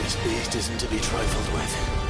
This beast isn't to be trifled with.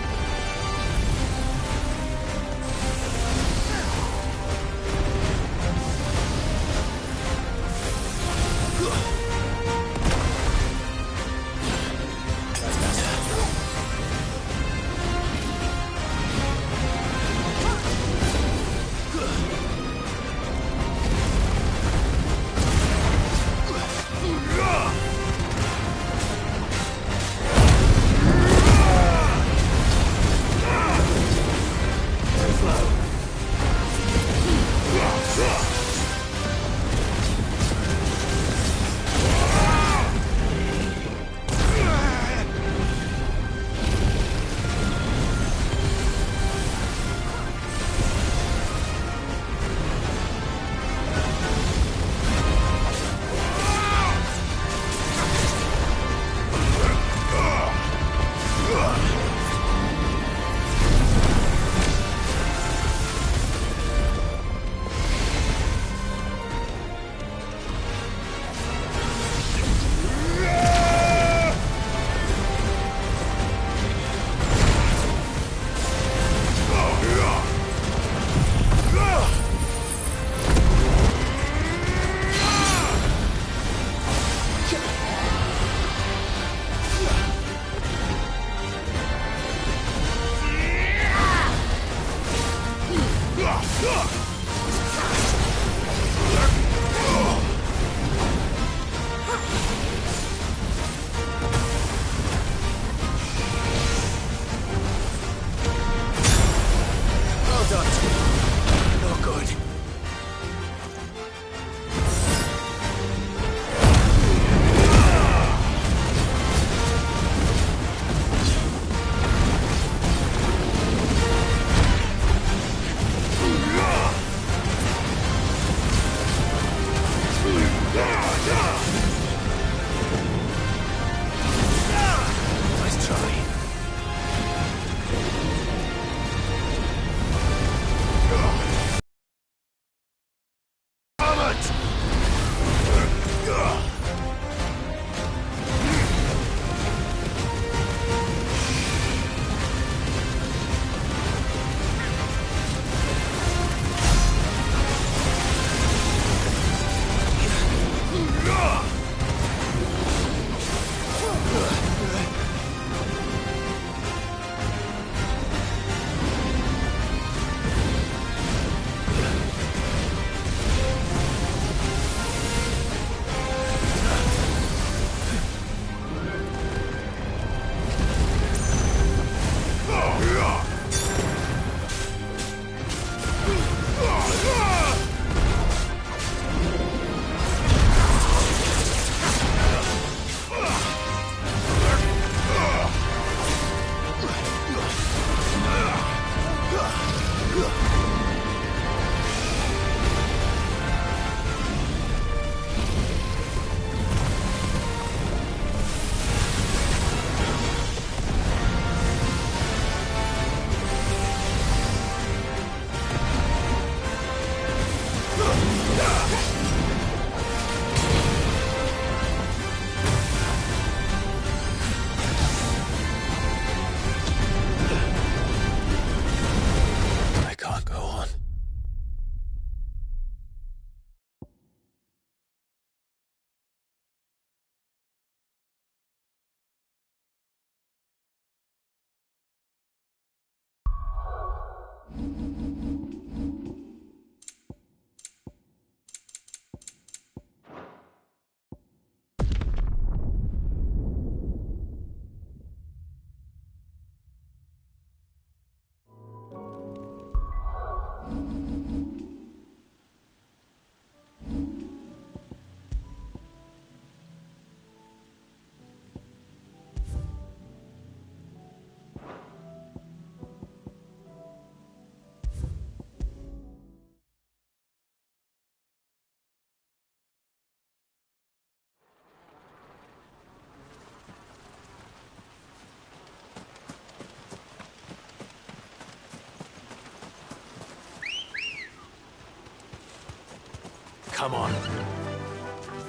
Come on.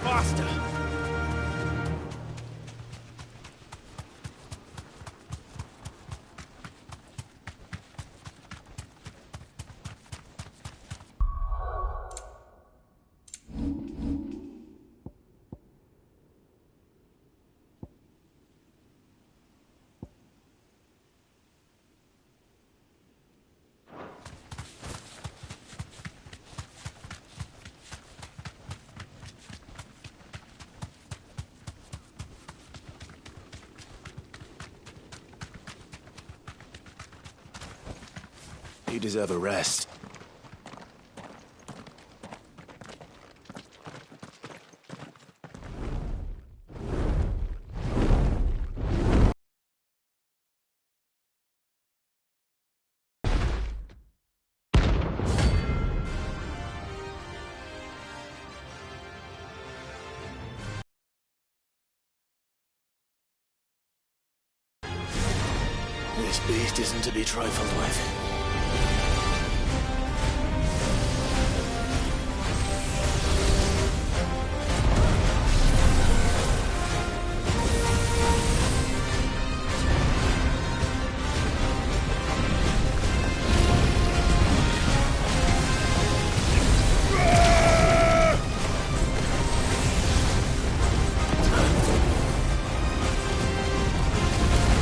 Faster! You deserve a rest. This beast isn't to be trifled with.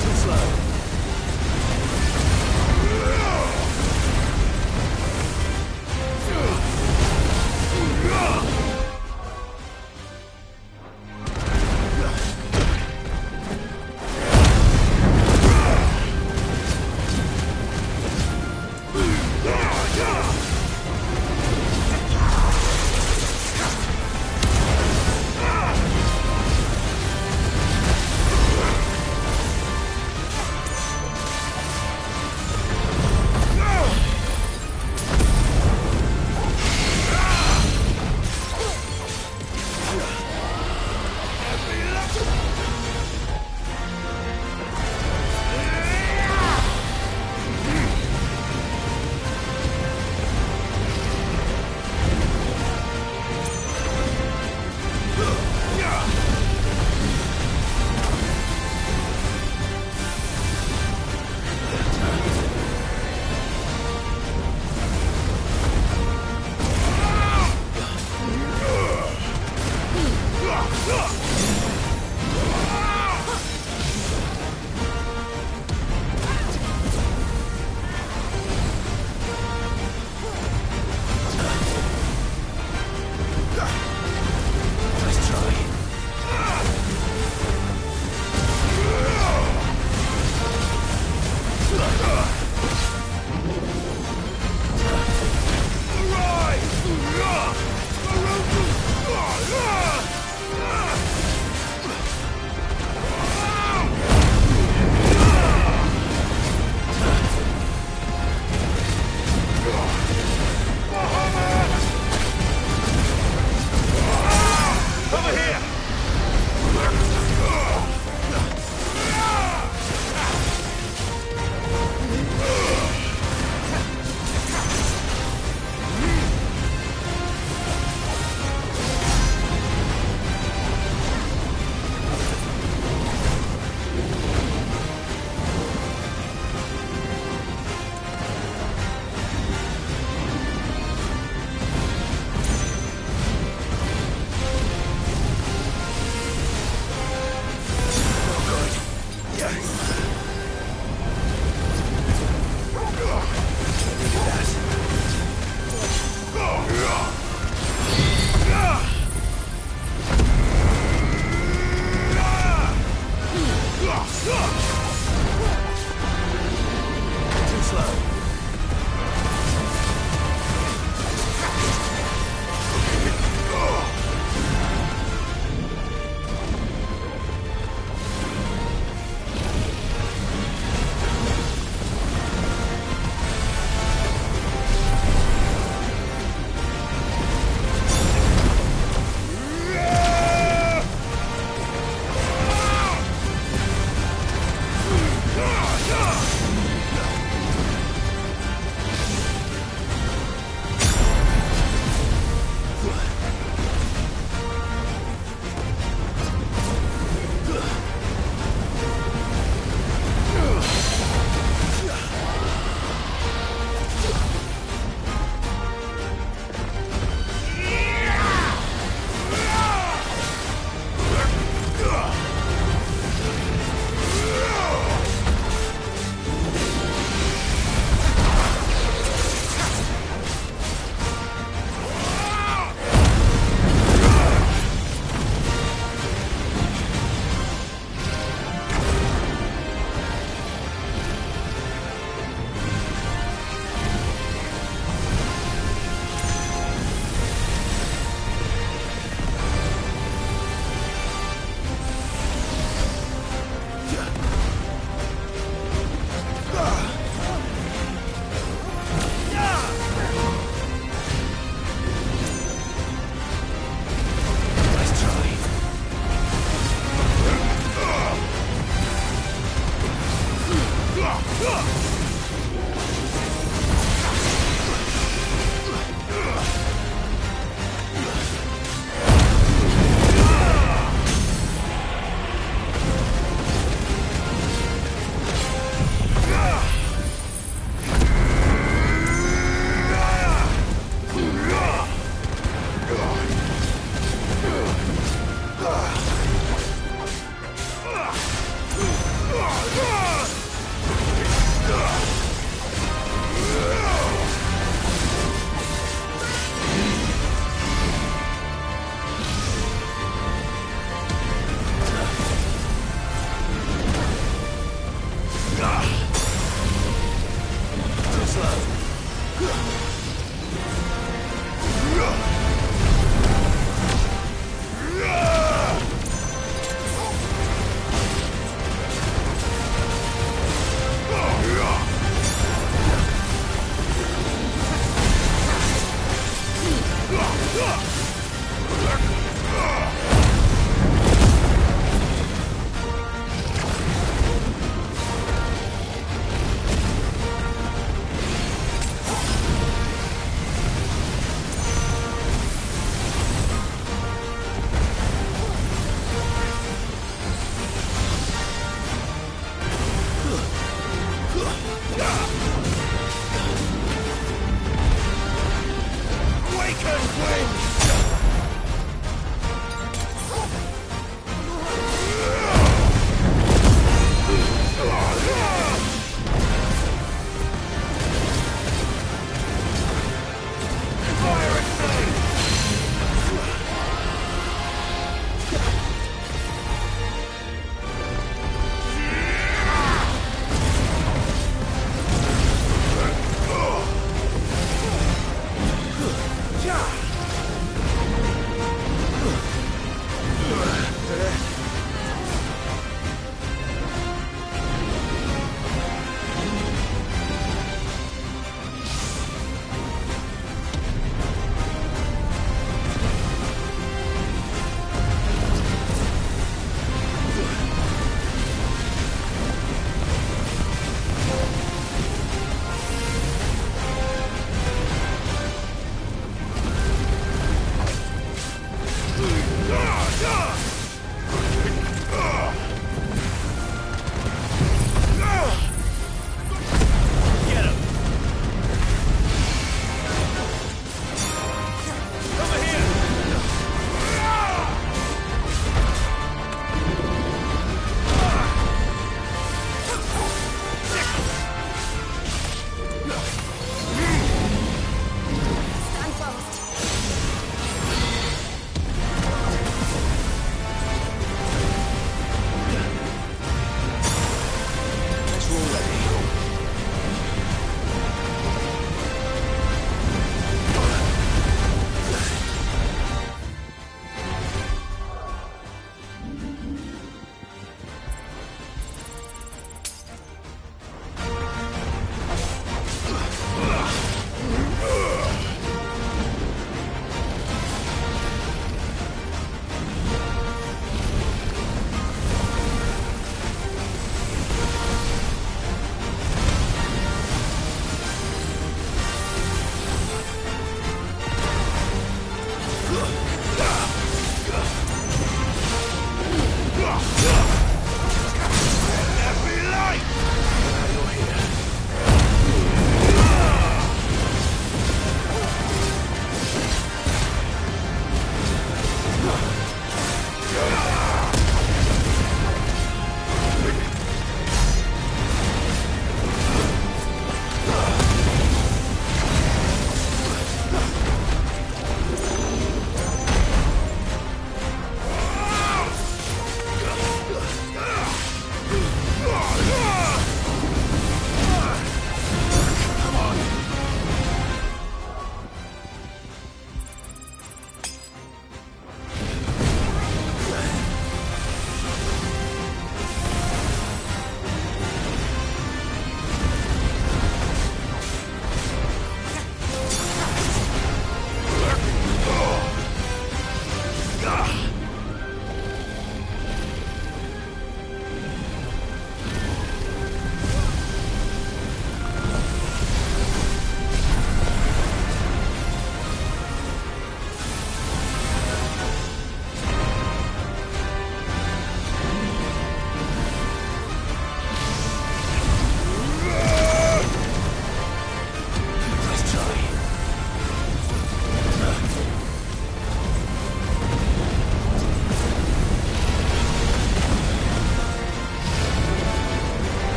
Too slow.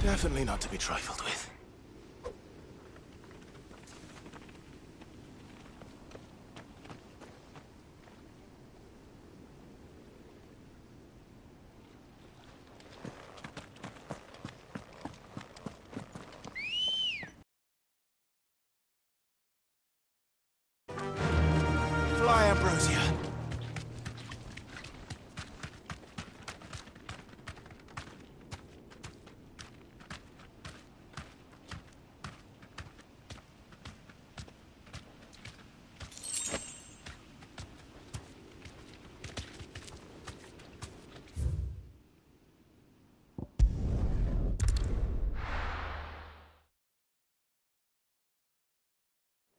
Definitely not to be trifled with. Fly, Ambrosia.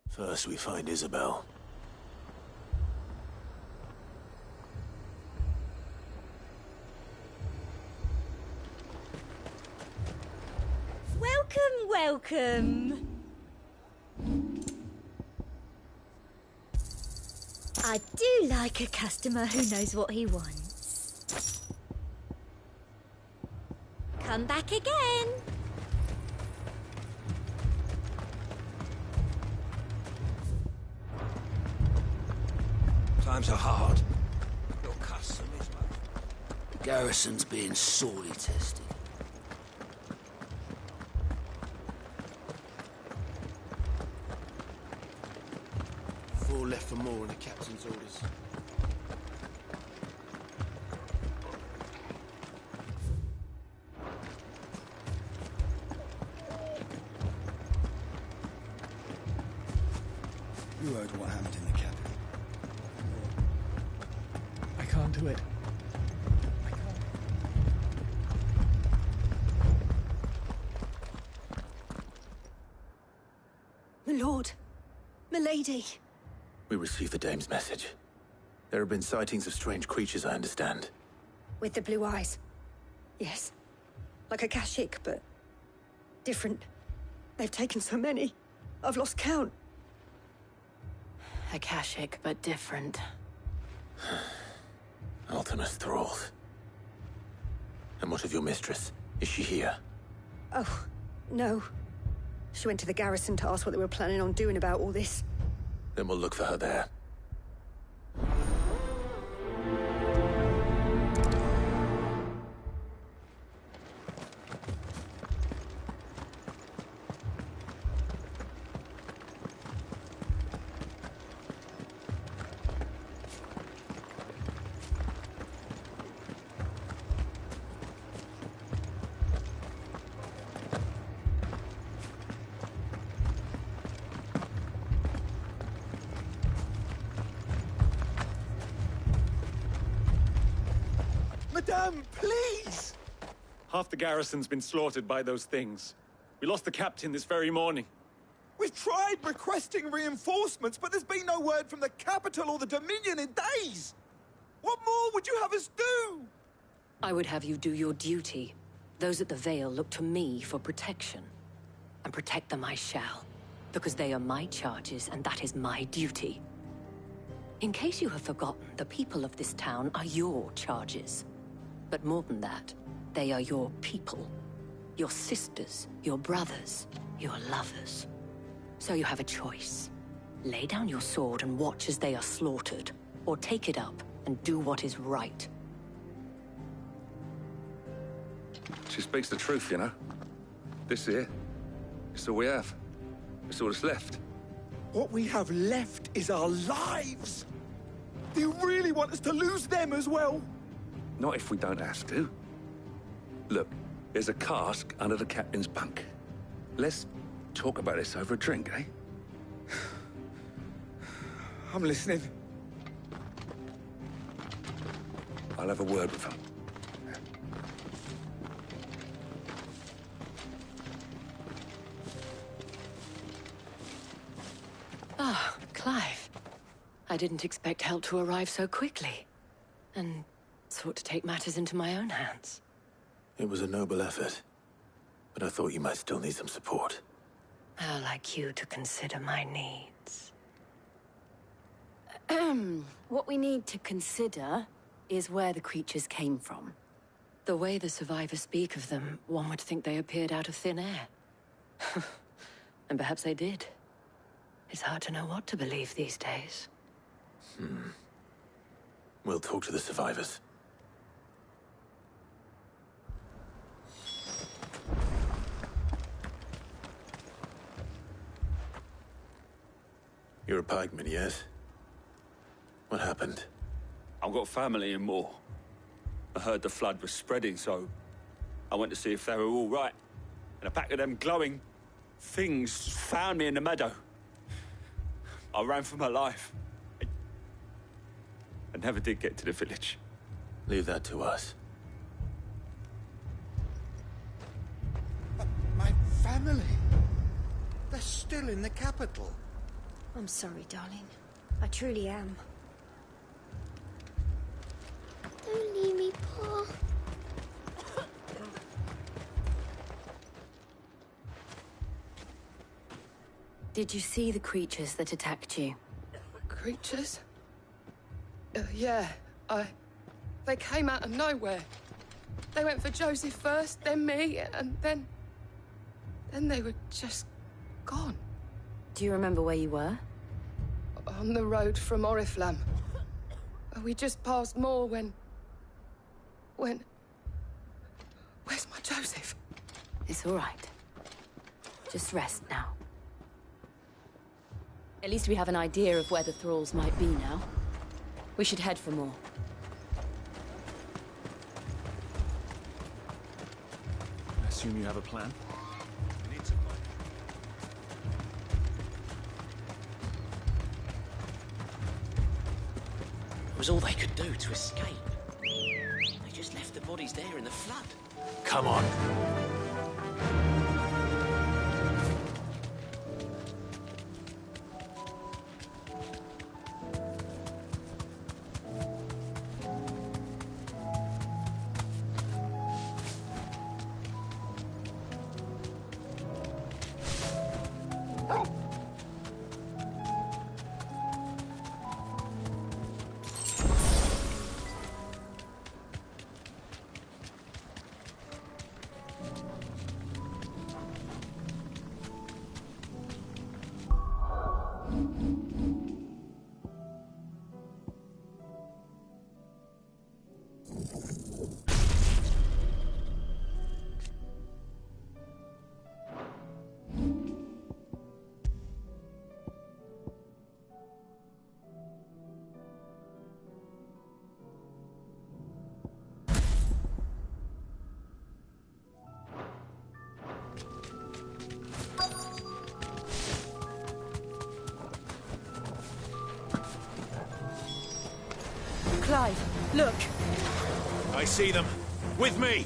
First we find Isabel. Welcome, welcome. I do like a customer who knows what he wants. Come back again. Times are hard. Your custom is well. The garrison's being sorely tested. Four left for more on the captain's orders. You heard what happened in the capital. I can't do it. I can't. My lord, my lady. We received the dame's message. There have been sightings of strange creatures, I understand. With the blue eyes. Yes. Like a Kashik, but different. They've taken so many. I've lost count. Akashic, but different. Ultimus thralls. And what of your mistress? Is she here? Oh, no. She went to the garrison to ask what they were planning on doing about all this. Then we'll look for her there. Madame, please! Half the garrison's been slaughtered by those things. We lost the captain this very morning. We've tried requesting reinforcements, but there's been no word from the capital or the Dominion in days! What more would you have us do? I would have you do your duty. Those at the Vale look to me for protection. And protect them I shall. Because they are my charges, and that is my duty. In case you have forgotten, the people of this town are your charges. But more than that, they are your people. Your sisters, your brothers, your lovers. So you have a choice. Lay down your sword and watch as they are slaughtered, or take it up and do what is right. She speaks the truth, you know. This here, it's all we have. It's all that's left. What we have left is our lives! Do you really want us to lose them as well? Not if we don't have to. Look, there's a cask under the captain's bunk. Let's talk about this over a drink, eh? I'm listening. I'll have a word with him. Ah, Clive. I didn't expect help to arrive so quickly. And sought to take matters into my own hands. It was a noble effort, but I thought you might still need some support. How like you to consider my needs. What we need to consider is where the creatures came from. The way the survivors speak of them, one would think they appeared out of thin air. And perhaps they did. It's hard to know what to believe these days. We'll talk to the survivors. You're a pikeman, yes? What happened? I've got family in Moor. I heard the flood was spreading, so I went to see if they were all right. And a pack of them glowing things found me in the meadow. I ran for my life. I never did get to the village. Leave that to us. But my family... They're still in the capital. I'm sorry, darling. I truly am. Don't leave me, Pa. Did you see the creatures that attacked you? Creatures? Yeah, They came out of nowhere. They went for Joseph first, then me, and then they were just gone. Do you remember where you were? On the road from Oriflamme. We just passed Moor when... Where's my Joseph? It's all right. Just rest now. At least we have an idea of where the thralls might be now. We should head for more. I assume you have a plan? It was all they could do to escape. They just left the bodies there in the flood. Come on. Clive, look! I see them. With me!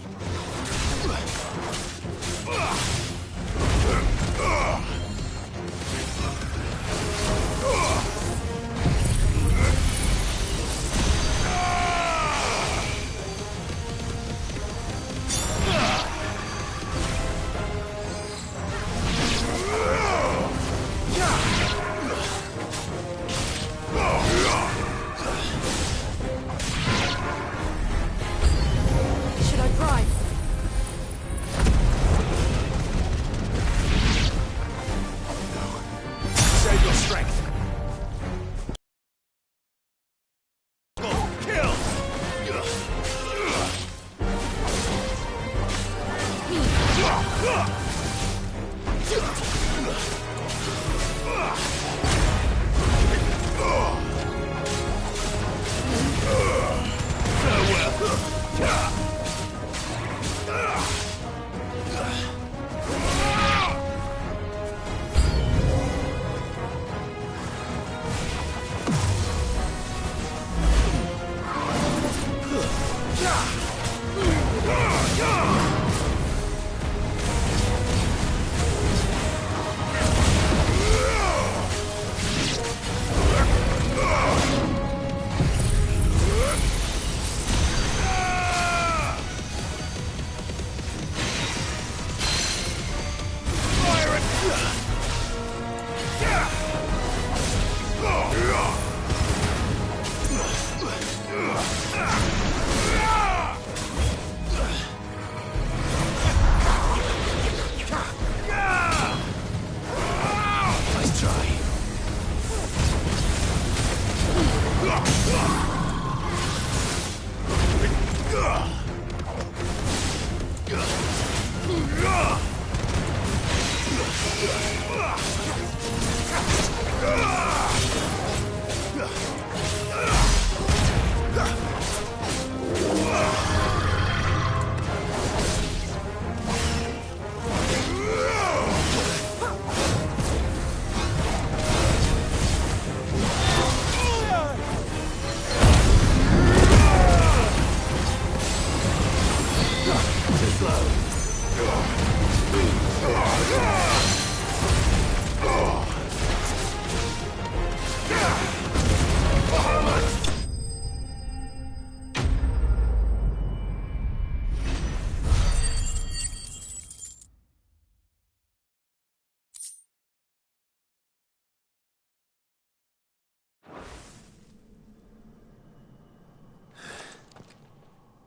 slow.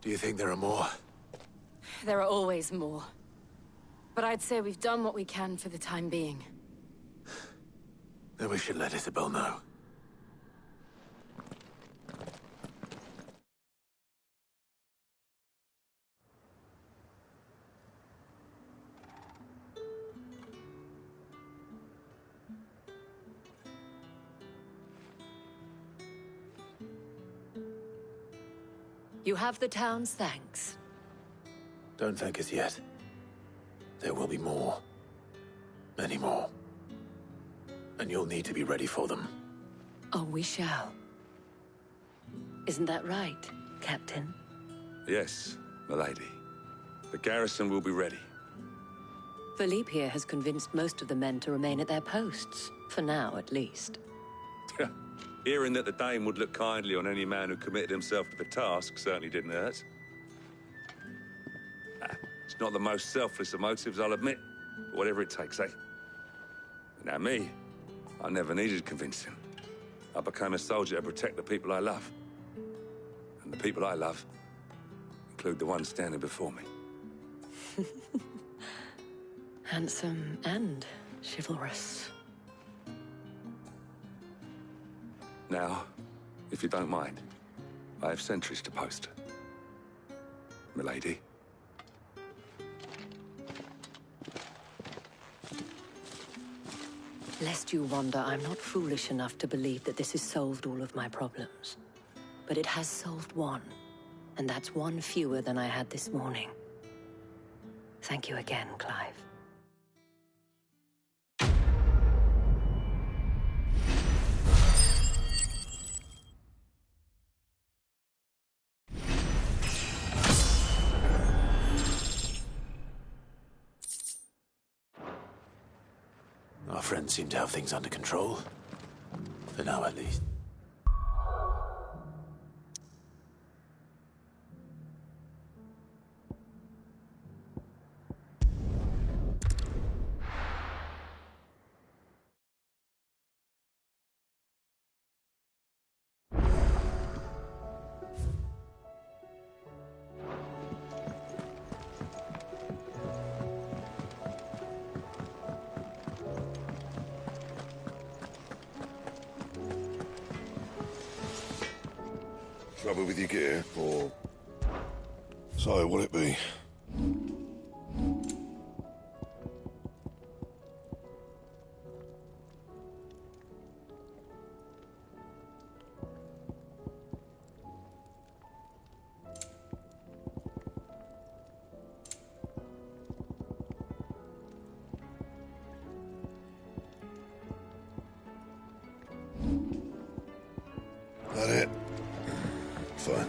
Do you think there are more? There are always more. But I'd say we've done what we can for the time being. Then we should let Isabel know. You have the town's thanks. Don't thank us yet. There will be more. Many more. And you'll need to be ready for them. Oh, we shall. Isn't that right, Captain? Yes, milady. The garrison will be ready. Philippe here has convinced most of the men to remain at their posts. For now, at least. Hearing that the Dame would look kindly on any man who committed himself to the task certainly didn't hurt. It's not the most selfless of motives, I'll admit. But whatever it takes, eh? Now me, I never needed convincing. I became a soldier to protect the people I love. And the people I love include the ones standing before me. Handsome and chivalrous. Now, if you don't mind, I have sentries to post. Milady. Lest you wonder, I'm not foolish enough to believe that this has solved all of my problems. But it has solved one, and that's one fewer than I had this morning. Thank you again, Clive. Our friends seem to have things under control. For now, at least. Trouble with your gear, or... So, will it be? That it? Fine.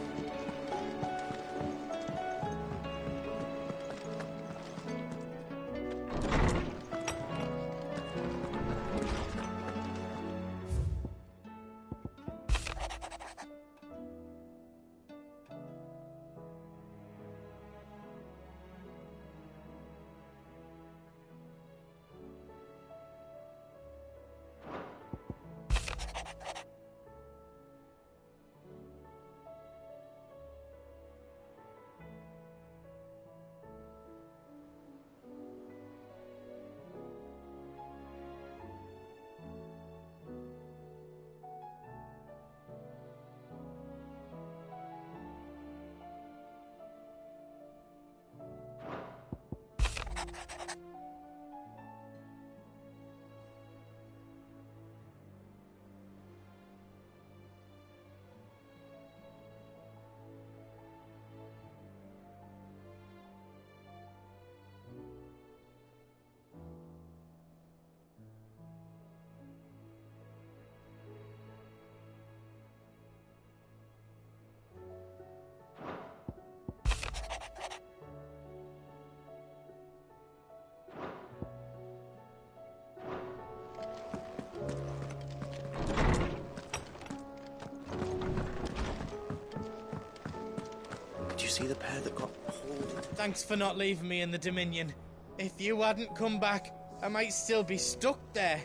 see the pair that got hauled into... Thanks for not leaving me in the Dominion. If you hadn't come back, I might still be stuck there.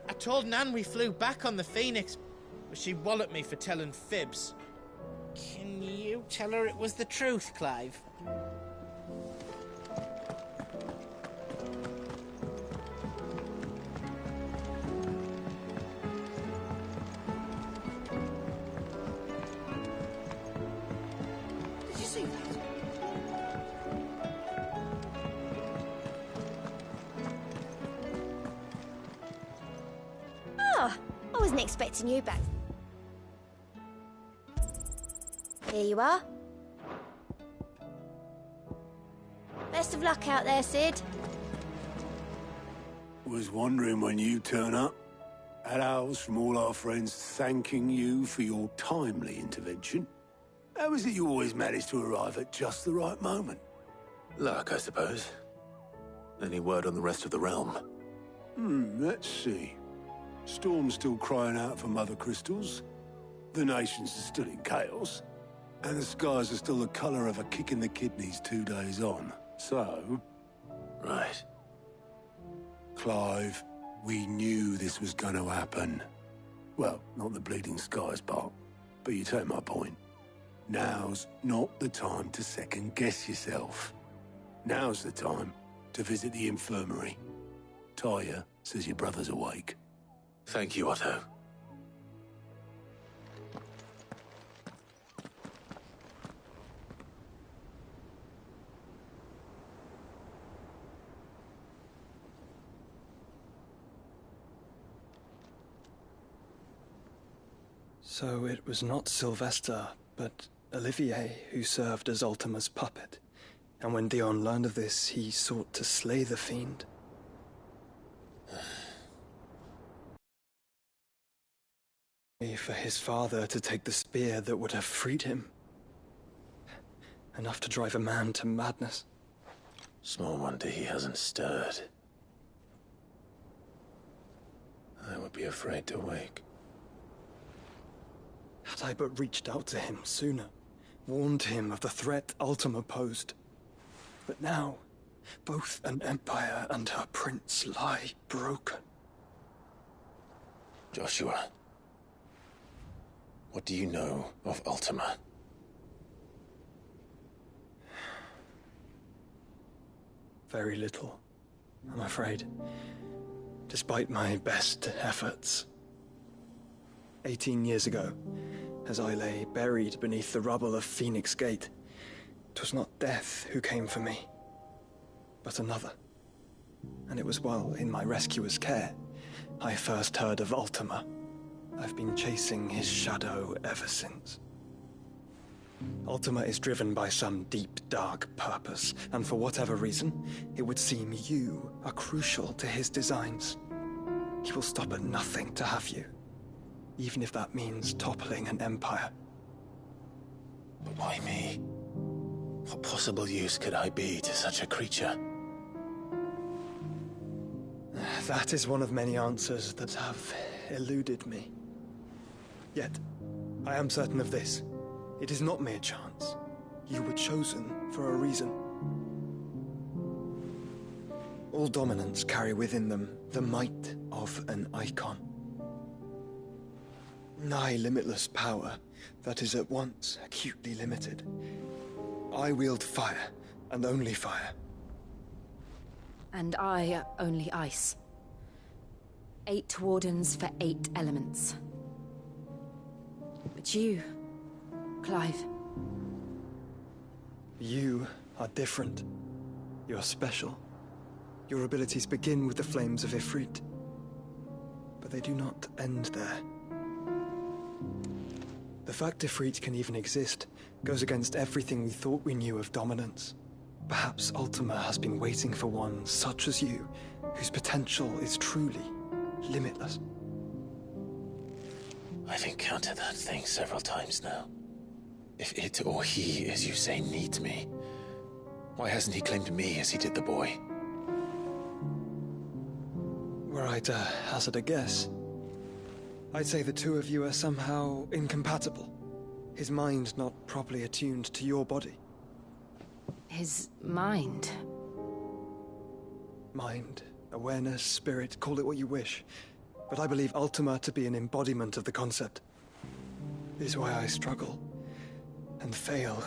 I told Nan we flew back on the Phoenix, but she walloped me for telling fibs. Can you tell her it was the truth, Clive? Did you see that? Oh, I wasn't expecting you back. Here you are. Best of luck out there, Sid. Was wondering when you turn up. Had owls from all our friends thanking you for your timely intervention. How is it you always manage to arrive at just the right moment? Luck, I suppose. Any word on the rest of the realm? Let's see. Storm's still crying out for Mother Crystals. The nations are still in chaos. And the skies are still the colour of a kick in the kidneys 2 days on. So... Right. Clive, we knew this was going to happen. Well, not the bleeding skies part, but you take my point. Now's not the time to second-guess yourself. Now's the time to visit the infirmary. Talia says your brother's awake. Thank you, Otto. So it was not Sylvester, but Olivier who served as Ultima's puppet. And when Dion learned of this, he sought to slay the fiend. For his father to take the spear that would have freed him. Enough to drive a man to madness. Small wonder he hasn't stirred. I would be afraid to wake. Had I but reached out to him sooner, warned him of the threat Ultima posed. But now, both an empire and her prince lie broken. Joshua, what do you know of Ultima? Very little, I'm afraid. Despite my best efforts. 18 years ago, as I lay buried beneath the rubble of Phoenix Gate, 'twas not death who came for me, but another. And it was while in my rescuer's care, I first heard of Ultima. I've been chasing his shadow ever since. Ultima is driven by some deep, dark purpose, and for whatever reason, it would seem you are crucial to his designs. He will stop at nothing to have you, even if that means toppling an empire. But why me? What possible use could I be to such a creature? That is one of many answers that have eluded me. Yet, I am certain of this. It is not mere chance. You were chosen for a reason. All dominants carry within them the might of an icon. Nigh limitless power that is at once acutely limited. I wield fire, and only fire. And I only ice. 8 wardens for 8 elements. But you, Clive. You are different. You're special. Your abilities begin with the flames of Ifrit. But they do not end there. The fact Ifrit can even exist goes against everything we thought we knew of dominance. Perhaps Ultima has been waiting for one such as you, whose potential is truly limitless. I've encountered that thing several times now. If it or he, as you say, needs me, why hasn't he claimed me as he did the boy? Were I to hazard a guess, I'd say the two of you are somehow incompatible. His mind not properly attuned to your body. His mind. Mind, awareness, spirit, call it what you wish. But I believe Ultima to be an embodiment of the concept. This is why I struggle and fail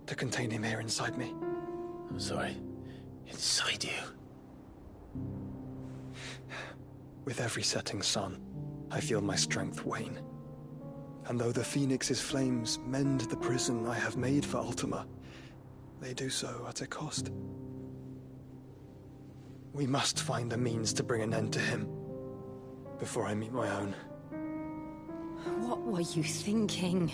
to contain him here inside me. I'm sorry. Inside you? With every setting sun, I feel my strength wane. And though the Phoenix's flames mend the prison I have made for Ultima, they do so at a cost. We must find a means to bring an end to him before I meet my own. What were you thinking?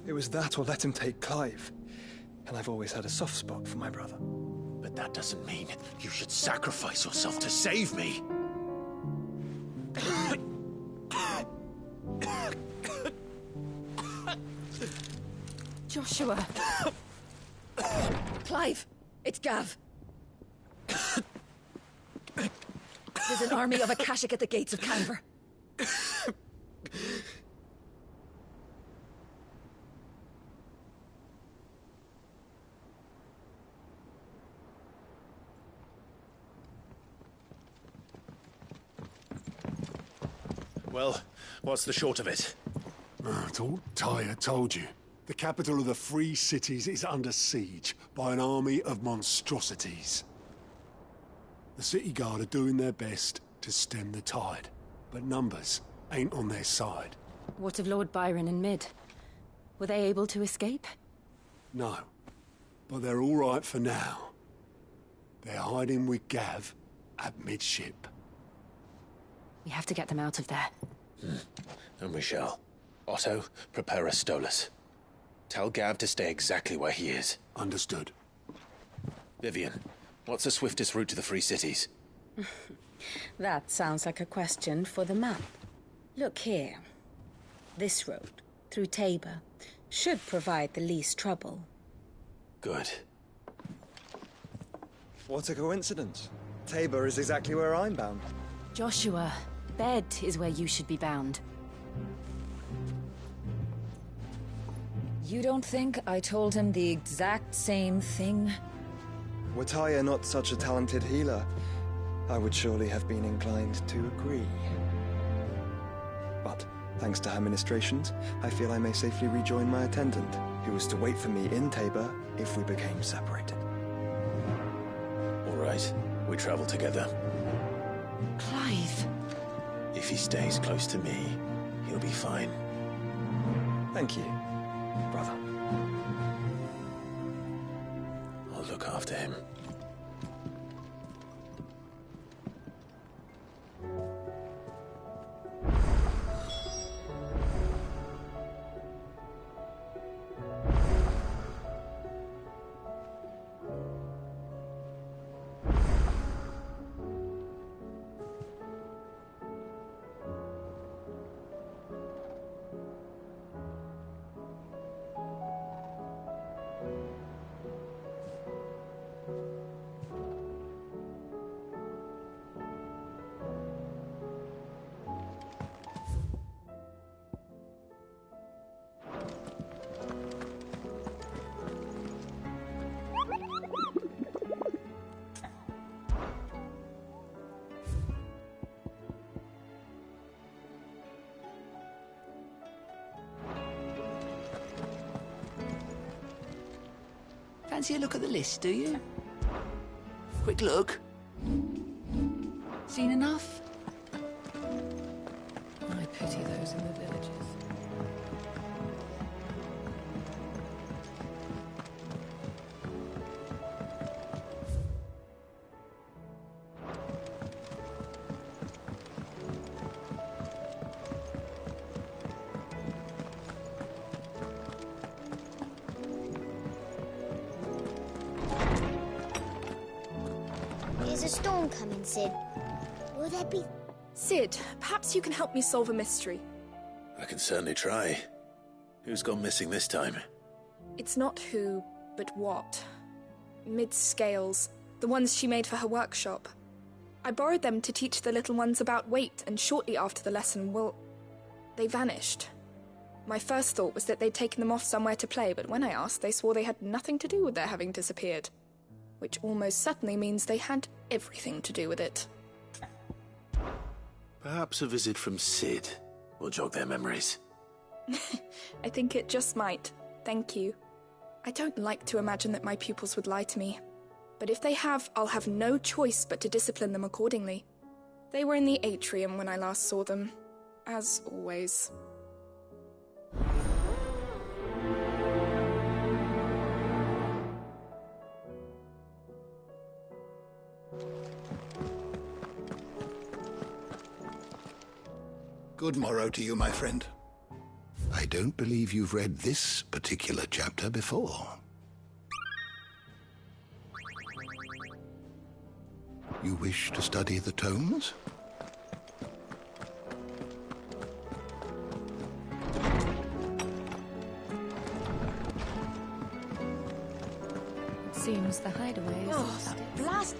It was that or let him take Clive. And I've always had a soft spot for my brother. But that doesn't mean you should sacrifice yourself to save me. Joshua! Clive! It's Gav! There's an army of Akashic at the gates of Canver. Well, what's the short of it? It's all Tyre told you. The capital of the Free Cities is under siege by an army of monstrosities. The city guard are doing their best to stem the tide, but numbers ain't on their side. What of Lord Byron and Mid? Were they able to escape? No, but they're all right for now. They're hiding with Gav at midship. We have to get them out of there. And we shall. Otto, prepare a Stolas. Tell Gav to stay exactly where he is. Understood. Vivian, what's the swiftest route to the Free Cities? That sounds like a question for the map. Look here. This road, through Tabor, should provide the least trouble. Good. What a coincidence. Tabor is exactly where I'm bound. Joshua, Bed is where you should be bound. You don't think I told him the exact same thing? Were Tyre not such a talented healer, I would surely have been inclined to agree. But, thanks to her ministrations, I feel I may safely rejoin my attendant, who was to wait for me in Tabor if we became separated. All right, we travel together. Clive! If he stays close to me, he'll be fine. Thank you, brother. I'll look after him. Fancy a look at the list, do you? Quick look. Seen enough? I pity those in the villages. There's a storm coming, Sid. Will there be... Sid, perhaps you can help me solve a mystery. I can certainly try. Who's gone missing this time? It's not who, but what. Mid's scales, the ones she made for her workshop. I borrowed them to teach the little ones about weight, and shortly after the lesson, they vanished. My first thought was that they'd taken them off somewhere to play, but when I asked, they swore they had nothing to do with their having disappeared. Which almost certainly means they had everything to do with it. Perhaps a visit from Sid will jog their memories. I think it just might. Thank you. I don't like to imagine that my pupils would lie to me. But if they have, I'll have no choice but to discipline them accordingly. They were in the atrium when I last saw them. As always. Good morrow to you, my friend. I don't believe you've read this particular chapter before. You wish to study the tomes? Seems the hideaway is... Oh, blast!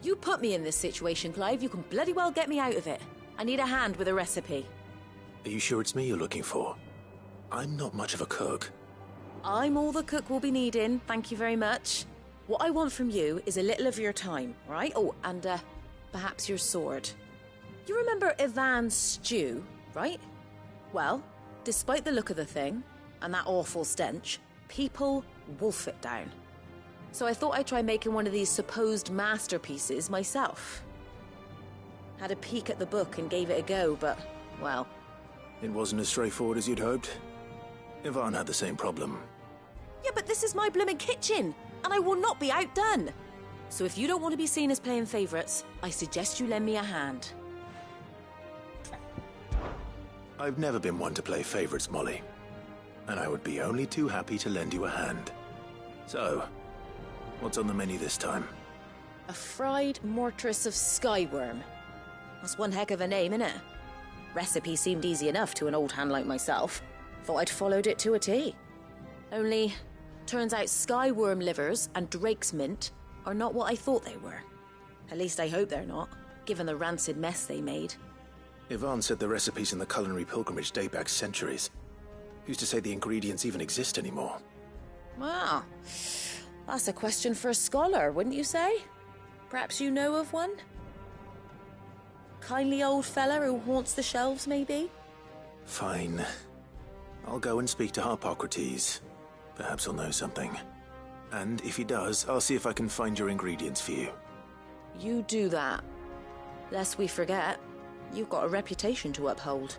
You put me in this situation, Clive. You can bloody well get me out of it. I need a hand with a recipe. Are you sure it's me you're looking for? I'm not much of a cook. I'm all the cook will be needing, thank you very much. What I want from you is a little of your time, right? Oh, and perhaps your sword. You remember Ivan's stew, right? Well, despite the look of the thing, and that awful stench, people wolf it down. So I thought I'd try making one of these supposed masterpieces myself. Had a peek at the book and gave it a go, but, well... It wasn't as straightforward as you'd hoped. Ivan had the same problem. Yeah, but this is my blooming kitchen, and I will not be outdone. So if you don't want to be seen as playing favourites, I suggest you lend me a hand. I've never been one to play favourites, Molly. And I would be only too happy to lend you a hand. So... what's on the menu this time? A fried mortress of skyworm. That's one heck of a name, innit? Recipe seemed easy enough to an old hand like myself. Thought I'd followed it to a T. Only, turns out skyworm livers and drake's mint are not what I thought they were. At least I hope they're not, given the rancid mess they made. Ivan said the recipes in the culinary pilgrimage date back centuries. Who's to say the ingredients even exist anymore? Well... that's a question for a scholar, wouldn't you say? Perhaps you know of one? Kindly old fella who haunts the shelves, maybe? Fine. I'll go and speak to Harpocrates. Perhaps he'll know something. And if he does, I'll see if I can find your ingredients for you. You do that. Lest we forget, you've got a reputation to uphold.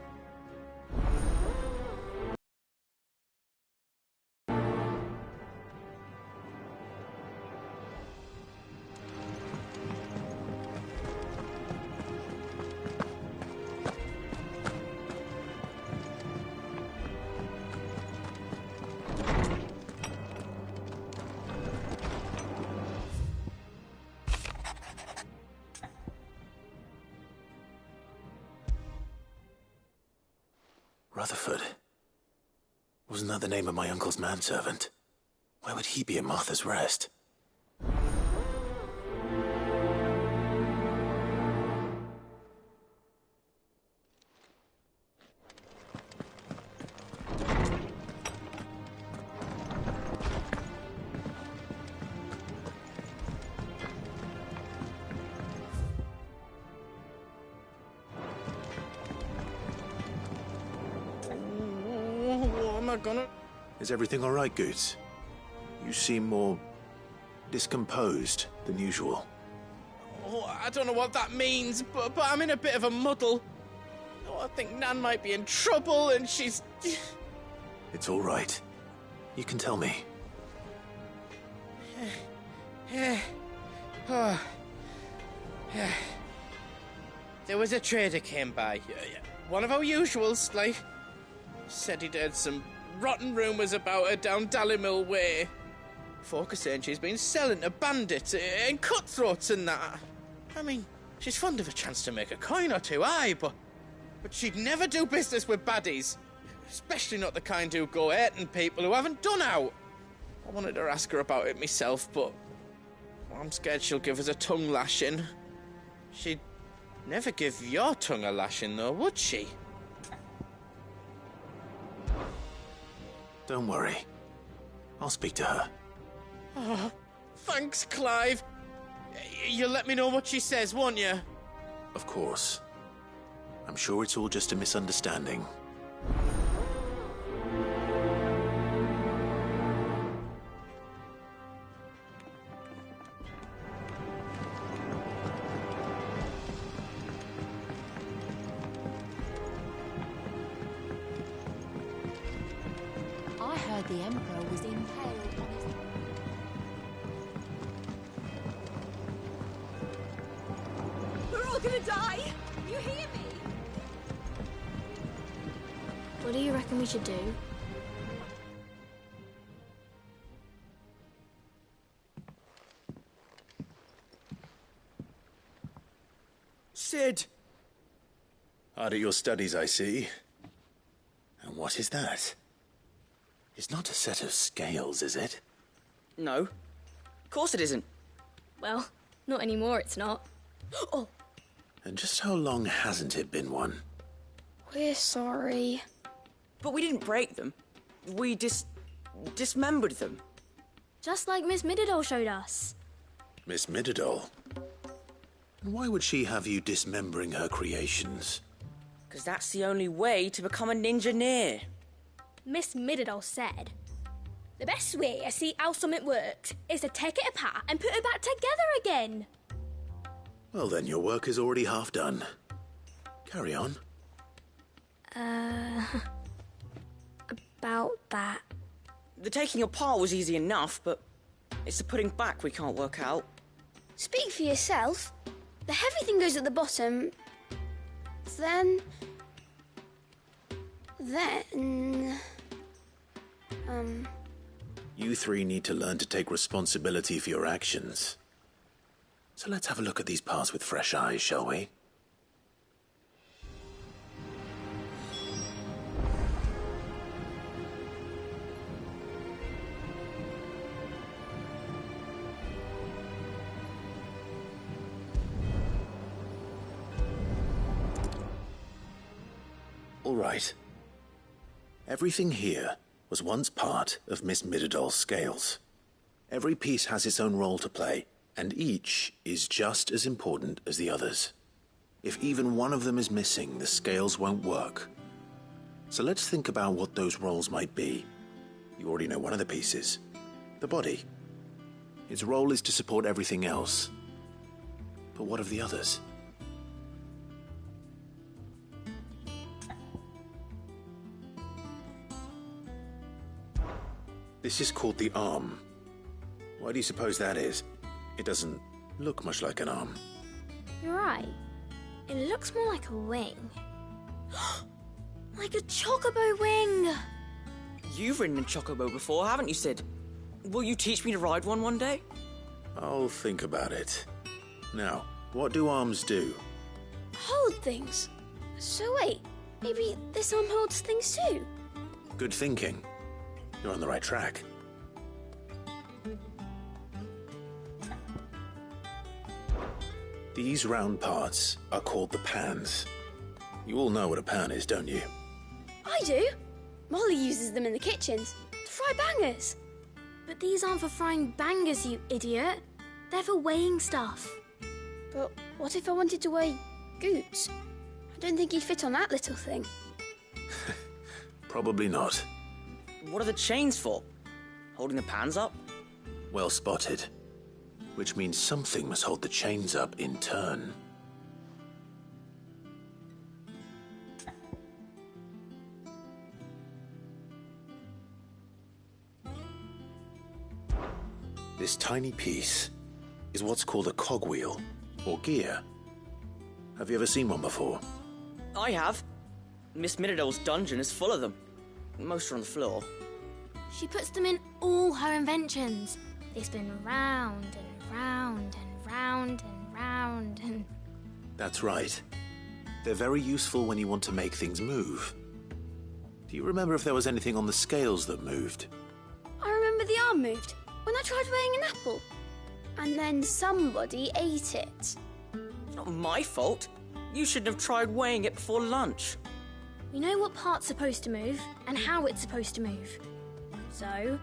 Rutherford. Wasn't that the name of my uncle's manservant? Why would he be at Martha's Rest? Is everything all right, Goots? You seem more discomposed than usual. Oh, I don't know what that means, but I'm in a bit of a muddle. Oh, I think Nan might be in trouble, and she's... It's all right. You can tell me. There was a trader came by. One of our usuals, like... said he'd heard some rotten rumours about her down Dallymill Way. Folk are saying she's been selling to bandits and cutthroats and that. I mean, She's fond of a chance to make a coin or two, aye, but she'd never do business with baddies. Especially not the kind who go hurting people who haven't done out. I wanted to ask her about it myself, but I'm scared she'll give us a tongue lashing. She'd never give your tongue a lashing, though, would she? Don't worry. I'll speak to her. Oh, thanks, Clive. You'll let me know what she says, won't you? Of course. I'm sure it's all just a misunderstanding. I heard the Emperor was impaled on his... We're all gonna die! You hear me? What do you reckon we should do? Sid! Hard at your studies, I see. And what is that? It's not a set of scales, is it? No. Of course it isn't. Well, not anymore, it's not. Oh, And just how long hasn't it been one? we're sorry. But we didn't break them. We dismembered them. Just like Miss Mididol showed us. Miss Mididol? And why would she have you dismembering her creations? Because that's the only way to become a ninja-neer. Miss Mididol said, the best way to see how something works is to take it apart and put it back together again. Well then, your work is already half done. Carry on. About that. The taking apart was easy enough, but it's the putting back we can't work out. Speak for yourself. The heavy thing goes at the bottom. Then... You three need to learn to take responsibility for your actions. So let's have a look at these parts with fresh eyes, shall we? All right. Everything here was once part of Miss Mididol's scales. Every piece has its own role to play, and each is just as important as the others. If even one of them is missing, the scales won't work. So let's think about what those roles might be. You already know one of the pieces. The body. Its role is to support everything else. But what of the others? This is called the arm. Why do you suppose that is? It doesn't look much like an arm. You're right. It looks more like a wing. Like a chocobo wing! You've ridden a chocobo before, haven't you, Sid? Will you teach me to ride one day? I'll think about it. Now, what do arms do? Hold things. So wait, maybe this arm holds things too? Good thinking. You're on the right track. These round parts are called the pans. You all know what a pan is, don't you? I do. Molly uses them in the kitchens to fry bangers. But these aren't for frying bangers, you idiot. They're for weighing stuff. But what if I wanted to weigh Goots? I don't think he'd fit on that little thing. Probably not. What are the chains for? Holding the pans up? Well spotted. Which means something must hold the chains up in turn. This tiny piece is what's called a cogwheel, or gear. Have you ever seen one before? I have. Miss Mididol's dungeon is full of them. Most are on the floor. She puts them in all her inventions. They spin round and round and round and round and... That's right. They're very useful when you want to make things move. Do you remember if there was anything on the scales that moved? I remember the arm moved when I tried weighing an apple. And then somebody ate it. It's not my fault. You shouldn't have tried weighing it before lunch. We know what part's supposed to move and how it's supposed to move. So,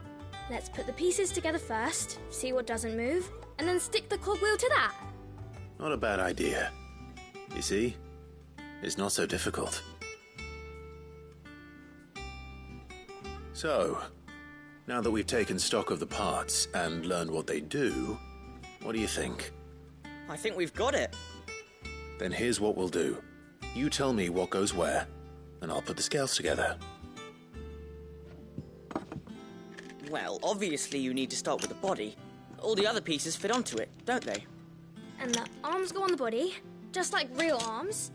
let's put the pieces together first, see what doesn't move, and then stick the cogwheel to that. Not a bad idea. You see? It's not so difficult. So, now that we've taken stock of the parts and learned what they do, what do you think? I think we've got it. Then here's what we'll do. You tell me what goes where, and I'll put the scales together. Well, obviously you need to start with the body. All the other pieces fit onto it, don't they? And the arms go on the body, just like real arms.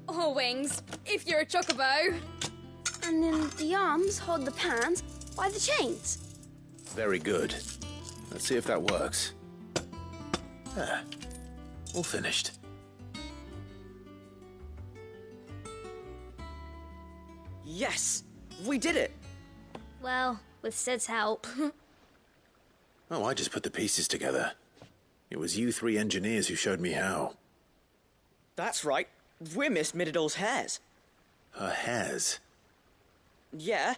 Or wings, if you're a chocobo. And then the arms hold the pans by the chains. Very good. Let's see if that works. Ah, all finished. Yes! We did it! Well, with Sid's help. Oh, I just put the pieces together. It was you three engineers who showed me how. That's right. We're Miss Mididol's hairs. Her hairs? Yeah,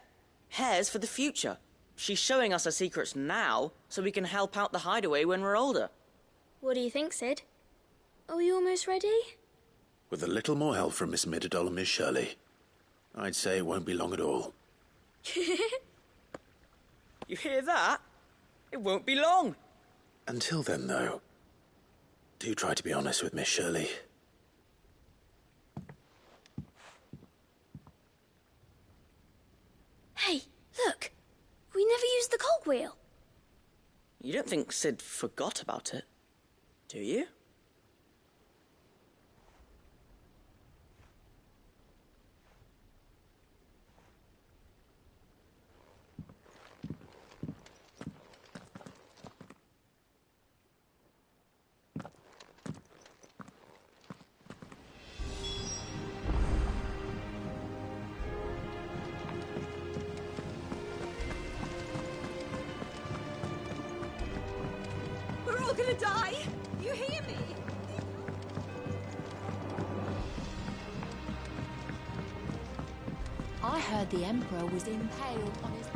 hairs for the future. She's showing us her secrets now, so we can help out the hideaway when we're older. What do you think, Sid? Are we almost ready? With a little more help from Miss Mididol and Miss Shirley, I'd say it won't be long at all. You hear that? It won't be long. Until then, though, do try to be honest with Miss Shirley. Hey, look! We never used the cogwheel. You don't think Sid forgot about it, do you? We're all gonna die! You hear me? I heard the Emperor was impaled on his...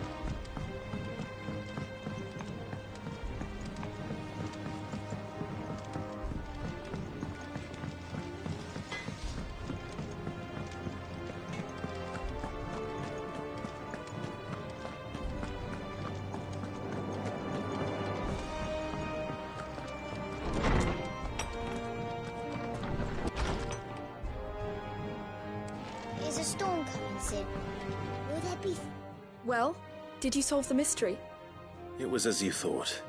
Is a storm coming, Sid? Will there be... Well, did you solve the mystery? It was as you thought.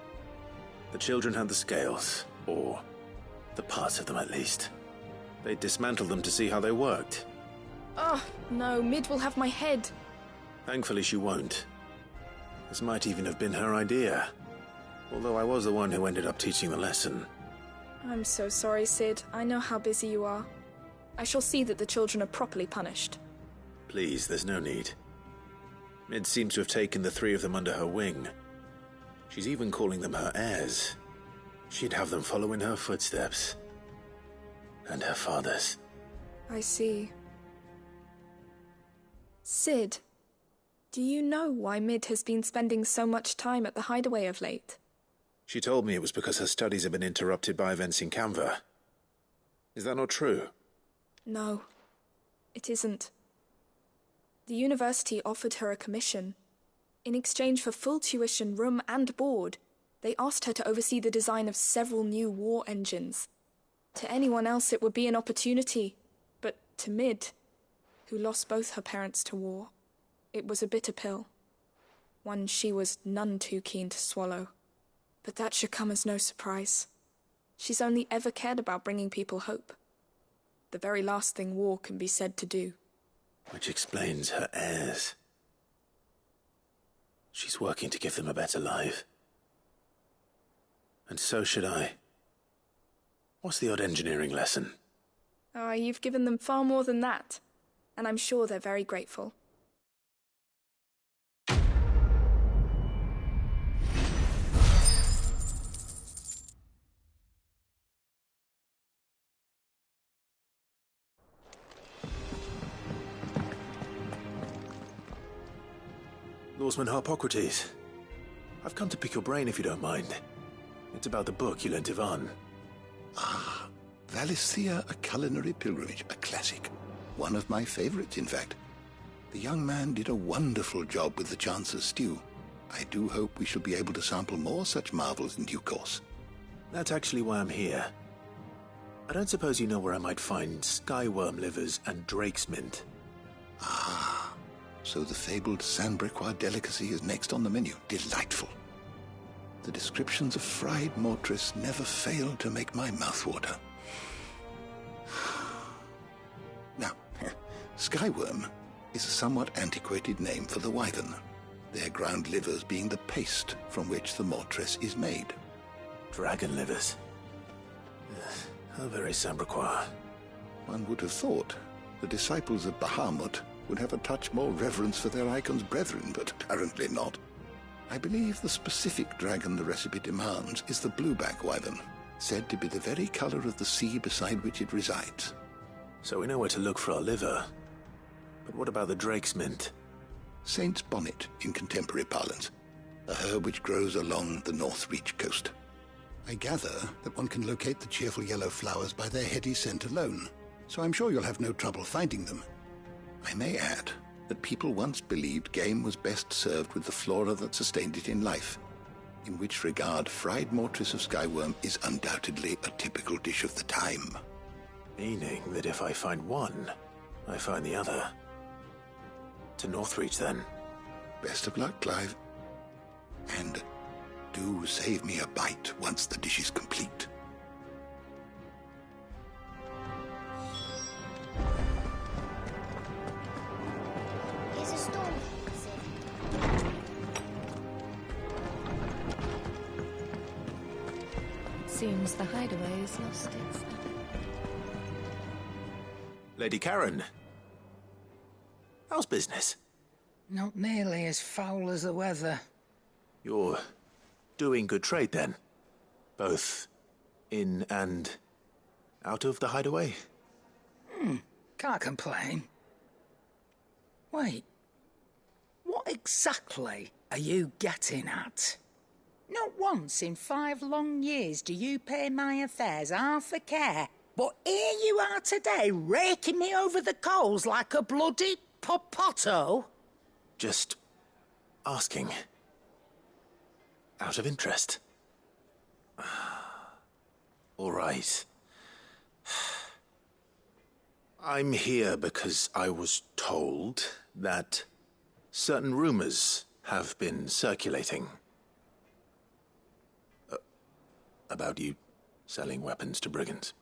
The children had the scales, or the parts of them at least. They dismantled them to see how they worked. Oh, no, Mid will have my head. Thankfully she won't. This might even have been her idea. Although I was the one who ended up teaching the lesson. I'm so sorry, Sid. I know how busy you are. I shall see that the children are properly punished. Please, there's no need. Mid seems to have taken the three of them under her wing. She's even calling them her heirs. She'd have them follow in her footsteps. And her father's. I see. Sid, do you know why Mid has been spending so much time at the hideaway of late? She told me it was because her studies have been interrupted by events in Canva. Is that not true? No, it isn't. The university offered her a commission. In exchange for full tuition, room and board, they asked her to oversee the design of several new war engines. To anyone else it would be an opportunity, but to Mid, who lost both her parents to war, it was a bitter pill. One she was none too keen to swallow. But that should come as no surprise. She's only ever cared about bringing people hope. The very last thing war can be said to do. Which explains her heirs. She's working to give them a better life. And so should I. What's the odd engineering lesson? Ah, you've given them far more than that, and I'm sure they're very grateful. Lawsman Harpocrates, I've come to pick your brain if you don't mind. It's about the book you lent Ivan. Ah, Valisthea, A Culinary Pilgrimage, a classic. One of my favorites, in fact. The young man did a wonderful job with the Chance's stew. I do hope we shall be able to sample more such marvels in due course. That's actually why I'm here. I don't suppose you know where I might find skyworm livers and drake's mint. Ah, so the fabled Sandbrequois delicacy is next on the menu. Delightful. The descriptions of fried mortress never fail to make my mouth water. Now, skyworm is a somewhat antiquated name for the wyvern, their ground livers being the paste from which the mortress is made. Dragon livers. How very Sandbrequois. One would have thought the disciples of Bahamut would have a touch more reverence for their icon's brethren, but apparently not. I believe the specific dragon the recipe demands is the blueback wyvern, said to be the very color of the sea beside which it resides. So we know where to look for our liver. But what about the drake's mint? Saint's bonnet in contemporary parlance, a herb which grows along the North Reach coast. I gather that one can locate the cheerful yellow flowers by their heady scent alone, so I'm sure you'll have no trouble finding them. I may add that people once believed game was best served with the flora that sustained it in life, in which regard fried mortress of skyworm is undoubtedly a typical dish of the time. Meaning that if I find one, I find the other. To Northreach, then. Best of luck, Clive. And do save me a bite once the dish is complete. Here's a storm. Seems the hideaway has lost its... Lady Karen. How's business? Not nearly as foul as the weather. You're doing good trade, then? Both in and out of the hideaway? Can't complain. Wait. What exactly are you getting at? Not once in 5 long years do you pay my affairs half a care. But here you are today, raking me over the coals like a bloody popoto. Just asking. Out of interest. All right. I'm here because I was told that certain rumors have been circulating. About you selling weapons to brigands.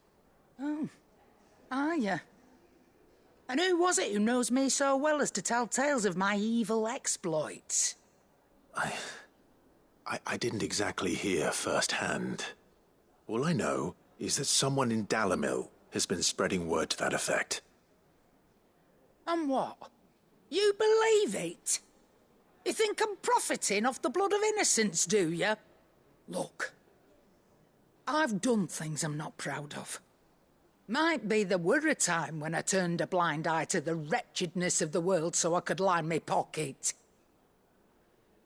Oh, are you? And who was it who knows me so well as to tell tales of my evil exploits? I didn't exactly hear firsthand. All I know is that someone in Dalamil has been spreading word to that effect. And what? You believe it? You think I'm profiting off the blood of innocents, do you? Look, I've done things I'm not proud of. Might be there were a time when I turned a blind eye to the wretchedness of the world so I could line my pocket.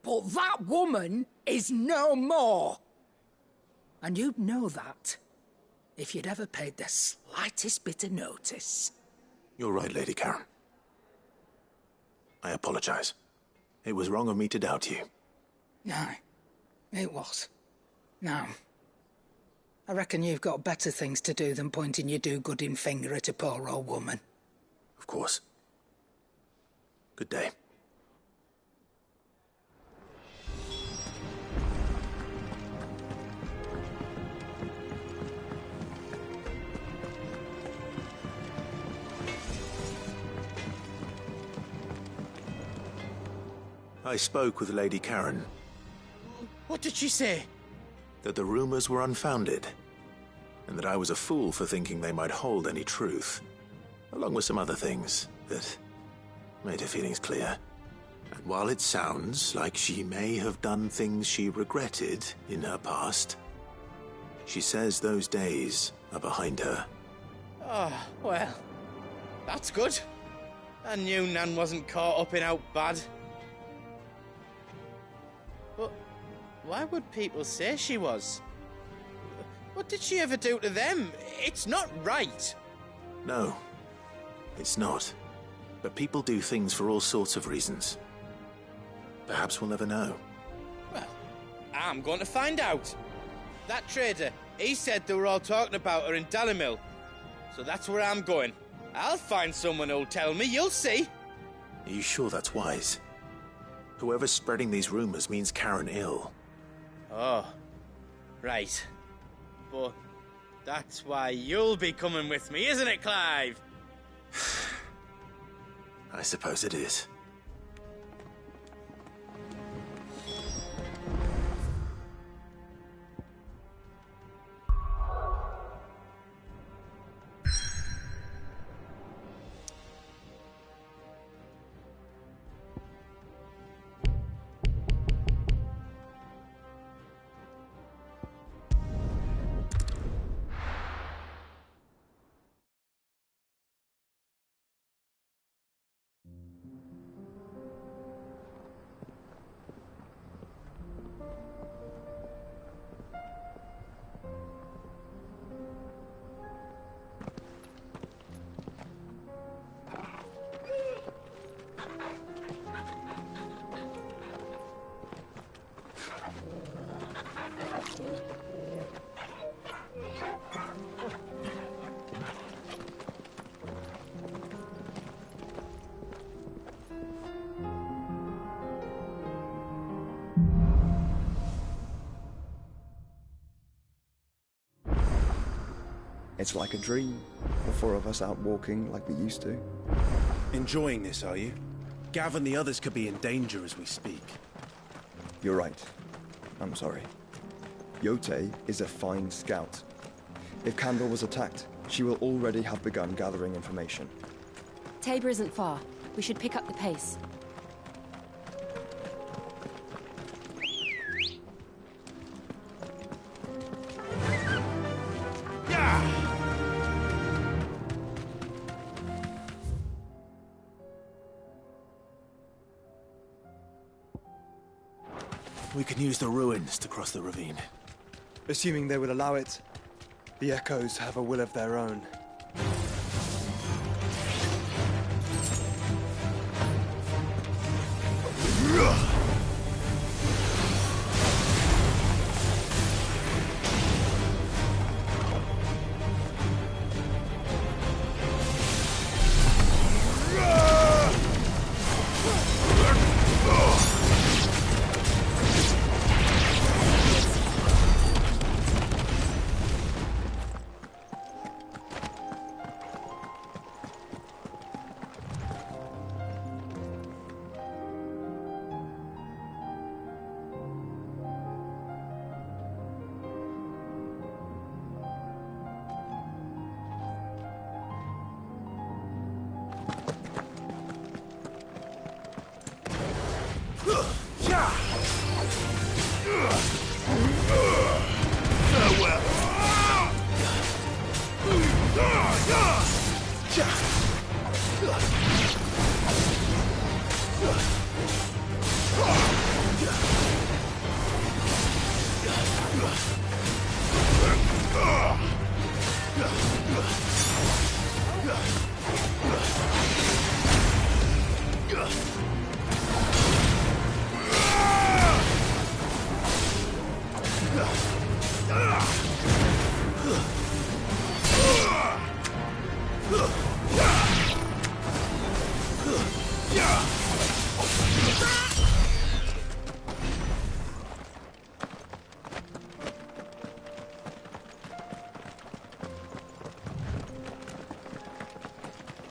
But that woman is no more. And you'd know that if you'd ever paid the slightest bit of notice. You're right, Lady Karen. I apologize. It was wrong of me to doubt you. Aye, it was. Now, I reckon you've got better things to do than pointing your do-gooding finger at a poor old woman. Of course. Good day. I spoke with Lady Karen. What did she say? That the rumors were unfounded. and that I was a fool for thinking they might hold any truth, along with some other things that made her feelings clear. And while it sounds like she may have done things she regretted in her past, she says those days are behind her. Oh, well, that's good. I knew Nan wasn't caught up in out bad. But why would people say she was? What did she ever do to them? It's not right. No, it's not. But people do things for all sorts of reasons. Perhaps we'll never know. Well, I'm going to find out. That trader, he said they were all talking about her in Dalimil. So that's where I'm going. I'll find someone who'll tell me, you'll see. Are you sure that's wise? Whoever's spreading these rumors means Karen ill. Oh, right. But that's why you'll be coming with me, isn't it, Clive? I suppose it is. It's like a dream. The four of us out walking like we used to. Enjoying this, are you? Gav and the others could be in danger as we speak. You're right. I'm sorry. Yote is a fine scout. If Candle was attacked, she will already have begun gathering information. Tabor isn't far. We should pick up the pace. We can use the ruins to cross the ravine. Assuming they would allow it, the Echoes have a will of their own.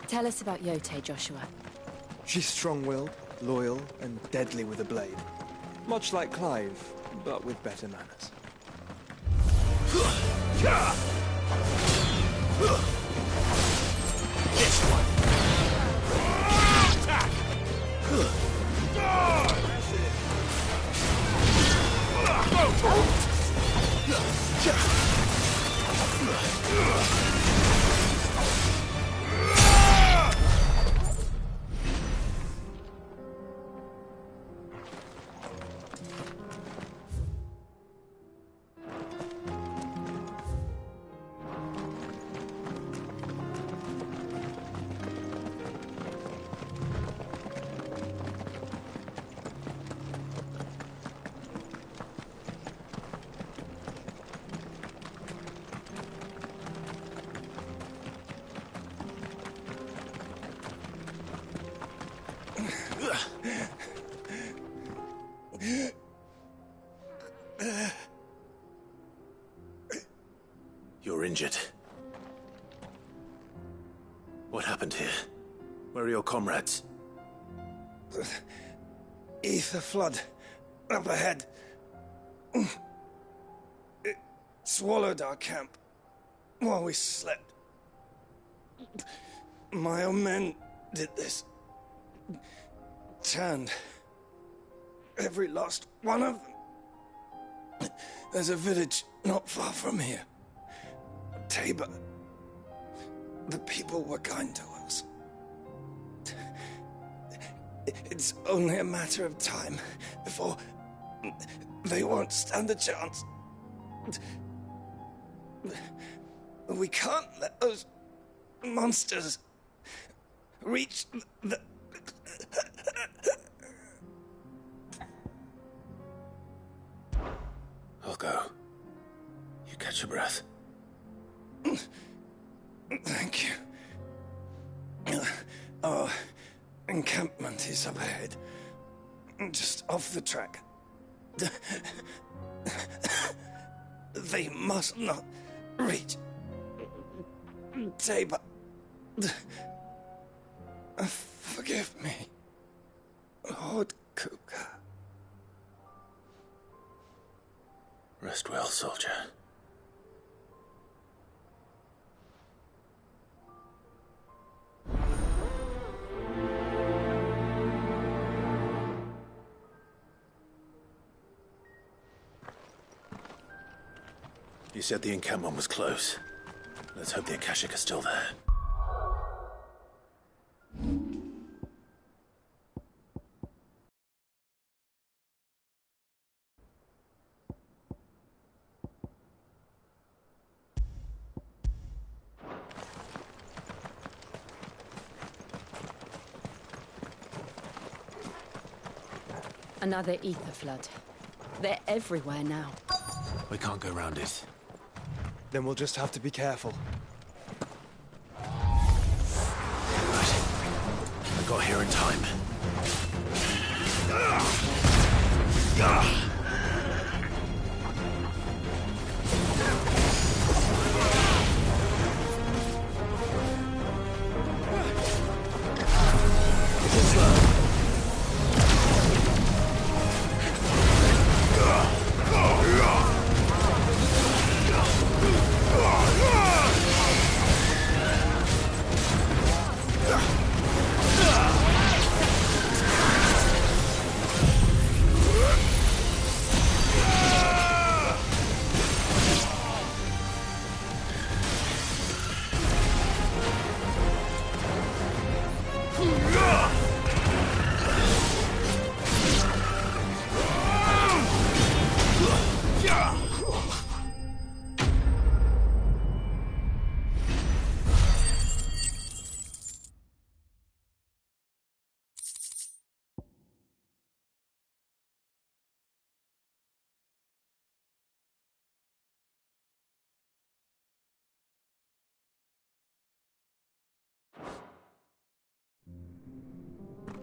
Tell us about Yote, Joshua. She's strong-willed, loyal, and deadly with a blade. Much like Clive, but with better manners. This one. Attack! You're injured. What happened here? Where are your comrades? The ether flood up ahead. It swallowed our camp while we slept. My own men did this. Turned every last one of them. There's a village not far from here. Tabor. The people were kind to us. It's only a matter of time before they won't stand a chance. We can't let those monsters reach the... I'll go. You catch your breath. Thank you. Our encampment is up ahead. Just off the track. They must not reach Tabor. Forgive me, Lord Kuka. Rest well, soldier. You said the encampment was close. Let's hope the Akashic are still there. Another ether flood. They're everywhere now. We can't go round it. Then we'll just have to be careful. Right. I got here in time.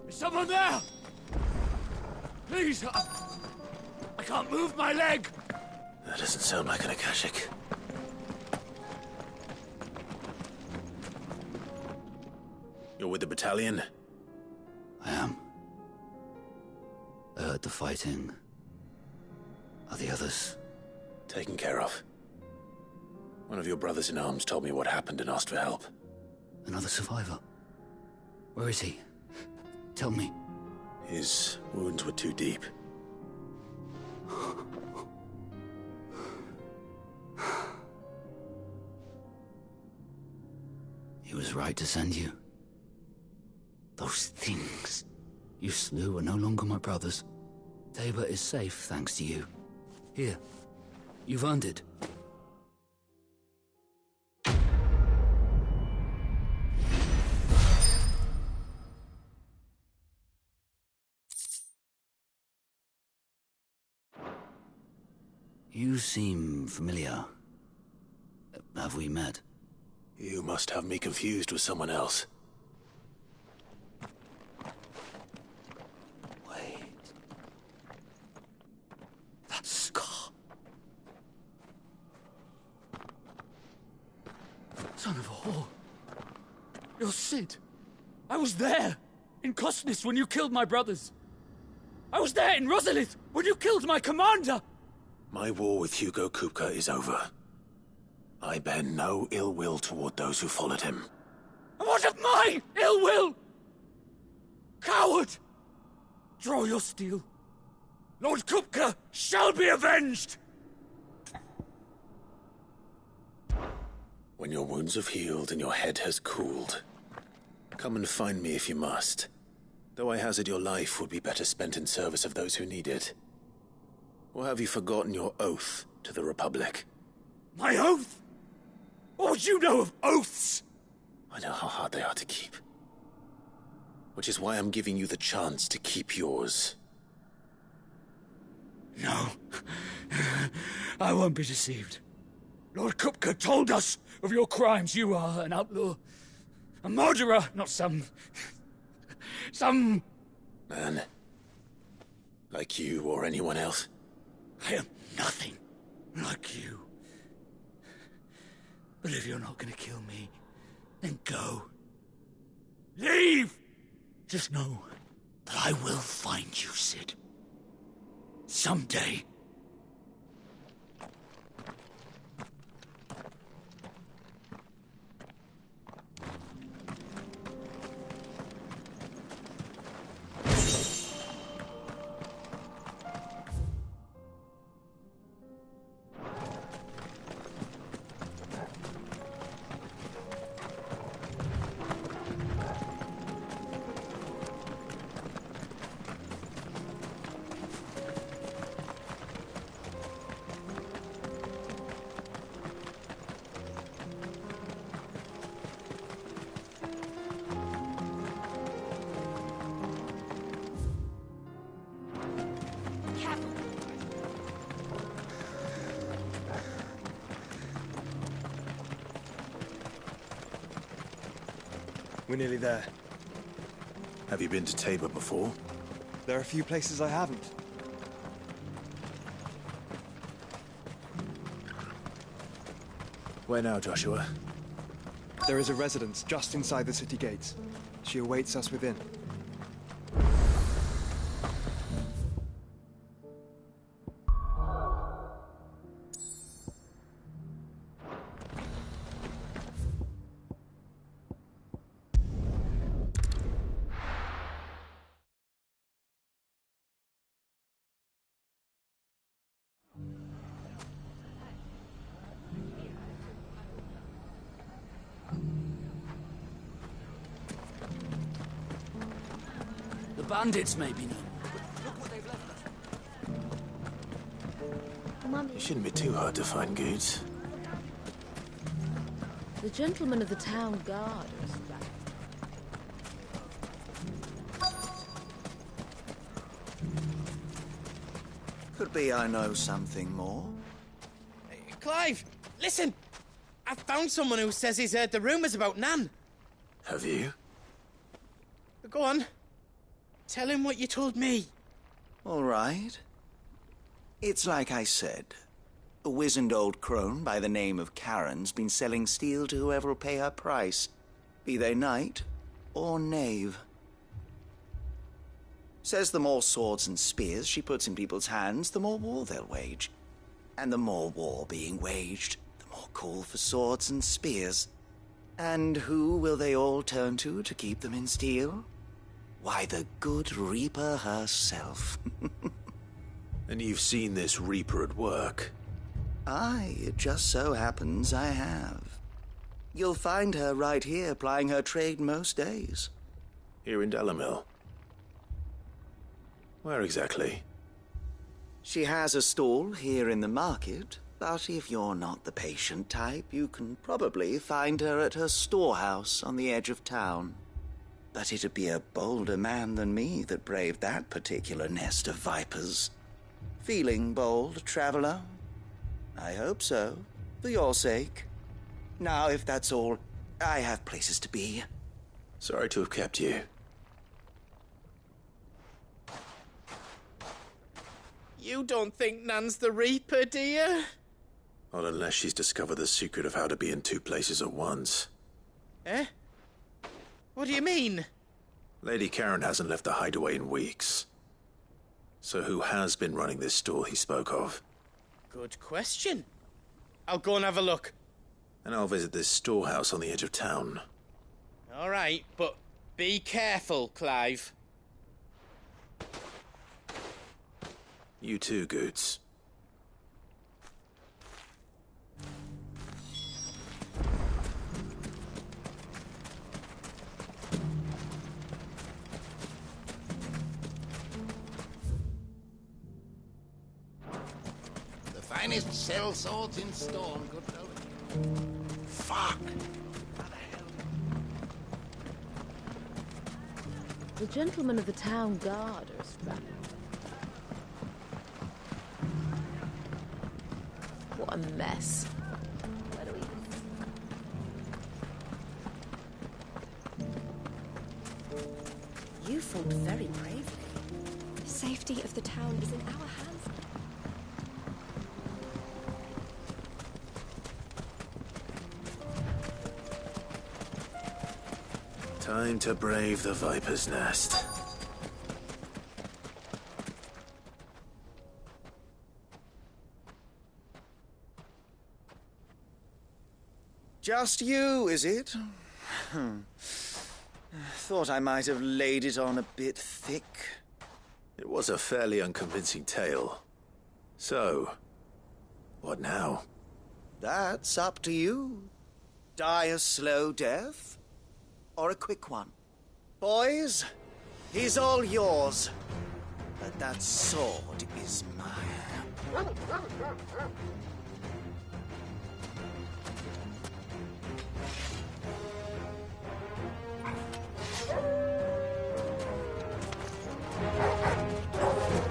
Is someone there? Please, I can't move my leg. That doesn't sound like an Akashic. You're with the battalion? I am. I heard the fighting. Are the others? Taken care of. One of your brothers-in-arms told me what happened and asked for help. Another survivor? Where is he? Tell me. His wounds were too deep. He was right to send you. Those things you slew are no longer my brothers. Tabor is safe thanks to you. Here, you've earned it. You seem familiar. Have we met? You must have me confused with someone else. Wait. That scar. Son of a whore. You're Sid. I was there, in Costness, when you killed my brothers. I was there in Rosalith, when you killed my commander! My war with Hugo Kupka is over. I bear no ill will toward those who followed him. And what of my ill will? Coward! Draw your steel. Lord Kupka shall be avenged! When your wounds have healed and your head has cooled, come and find me if you must. Though I hazard your life would be better spent in service of those who need it. Or have you forgotten your oath to the Republic? My oath? What would you know of oaths? I know how hard they are to keep. Which is why I'm giving you the chance to keep yours. No. I won't be deceived. Lord Kupka told us of your crimes. You are an outlaw. A murderer, not some man. Like you or anyone else. I am nothing like you. But if you're not gonna kill me, then go. Leave! Just know that I will find you, Sid. Someday. We're nearly there. Have you been to Tabor before? There are a few places I haven't. Where now, Joshua? There is a residence just inside the city gates. She awaits us within. The bandits may be known. You shouldn't be too hard to find, Goods. The gentlemen of the town guard. Could be I know something more. Clive, listen! I found someone who says he's heard the rumours about Nan. Have you? Go on. Tell him what you told me. All right. It's like I said. A wizened old crone by the name of Karen's been selling steel to whoever will pay her price, be they knight or knave. Says the more swords and spears she puts in people's hands, the more war they'll wage. And the more war being waged, the more call for swords and spears. And who will they all turn to keep them in steel? Why, the good Reaper herself. And you've seen this Reaper at work? Aye, it just so happens I have. You'll find her right here plying her trade most days. Here in Delamil? Where exactly? She has a stall here in the market, but if you're not the patient type, you can probably find her at her storehouse on the edge of town. But it'd be a bolder man than me that braved that particular nest of vipers. Feeling bold, traveler? I hope so, for your sake. Now, if that's all, I have places to be. Sorry to have kept you. You don't think Nan's the Reaper, do you? Not unless she's discovered the secret of how to be in two places at once. Eh? What do you mean? Lady Karen hasn't left the hideaway in weeks. So who has been running this store he spoke of? Good question. I'll go and have a look. And I'll visit this storehouse on the edge of town. All right, but be careful, Clive. You too, Goots. The finest sell swords in Storm, good fellow. Fuck! The gentlemen of the town guard are strapped. What a mess. Where do we... You fought very bravely. The safety of the town is in our hands. Time to brave the Viper's Nest. Just you, is it? Thought I might have laid it on a bit thick. It was a fairly unconvincing tale. So, what now? That's up to you. Die a slow death, or a quick one. Boys, he's all yours. But that sword is mine.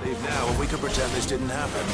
Leave now, and we can pretend this didn't happen.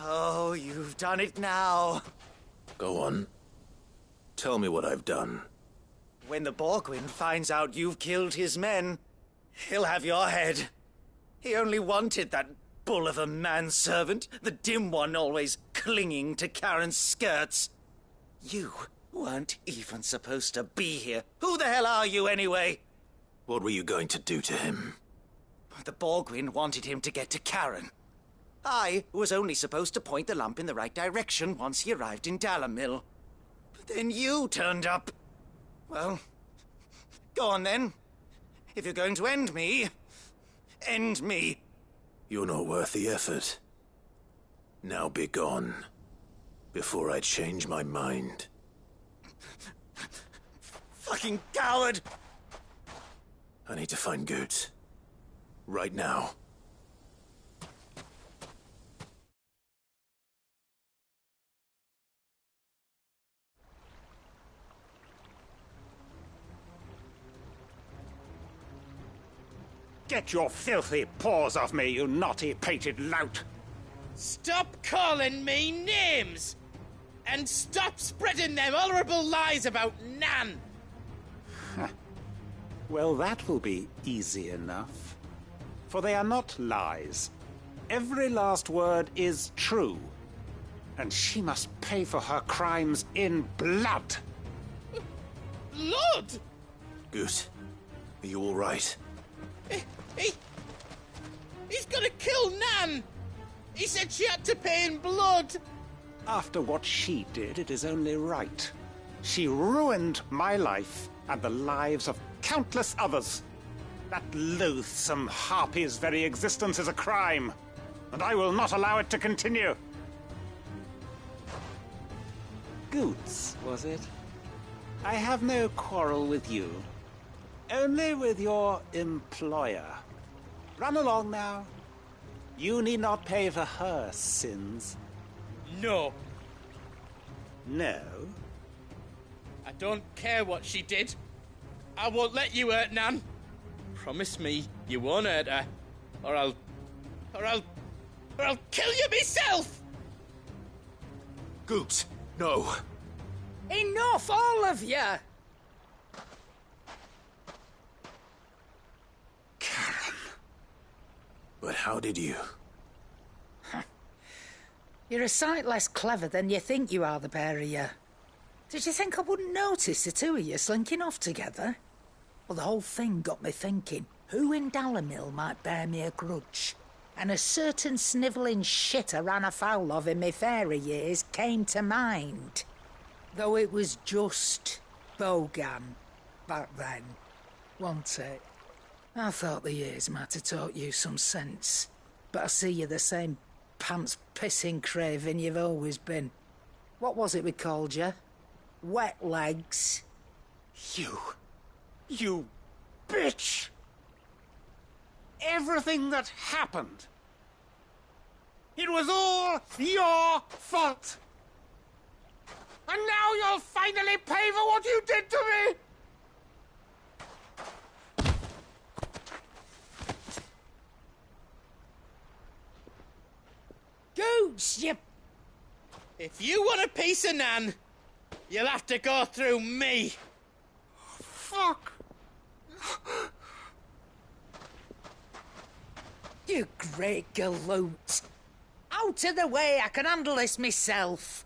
Oh, you've done it now. Go on. Tell me what I've done. When the Borgwyn finds out you've killed his men, he'll have your head. He only wanted that bull of a manservant, the dim one always clinging to Karen's skirts. You weren't even supposed to be here. Who the hell are you, anyway? What were you going to do to him? The Borgwyn wanted him to get to Karen. I was only supposed to point the lamp in the right direction once he arrived in Dalamil. But then you turned up. Well, go on then. If you're going to end me, end me. You're not worth the effort. Now be gone, before I change my mind. Fucking coward! I need to find Goots. Right now. Get your filthy paws off me, you naughty-pated lout! Stop calling me names! And stop spreading them horrible lies about Nan! Well, that will be easy enough. For they are not lies. Every last word is true. And she must pay for her crimes in blood. Blood? Goose, are you all right? He's gonna kill Nan! He said she had to pay in blood! After what she did, it is only right. She ruined my life and the lives of countless others. That loathsome harpy's very existence is a crime, and I will not allow it to continue. Goots, was it? I have no quarrel with you. Only with your employer. Run along now. You need not pay for her sins. No. No? I don't care what she did. I won't let you hurt Nan. Promise me you won't hurt her, or I'll kill you myself! Goots, no. Enough, all of you! But how did you? You're a sight less clever than you think you are, the pair of you. Did you think I wouldn't notice the two of you slinking off together? Well, the whole thing got me thinking, who in Dalamil might bear me a grudge? And a certain snivelling shit I ran afoul of in my fairy years came to mind. Though it was just Bogan back then, wasn't it? I thought the years might have taught you some sense, but I see you're the same pants-pissing craven you've always been. What was it we called you? Wet legs? You bitch! Everything that happened, it was all your fault! And now you'll finally pay for what you did to me! Goots, you... If you want a piece of Nan, you'll have to go through me. Fuck! You great galoot. Out of the way, I can handle this myself.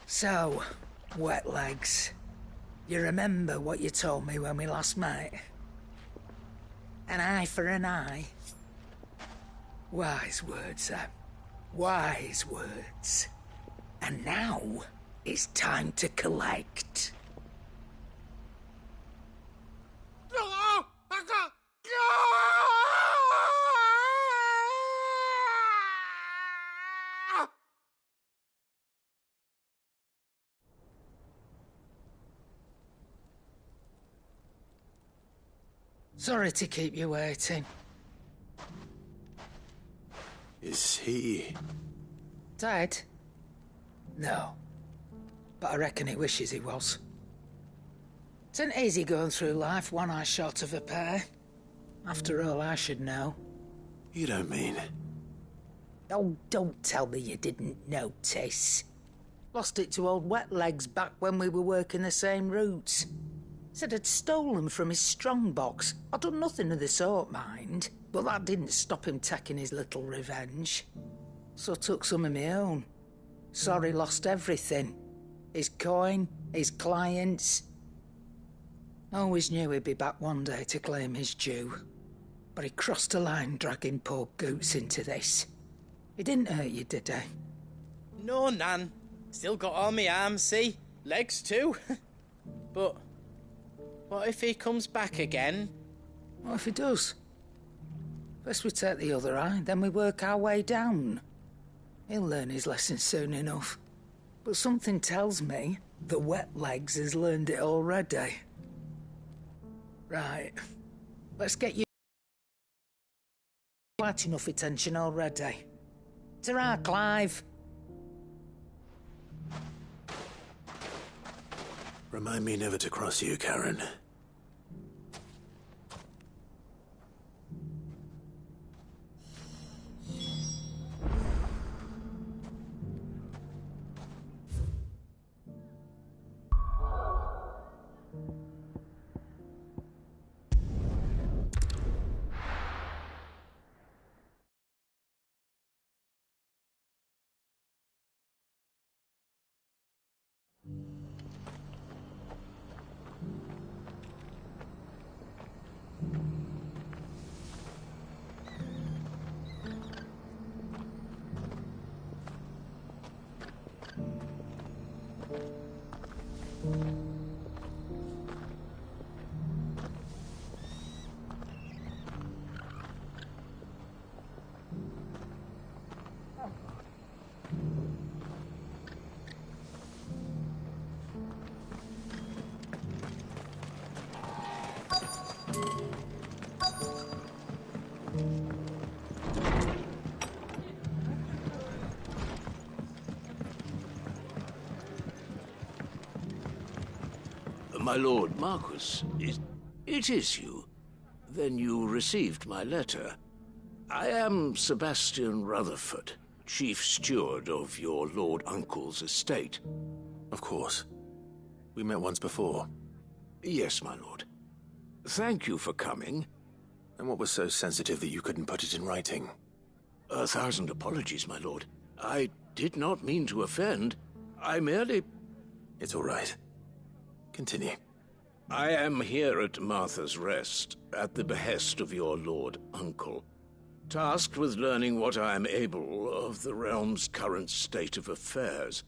So, wet legs, you remember what you told me when we last met? An eye for an eye. Wise words, Sam. Wise words. And now, it's time to collect. Sorry to keep you waiting. Is he... Dead? No. But I reckon he wishes he was. It ain't easy going through life one eye short of a pair. After all, I should know. You don't mean... Oh, don't tell me you didn't notice. Lost it to old Wet Legs back when we were working the same routes. Said I'd stolen from his strongbox. I'd done nothing of the sort, mind, but that didn't stop him taking his little revenge. So I took some of my own. Sorry, lost everything. His coin, his clients. I always knew he'd be back one day to claim his due. But he crossed a line dragging poor Goots into this. He didn't hurt you, did he? No, Nan. Still got all my arms, see? Legs too. But what if he comes back again? What if he does? First we take the other eye, then we work our way down. He'll learn his lesson soon enough. But something tells me that Wet Legs has learned it already. Right. Let's get you quite enough attention already. Ta-ra, Clive. Remind me never to cross you, Karen. My lord Marquis, it is you. Then you received my letter. I am Sebastian Rutherford, chief steward of your lord uncle's estate. Of course. We met once before. Yes, my lord. Thank you for coming. And what was so sensitive that you couldn't put it in writing? 1,000 apologies, my lord. I did not mean to offend. I merely... It's all right. Continue. I am here at Martha's Rest, at the behest of your lord uncle, tasked with learning what I am able of the realm's current state of affairs.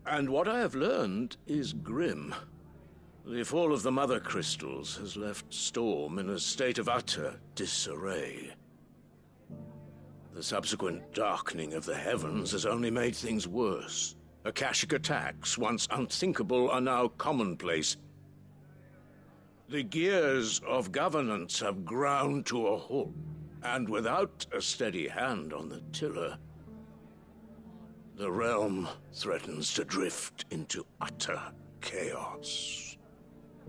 And what I have learned is grim. The fall of the Mother Crystals has left Storm in a state of utter disarray. The subsequent darkening of the heavens has only made things worse. Akashic attacks, once unthinkable, are now commonplace. The gears of governance have ground to a halt, and without a steady hand on the tiller, the realm threatens to drift into utter chaos.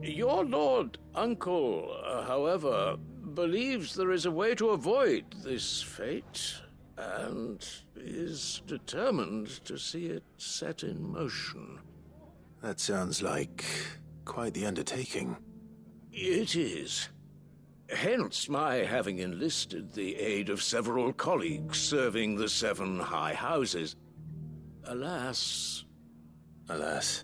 Your lord uncle, however, believes there is a way to avoid this fate, and is determined to see it set in motion. That sounds like quite the undertaking. It is. Hence my having enlisted the aid of several colleagues serving the 7 high houses. Alas... Alas?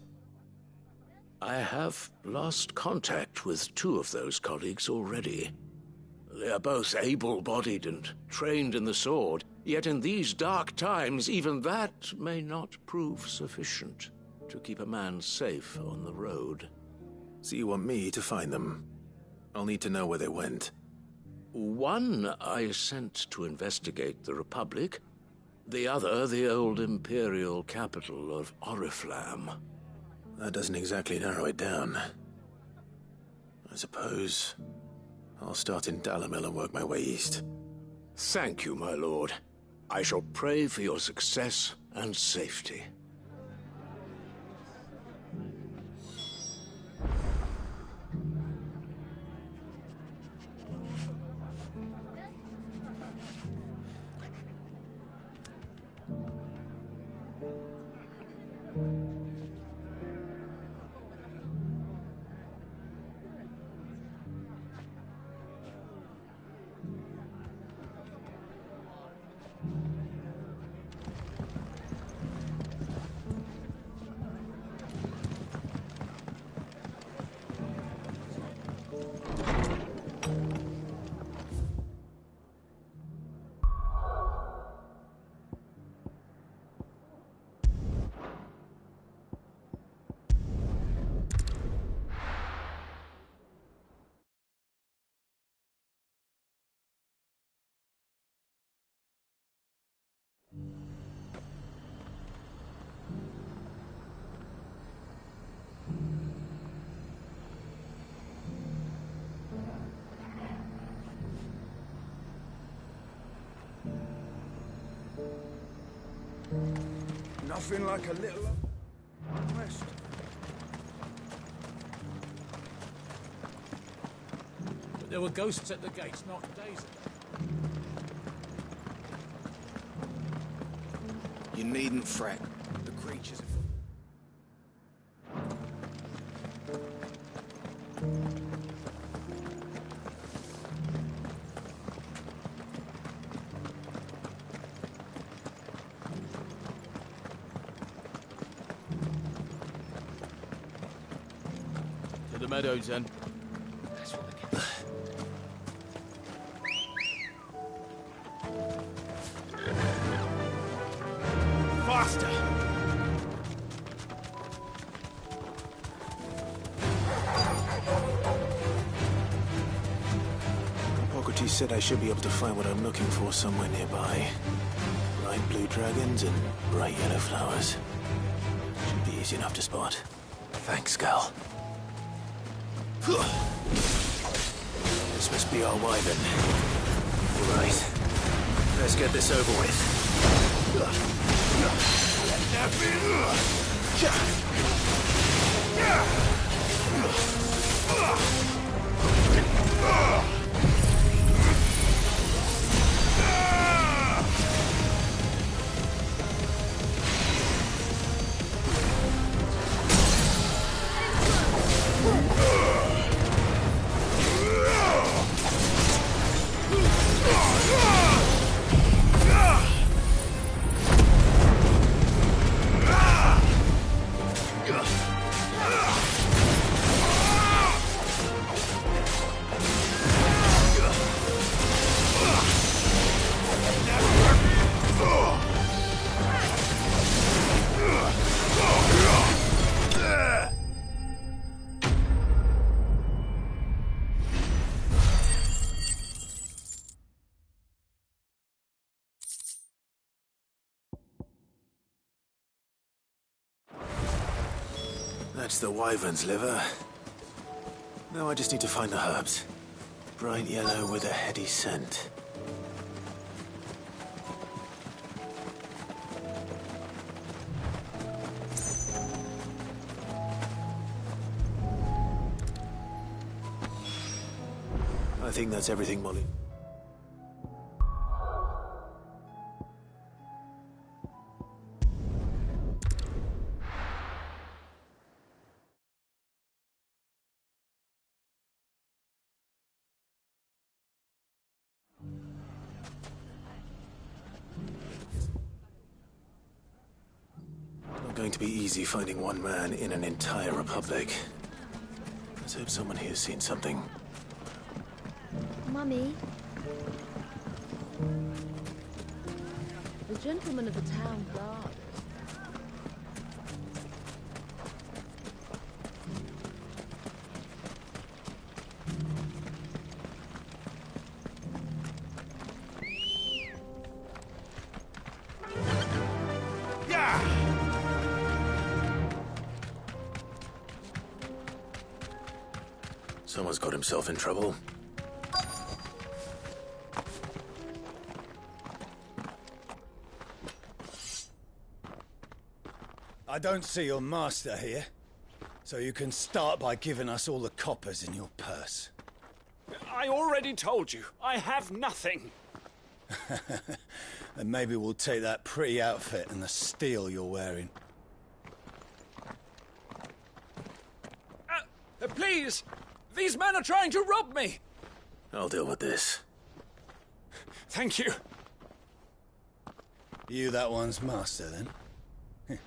I have lost contact with 2 of those colleagues already. They are both able-bodied and trained in the sword, yet in these dark times even that may not prove sufficient to keep a man safe on the road. So you want me to find them? I'll need to know where they went. One I sent to investigate the Republic, the other the old Imperial capital of Oriflamme. That doesn't exactly narrow it down. I suppose I'll start in Dalamil and work my way east. Thank you, my lord. I shall pray for your success and safety. nothing like a little rest. But there were ghosts at the gates not days ago. You needn't fret. The creatures have... To the meadows, then. That's what they get. Faster! Hippocrates said I should be able to find what I'm looking for somewhere nearby. Bright blue dragons and bright yellow flowers. Should be easy enough to spot. Thanks, Gal. This must be our wyvern. Right. Let's get this over with. That's the wyvern's liver. Now I just need to find the herbs. Bright yellow with a heady scent. I think that's everything, Molly. Not going to be easy finding one man in an entire republic. Let's hope someone here's seen something. Mummy? The gentleman of the town guard. Someone's got himself in trouble. I don't see your master here, so you can start by giving us all the coppers in your purse. I already told you, I have nothing. And maybe we'll take that pretty outfit and the steel you're wearing. Please! These men are trying to rob me! I'll deal with this. Thank you. You that one's master, then?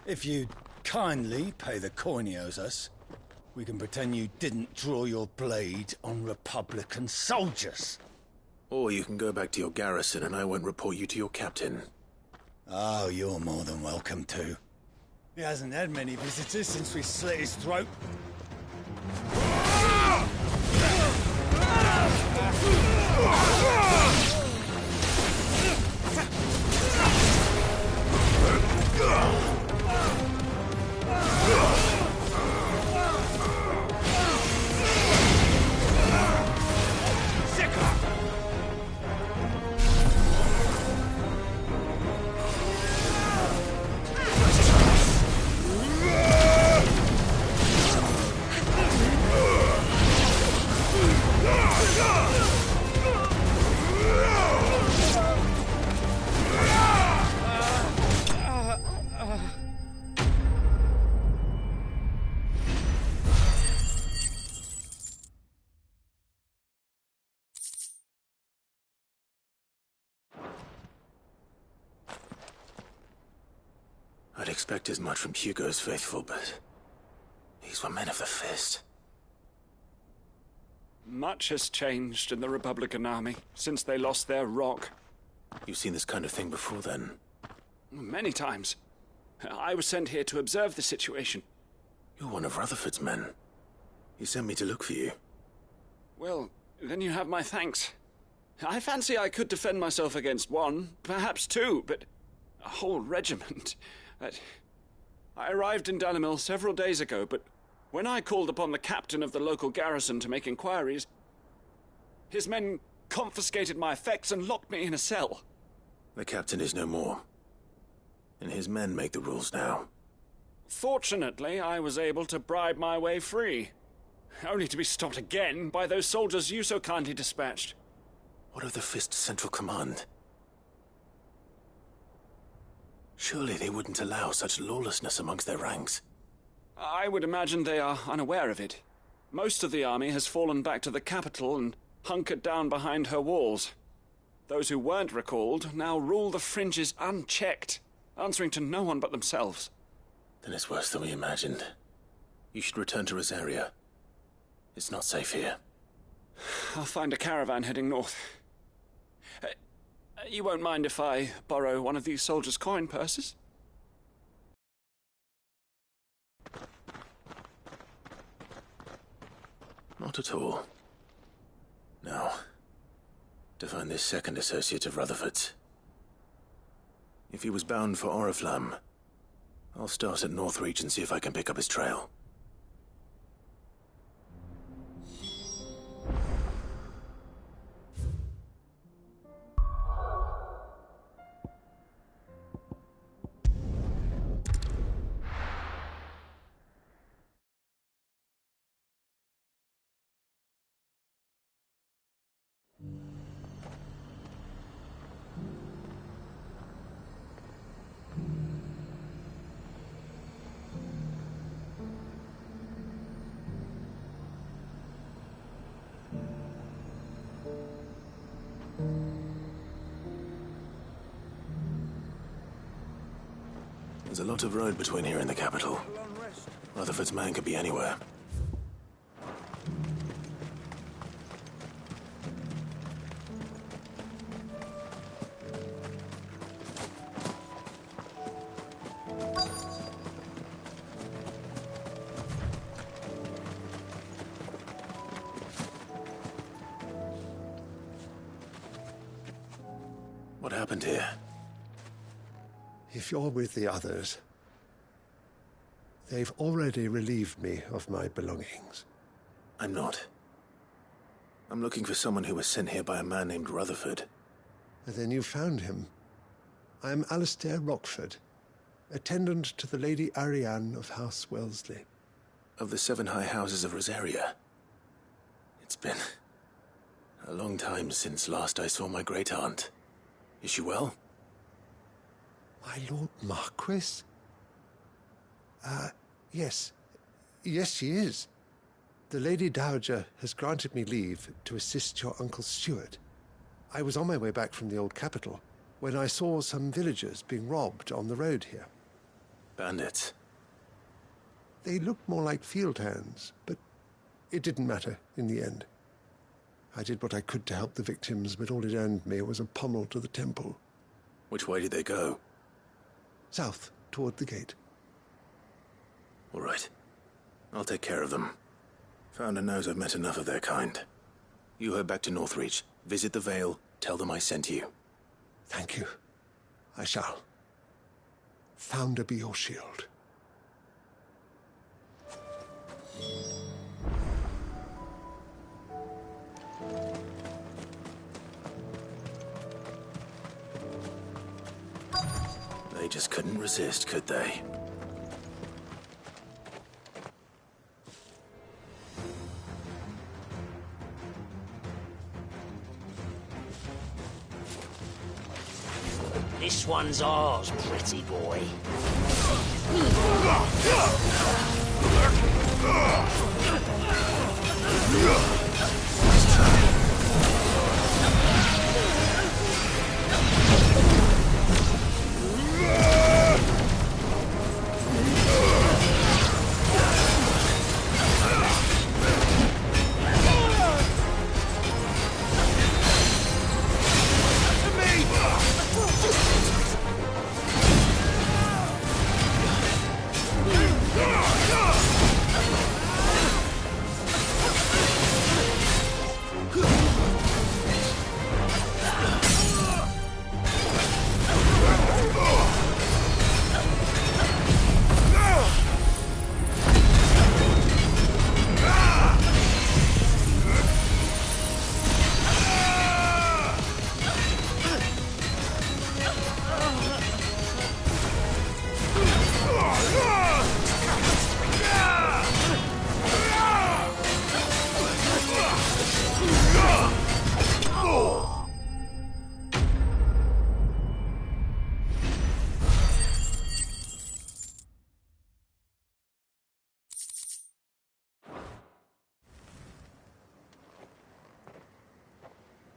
If you'd kindly pay the coin he owes us, we can pretend you didn't draw your blade on Republican soldiers. Or you can go back to your garrison and I won't report you to your captain. Oh, you're more than welcome to. He hasn't had many visitors since we slit his throat. expect as much from Hugo's faithful, but these were men of the fist. Much has changed in the Republican army since they lost their rock. You've seen this kind of thing before, then? Many times. I was sent here to observe the situation. You're one of Rutherford's men. He sent me to look for you. Well, then you have my thanks. I fancy I could defend myself against one, perhaps two, but a whole regiment. I arrived in Dunamil several days ago, but when I called upon the captain of the local garrison to make inquiries, his men confiscated my effects and locked me in a cell. The captain is no more, and his men make the rules now. Fortunately, I was able to bribe my way free, only to be stopped again by those soldiers you so kindly dispatched. What of the Fist's Central Command? Surely they wouldn't allow such lawlessness amongst their ranks. I would imagine they are unaware of it. Most of the army has fallen back to the capital and hunkered down behind her walls. Those who weren't recalled now rule the fringes unchecked, answering to no one but themselves. Then it's worse than we imagined. You should return to Rosaria. It's not safe here. I'll find a caravan heading north. You won't mind if I borrow one of these soldiers' coin purses? Not at all. Now, to find this second associate of Rutherford's. If he was bound for Oriflamme, I'll start at Northreach and see if I can pick up his trail. There's a lot of road between here and the capital. Rutherford's man could be anywhere. What happened here? If you're with the others, they've already relieved me of my belongings. I'm not. I'm looking for someone who was sent here by a man named Rutherford. And then you found him. I am Alistair Rockford, attendant to the Lady Ariane of House Wellesley. Of the 7 high houses of Rosaria. It's been a long time since last I saw my great-aunt. Is she well? My Lord Marquis? Yes. Yes, she is. The Lady Dowager has granted me leave to assist your Uncle Stuart. I was on my way back from the old capital when I saw some villagers being robbed on the road here. Bandits? They looked more like field hands, but it didn't matter in the end. I did what I could to help the victims, but all it earned me was a pommel to the temple. Which way did they go? South, toward the gate. All right. I'll take care of them. Founder knows I've met enough of their kind. You head back to Northreach, visit the Vale, tell them I sent you. Thank you. I shall. Founder be your shield. They just couldn't resist, could they? This one's ours, pretty boy.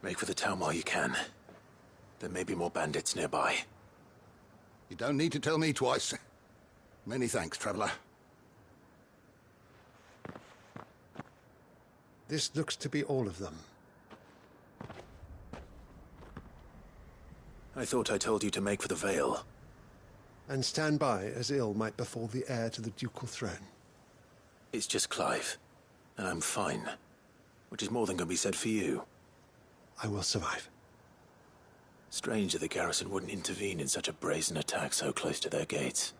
Make for the town while you can. There may be more bandits nearby. You don't need to tell me twice. Many thanks, traveler. This looks to be all of them. I thought I told you to make for the Vale. And stand by as ill might befall the heir to the ducal throne. It's just Clive, and I'm fine. Which is more than can be said for you. I will survive. Strange that the garrison wouldn't intervene in such a brazen attack so close to their gates.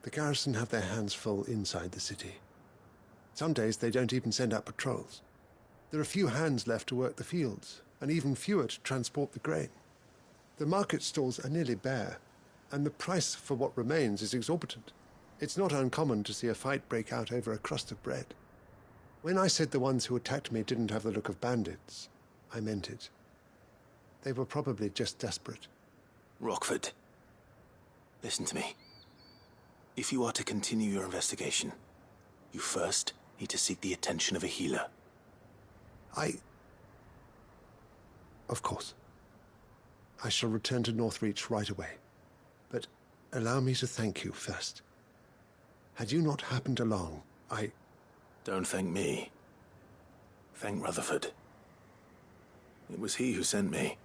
The garrison have their hands full inside the city. Some days they don't even send out patrols. There are few hands left to work the fields, and even fewer to transport the grain. The market stalls are nearly bare, and the price for what remains is exorbitant. It's not uncommon to see a fight break out over a crust of bread. When I said the ones who attacked me didn't have the look of bandits, I meant it. They were probably just desperate. Rockford, listen to me. If you are to continue your investigation, you first need to seek the attention of a healer. Of course. I shall return to Northreach right away. But allow me to thank you first. Had you not happened along, Don't thank me. Thank Rutherford. It was he who sent me.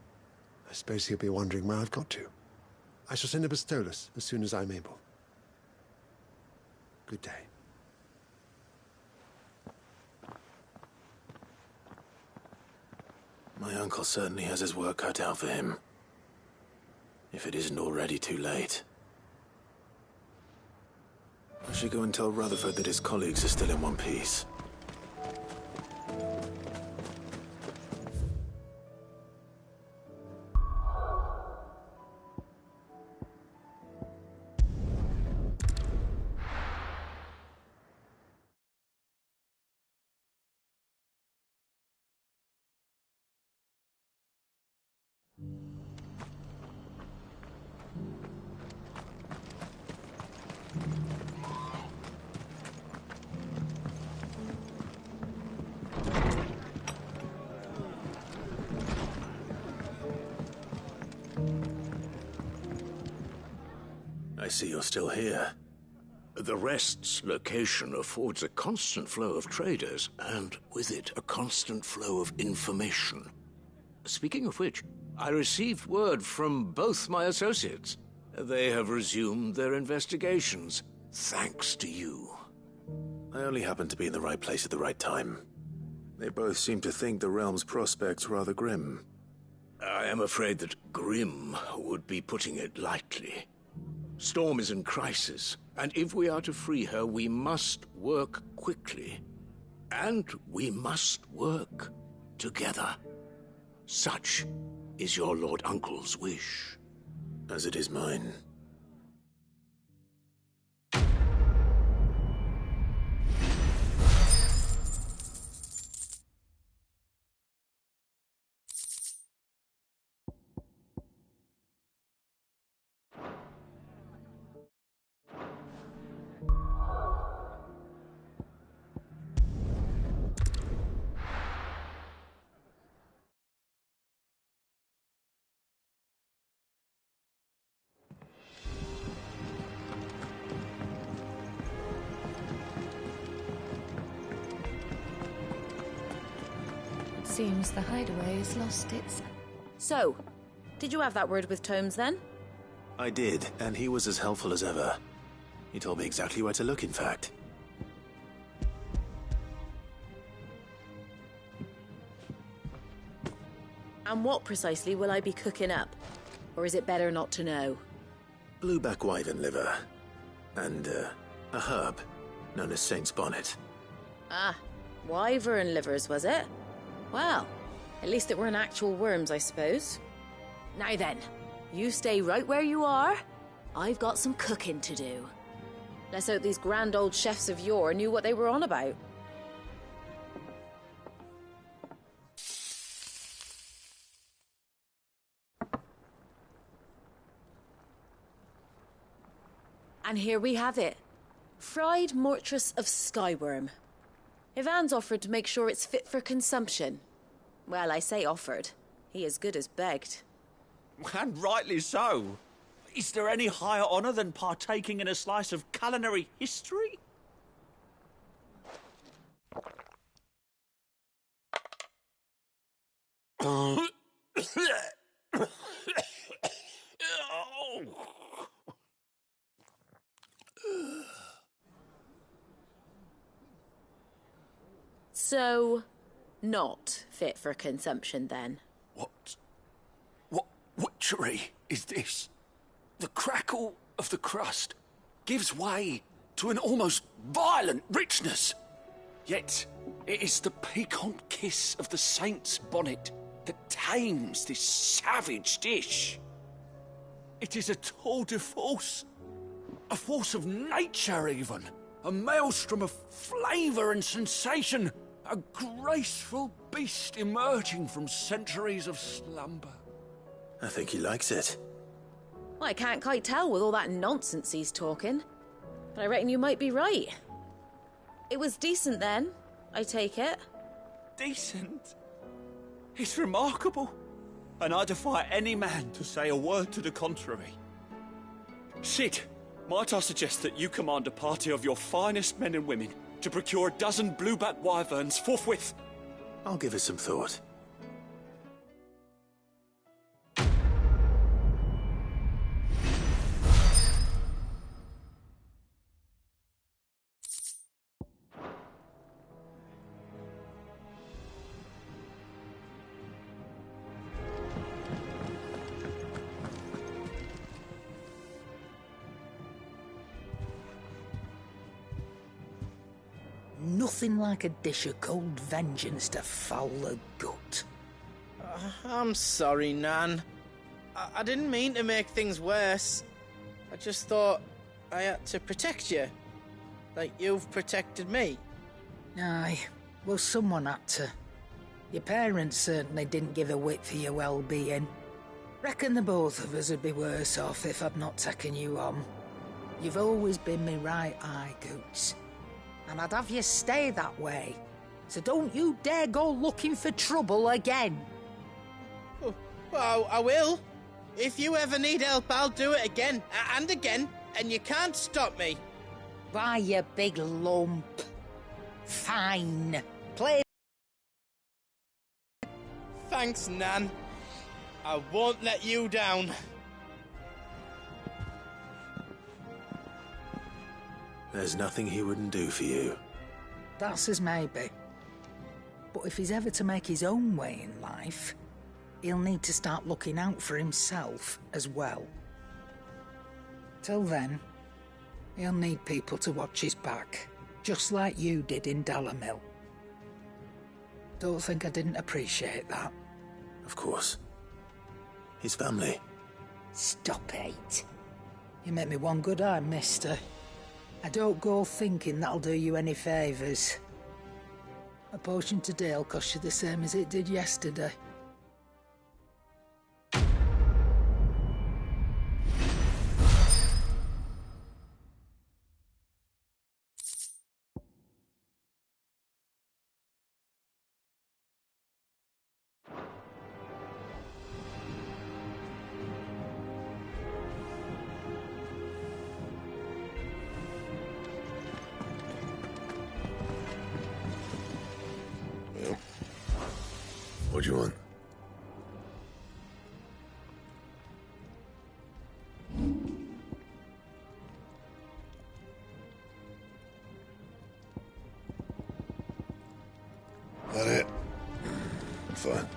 I suppose he'll be wondering where I've got to. I shall send a Bastolus as soon as I'm able. Good day. My uncle certainly has his work cut out for him. If it isn't already too late. I should go and tell Rutherford that his colleagues are still in one piece. I see you're still here. The Rest's location affords a constant flow of traders, and with it, a constant flow of information. Speaking of which, I received word from both my associates. They have resumed their investigations, thanks to you. I only happened to be in the right place at the right time. They both seem to think the realm's prospects rather grim. I am afraid that grim would be putting it lightly. Storm is in crisis, and if we are to free her, we must work quickly. And we must work together. Such is your Lord Uncle's wish. As it is mine. Seems the hideaway has lost its... So, did you have that word with Tomes then? I did, and he was as helpful as ever. He told me exactly where to look, in fact. And what precisely will I be cooking up? Or is it better not to know? Blueback wyvern liver. And, a herb known as Saint's Bonnet. Ah, wyvern livers, was it? Well, at least it weren't actual worms, I suppose. Now then, you stay right where you are. I've got some cooking to do. Let's hope these grand old chefs of yore knew what they were on about. And here we have it. Fried mortress of skyworm. Ivan's offered to make sure it's fit for consumption. Well, I say offered. He as good as begged. And rightly so. Is there any higher honour than partaking in a slice of culinary history? So, not fit for consumption then? What witchery is this? The crackle of the crust gives way to an almost violent richness. Yet, it is the piquant kiss of the saint's bonnet that tames this savage dish. It is a tour de force, a force of nature even, a maelstrom of flavour and sensation, a graceful beast emerging from centuries of slumber. I think he likes it. Well, I can't quite tell with all that nonsense he's talking. But I reckon you might be right. It was decent then, I take it. Decent? It's remarkable. And I defy any man to say a word to the contrary. Sid, might I suggest that you command a party of your finest men and women to procure a dozen blueback wyverns forthwith? I'll give it some thought. Nothing like a dish of cold vengeance to foul the gut. I'm sorry, Nan. I didn't mean to make things worse. I just thought I had to protect you. Like you've protected me. Aye, well, someone had to. Your parents certainly didn't give a whit for your well-being. Reckon the both of us would be worse off if I'd not taken you on. You've always been me right eye, Goots. And I'd have you stay that way. So don't you dare go looking for trouble again. Oh, well, I will. If you ever need help, I'll do it again and again, and you can't stop me. Why, you big lump. Fine. Play. Thanks, Nan. I won't let you down. There's nothing he wouldn't do for you. That's as maybe. But if he's ever to make his own way in life, he'll need to start looking out for himself as well. Till then, he'll need people to watch his back, just like you did in Dalamil. Don't think I didn't appreciate that. Of course. His family. Stop it. You make me one good eye, mister. I don't go thinking that'll do you any favours. A potion today'll cost you the same as it did yesterday. What do you want? That it? Fine.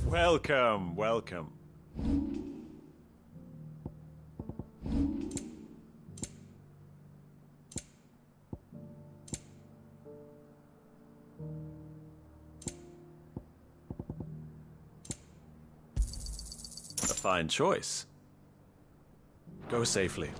Welcome, welcome. A fine choice. Go safely.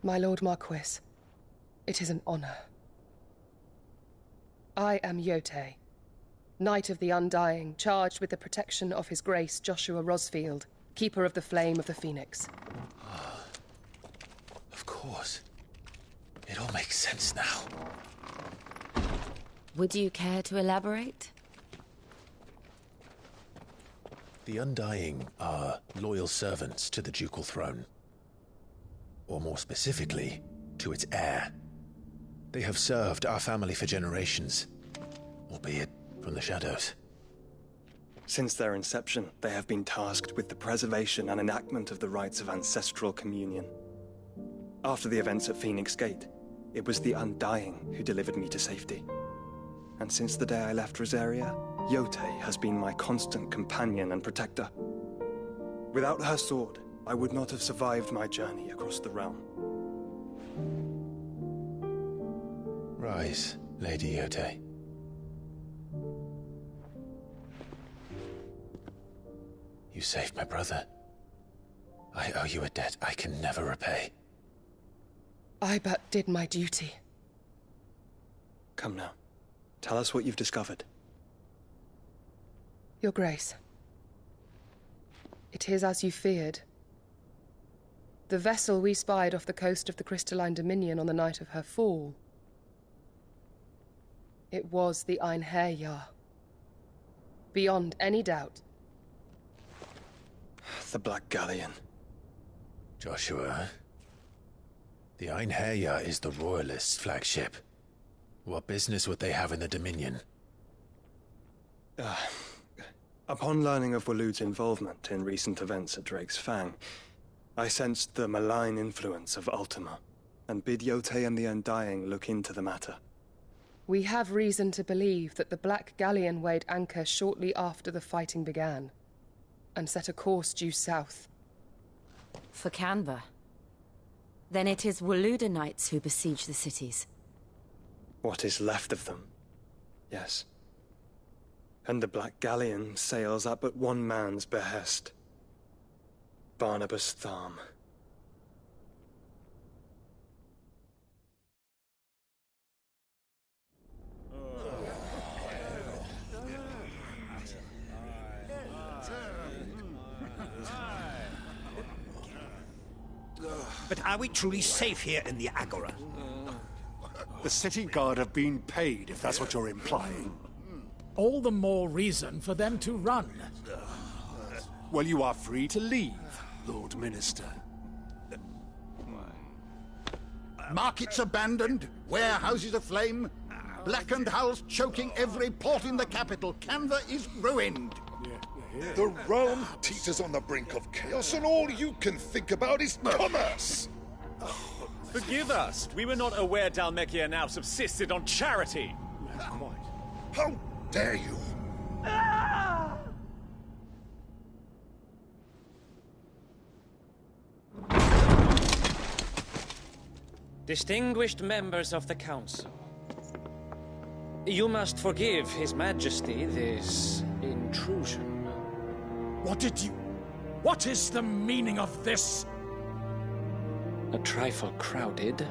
My Lord Marquis, it is an honor. I am Yote, Knight of the Undying, charged with the protection of His Grace Joshua Rosfield, Keeper of the Flame of the Phoenix. Of course. It all makes sense now. Would you care to elaborate? The Undying are loyal servants to the ducal throne. Or more specifically, to its heir. They have served our family for generations, albeit from the shadows. Since their inception, they have been tasked with the preservation and enactment of the rites of ancestral communion. After the events at Phoenix Gate, it was the Undying who delivered me to safety. And since the day I left Rosaria, Yote has been my constant companion and protector. Without her sword, I would not have survived my journey across the realm. Rise, Lady Yote. You saved my brother. I owe you a debt I can never repay. I but did my duty. Come now. Tell us what you've discovered. Your Grace. It is as you feared. The vessel we spied off the coast of the Crystalline Dominion on the night of her fall. It was the Einherjar. Beyond any doubt. The Black Galleon. Joshua, the Einherjar is the Royalists' flagship. What business would they have in the Dominion? Upon learning of Waloed's involvement in recent events at Drake's Fang, I sensed the malign influence of Ultima, and bid Yote and the Undying look into the matter. We have reason to believe that the Black Galleon weighed anchor shortly after the fighting began, and set a course due south. For Canva. Then it is Waloed knights who besiege the cities. What is left of them, yes. And the Black Galleon sails at but one man's behest. Barnabas Tharm. But are we truly safe here in the Agora? The city guard have been paid, if that's what you're implying. All the more reason for them to run. Well, you are free to leave, Lord Minister. Markets abandoned, warehouses aflame, blackened hulls choking every port in the capital. Canva is ruined. The realm teeters on the brink of chaos, and all you can think about is commerce! Forgive us. We were not aware Dhalmekia now subsisted on charity. Quite. How dare you? Distinguished members of the Council, you must forgive His Majesty this intrusion. What is the meaning of this? A trifle crowded,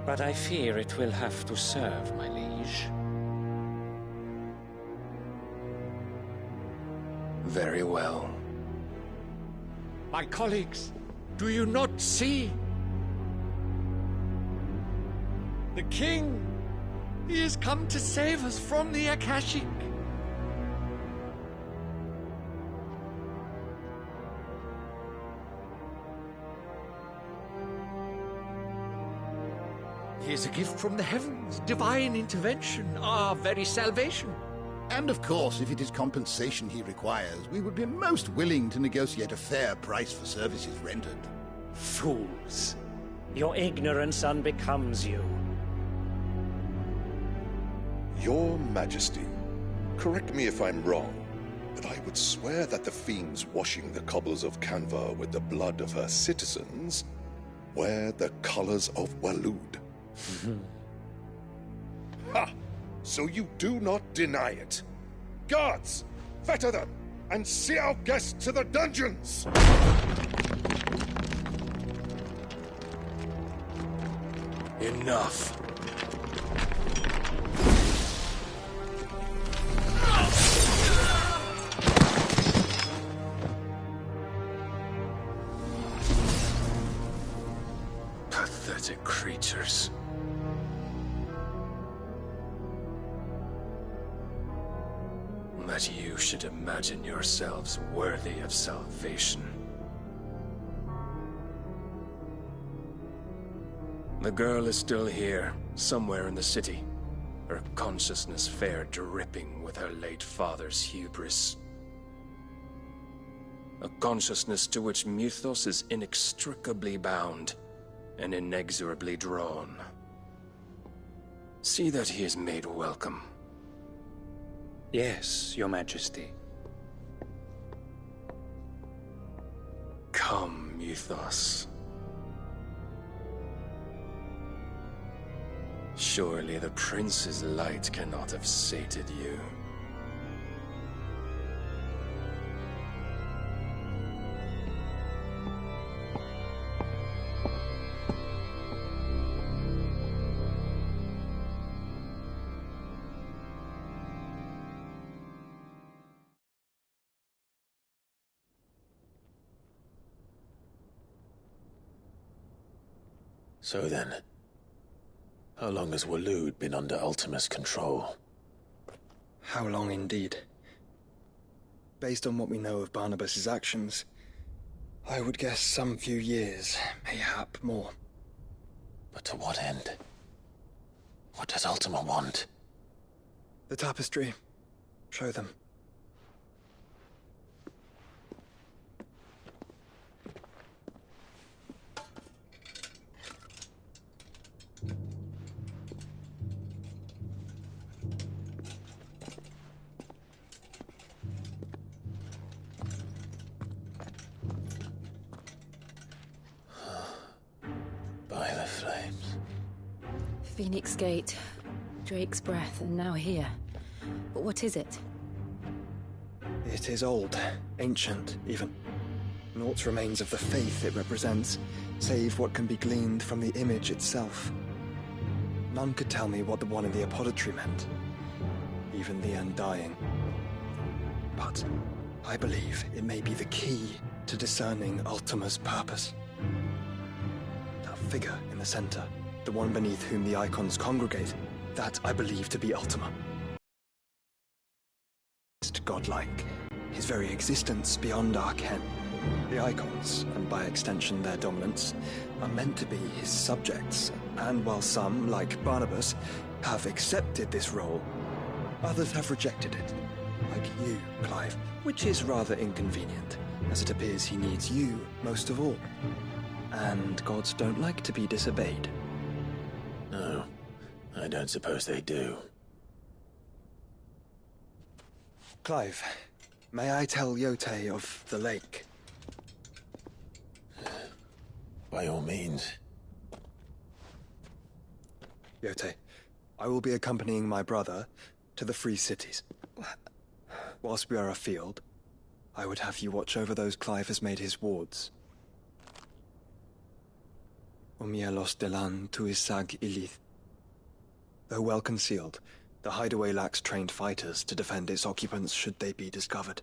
But I fear it will have to serve, my liege. Very well. My colleagues, do you not see? The king! He has come to save us from the Akashic! He is a gift from the heavens, divine intervention, our very salvation. And of course, if it is compensation he requires, we would be most willing to negotiate a fair price for services rendered. Fools. Your ignorance unbecomes you. Your Majesty, correct me if I'm wrong, but I would swear that the fiends washing the cobbles of Canva with the blood of her citizens wear the colors of Waloed. Ha! So you do not deny it. Guards, fetter them, and see our guests to the dungeons! Enough. Pathetic creatures. That you should imagine yourselves worthy of salvation. The girl is still here, somewhere in the city, her consciousness fair dripping with her late father's hubris. A consciousness to which Mythos is inextricably bound and inexorably drawn. See that he is made welcome. Yes, Your Majesty. Come, Mythos. Surely the prince's light cannot have sated you. So then, how long has Waloed been under Ultima's control? How long indeed? Based on what we know of Barnabas's actions, I would guess some few years, mayhap more. But to what end? What does Ultima want? The tapestry. Show them. By the flames. Phoenix Gate, Drake's Breath, and now here. But what is it? It is old, ancient, even. Naught remains of the faith it represents, save what can be gleaned from the image itself. None could tell me what the one in the apothecary meant, even the Undying. But I believe it may be the key to discerning Ultima's purpose. That figure in the center, the one beneath whom the icons congregate, that I believe to be Ultima. Godlike, his very existence beyond our ken. The icons, and by extension their dominance, are meant to be his subjects, and while some, like Barnabas, have accepted this role, others have rejected it. Like you, Clive, which is rather inconvenient, as it appears he needs you most of all. And gods don't like to be disobeyed. No, I don't suppose they do. Clive, may I tell Yote of the lake? By all means. Yote, I will be accompanying my brother to the Free Cities. Whilst we are afield, I would have you watch over those Clive has made his wards. Omielos delan tuisag ilith. Though well concealed, the hideaway lacks trained fighters to defend its occupants should they be discovered.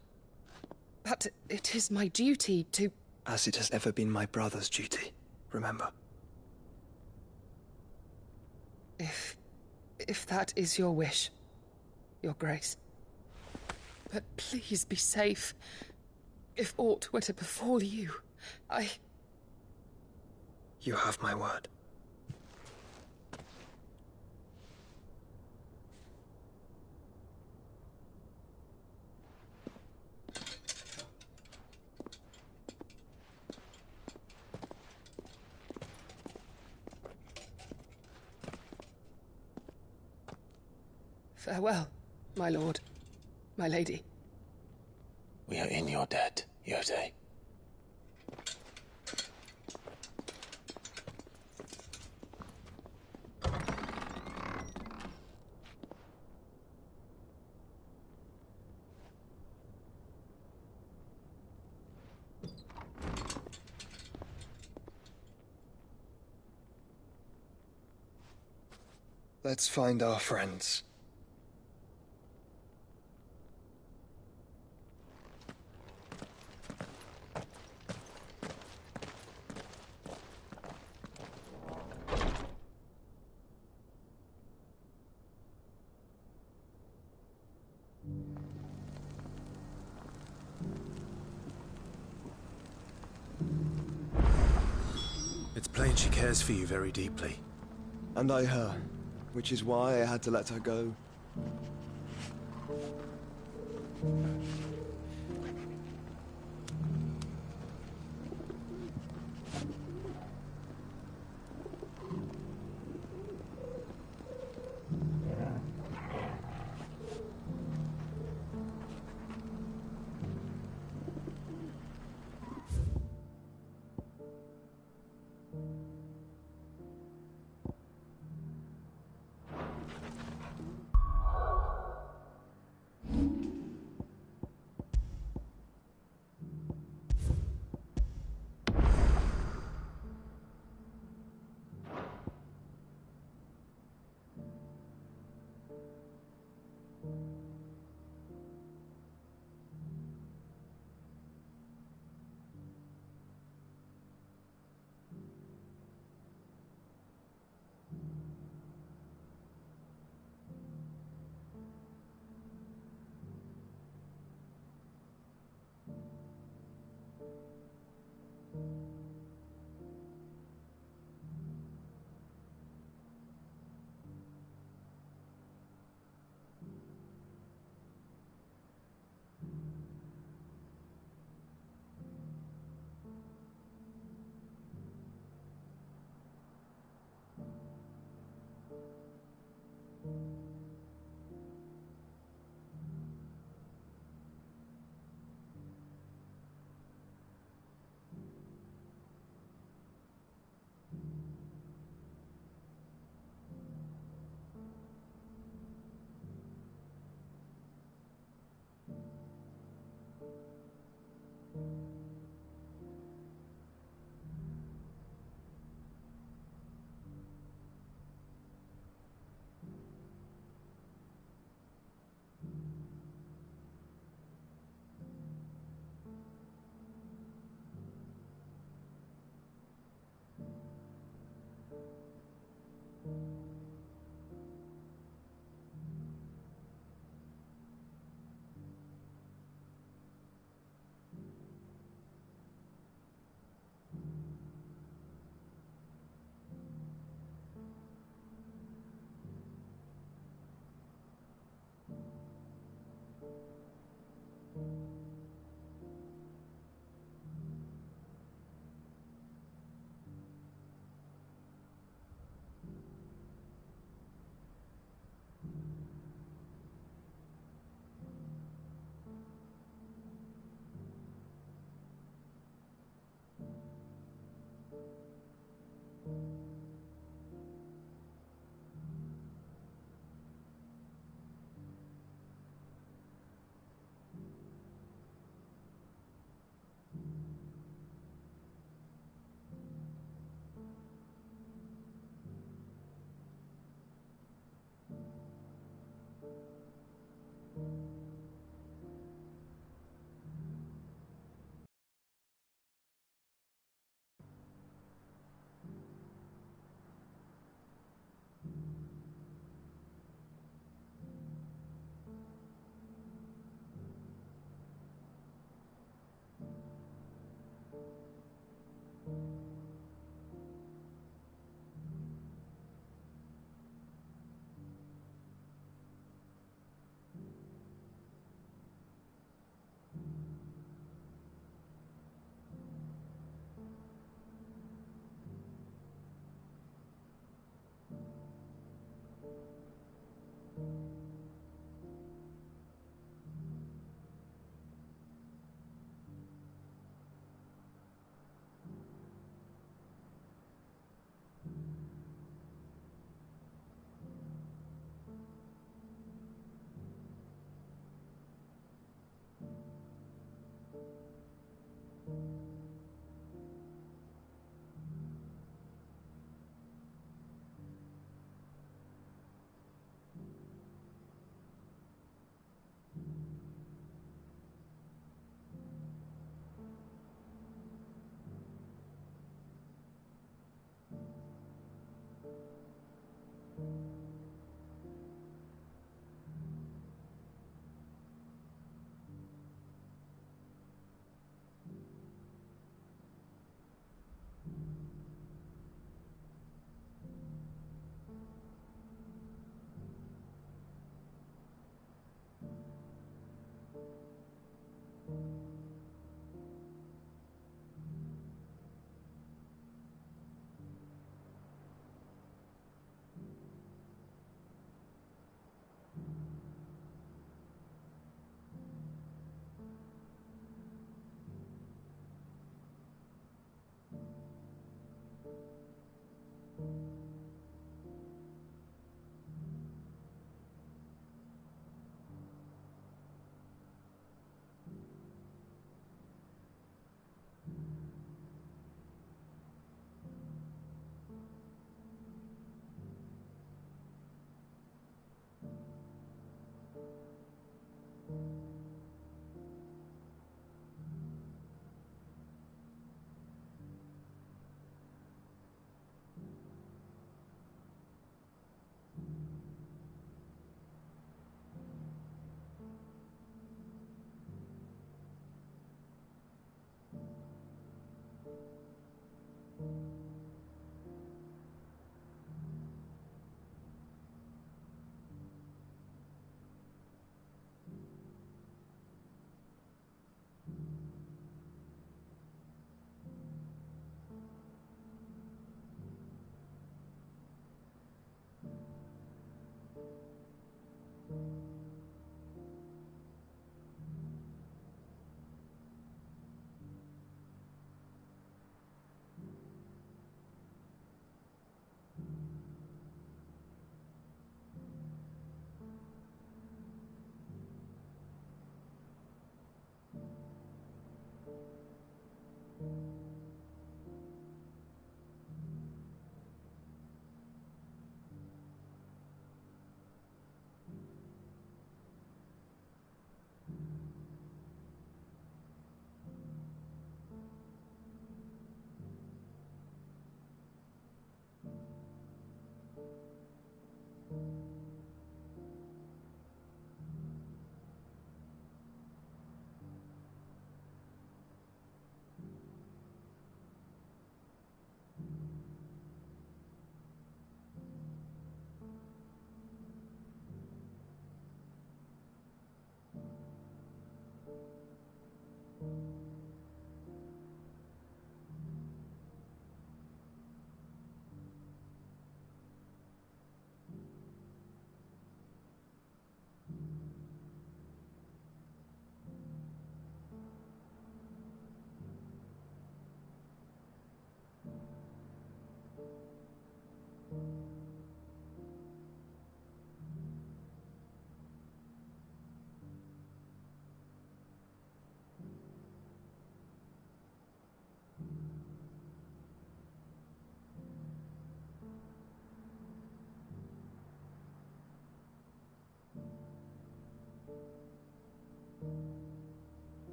But it is my duty to... As it has ever been my brother's duty, remember. If that is your wish, Your Grace. But please be safe. If aught were to befall you, You have my word. Farewell, my lord, my lady. We are in your debt, Yode. Let's find our friends. It's plain she cares for you very deeply. And I her, which is why I had to let her go.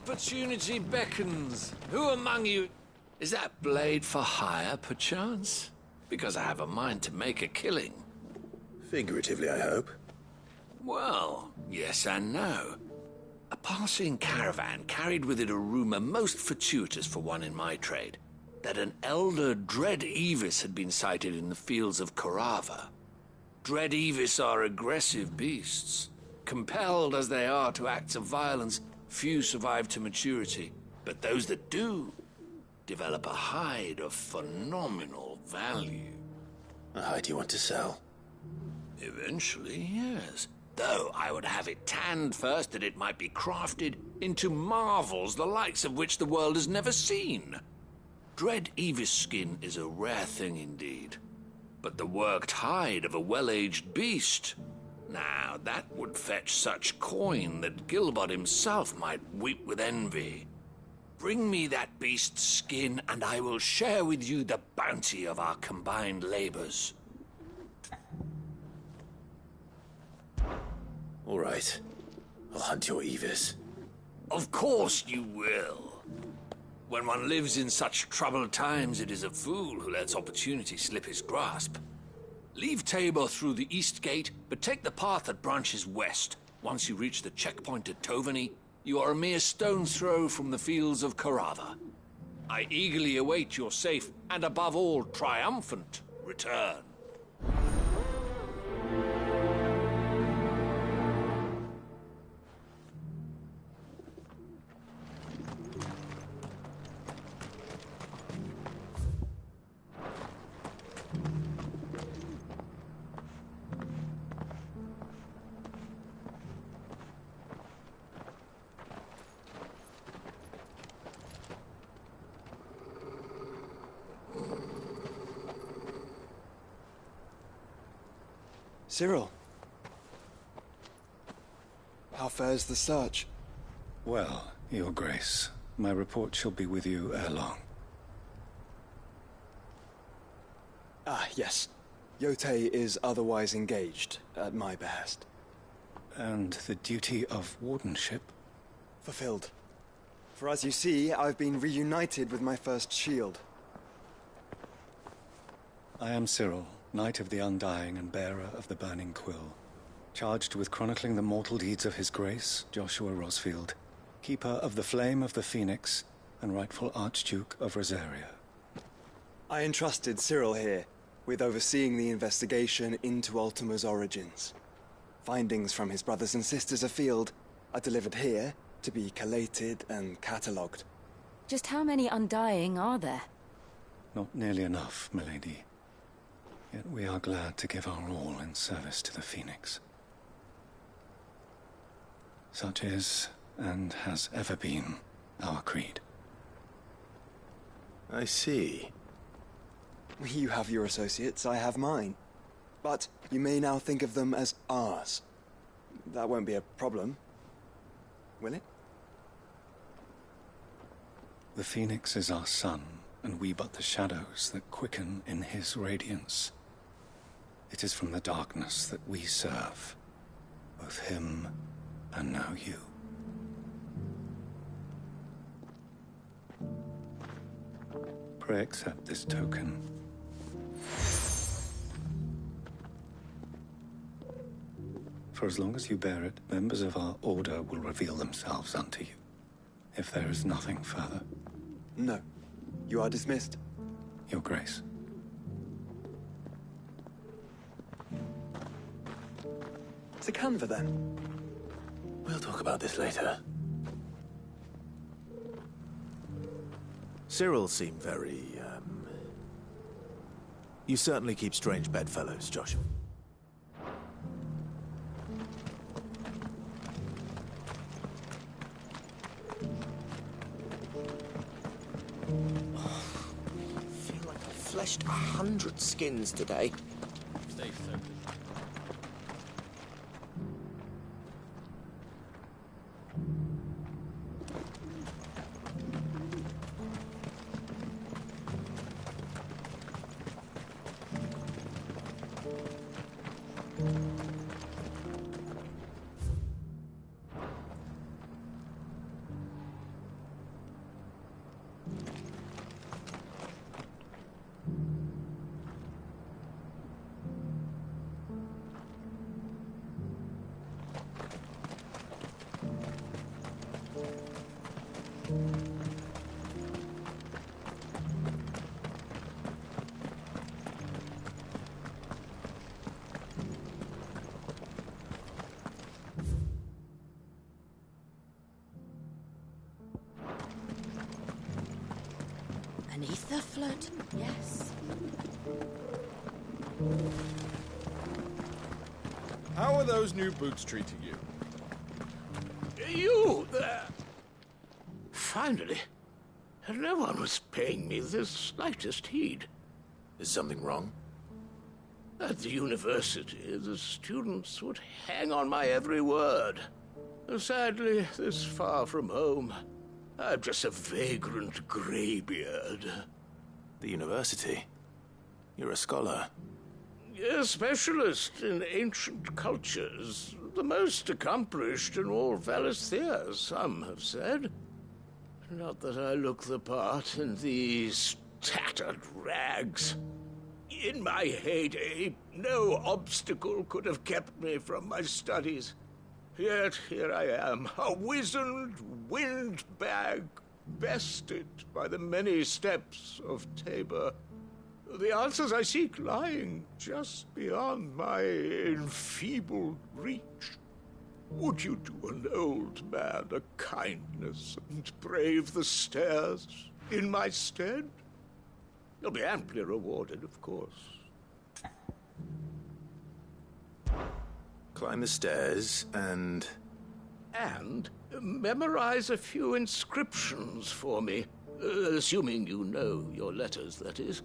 Opportunity beckons. Who among you... Is that blade for hire, perchance? Because I have a mind to make a killing. Figuratively, I hope. Well, yes and no. A passing caravan carried with it a rumor most fortuitous for one in my trade, that an elder Dread Evis had been sighted in the fields of Korava. Dread Evis are aggressive beasts. Compelled as they are to acts of violence, few survive to maturity, but those that do develop a hide of phenomenal value. A hide you want to sell? Eventually, yes. Though I would have it tanned first that it might be crafted into marvels the likes of which the world has never seen. Dread Evis skin is a rare thing indeed. But the worked hide of a well-aged beast... Now, that would fetch such coin that Gilbert himself might weep with envy. Bring me that beast's skin, and I will share with you the bounty of our combined labors. All right. I'll hunt your Evis. Of course you will. When one lives in such troubled times, it is a fool who lets opportunity slip his grasp. Leave Tabor through the east gate, but take the path that branches west. Once you reach the checkpoint at Tovany, you are a mere stone's throw from the fields of Korava. I eagerly await your safe, and above all, triumphant return. Cyril. How fares the search? Well, Your Grace, my report shall be with you ere long. Ah, yes. Yotei is otherwise engaged, at my behest. And the duty of wardenship? Fulfilled. For as you see, I've been reunited with my first shield. I am Cyril, Knight of the Undying and bearer of the Burning Quill, charged with chronicling the mortal deeds of His Grace, Joshua Rosfield, Keeper of the Flame of the Phoenix, and rightful Archduke of Rosaria. I entrusted Cyril here with overseeing the investigation into Ultima's origins. Findings from his brothers and sisters afield are delivered here to be collated and catalogued. Just how many Undying are there? Not nearly enough, milady. Yet we are glad to give our all in service to the Phoenix. Such is, and has ever been, our creed. I see. You have your associates, I have mine. But you may now think of them as ours. That won't be a problem, will it? The Phoenix is our sun, and we but the shadows that quicken in his radiance. It is from the darkness that we serve, both him and now you. Pray accept this token. For as long as you bear it, members of our order will reveal themselves unto you, if there is nothing further. No. You are dismissed. Your Grace. To Canva, then. We'll talk about this later. Cyril seemed very, You certainly keep strange bedfellows, Joshua. I feel like I've fleshed 100 skins today. Stay focused. Beneath the flood, yes. How are those new boots treating you? You there! Finally. No one was paying me the slightest heed. Is something wrong? At the university, the students would hang on my every word. Sadly, this far from home, I'm just a vagrant greybeard. The university? You're a scholar. A specialist in ancient cultures. The most accomplished in all Valisthea, some have said. Not that I look the part in these tattered rags. In my heyday, no obstacle could have kept me from my studies. Yet here I am, a wizened windbag, bested by the many steps of Tabor. The answers I seek lying just beyond my enfeebled reach. Would you do an old man a kindness and brave the stairs in my stead? You'll be amply rewarded, of course. Climb the stairs and... And memorize a few inscriptions for me. Assuming you know your letters, that is.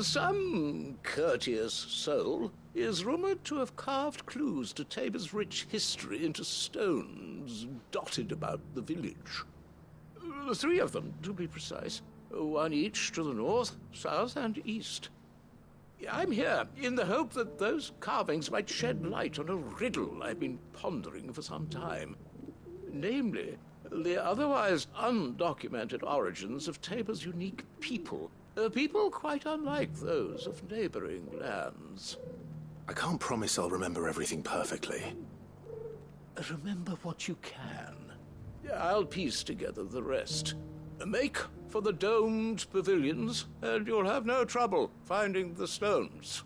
Some courteous soul is rumored to have carved clues to Tabor's rich history into stones dotted about the village. 3 of them, to be precise. 1 each to the north, south, and east. I'm here in the hope that those carvings might shed light on a riddle I've been pondering for some time. Namely, the otherwise undocumented origins of Tabor's unique people. People quite unlike those of neighboring lands. I can't promise I'll remember everything perfectly. Remember what you can. I'll piece together the rest. Make for the domed pavilions, and you'll have no trouble finding the stones.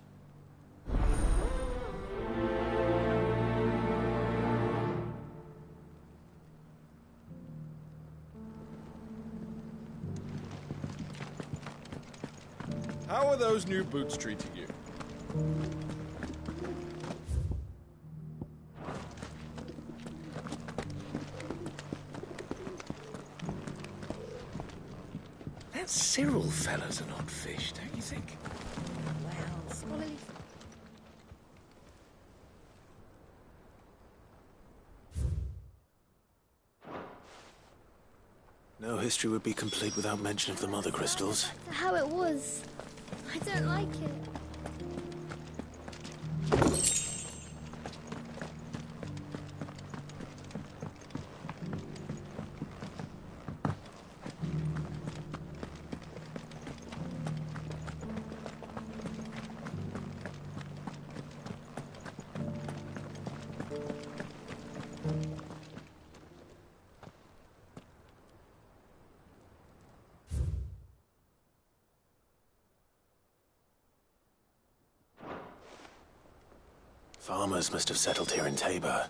How are those new boots treating you? That Cyril fella's an odd fish, don't you think? Well, scholarly... No history would be complete without mention of the mother crystals. How it was. I don't like it. Farmers must have settled here in Tabor.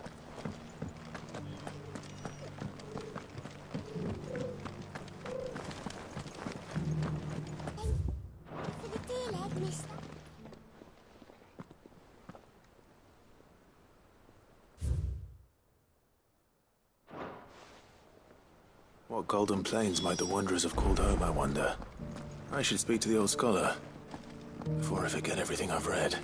What golden plains might the wanderers have called home, I wonder? I should speak to the old scholar before I forget everything I've read.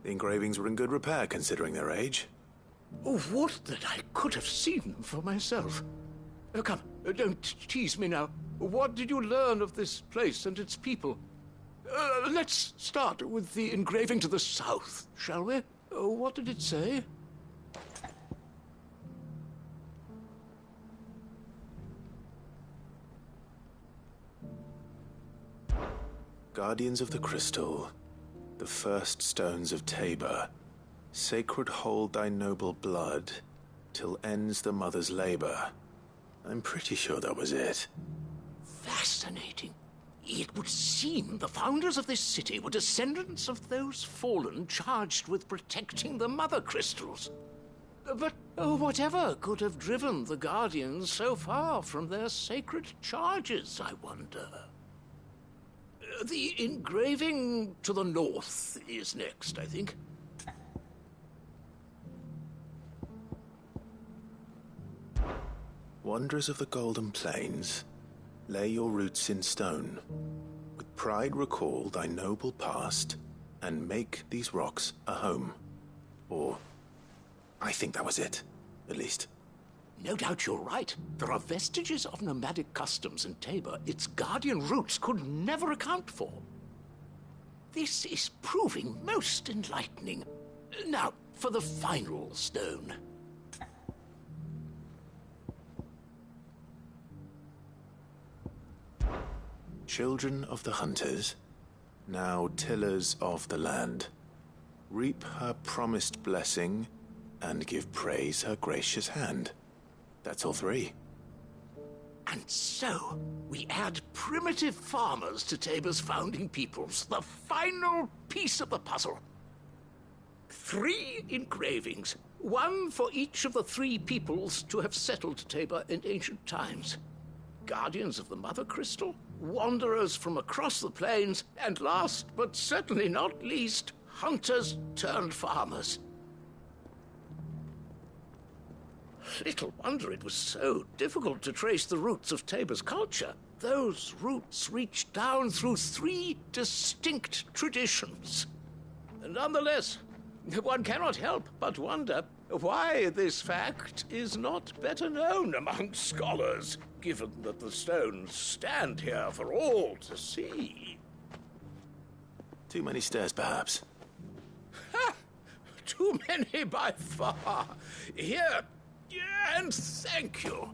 The engravings were in good repair, considering their age. Oh, would that I could have seen them for myself. Come, don't tease me now. What did you learn of this place and its people? Let's start with the engraving to the south, shall we? What did it say? Guardians of the Crystal, the first stones of Tabor, sacred hold thy noble blood, till ends the mother's labor. I'm pretty sure that was it. Fascinating. It would seem the founders of this city were descendants of those fallen charged with protecting the mother crystals. But whatever could have driven the Guardians so far from their sacred charges, I wonder? The engraving to the north is next, I think. Wanderers of the Golden Plains, lay your roots in stone. With pride recall thy noble past, and make these rocks a home. Or, I think that was it, at least. No doubt you're right. There are vestiges of nomadic customs in Tabor its guardian roots could never account for. This is proving most enlightening. Now, for the final stone. Children of the hunters, now tillers of the land, reap her promised blessing and give praise her gracious hand. That's all three. And so, we add primitive farmers to Tabor's founding peoples, the final piece of the puzzle. 3 engravings, one for each of the 3 peoples to have settled Tabor in ancient times. Guardians of the Mother Crystal, wanderers from across the plains, and last but certainly not least, hunters turned farmers. Little wonder it was so difficult to trace the roots of Tabor's culture. Those roots reached down through 3 distinct traditions. Nonetheless, one cannot help but wonder why this fact is not better known among scholars, given that the stones stand here for all to see. Too many stairs, perhaps. Ha! Too many by far. Here, and thank you.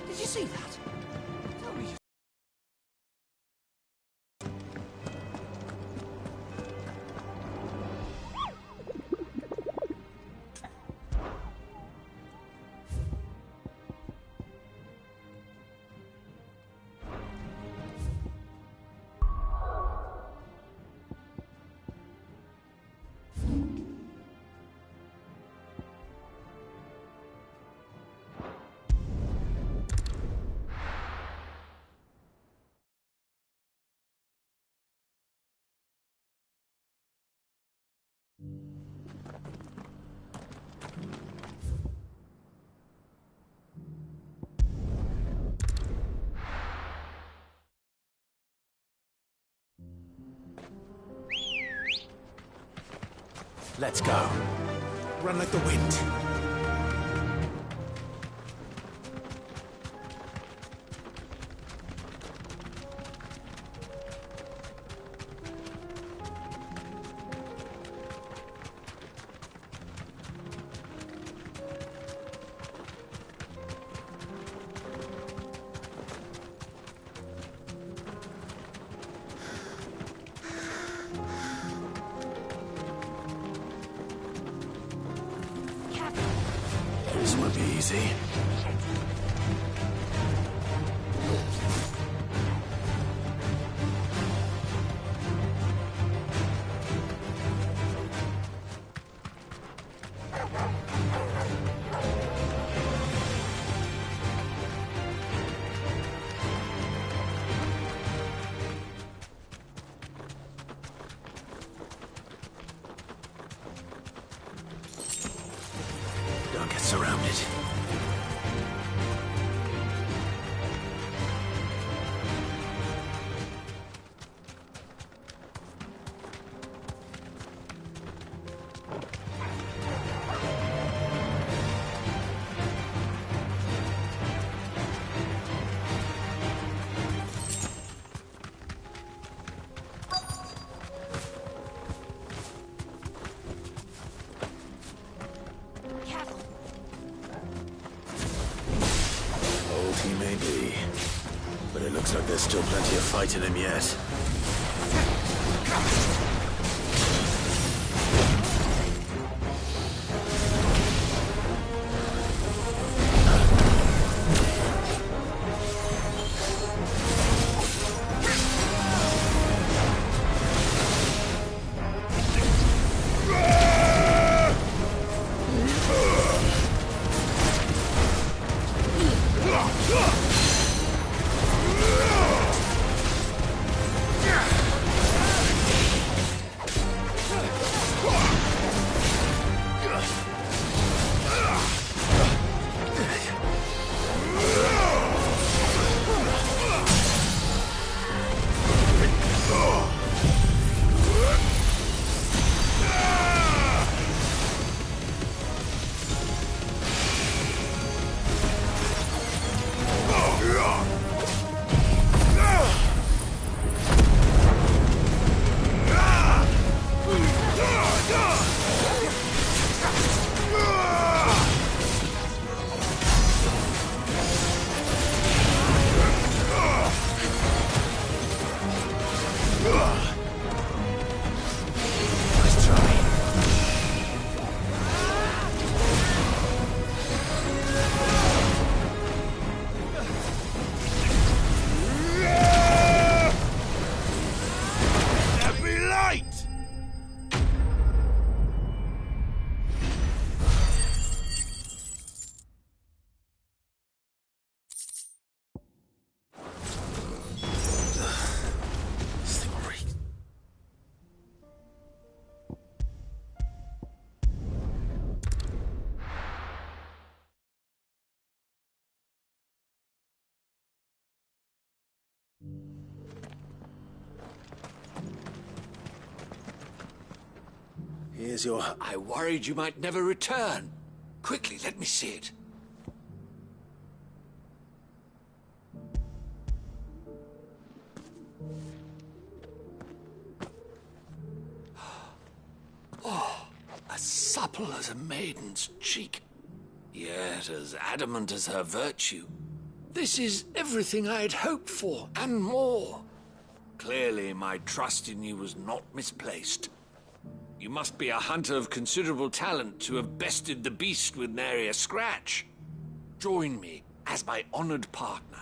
Did you see that? Tell me. Let's go. Run like the wind. This won't be easy. Don't get surrounded. There's still plenty of fight in him yet. Here's your... I worried you might never return. Quickly, let me see it. Oh, as supple as a maiden's cheek, yet as adamant as her virtue. This is everything I had hoped for, and more. Clearly, my trust in you was not misplaced. You must be a hunter of considerable talent to have bested the beast with nary a scratch. Join me as my honored partner.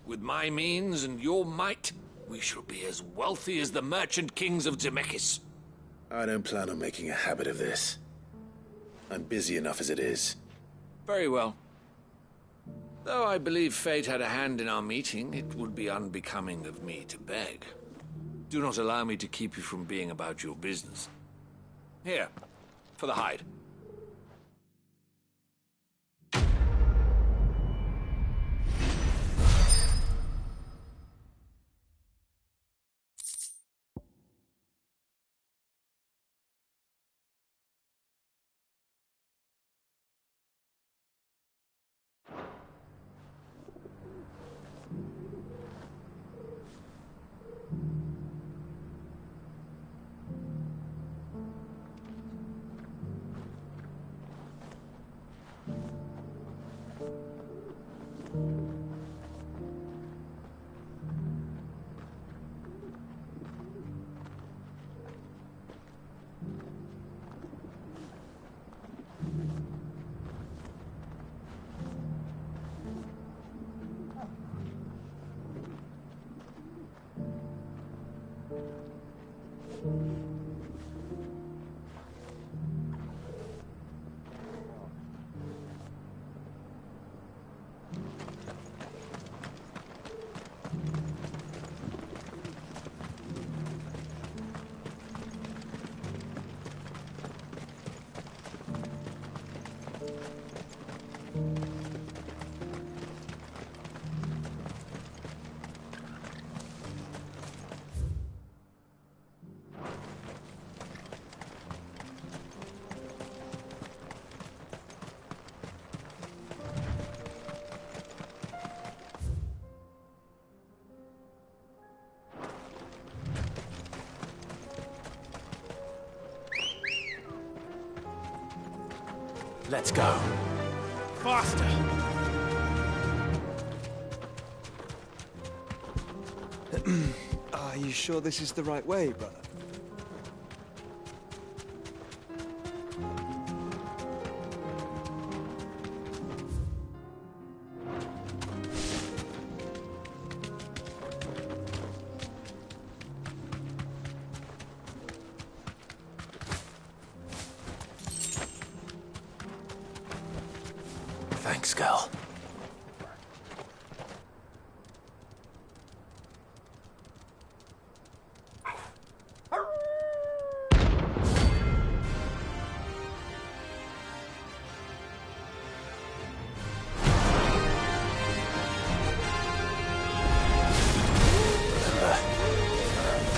With my means and your might, we shall be as wealthy as the merchant kings of Zemeckis. I don't plan on making a habit of this. I'm busy enough as it is. Very well. Though I believe fate had a hand in our meeting, it would be unbecoming of me to beg. Do not allow me to keep you from being about your business. Here, for the hide. Let's go. Faster! Are you sure this is the right way, brother? Thanks, Gal.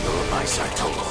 You're my Saitolo.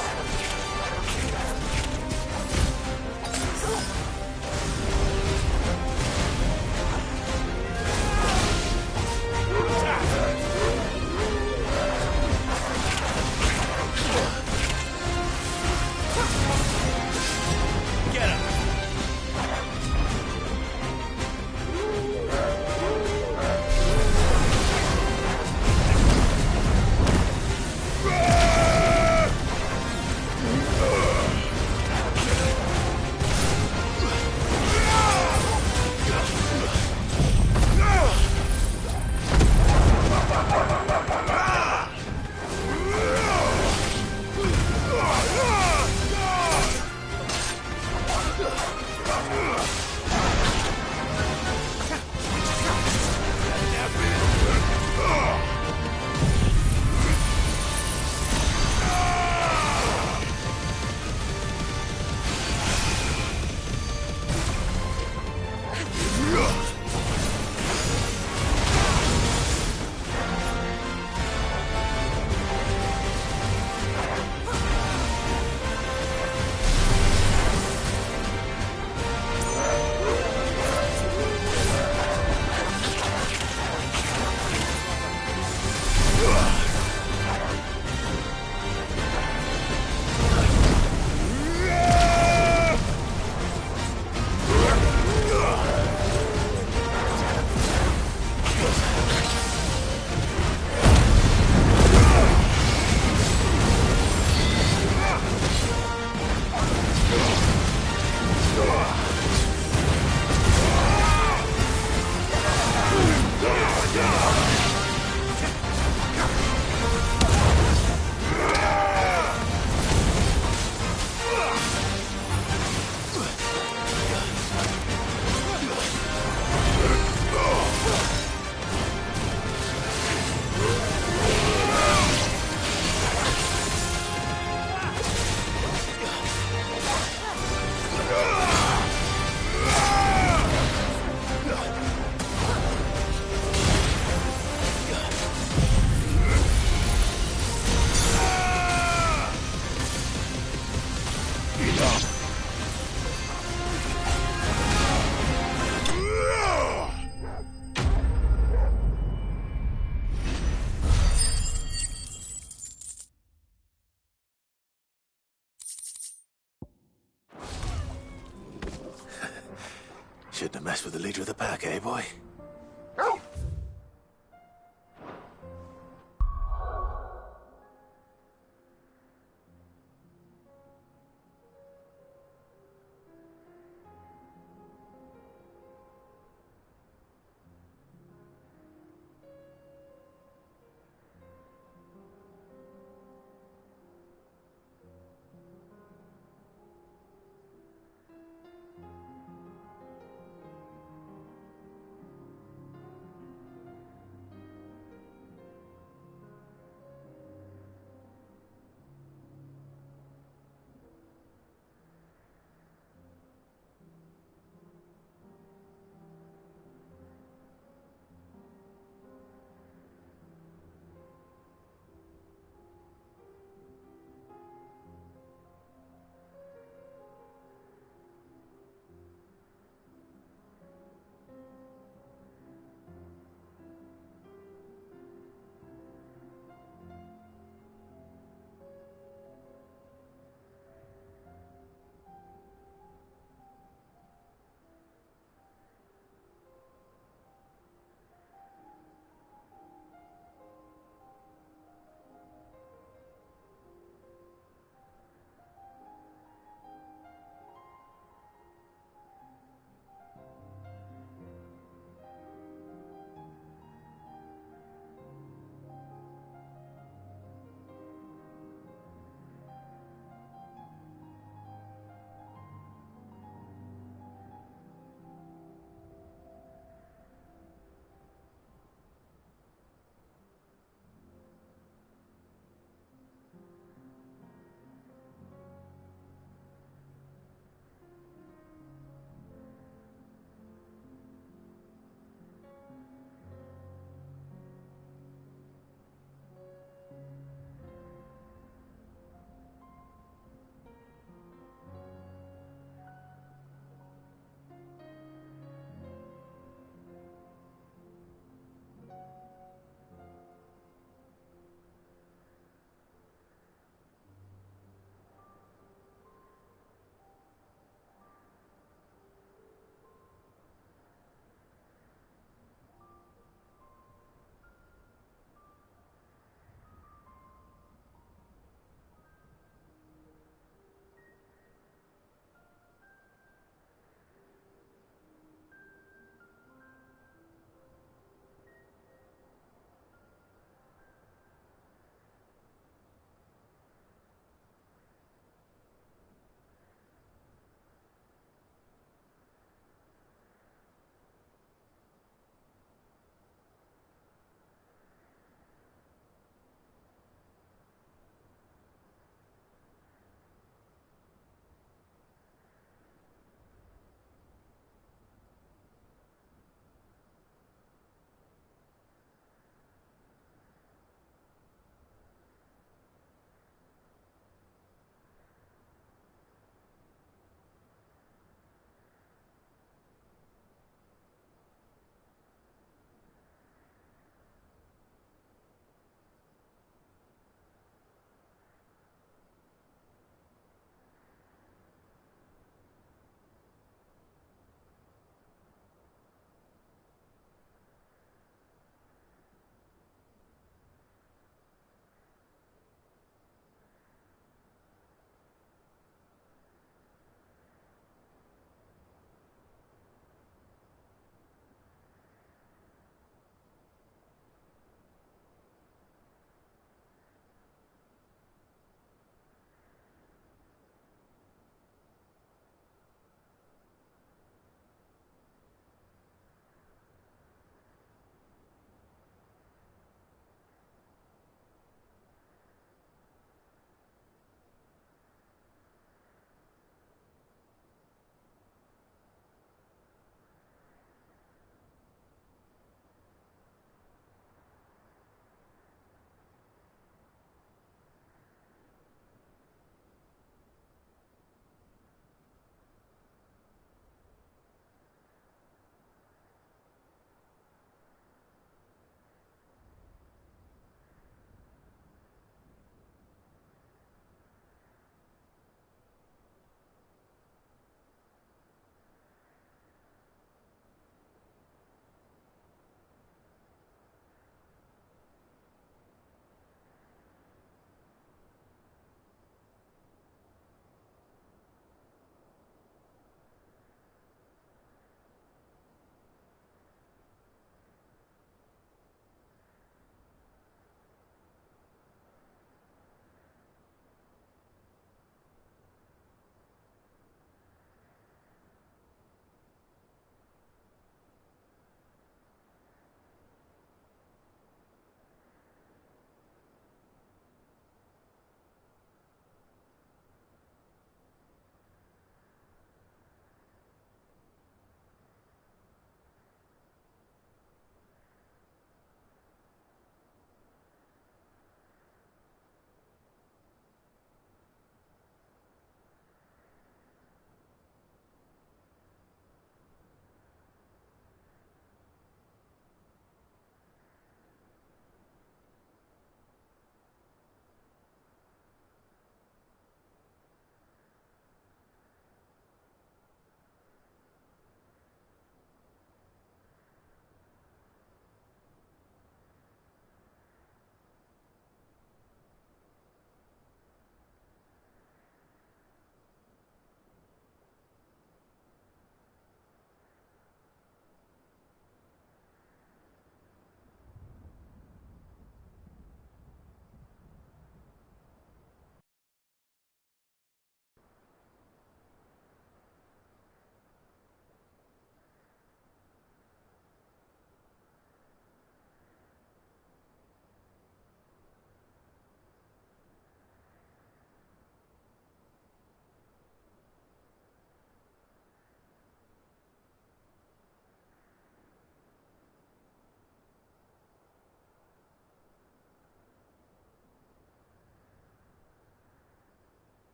Shouldn't have messed with the leader of the pack, eh, boy?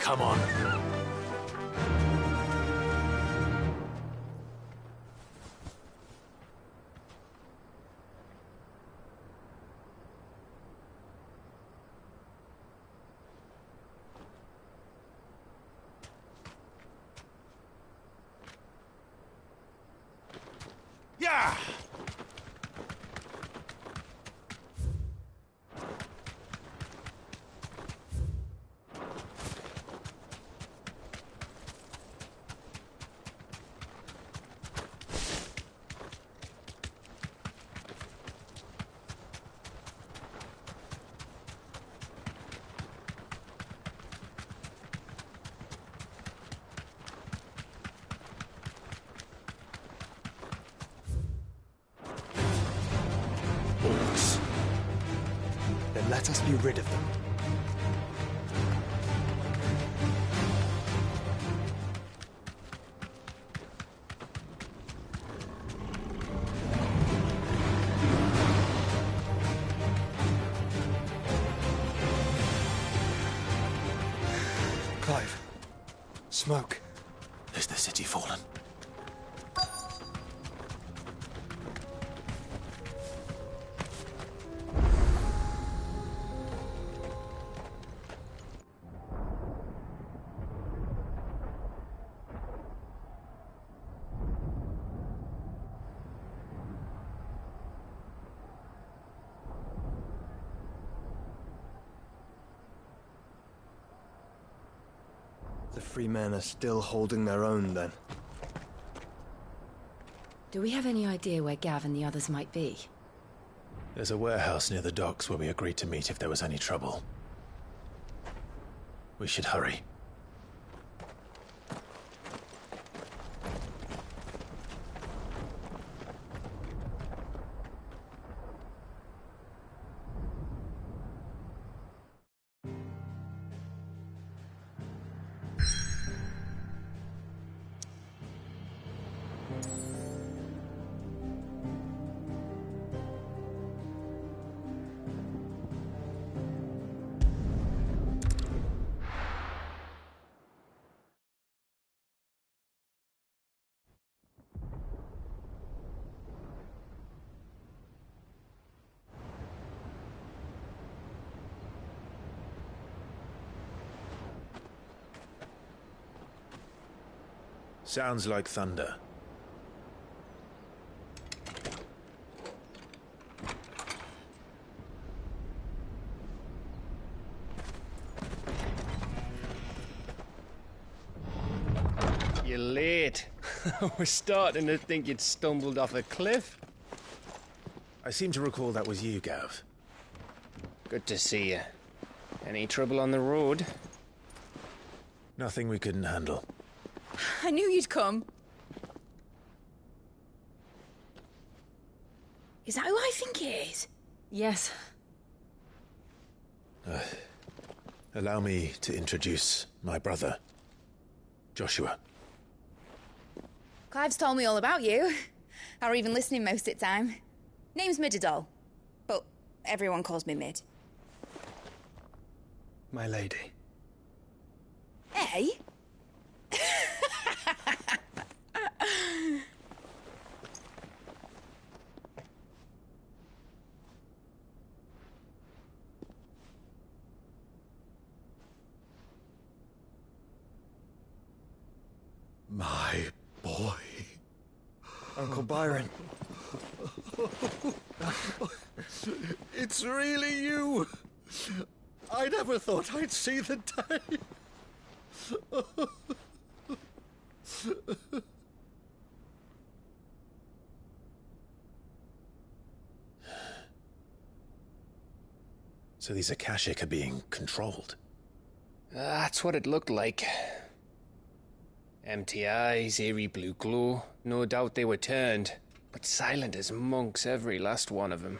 Come on. Yeah! Orcs. Then let us be rid of them. Clive. Smoke. Is the city fallen? The free men are still holding their own, then. Do we have any idea where Gav and the others might be? There's a warehouse near the docks where we agreed to meet if there was any trouble. We should hurry. Sounds like thunder. You're late. We're starting to think you'd stumbled off a cliff. I seem to recall that was you, Gav. Good to see you. Any trouble on the road? Nothing we couldn't handle. I knew you'd come. Is that who I think it is? Yes. Allow me to introduce my brother, Joshua. Clive's told me all about you. Or even listening most of the time. Name's Mididol, but everyone calls me Mid. My lady. Hey? My boy. Uncle Byron. It's really you. I never thought I'd see the day. So these Akashic are being controlled. That's what it looked like. Empty eyes, eerie blue glow. No doubt they were turned, but silent as monks, every last one of them.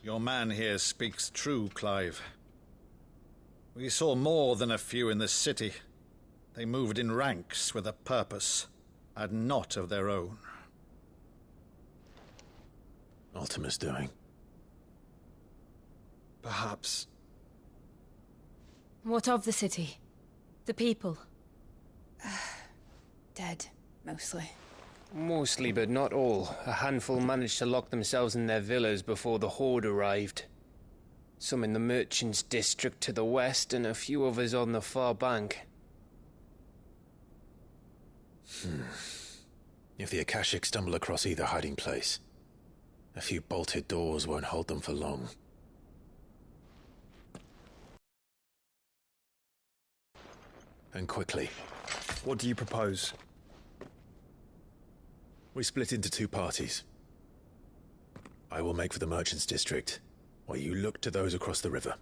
Your man here speaks true, Clive. We saw more than a few in this city. They moved in ranks with a purpose, and not of their own. Ultima's doing. Perhaps. What of the city? The people. Dead, mostly. Mostly, but not all. A handful managed to lock themselves in their villas before the Horde arrived. Some in the Merchants' District to the west, and a few others on the far bank. If the Akashic stumble across either hiding place, a few bolted doors won't hold them for long. And quickly. What do you propose? We split into two parties. I will make for the Merchants' District, while you look to those across the river.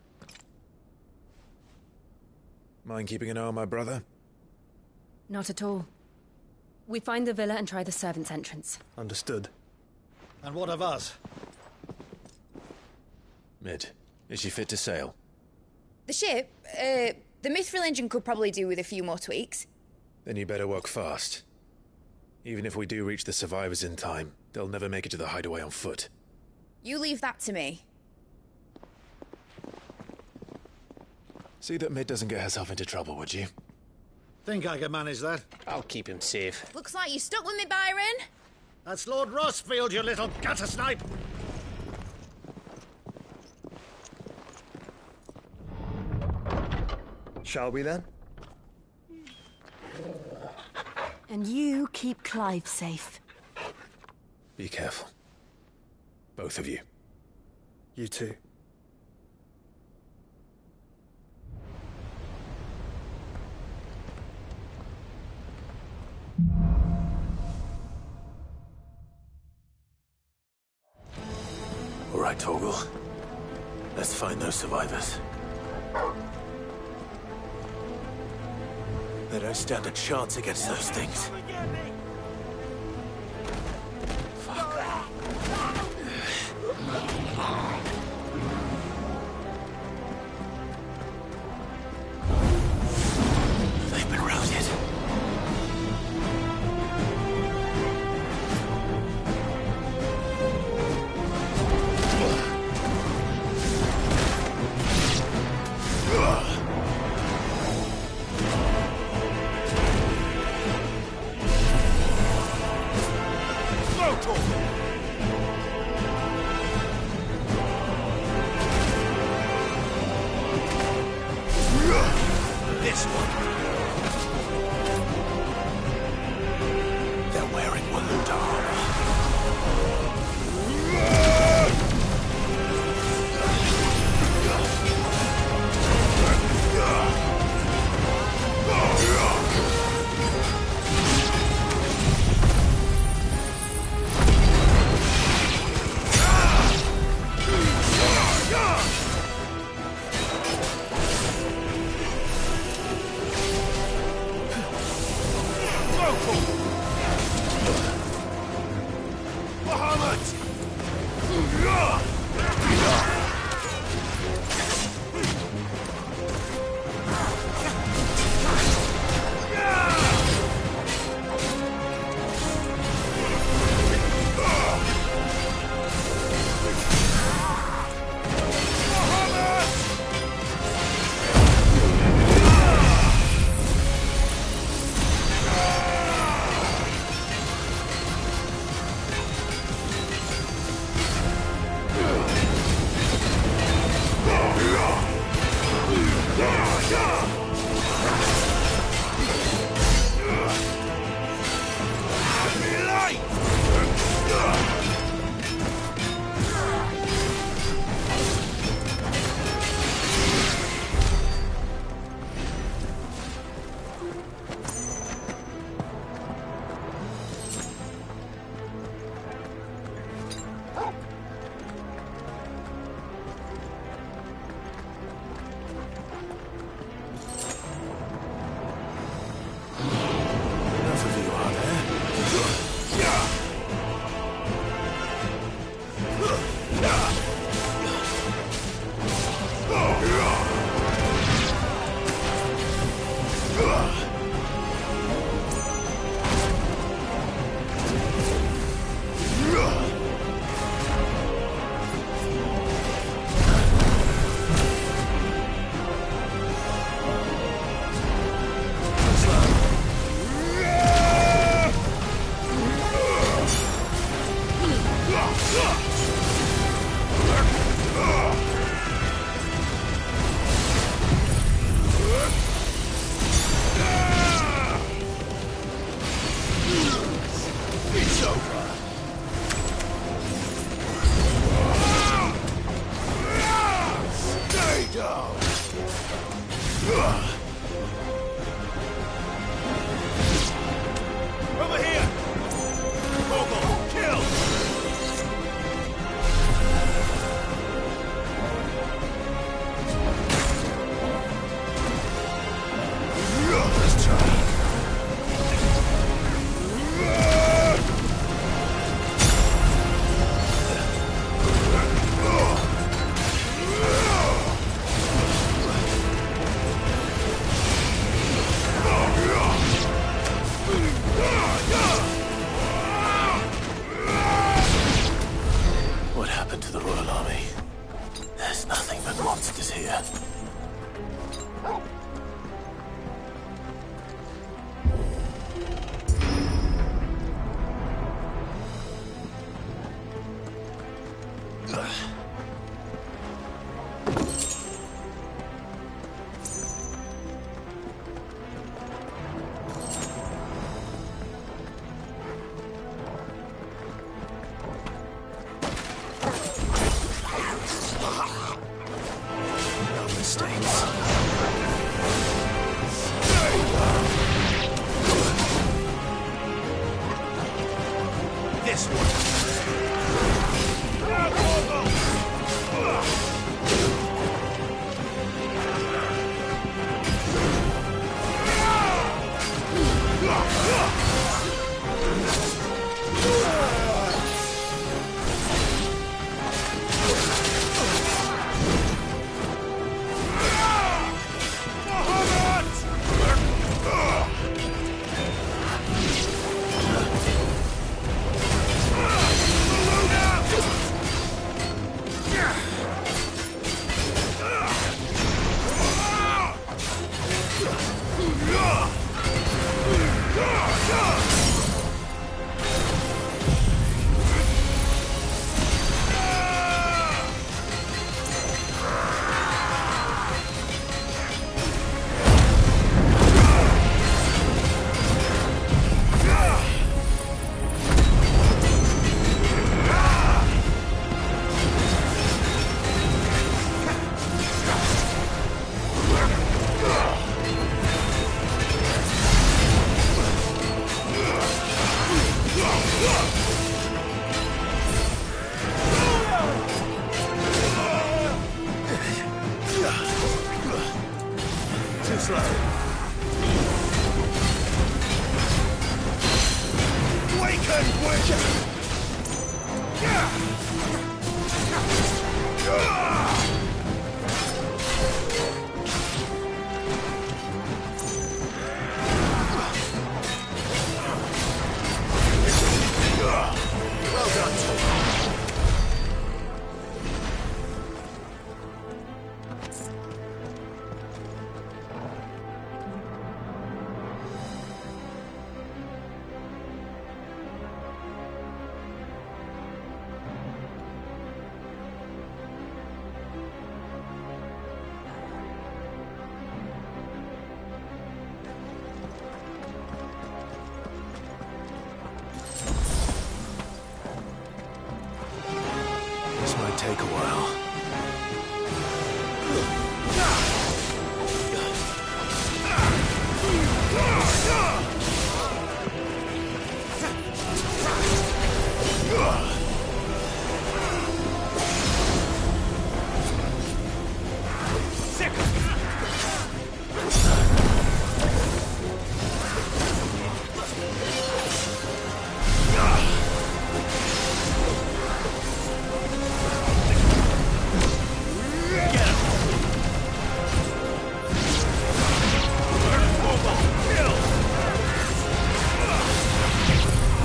Mind keeping an eye on my brother? Not at all. We find the villa and try the servants' entrance. Understood. And what of us? Mid, is she fit to sail? The ship, the Mithril engine could probably do with a few more tweaks. Then you better work fast. Even if we do reach the survivors in time, they'll never make it to the hideaway on foot. You leave that to me. See that Mid doesn't get herself into trouble, would you? Think I can manage that? I'll keep him safe. Looks like you stuck with me, Byron. That's Lord Rossfield, you little gutter snipe! Shall we then? And you keep Clive safe. Be careful. Both of you. You too. All right, Torgal. Let's find those survivors. They don't stand a chance against those things. They've been routed. Nice try. What happened to the Royal Army? There's nothing but monsters here. No mistakes. This one. Too slow. Waken, witch! Well done, Tom. This might take a while.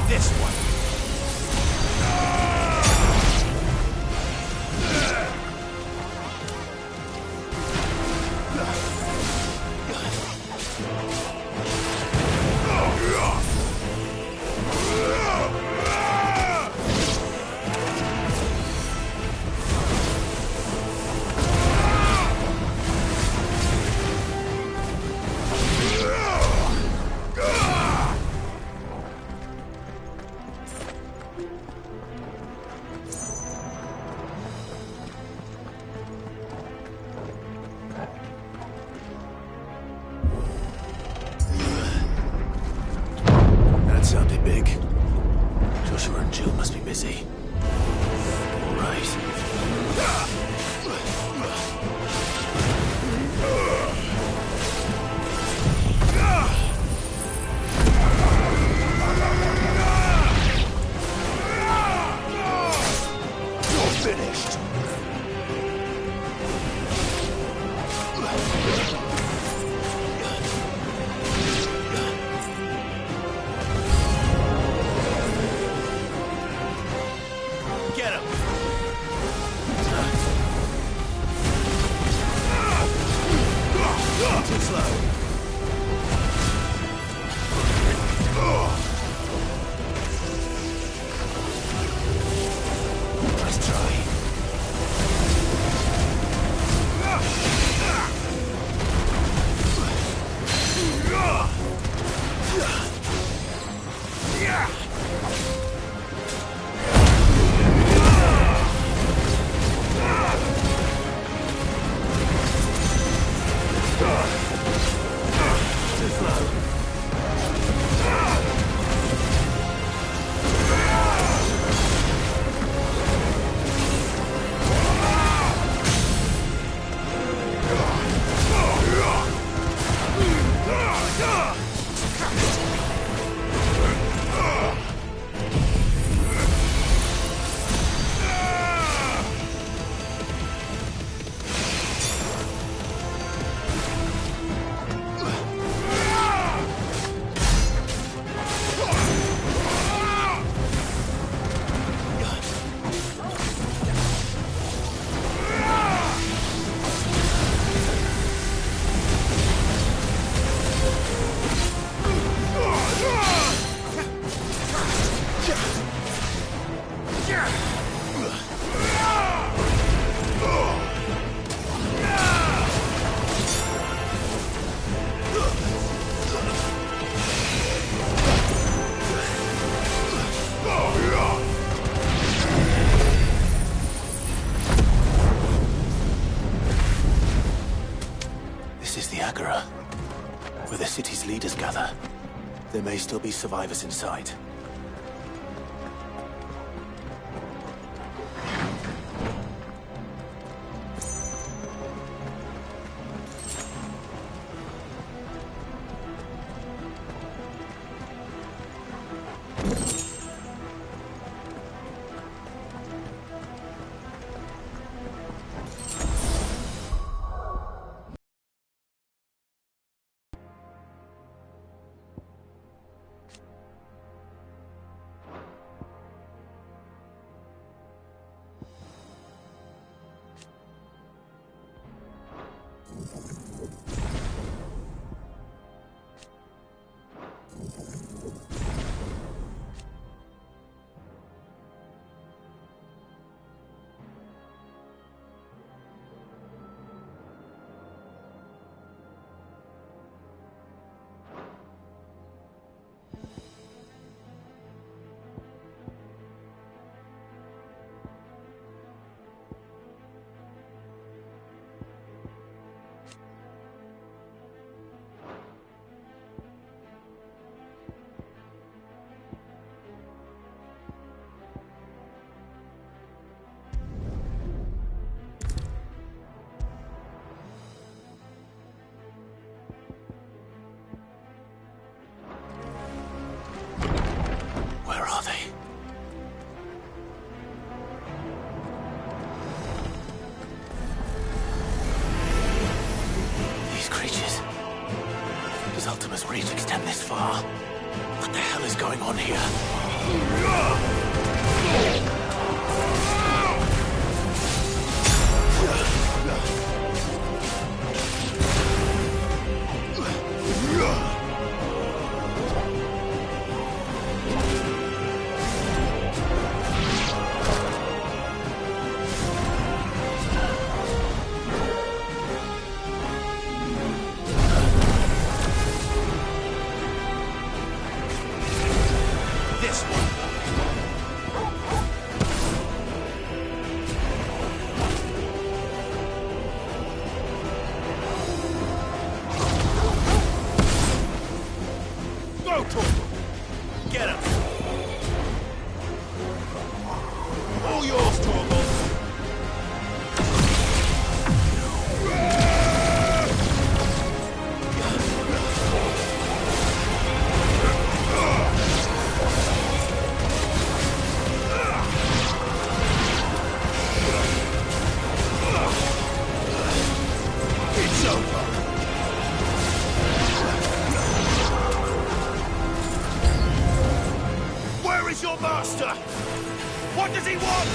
This one. Where the city's leaders gather, there may still be survivors inside. Reach extend this far. What the hell is going on here? Get him! All yours, Torgal! It's over! Where is your master? What does he want?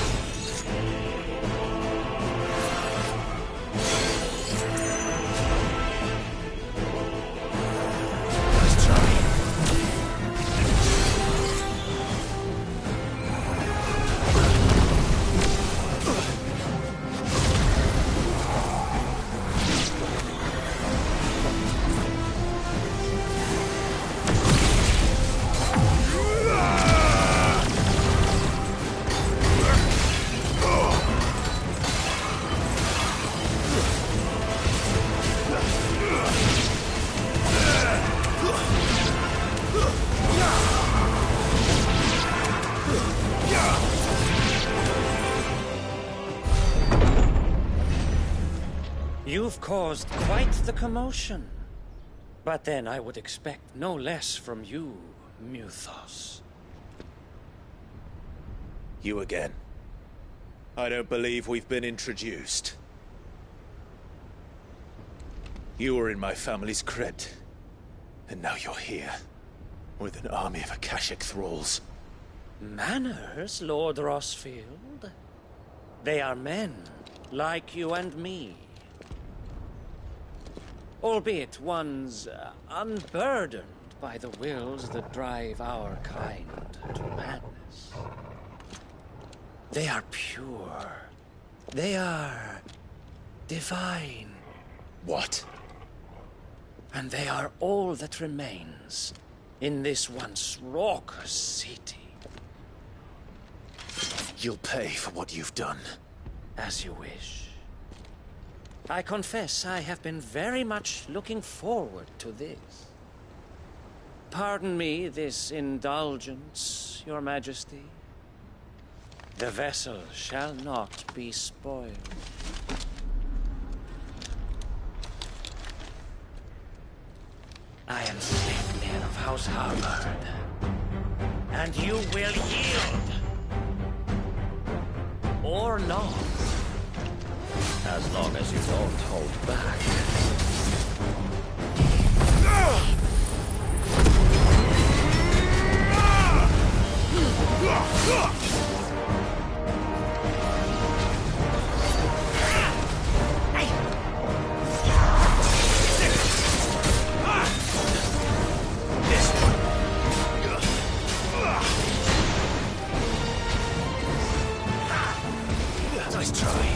You've caused quite the commotion. But then I would expect no less from you, Muthos. You again. I don't believe we've been introduced. You were in my family's crypt, and now you're here, with an army of Akashic thralls. Manners, Lord Rosfield? They are men, like you and me. Albeit ones unburdened by the wills that drive our kind to madness. They are pure. They are divine. What? And they are all that remains in this once raucous city. You'll pay for what you've done. As you wish. I confess I have been very much looking forward to this. Pardon me this indulgence, Your Majesty. The vessel shall not be spoiled. I am Slakeman of House Harvard, and you will yield. Or not. As long as you don't hold back. Nice try.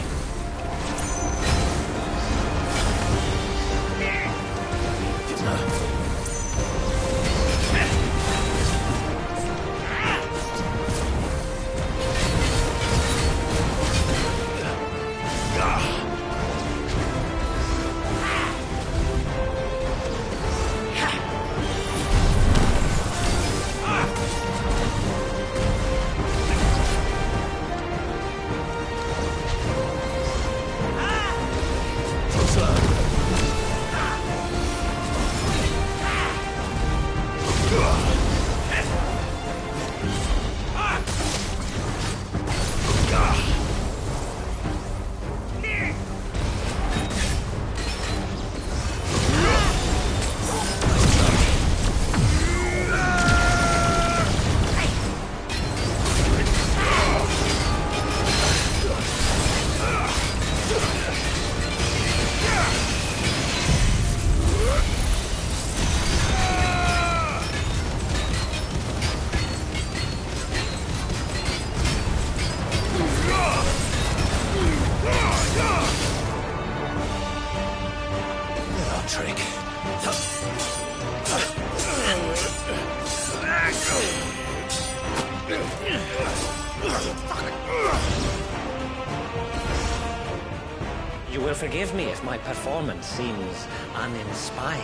You will forgive me if my performance seems uninspired.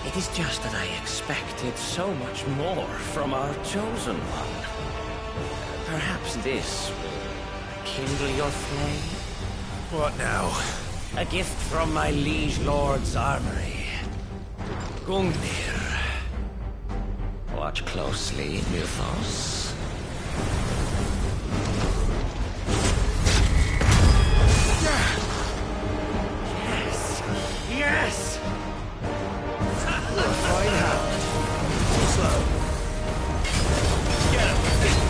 It is just that I expected so much more from our chosen one. Perhaps this will kindle your flame? What now? A gift from my liege lord's armory. Gungnir. Watch closely, Mythos. Yes! Fine out. Too slow. Get him!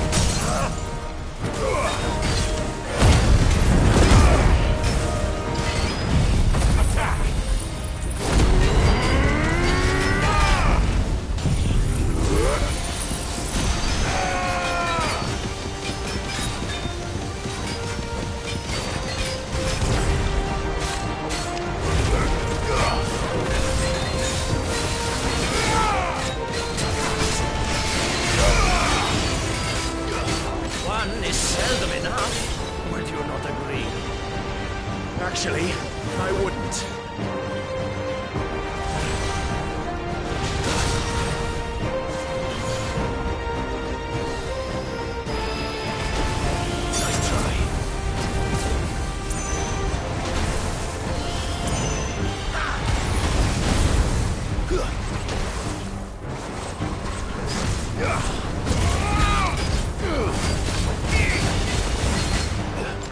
Attack! Is seldom enough. Would you not agree? Actually, I wouldn't. Nice try.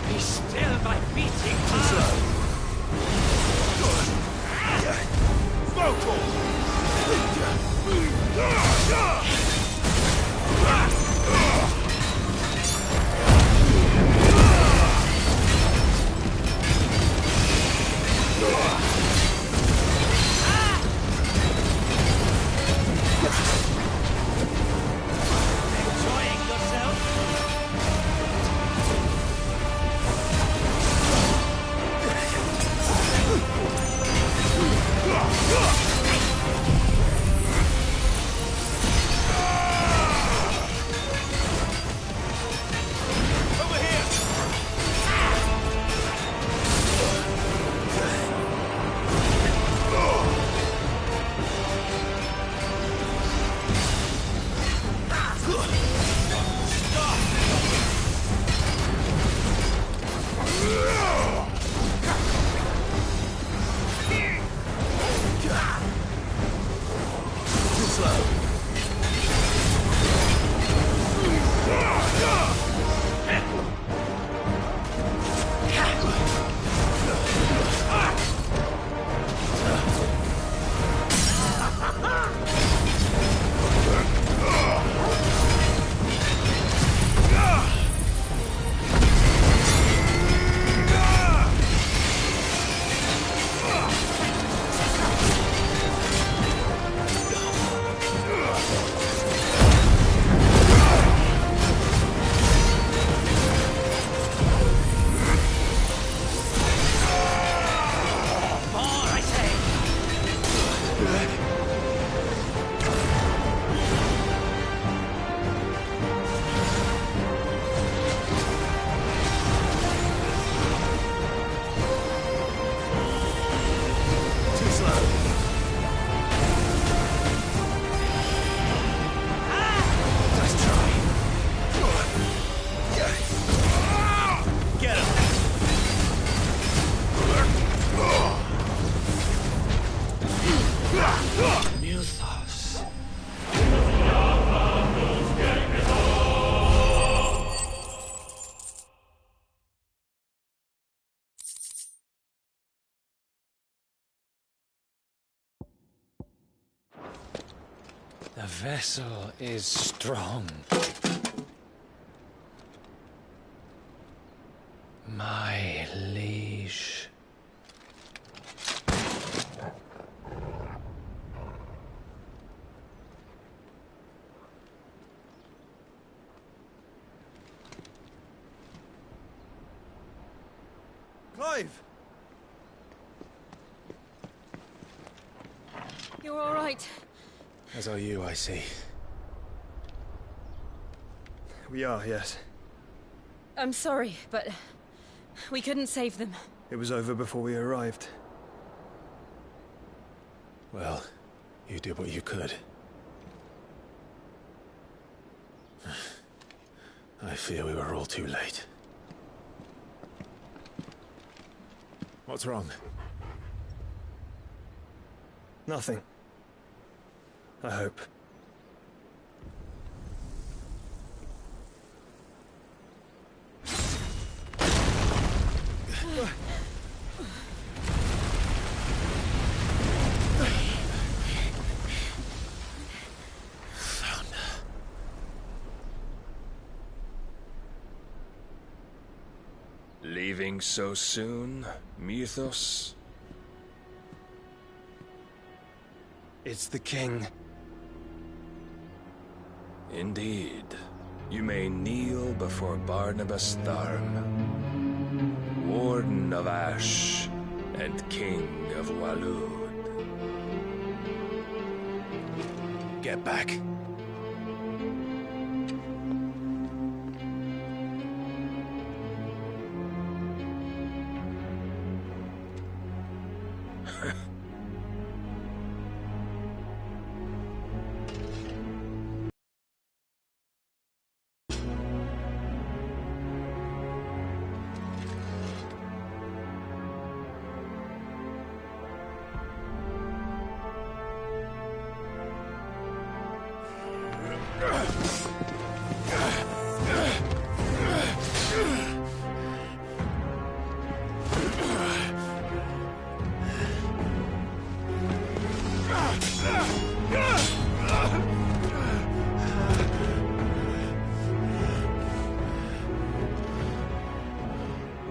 Be still by beating Slow. Enjoying yourself? The vessel is strong. My liege. Clive! You're all right. As are you, I see. We are, yes. I'm sorry, but we couldn't save them. It was over before we arrived. Well, you did what you could. I fear we were all too late. What's wrong? Nothing. I hope. Leaving so soon, Mythos? It's the king. Indeed. You may kneel before Barnabas Tharm, Warden of Ash and King of Waloed. Get back.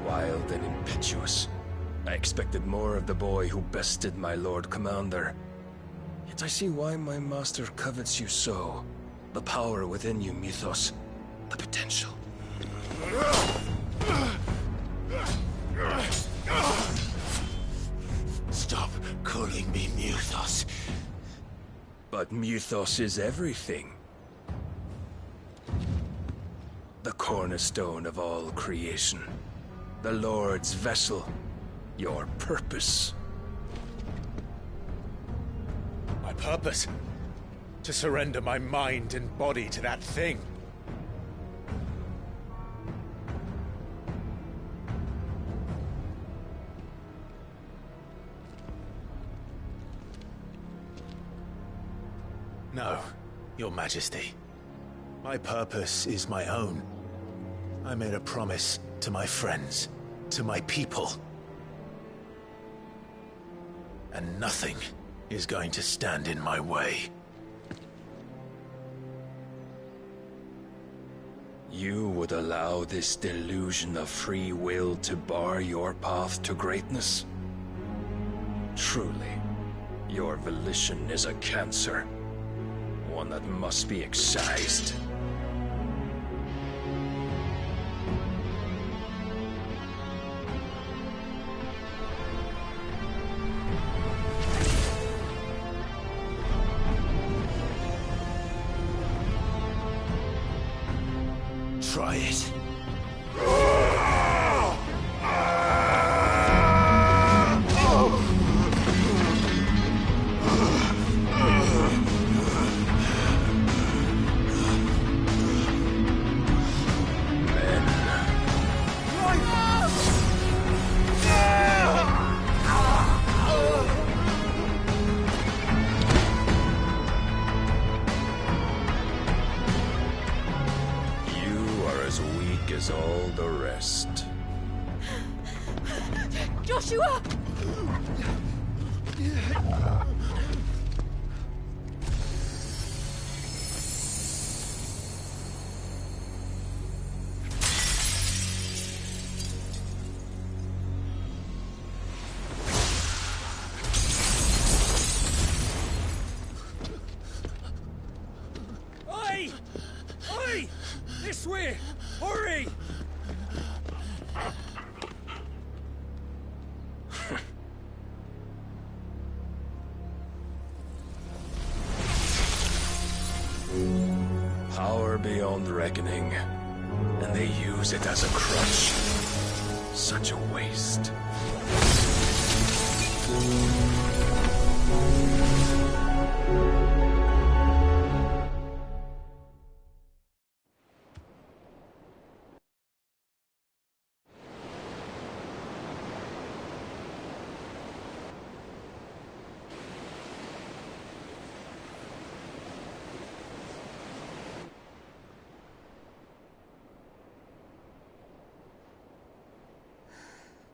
Wild and impetuous. I expected more of the boy who bested my Lord Commander. Yet I see why my master covets you so. The power within you, Mythos. The potential. Stop calling me Mythos. But Mythos is everything. The cornerstone of all creation. The Lord's vessel. Your purpose. My purpose? to surrender my mind and body to that thing. No, Your Majesty. My purpose is my own. I made a promise to my friends, to my people. And nothing is going to stand in my way. You would allow this delusion of free will to bar your path to greatness? Truly, your volition is a cancer. One that must be excised. Try it. As all the rest. Joshua! Oi! Oi! This way! Hurry! Power beyond reckoning, and they use it as a crutch. Such a waste.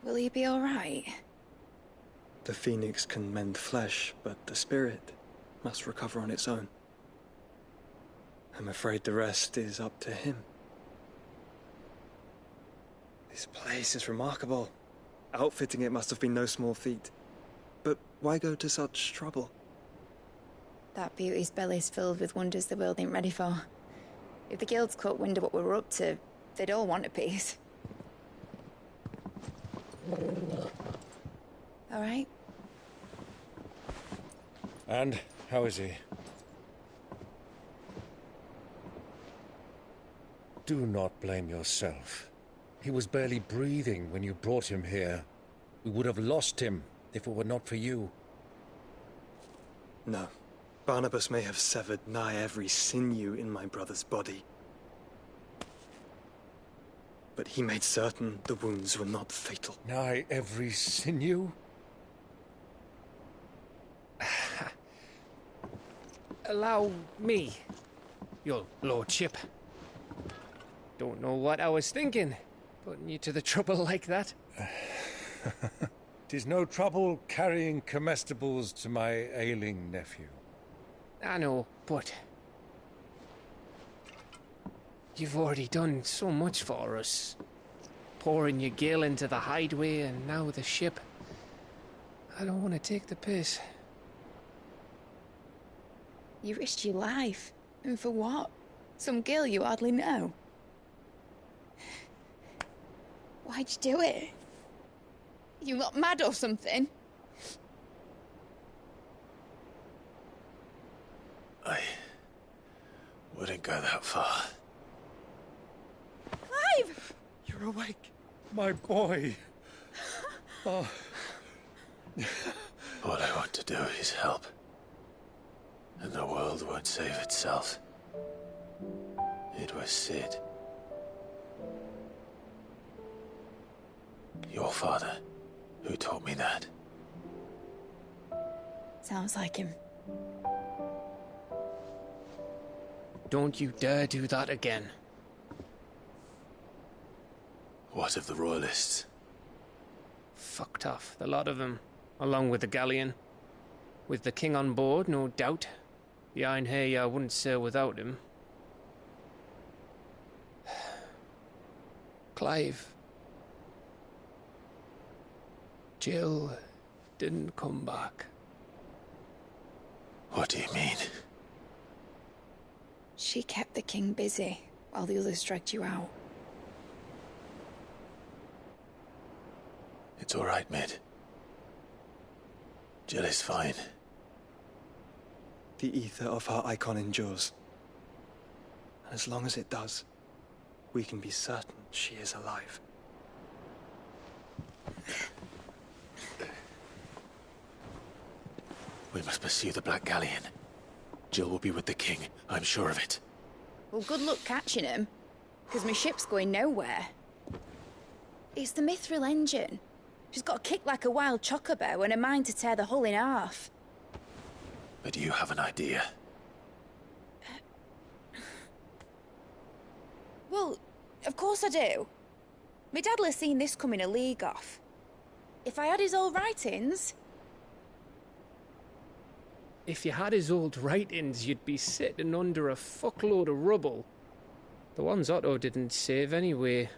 Will he be all right? The phoenix can mend flesh, but the spirit must recover on its own. I'm afraid the rest is up to him. This place is remarkable. Outfitting it must have been no small feat. But why go to such trouble? That beauty's belly's filled with wonders the world ain't ready for. If the guilds caught wind of what we were up to, they'd all want a piece. All right? And how is he? Do not blame yourself. He was barely breathing when you brought him here. We would have lost him if it were not for you. No. Barnabas may have severed nigh every sinew in my brother's body. But he made certain the wounds were not fatal. Nigh every sinew? Allow me, your lordship. Don't know what I was thinking, putting you to the trouble like that. 'Tis no trouble carrying comestibles to my ailing nephew. I know, but you've already done so much for us. Pouring your gil into the hideaway and now the ship. I don't want to take the piss. You risked your life. And for what? Some girl you hardly know. Why'd you do it? You not mad or something? I wouldn't go that far. Clive! You're awake, my boy. Oh. All I want to do is help. And the world world won't save itself. It was Sid. Your father, who taught me that. Sounds like him. Don't you dare do that again. What of the Royalists? Fucked off, the lot of them, along with the galleon. With the king on board, no doubt. The Iron Hair wouldn't sail without him. Clive. Jill didn't come back. What do you mean? She kept the king busy while the others dragged you out. It's all right, Mid. Jill is fine. The ether of her icon endures. And as long as it does, we can be certain she is alive. We must pursue the Black Galleon. Jill will be with the king, I'm sure of it. Well, good luck catching him, because my ship's going nowhere. It's the Mithril engine. She's got a kick like a wild chocobo and a mind to tear the hull in half. But you have an idea. Well, of course I do. My dad'll have seen this coming a league off. If I had his old writings... If you had his old writings, you'd be sitting under a fuckload of rubble. The ones Otto didn't save anyway.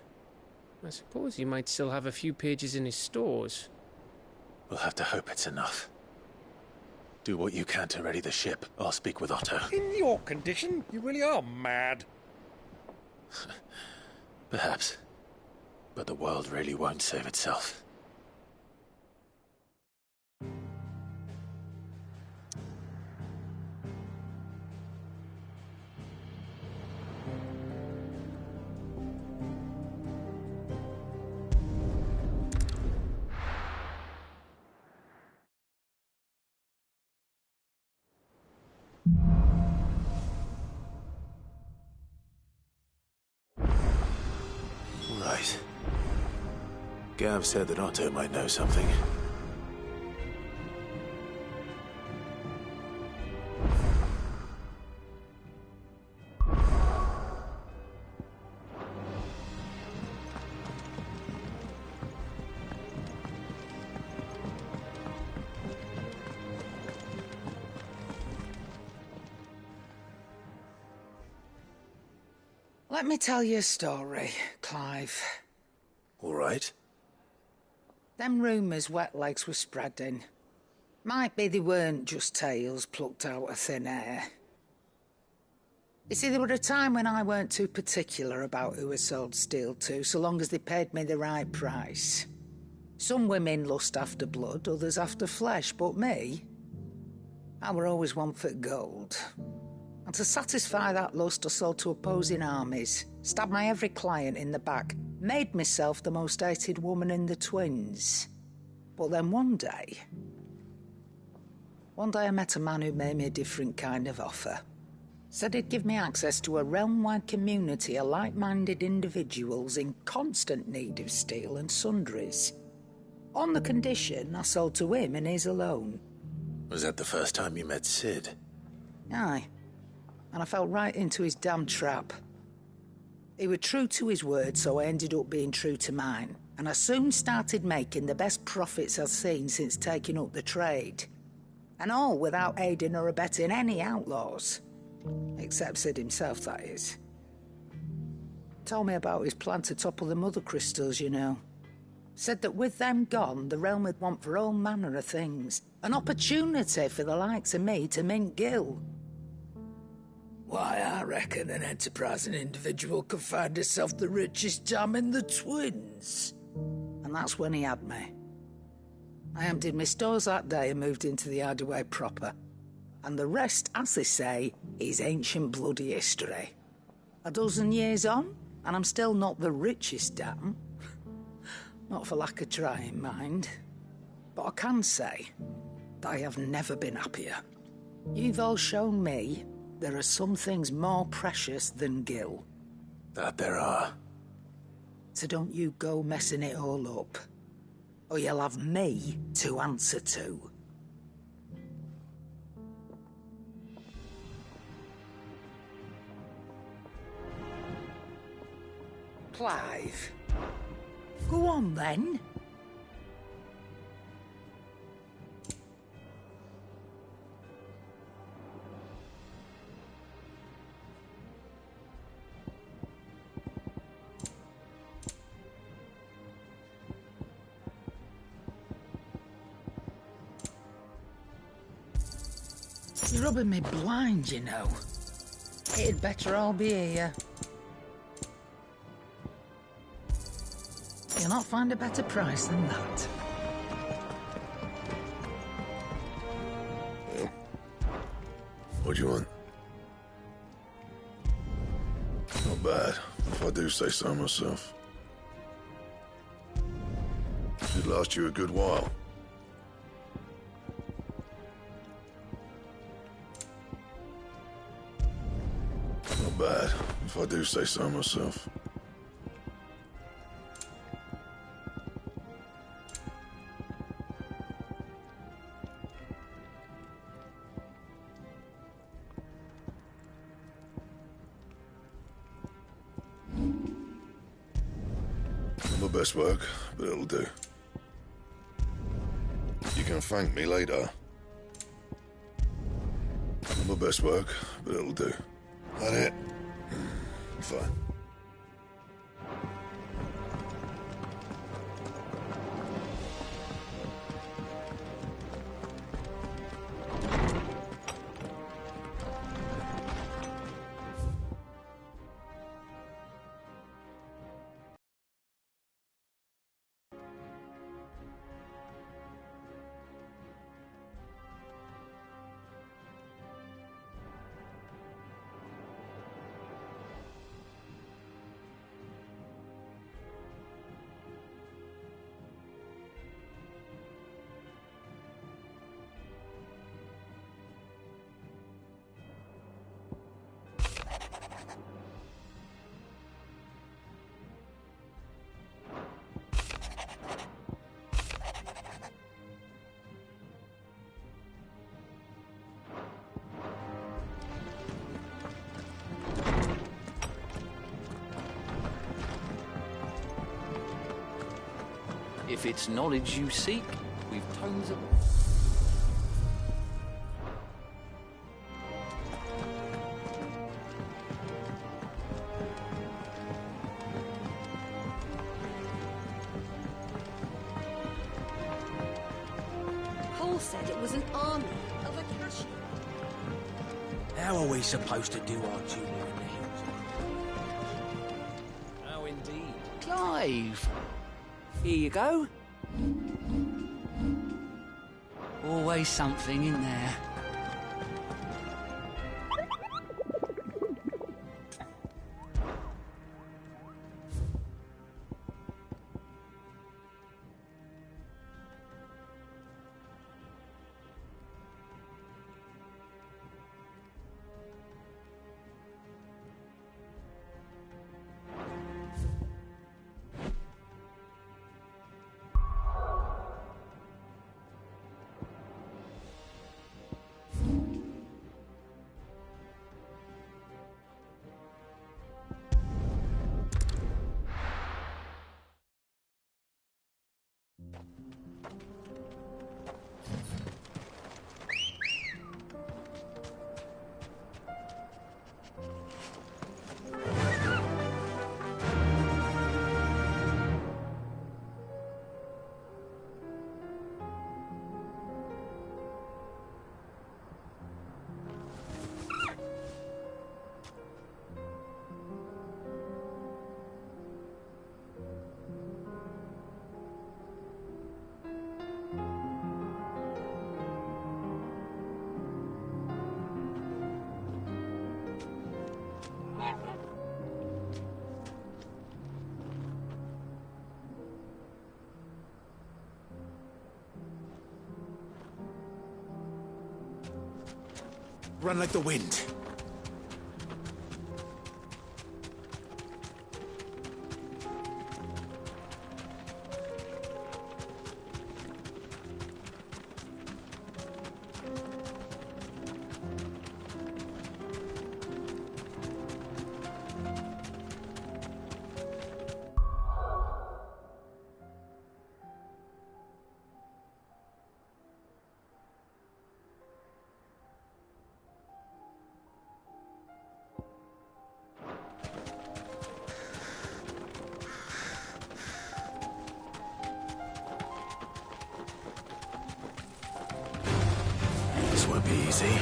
I suppose he might still have a few pages in his stores. We'll have to hope it's enough. Do what you can to ready the ship. I'll speak with Otto. In your condition, you really are mad. Perhaps. But the world really won't save itself. Right. Gav said that Otto might know something. Let me tell you a story, Clive. All right. Them rumours wet legs were spreading. Might be they weren't just tales plucked out of thin air. You see, there were a time when I weren't too particular about who I sold steel to, so long as they paid me the right price. Some women lust after blood, others after flesh, but me, I were always one for gold. And to satisfy that lust, I sold to opposing armies, stabbed my every client in the back, made myself the most hated woman in the twins. But then one day I met a man who made me a different kind of offer. Said he'd give me access to a realm-wide community of like-minded individuals in constant need of steel and sundries. On the condition I sold to him and his alone. Was that the first time you met Sid? Aye. And I fell right into his damn trap. He was true to his word, so I ended up being true to mine. And I soon started making the best profits I've seen since taking up the trade. And all without aiding or abetting any outlaws. Except Sid himself, that is. Told me about his plan to topple the mother crystals, you know. Said that with them gone, the realm would want for all manner of things. An opportunity for the likes of me to mint gil. Why, I reckon an enterprising individual could find himself the richest dam in the twins. And that's when he had me. I emptied my stores that day and moved into the hideaway proper. And the rest, as they say, is ancient bloody history. A dozen years on, and I'm still not the richest dam. Not for lack of trying, mind. But I can say that I have never been happier. You've all shown me there are some things more precious than Gil. That there are. So don't you go messing it all up, or you'll have me to answer to. Clive. Go on then. You're rubbing me blind, you know. It'd better all be here. You'll not find a better price than that. What do you want? Not bad, if I do say so myself. Should last you a good while. Not bad, if I do say so myself. Not my best work, but it'll do. You can thank me later. Not my best work, but it'll do. That it? Fine. If it's knowledge you seek, we've tons of... Cole said it was an army of a cashier. How are we supposed to do our duty in the hills? How indeed. Clive! Here you go. Always something in there. Run like the wind. This won't be easy.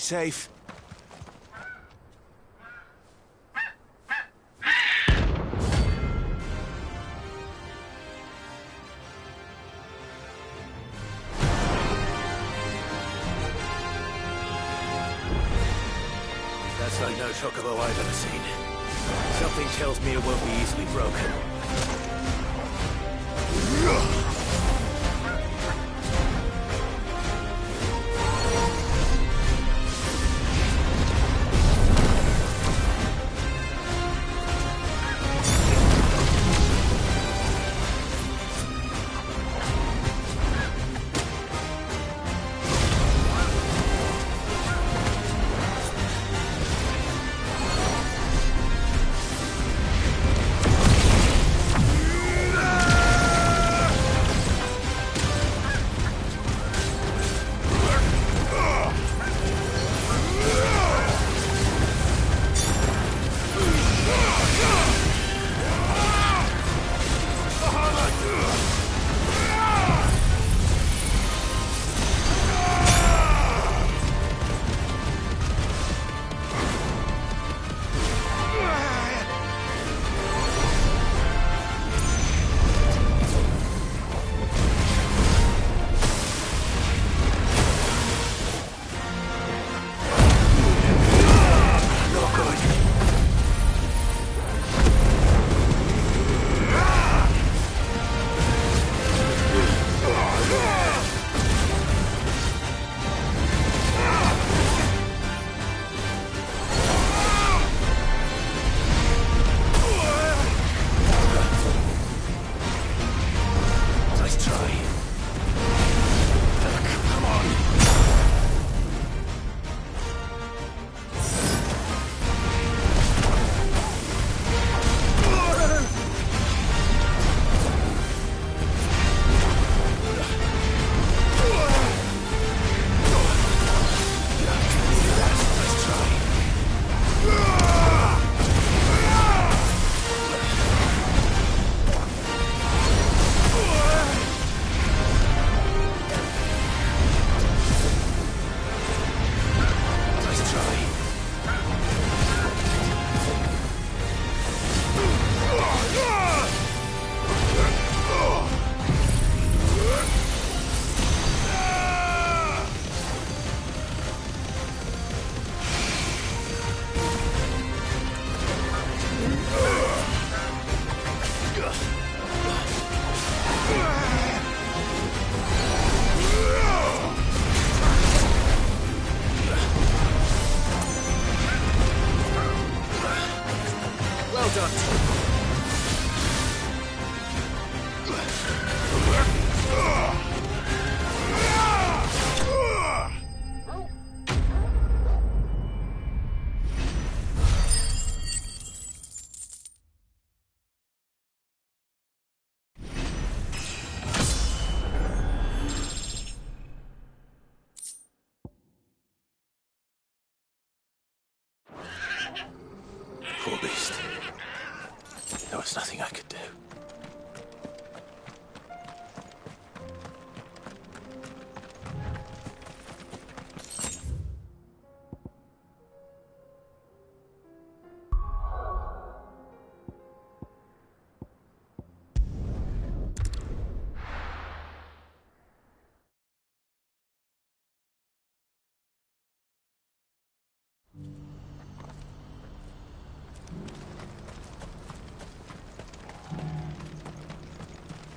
safe. That's like no chocobo I've ever seen. Something tells me it won't be easily broken. Poor beast. There was nothing I could do.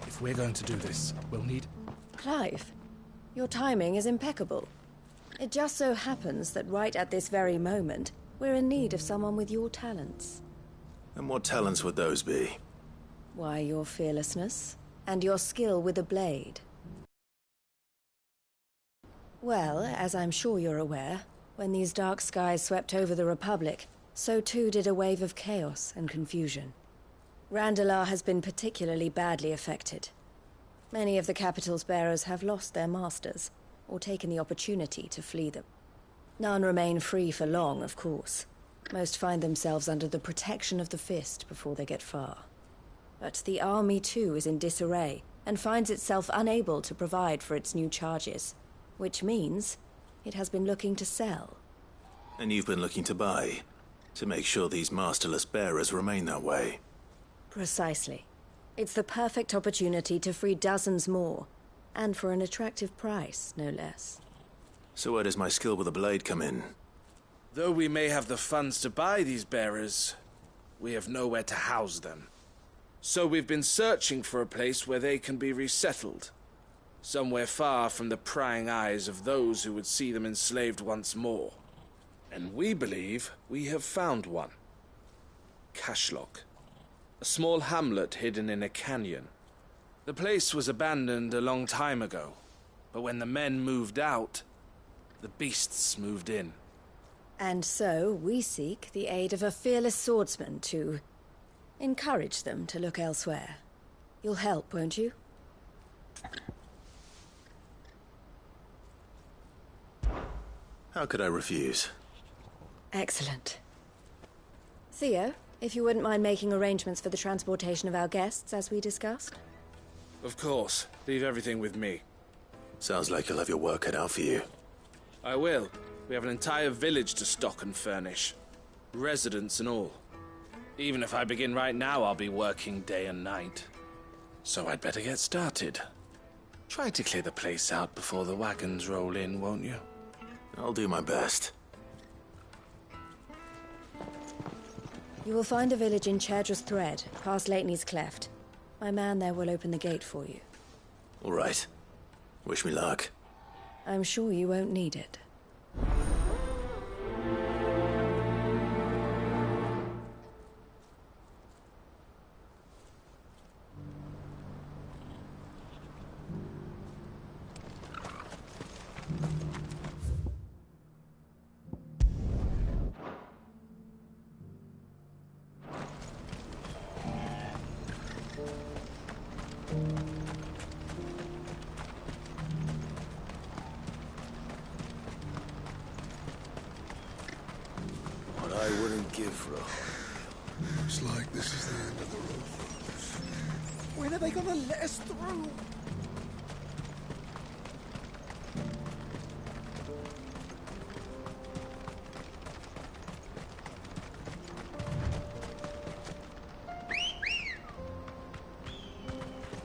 If we're going to do this, we'll need... Clive, your timing is impeccable. It just so happens that right at this very moment, we're in need of someone with your talents. And what talents would those be? Why, your fearlessness, and your skill with a blade. Well, as I'm sure you're aware, when these dark skies swept over the Republic, so too did a wave of chaos and confusion. Randalar has been particularly badly affected. Many of the capital's bearers have lost their masters, or taken the opportunity to flee them. None remain free for long, of course. Most find themselves under the protection of the Fist before they get far. But the army too is in disarray, and finds itself unable to provide for its new charges, which means it has been looking to sell. And you've been looking to buy, to make sure these masterless bearers remain that way. Precisely. It's the perfect opportunity to free dozens more, and for an attractive price, no less. So where does my skill with a blade come in? Though we may have the funds to buy these bearers, we have nowhere to house them. So we've been searching for a place where they can be resettled. Somewhere far from the prying eyes of those who would see them enslaved once more. And we believe we have found one. Cashlock. A small hamlet hidden in a canyon. The place was abandoned a long time ago, but when the men moved out, the beasts moved in. And so we seek the aid of a fearless swordsman to encourage them to look elsewhere. You'll help, won't you? How could I refuse? Excellent. Theo, if you wouldn't mind making arrangements for the transportation of our guests, as we discussed. Of course. Leave everything with me. Sounds like you'll have your work cut out for you. I will. We have an entire village to stock and furnish. Residents and all. Even if I begin right now, I'll be working day and night. So I'd better get started. Try to clear the place out before the wagons roll in, won't you? I'll do my best. You will find a village in Chairdra's Thread, past Lateney's Cleft. My man there will open the gate for you. All right. Wish me luck. I'm sure you won't need it. I wouldn't give for a hug. Looks like this is the end of the road. When are they gonna let us through?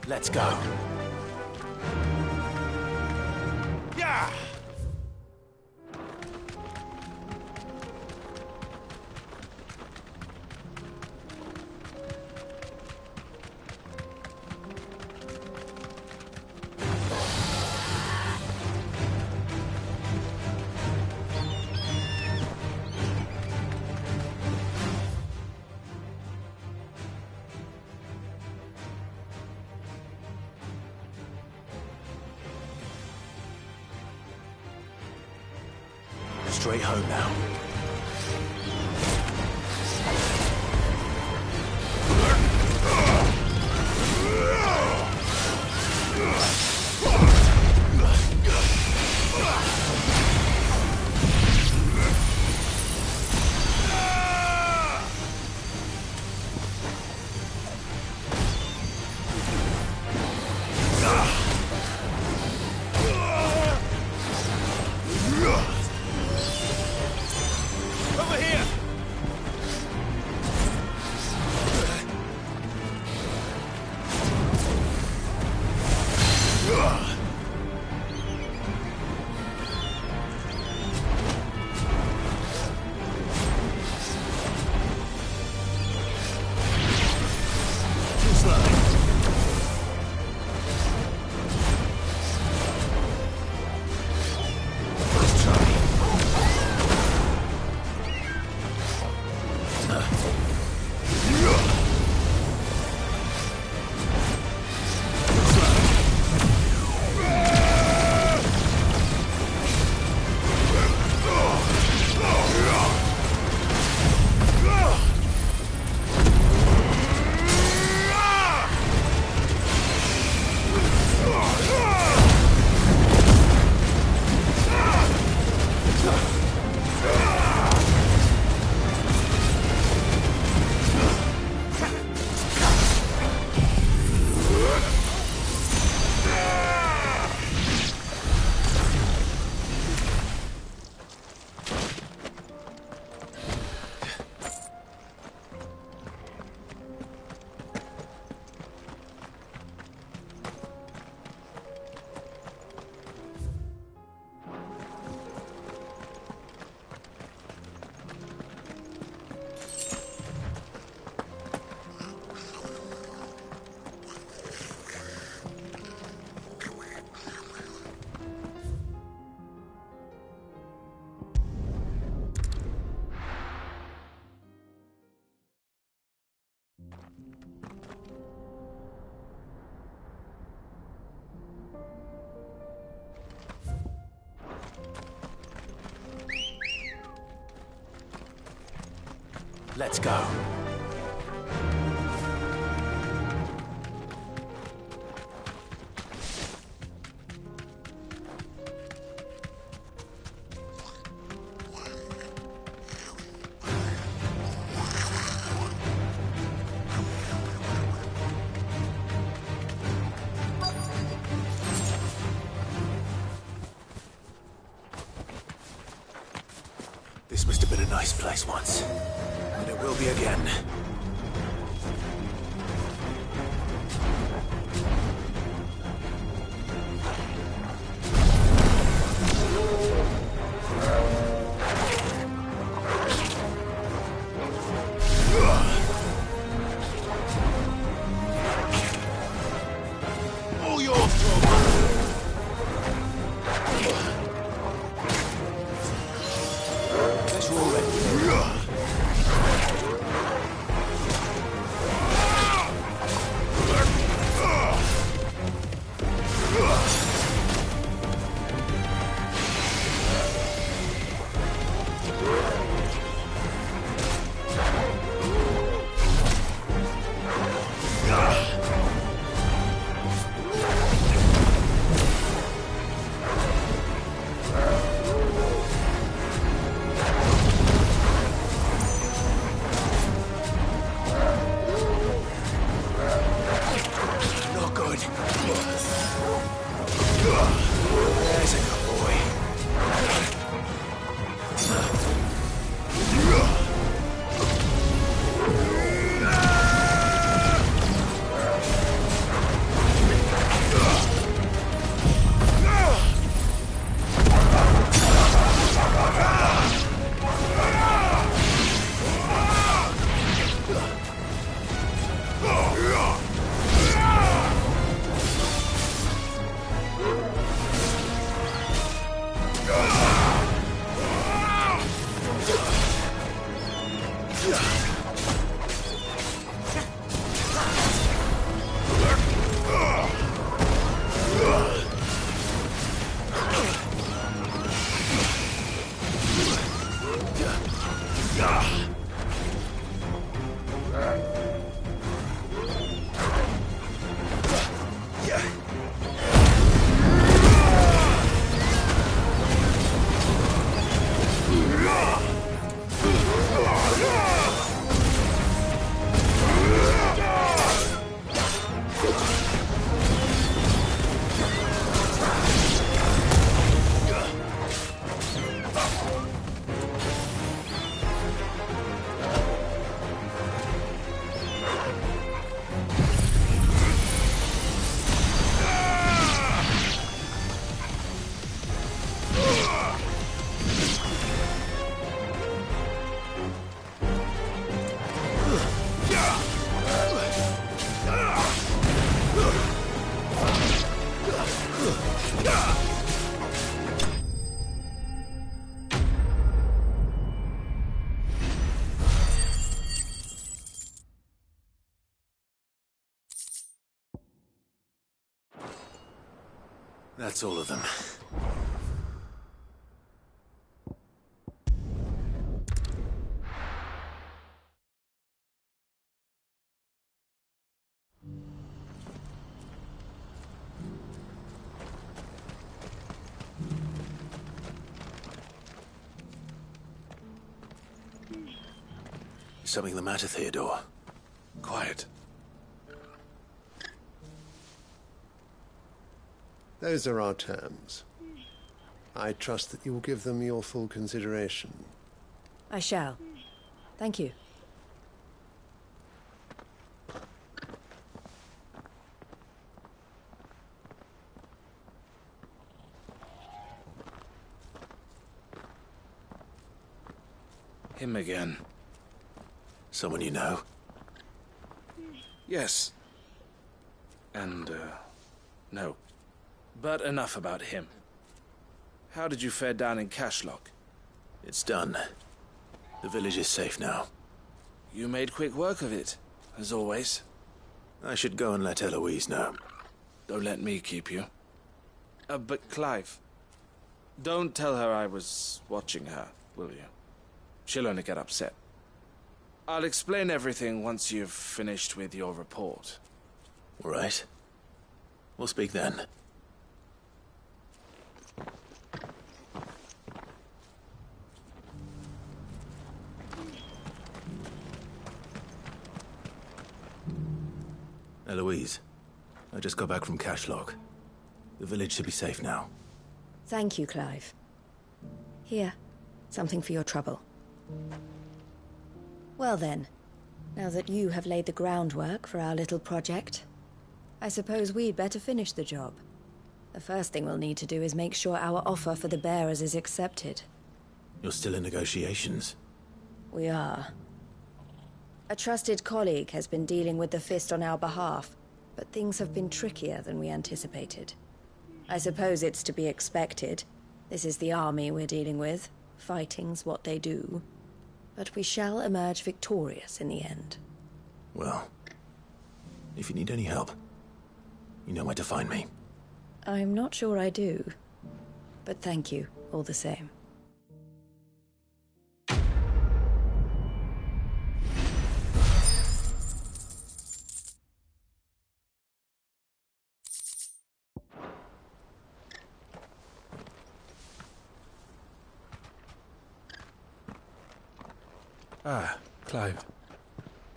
Let's go. Yeah! Straight home now. Let's go. This must have been a nice place once, and it will be again. All your trouble. Let's roll it. Not good. There's a good boy. That's all of them. Is something the matter, Theodore? Quiet. Those are our terms. I trust that you will give them your full consideration. I shall. Thank you. Him again. Someone you know? Yes. And, no. But enough about him. How did you fare down in Cashlock? It's done. The village is safe now. You made quick work of it, as always. I should go and let Eloise know. Don't let me keep you. But Clive, don't tell her I was watching her, will you? She'll only get upset. I'll explain everything once you've finished with your report. All right. We'll speak then. Eloise, I just got back from Cashlock. The village should be safe now. Thank you, Clive. Here, something for your trouble. Well then, now that you have laid the groundwork for our little project, I suppose we'd better finish the job. The first thing we'll need to do is make sure our offer for the bearers is accepted. You're still in negotiations? We are. A trusted colleague has been dealing with the Fist on our behalf, but things have been trickier than we anticipated. I suppose it's to be expected. This is the army we're dealing with. Fighting's what they do. But we shall emerge victorious in the end. Well, if you need any help, you know where to find me. I'm not sure I do, but thank you all the same. Ah, Clive.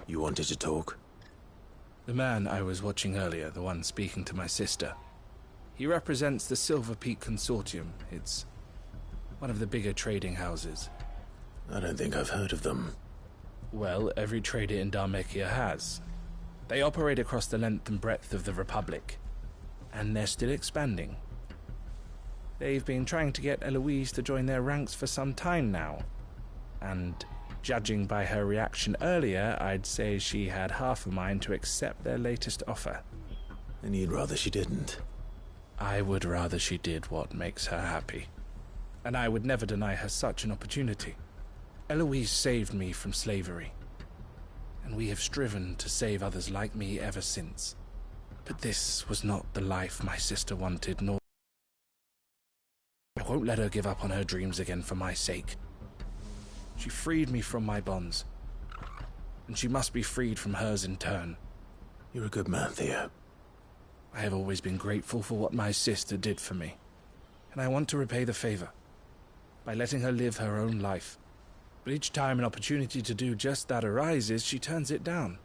You wanted to talk? The man I was watching earlier, the one speaking to my sister. He represents the Silver Peak Consortium. It's one of the bigger trading houses. I don't think I've heard of them. Well, every trader in Dharmekia has. They operate across the length and breadth of the Republic. And they're still expanding. They've been trying to get Eloise to join their ranks for some time now. And judging by her reaction earlier, I'd say she had half a mind to accept their latest offer. And you'd rather she didn't? I would rather she did what makes her happy. And I would never deny her such an opportunity. Eloise saved me from slavery. And we have striven to save others like me ever since. But this was not the life my sister wanted, nor... I won't let her give up on her dreams again for my sake. She freed me from my bonds. And she must be freed from hers in turn. You're a good man, Theo. I have always been grateful for what my sister did for me. And I want to repay the favor. By letting her live her own life. But each time an opportunity to do just that arises, she turns it down.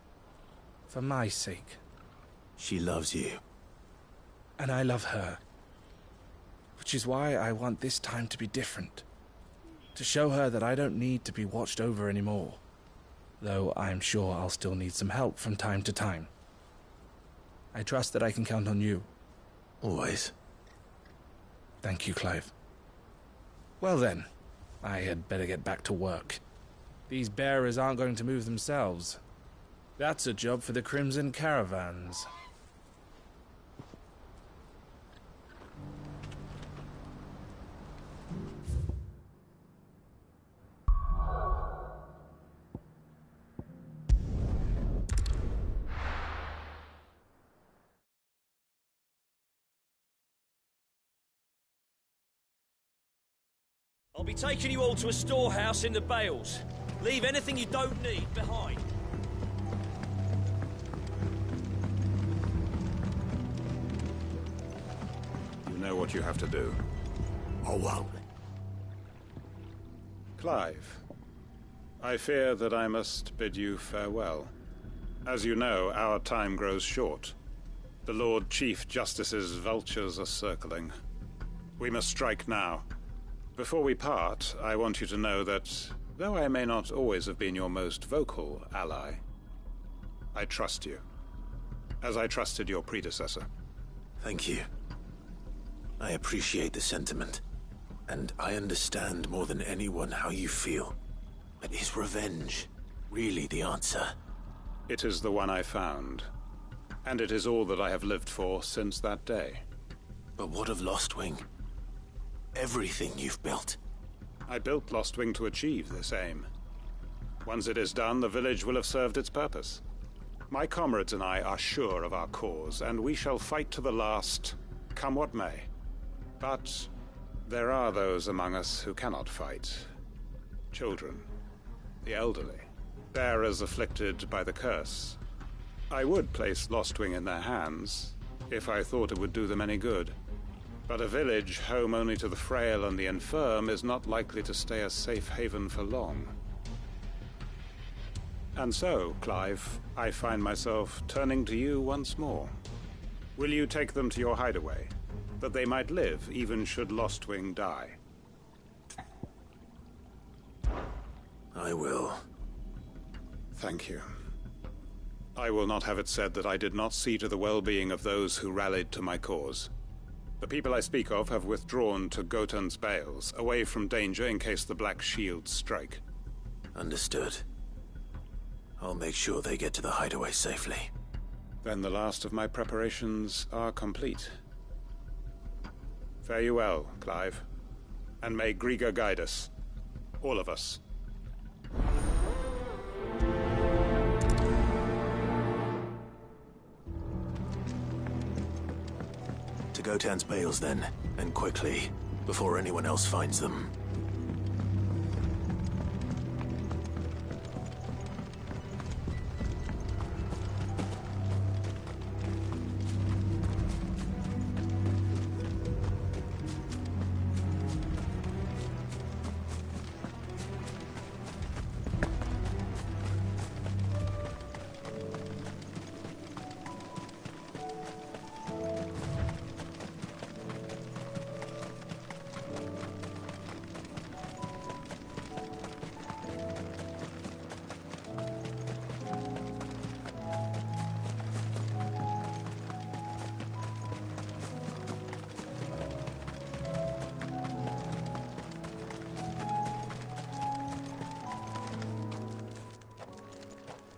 For my sake. She loves you. And I love her. Which is why I want this time to be different. To show her that I don't need to be watched over anymore. Though I'm sure I'll still need some help from time to time. I trust that I can count on you. Always. Thank you, Clive. Well then, I had better get back to work. These bearers aren't going to move themselves. That's a job for the Crimson Caravans. I'll be taking you all to a storehouse in the Bales. Leave anything you don't need behind. You know what you have to do. I won't. Clive, I fear that I must bid you farewell. As you know, our time grows short. The Lord Chief Justice's vultures are circling. We must strike now. Before we part, I want you to know that, though I may not always have been your most vocal ally, I trust you, as I trusted your predecessor. Thank you. I appreciate the sentiment, and I understand more than anyone how you feel. But is revenge really the answer? It is the one I found, and it is all that I have lived for since that day. But what of Lostwing? Everything you've built. I built Lostwing to achieve this aim. Once it is done, the village will have served its purpose. My comrades and I are sure of our cause, and we shall fight to the last, come what may. But there are those among us who cannot fight. Children, the elderly. bearers afflicted by the curse. I would place Lostwing in their hands, if I thought it would do them any good. But a village home only to the frail and the infirm is not likely to stay a safe haven for long. And so, Clive, I find myself turning to you once more. Will you take them to your hideaway, that they might live even should Lostwing die? I will. Thank you. I will not have it said that I did not see to the well-being of those who rallied to my cause. The people I speak of have withdrawn to Gotan's Bales, away from danger in case the Black Shields strike. Understood. I'll make sure they get to the hideaway safely. Then the last of my preparations are complete. Fare you well, Clive. And may Griga guide us. All of us. To Gotan's Bales, then, and quickly, before anyone else finds them.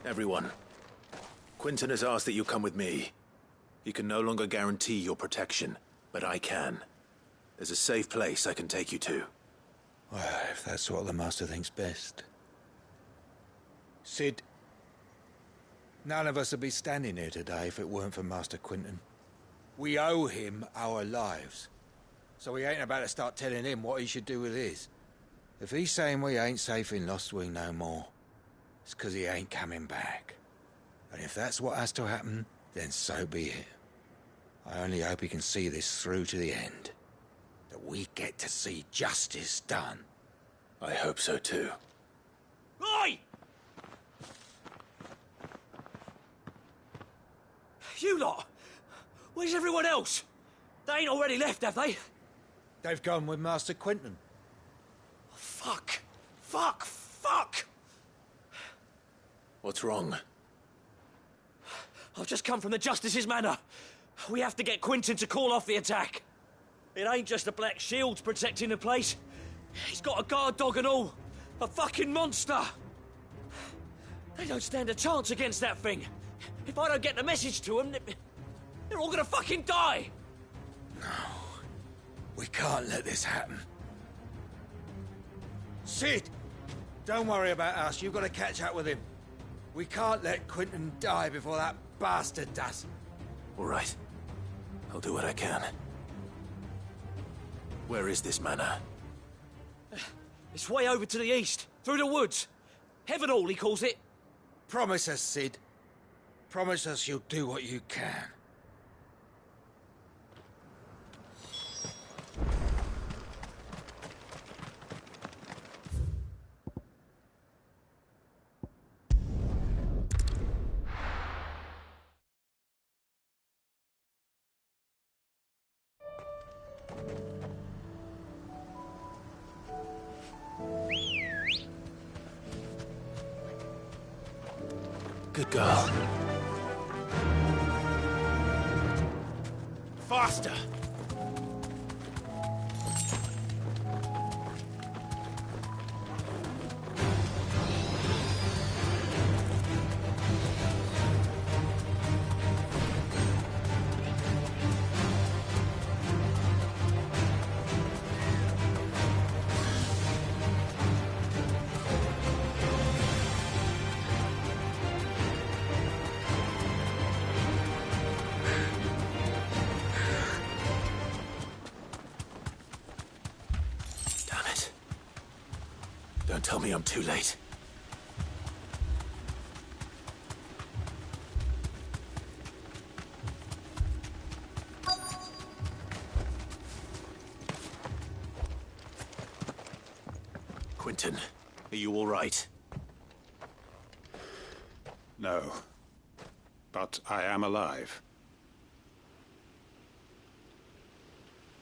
Everyone, Quinton has asked that you come with me. He can no longer guarantee your protection, but I can. There's a safe place I can take you to. Well, if that's what the Master thinks best. Sid, none of us would be standing here today if it weren't for Master Quinton. We owe him our lives. So we ain't about to start telling him what he should do with his. If he's saying we ain't safe in Lostwing no more, it's 'cause he ain't coming back. And if that's what has to happen, then so be it. I only hope he can see this through to the end. That we get to see justice done. I hope so too. Oi! You lot! Where's everyone else? They ain't already left, have they? They've gone with Master Quinton. Fuck! Fuck! Fuck! What's wrong? I've just come from the Justice's manor. We have to get Quinton to call off the attack. It ain't just the Black Shields protecting the place. He's got a guard dog and all. A fucking monster. They don't stand a chance against that thing. If I don't get the message to them, they're all gonna fucking die. No. We can't let this happen. Sid! Don't worry about us. You've got to catch up with him. We can't let Quinton die before that bastard does. All right. I'll do what I can. Where is this manor? It's way over to the east, through the woods. Heavenhall, he calls it. Promise us, Sid. Promise us you'll do what you can. Good girl. Faster! Don't tell me I'm too late. Quentin, are you all right? No. But I am alive.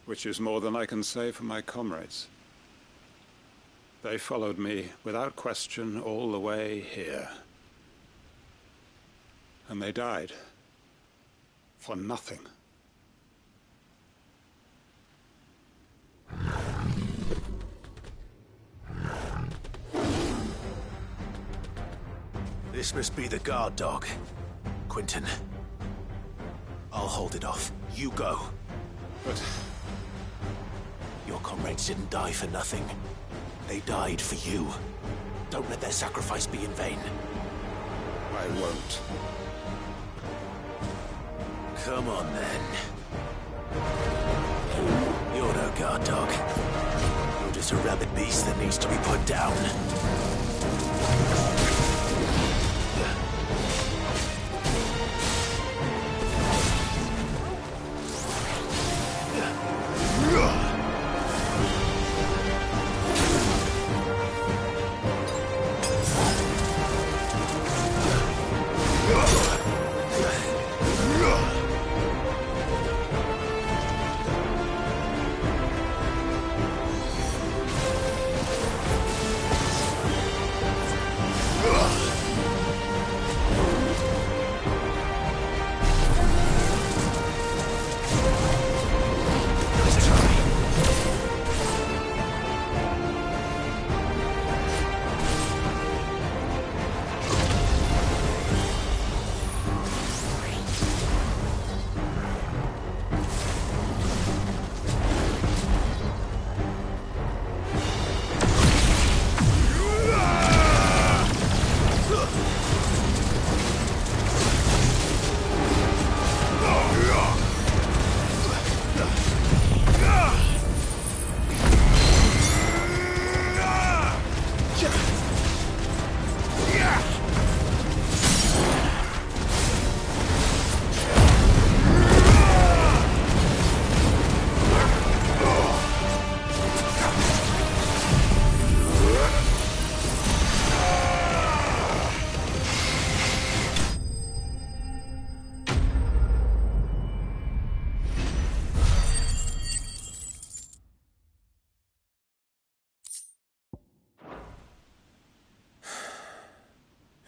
Which is more than I can say for my comrades. They followed me without question all the way here. And they died. For nothing. This must be the guard dog. Quentin. I'll hold it off. You go. But... your comrades didn't die for nothing. They died for you. Don't let their sacrifice be in vain. I won't. Come on, then. You're no guard dog. You're just a rabid beast that needs to be put down.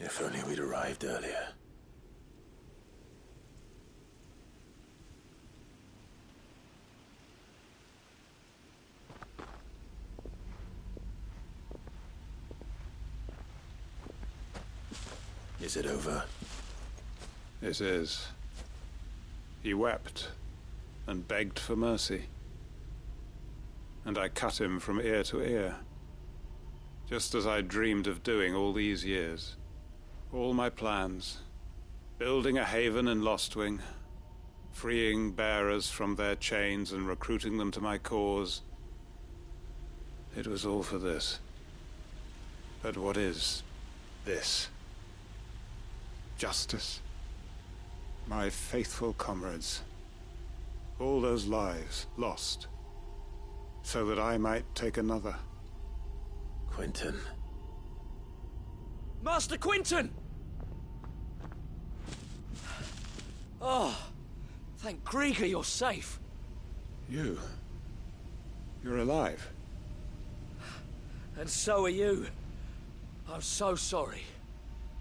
If only we'd arrived earlier. Is it over? It is. He wept and begged for mercy. And I cut him from ear to ear. Just as I dreamed of doing all these years. All my plans. Building a haven in Lostwing. Freeing bearers from their chains and recruiting them to my cause. It was all for this. But what is this? Justice. My faithful comrades. All those lives lost. So that I might take another. Quentin. Master Quentin! Oh, thank Grieger you're safe. You're alive. And so are you. I'm so sorry.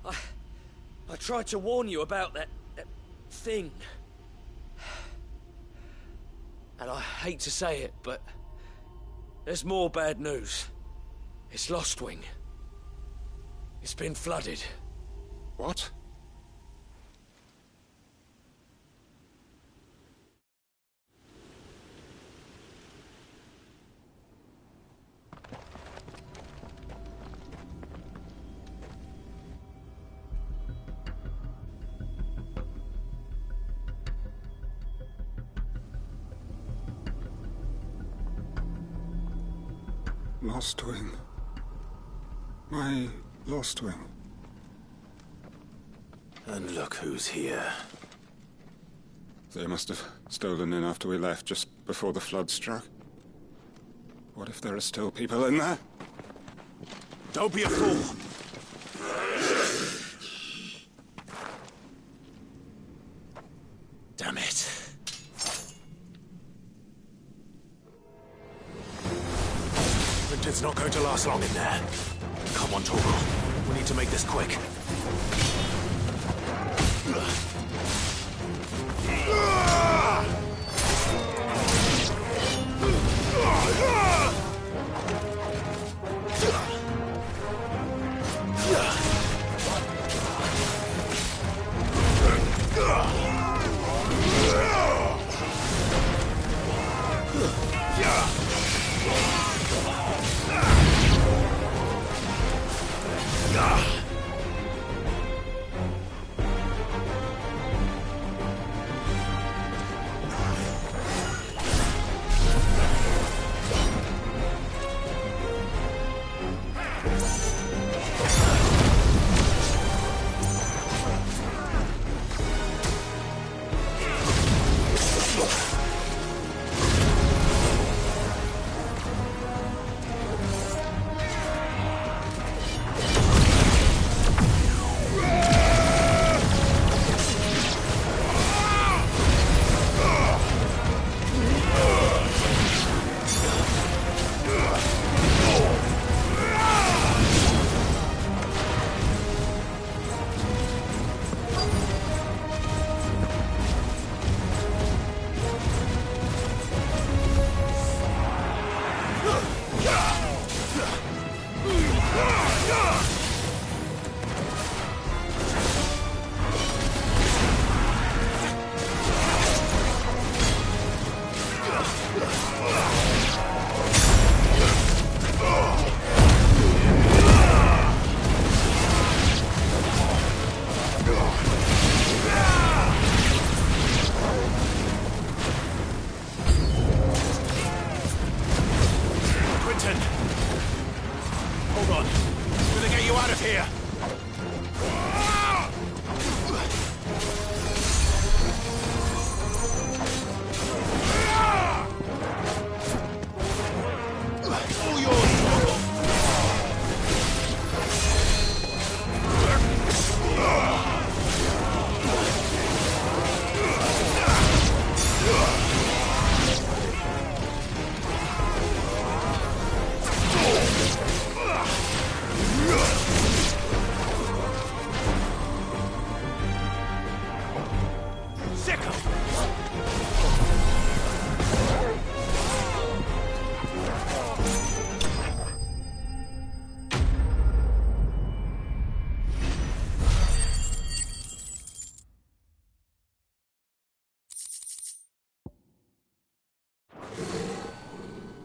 I tried to warn you about that thing. And I hate to say it, but there's more bad news. It's Lostwing. It's been flooded. What? Lostwing. My Lostwing. And look who's here. They must have stolen in after we left, just before the flood struck. What if there are still people in there? Don't be a fool. Damn it. Quinton's not going to last long in there. Come on, Torgal. We need to make this quick.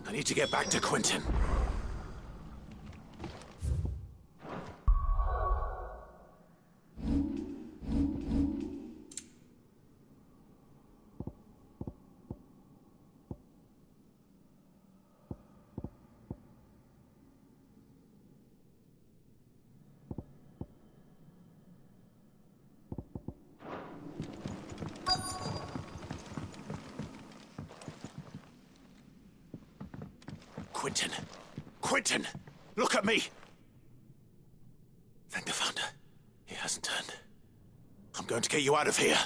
I need to get back to Quentin. Quentin! Quentin! Look at me! Thank the Founder. He hasn't turned. I'm going to get you out of here.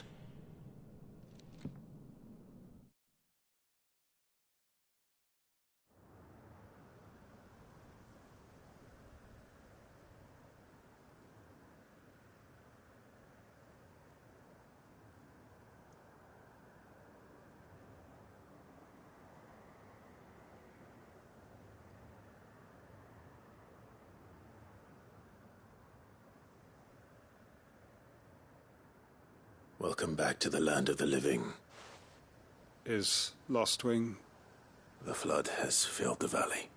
Welcome back to the land of the living. Is Lostwing? The flood has filled the valley.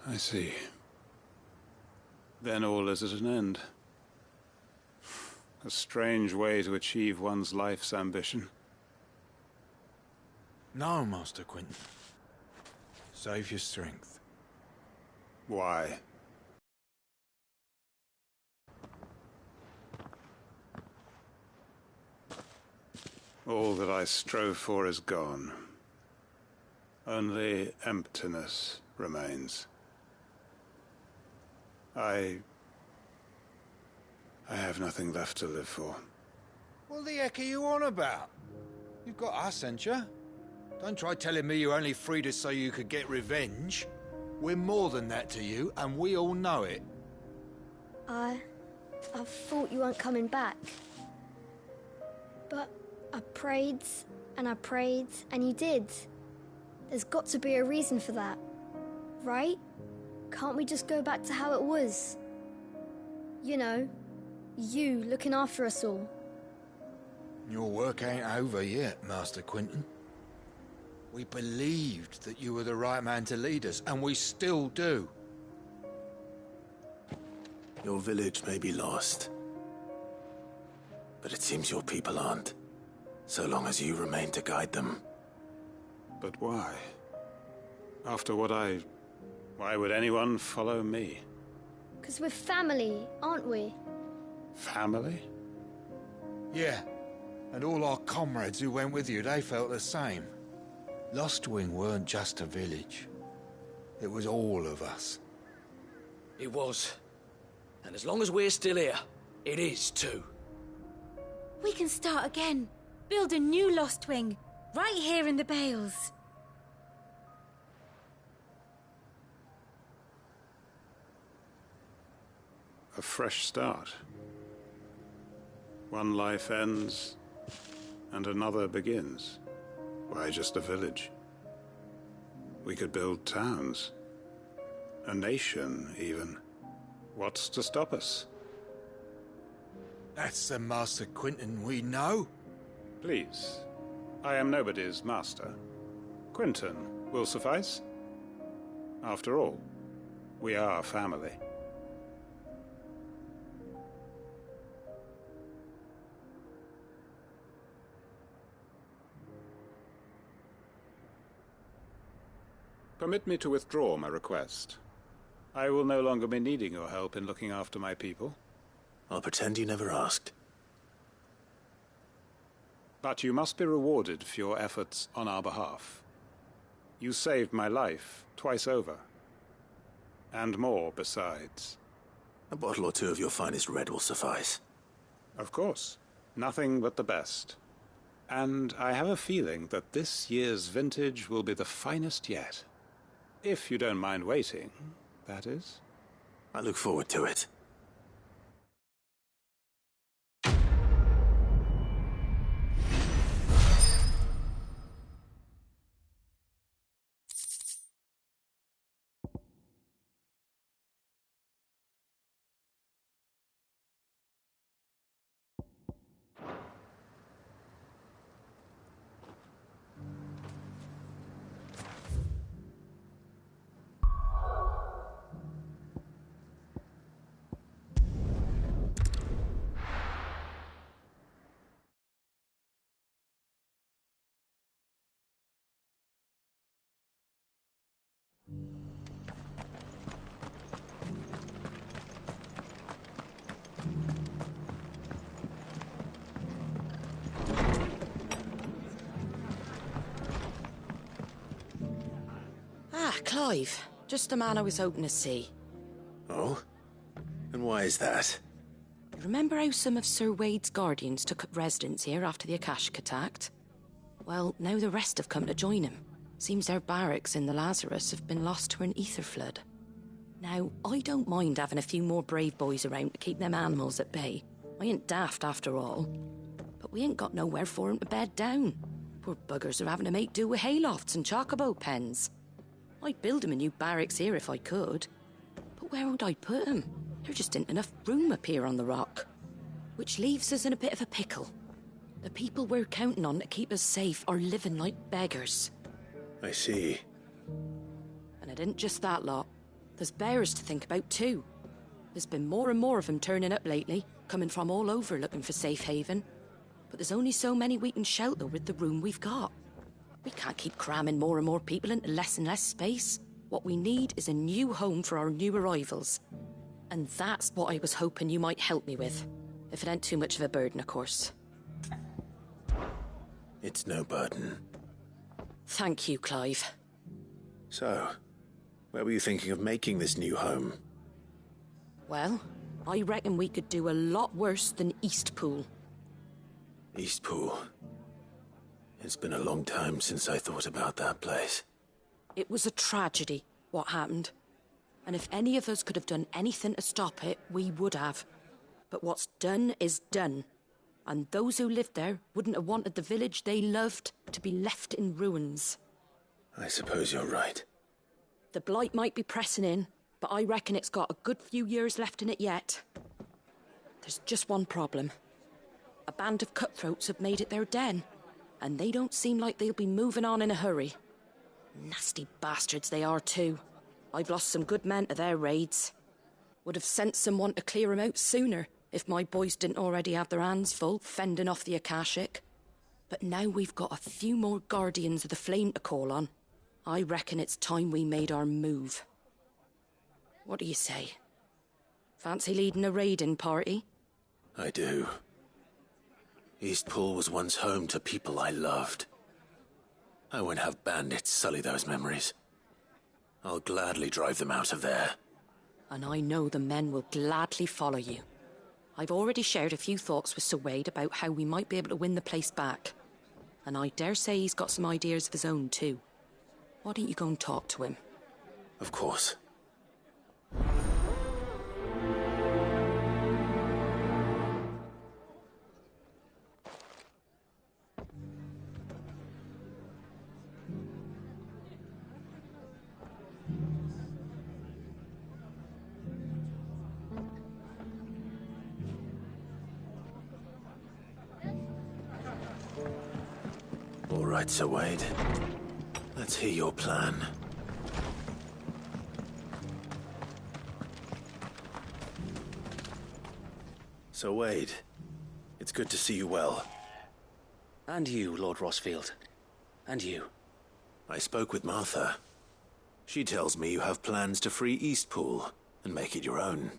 I see. Then all is at an end. A strange way to achieve one's life's ambition. No, Master Quentin. Save your strength. Why? All that I strove for is gone. Only emptiness remains. I have nothing left to live for. What the heck are you on about? You've got us, ain't you? Don't try telling me you only freed us so you could get revenge. We're more than that to you, and we all know it. I thought you weren't coming back. But I prayed, and you did. There's got to be a reason for that, right? Can't we just go back to how it was? You know, you looking after us all. Your work ain't over yet, Master Quinton. We believed that you were the right man to lead us, and we still do. Your village may be lost, but it seems your people aren't, so long as you remain to guide them. But why? After what why would anyone follow me? 'Cause we're family, aren't we? Family? Yeah, and all our comrades who went with you, they felt the same. Lostwing weren't just a village. It was all of us. It was. And as long as we're still here, it is too. We can start again. Build a new Lostwing, right here in the Bales. A fresh start. One life ends, and another begins. Why just a village? We could build towns. A nation, even. What's to stop us? That's the Master Quinton we know. Please. I am nobody's master. Quinton will suffice. After all, we are family. Permit me to withdraw my request. I will no longer be needing your help in looking after my people. I'll pretend you never asked. But you must be rewarded for your efforts on our behalf. You saved my life twice over. And more besides. A bottle or two of your finest red will suffice. Of course. Nothing but the best. And I have a feeling that this year's vintage will be the finest yet. If you don't mind waiting, that is. I look forward to it. Clive. Just the man I was hoping to see. Oh? And why is that? Remember how some of Sir Wade's guardians took up residence here after the Akashic attacked? Well, now the rest have come to join him. Seems their barracks in the Lazarus have been lost to an ether flood. Now, I don't mind having a few more brave boys around to keep them animals at bay. I ain't daft after all. But we ain't got nowhere for 'em to bed down. Poor buggers are having to make do with haylofts and chocobo pens. I'd build 'em a new barracks here if I could. But where would I put 'em? There just ain't enough room up here on the rock. Which leaves us in a bit of a pickle. The people we're counting on to keep us safe are living like beggars. I see. And it ain't just that lot. There's bears to think about too. There's been more and more of 'em turning up lately, coming from all over looking for safe haven. But there's only so many we can shelter with the room we've got. We can't keep cramming more and more people into less and less space. What we need is a new home for our new arrivals. And that's what I was hoping you might help me with. If it ain't too much of a burden, of course. It's no burden. Thank you, Clive. So, where were you thinking of making this new home? Well, I reckon we could do a lot worse than Eastpool. Eastpool. It's been a long time since I thought about that place. It was a tragedy, what happened. And if any of us could have done anything to stop it, we would have. But what's done is done. And those who lived there wouldn't have wanted the village they loved to be left in ruins. I suppose you're right. The blight might be pressing in, but I reckon it's got a good few years left in it yet. There's just one problem. A band of cutthroats have made it their den, and they don't seem like they'll be moving on in a hurry. Nasty bastards they are too. I've lost some good men to their raids. Would have sent someone to clear 'em out sooner, if my boys didn't already have their hands full fending off the Akashic. But now we've got a few more Guardians of the Flame to call on. I reckon it's time we made our move. What do you say? Fancy leading a raiding party? I do. Eastpool was once home to people I loved. I won't have bandits sully those memories. I'll gladly drive them out of there. And I know the men will gladly follow you. I've already shared a few thoughts with Sir Wade about how we might be able to win the place back. And I dare say he's got some ideas of his own too. Why don't you go and talk to him? Of course. All right, Sir Wade. Let's hear your plan. Sir Wade, it's good to see you well. And you, Lord Rossfield. And you. I spoke with Martha. She tells me you have plans to free Eastpool and make it your own.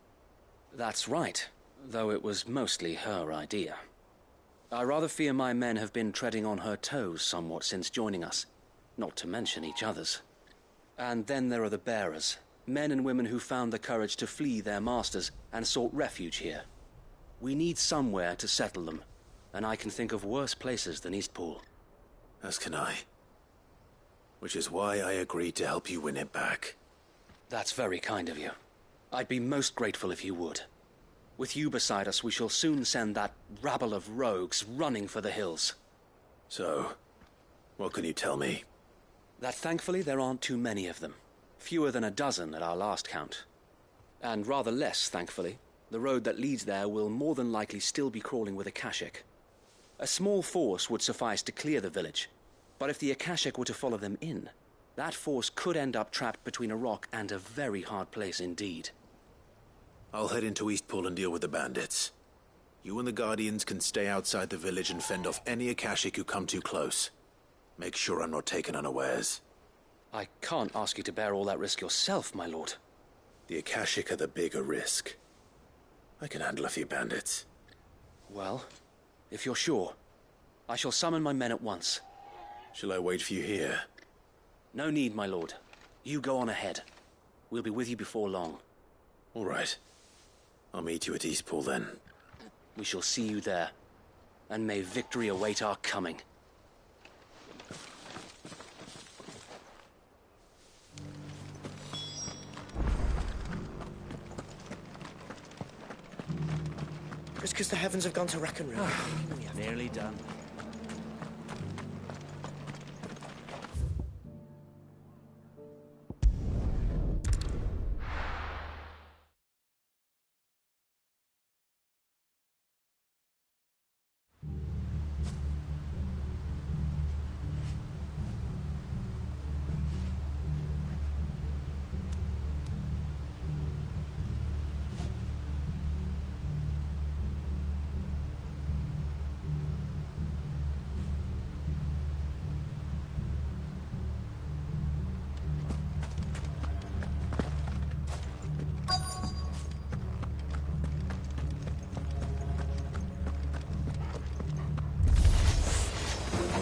That's right, though it was mostly her idea. I rather fear my men have been treading on her toes somewhat since joining us, not to mention each other's. And then there are the bearers, men and women who found the courage to flee their masters and sought refuge here. We need somewhere to settle them, and I can think of worse places than Eastpool. As can I. Which is why I agreed to help you win it back. That's very kind of you. I'd be most grateful if you would. With you beside us, we shall soon send that rabble of rogues running for the hills. So, what can you tell me? That thankfully there aren't too many of them. Fewer than a dozen at our last count. And rather less, thankfully, the road that leads there will more than likely still be crawling with Akashic. A small force would suffice to clear the village, but if the Akashic were to follow them in, that force could end up trapped between a rock and a very hard place indeed. I'll head into Eastpool and deal with the bandits. You and the Guardians can stay outside the village and fend off any Akashic who come too close. Make sure I'm not taken unawares. I can't ask you to bear all that risk yourself, my lord. The Akashic are the bigger risk. I can handle a few bandits. Well, if you're sure, I shall summon my men at once. Shall I wait for you here? No need, my lord. You go on ahead. We'll be with you before long. All right. I'll meet you at Eastpool then. We shall see you there. And may victory await our coming. It's because the heavens have gone to wreck and ruin. Nearly done.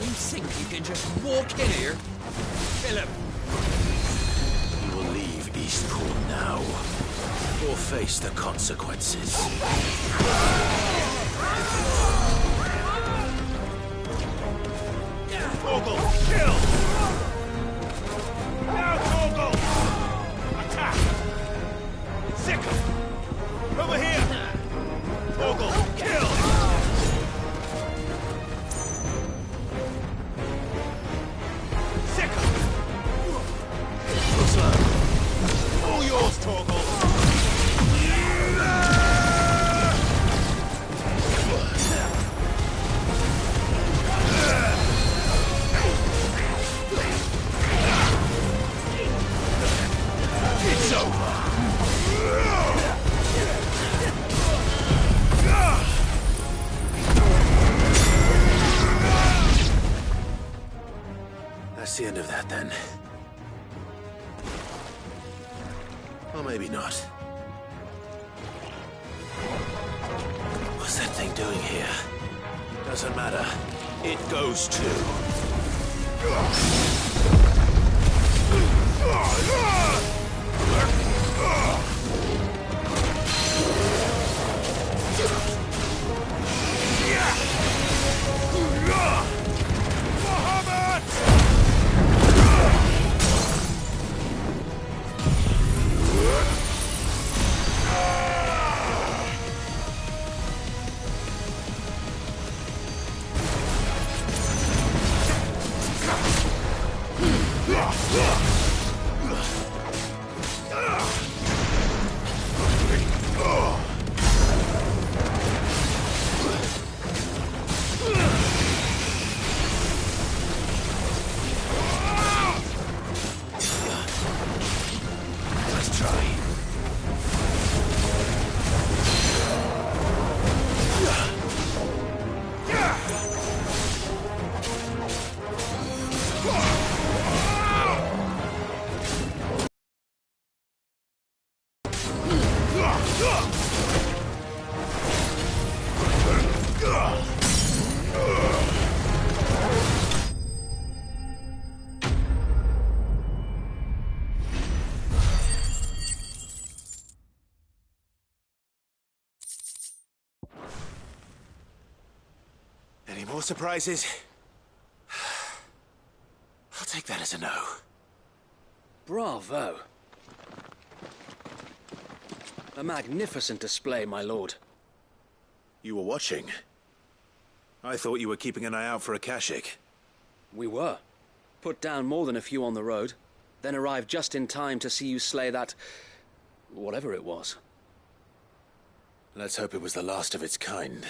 You think you can just walk in here? Philip! Eastpool now, or face the consequences. Torgal, kill! Now, Torgal! Attack! Sicko! Over here! Torgal, kill! Sicko! All yours, Torgal! It's over! That's the end of that, then. Or maybe not. What's that thing doing here? Doesn't matter. It goes too. Any more surprises? I'll take that as a no. Bravo. A magnificent display, my lord. You were watching? I thought you were keeping an eye out for a Kashik. We were. Put down more than a few on the road, then arrived just in time to see you slay that... whatever it was. Let's hope it was the last of its kind.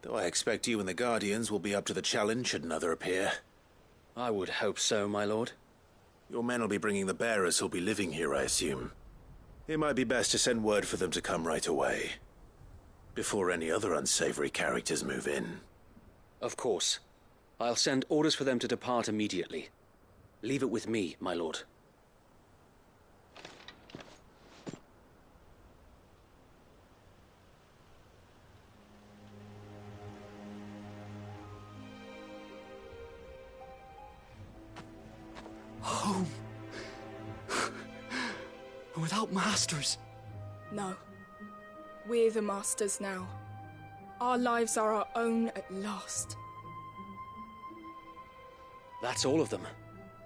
Though I expect you and the Guardians will be up to the challenge should another appear. I would hope so, my lord. Your men will be bringing the bearers who'll be living here, I assume. It might be best to send word for them to come right away, before any other unsavory characters move in. Of course. I'll send orders for them to depart immediately. Leave it with me, my lord. Home. Without masters. No. We're the masters now. Our lives are our own at last. That's all of them.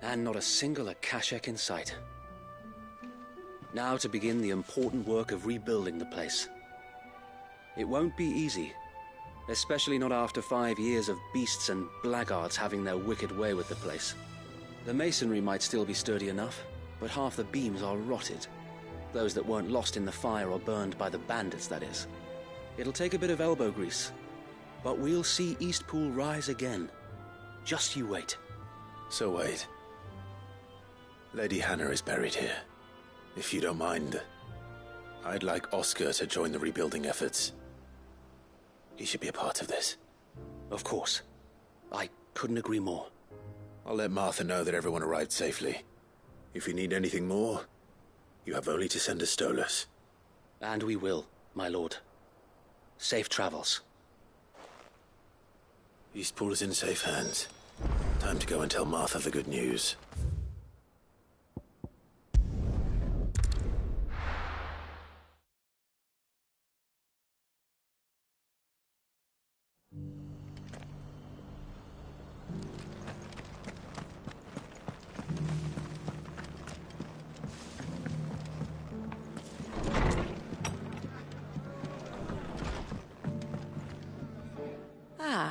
And not a single Akashek in sight. Now to begin the important work of rebuilding the place. It won't be easy. Especially not after 5 years of beasts and blackguards having their wicked way with the place. The masonry might still be sturdy enough, but half the beams are rotted. Those that weren't lost in the fire or burned by the bandits, that is. It'll take a bit of elbow grease, but we'll see Eastpool rise again. Just you wait. So wait. Lady Hannah is buried here. If you don't mind, I'd like Oscar to join the rebuilding efforts. He should be a part of this. Of course. I couldn't agree more. I'll let Martha know that everyone arrived safely. If you need anything more, you have only to send a Stolas. And we will, my lord. Safe travels. Eastpool is in safe hands. Time to go and tell Martha the good news.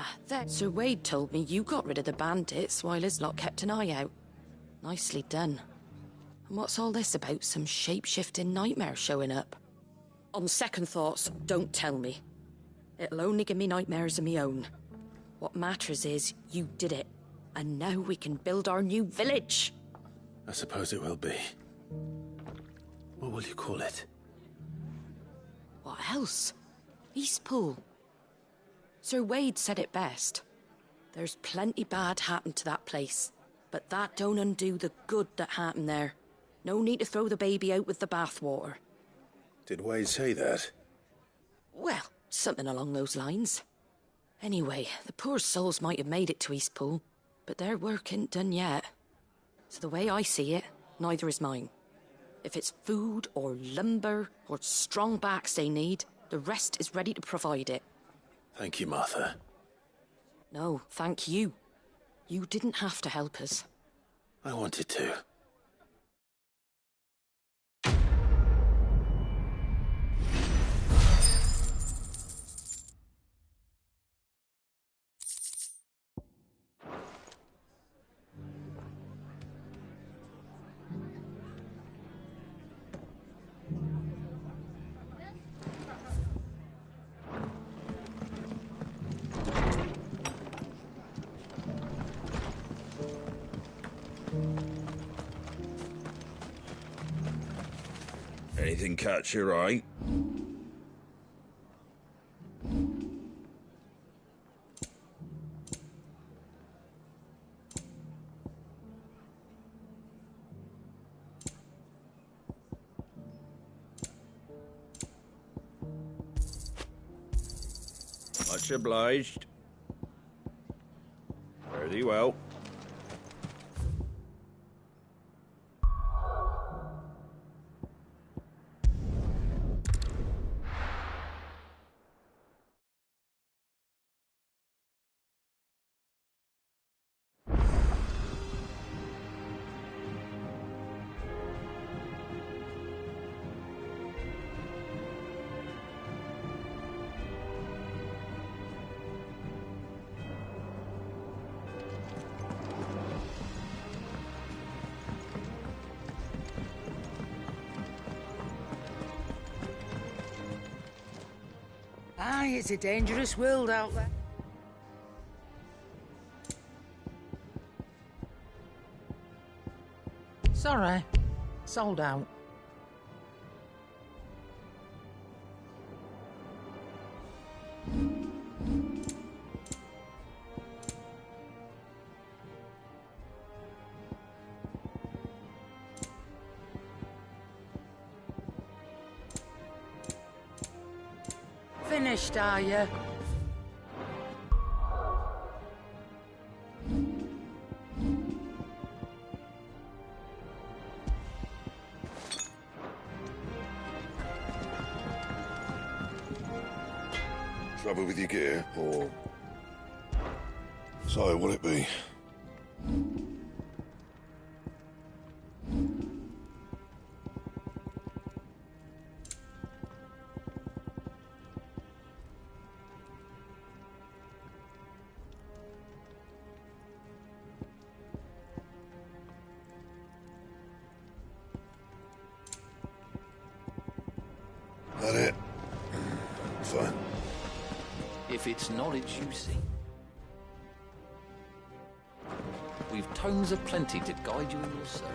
Ah, there. Sir Wade told me you got rid of the bandits while his lot kept an eye out. Nicely done. And what's all this about some shape-shifting nightmare showing up? On second thoughts, don't tell me. It'll only give me nightmares of me own. What matters is you did it. And now we can build our new village. I suppose it will be. What will you call it? What else? Eastpool. Sir Wade said it best. There's plenty bad happened to that place, but that don't undo the good that happened there. No need to throw the baby out with the bathwater. Did Wade say that? Well, something along those lines. Anyway, the poor souls might have made it to Eastpool, but their work ain't done yet. So the way I see it, neither is mine. If it's food or lumber or strong backs they need, the rest is ready to provide it. Thank you, Martha. No, thank you. You didn't have to help us. I wanted to. Anything catch your eye? Much obliged. Fare thee well. Aye, it's a dangerous world out there. Sorry, sold out. Finished, are you? Trouble with your gear, or... So, what'll it be? That it? Fine. If it's knowledge you seek. We've tomes aplenty to guide you in your search.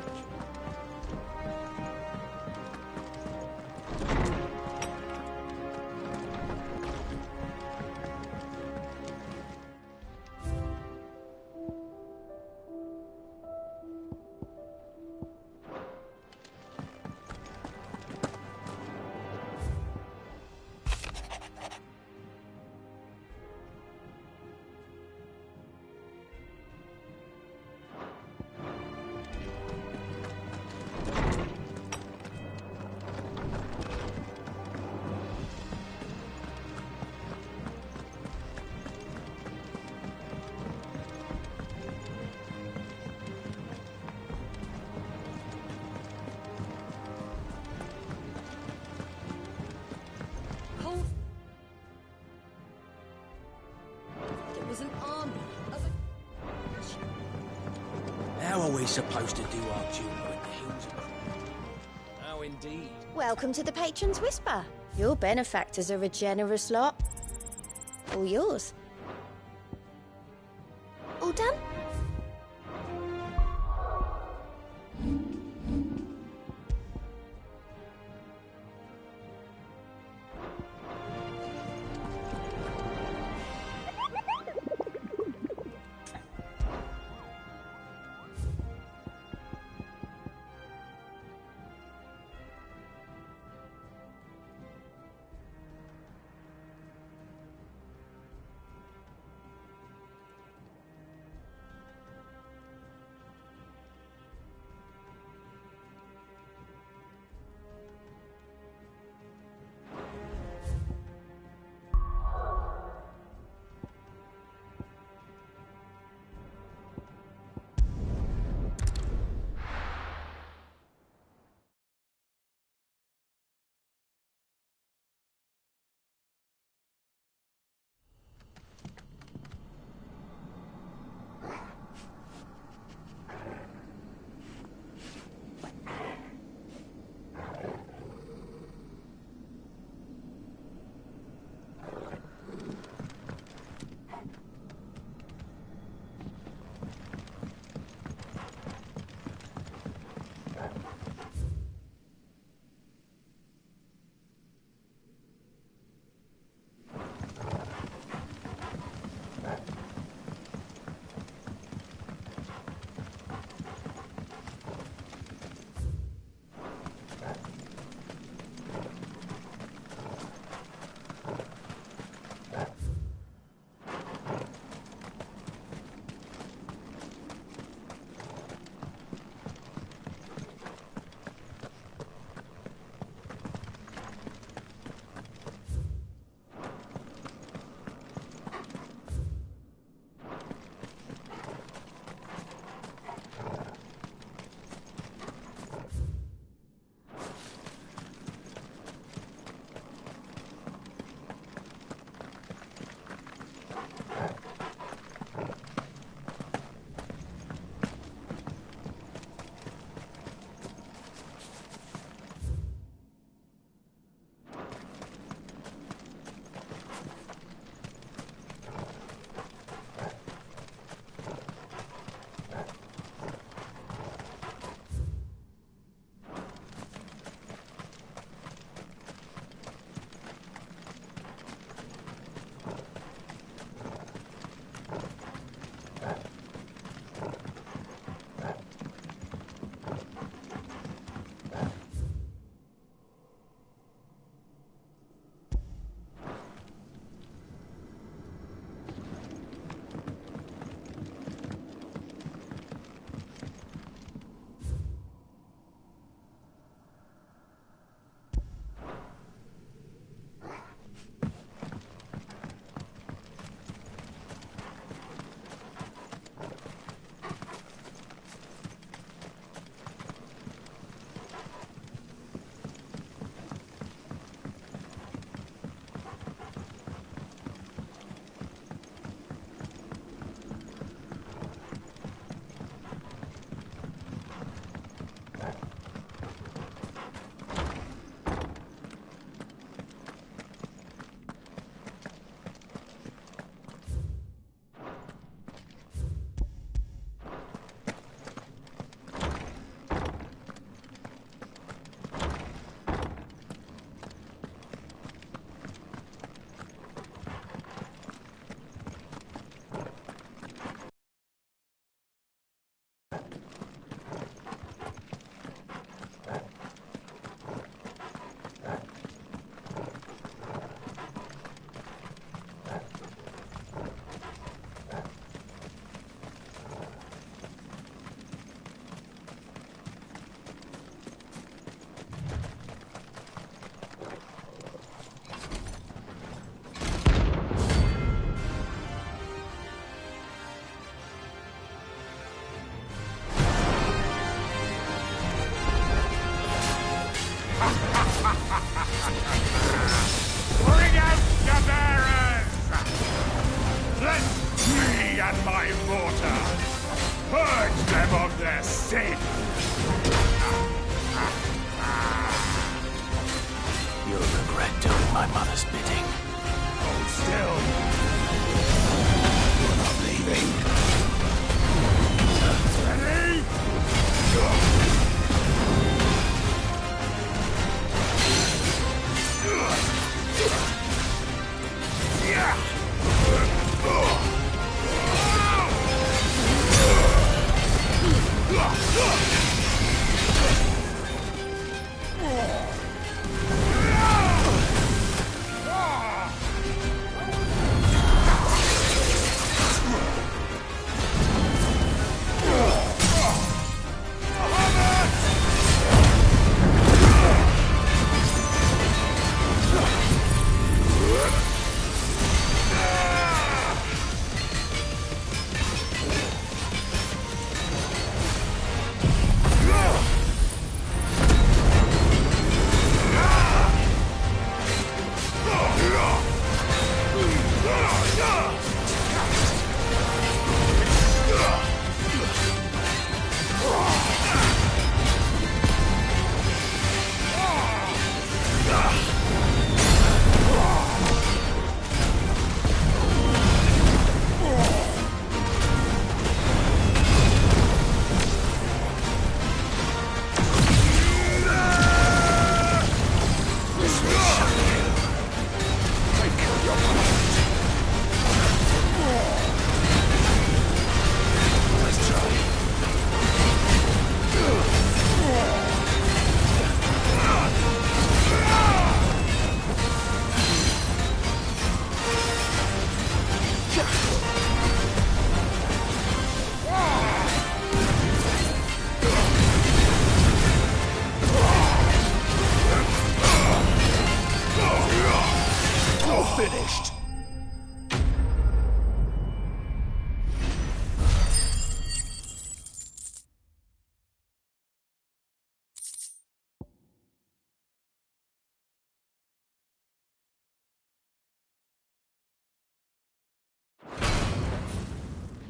always supposed to do our duty when the hills are cruel. How indeed. Welcome to the Patron's Whisper. Your benefactors are a generous lot. All yours. All done? Bring out the bearers! Let me and my mortar Purge them of their sin! You'll regret doing my mother's bidding. Hold still! You're not leaving. Ready? Finished.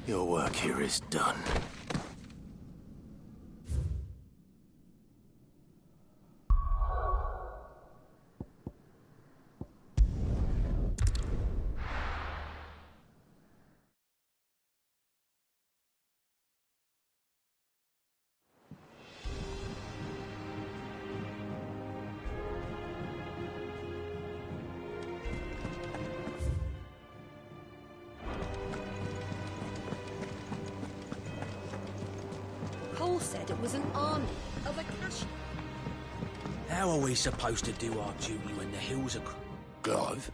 Your work here is done. Cole said it was an army of Akashi. How are we supposed to do our duty when the hills are... Clive?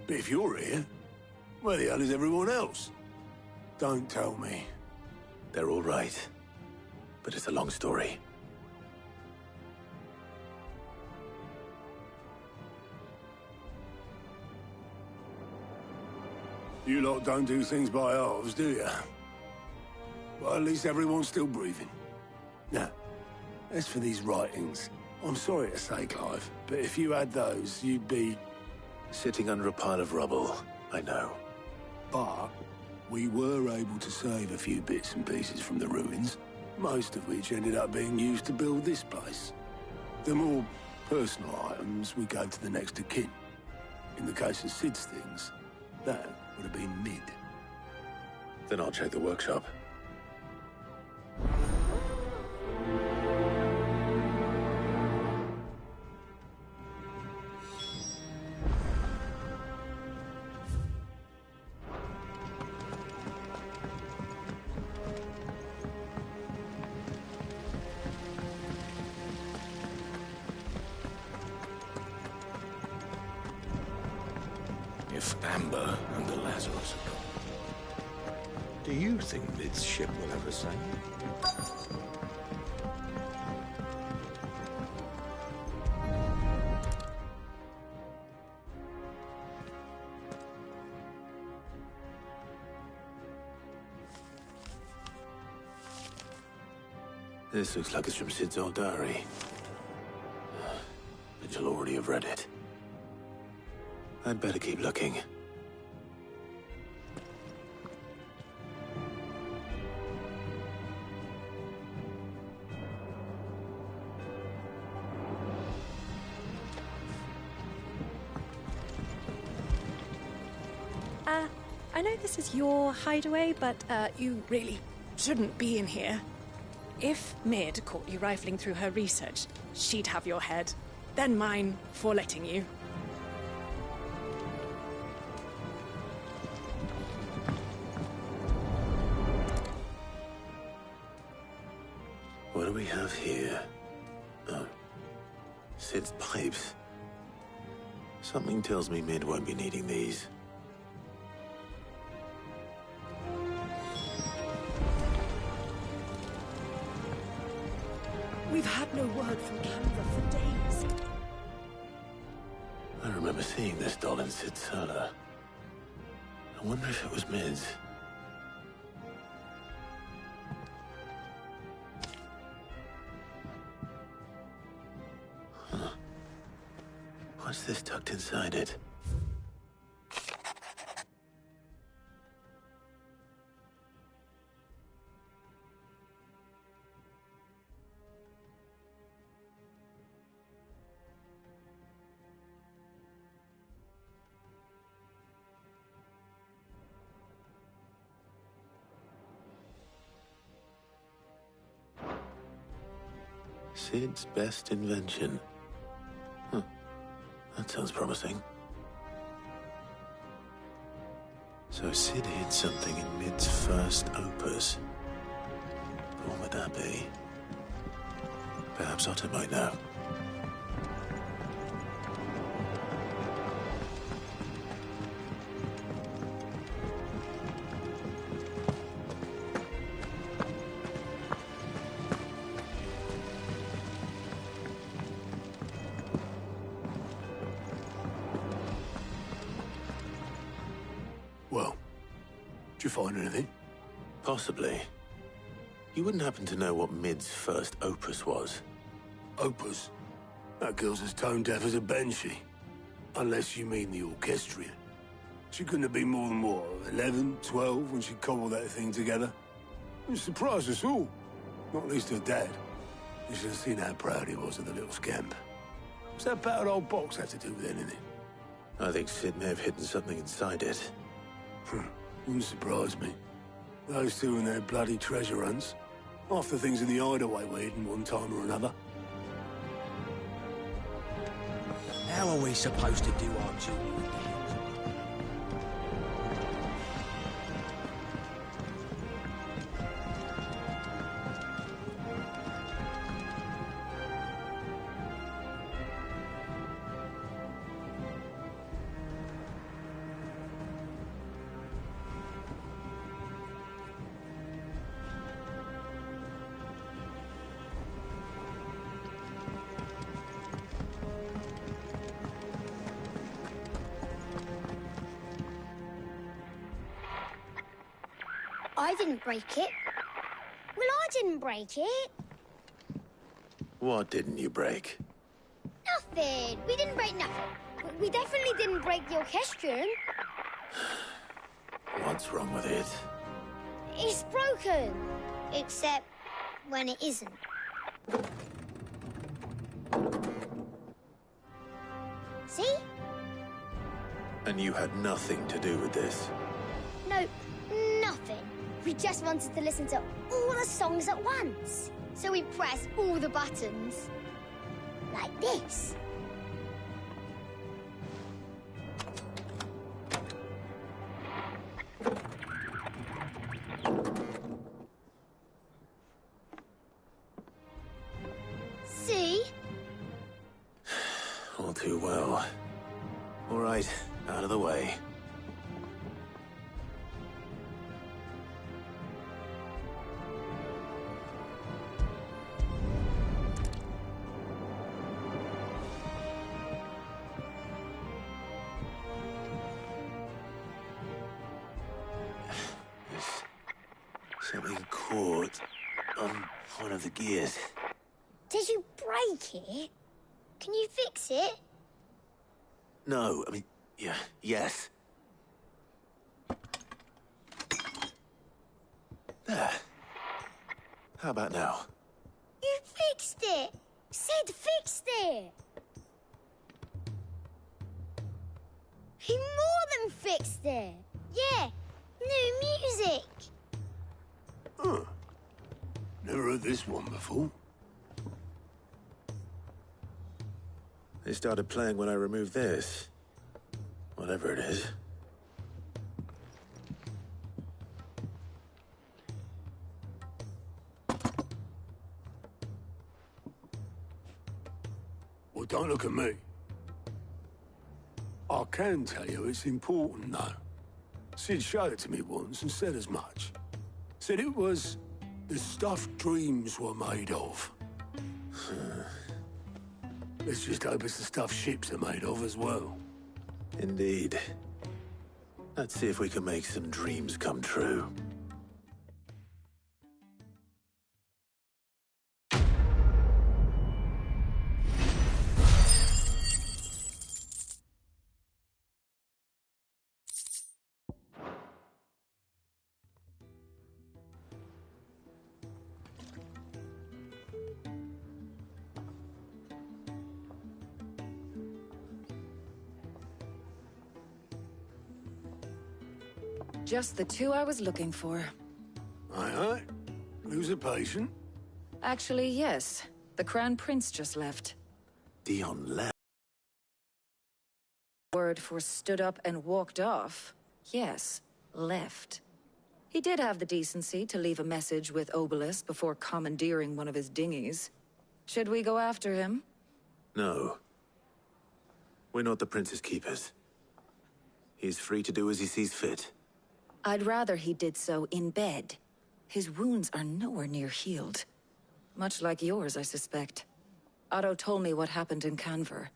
But if you're here, where the hell is everyone else? Don't tell me. They're all right. But it's a long story. You lot don't do things by halves, do you? Well, at least everyone's still breathing. Now, as for these writings, I'm sorry to say, Clive, but if you had those, you'd be... Sitting under a pile of rubble, I know. But we were able to save a few bits and pieces from the ruins, most of which ended up being used to build this place. The more personal items we gave to the next of kin. In the case of Sid's things, that would have been mid. Then I'll check the workshop. If Amber and the Lazarus are gone, do you think this ship will ever sail? This looks like it's from Sid's old diary. But you'll already have read it. I'd better keep looking. know this is your hideaway, but you really shouldn't be in here. If Mid caught you rifling through her research, she'd have your head. Then mine for letting you. What do we have here? Oh. Sid's pipes. Something tells me Mid won't be needing these. We've had no word from Canva for days. I remember seeing this doll in Sid's cellar. I wonder if it was Mid's. Huh. What's this tucked inside it? Sid's best invention. Huh. That sounds promising. So Sid hid something in Mid's first opus. What would that be? Perhaps Otto might know. Well, did you find anything? Possibly. You wouldn't happen to know what Mid's first opus was? Opus? That girl's as tone deaf as a banshee. Unless you mean the orchestrion. She couldn't have been more than, what, 11, 12 when she cobbled that thing together? It surprised us all. Not least her dad. You should have seen how proud he was of the little scamp. What's that battered old box have to do with anything? I think Sid may have hidden something inside it. Wouldn't surprise me. Those two and their bloody treasure hunts. Half the things in the hideaway were hidden one time or another. How are we supposed to do our duty with the hills? I didn't break it. Well, I didn't break it. What didn't you break? Nothing. We didn't break nothing. We definitely didn't break the orchestrion. What's wrong with it? It's broken. Except when it isn't. See? And you had nothing to do with this? Nope, nothing. We just wanted to listen to all the songs at once. So we pressed all the buttons. Like this. See? All too well. All right, out of the way. Something caught on one of the gears. Did you break it? Can you fix it? No, I mean, yeah, yes. There. How about now? You fixed it! Sid fixed it! He more than fixed it! Yeah, heard this one before. They started playing when I removed this. Whatever it is. Well, don't look at me. I can tell you it's important, though. Sid showed it to me once and said as much. Said it was the stuff dreams were made of. Let's just hope it's the stuff ships are made of as well. Indeed. Let's see if we can make some dreams come true. Just the two I was looking for. Aye. Lose a patient? Actually, yes. The Crown Prince just left. Dion left? Word for stood up and walked off. Yes, left. He did have the decency to leave a message with Obelisk before commandeering one of his dinghies. Should we go after him? No. We're not the Prince's keepers. He's free to do as he sees fit. I'd rather he did so in bed. His wounds are nowhere near healed. Much like yours, I suspect. Otto told me what happened in Canver.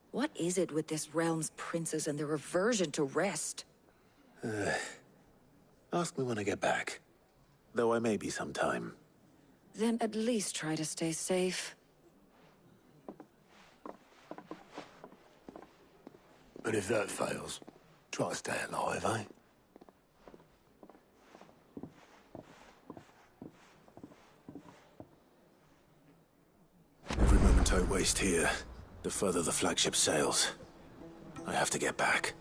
What is it with this realm's princes and their aversion to rest? Ask me when I get back. Though I may be sometime. Then at least try to stay safe. And if that fails, try to stay alive, eh? Every moment I waste here, the further the flagship sails. I have to get back.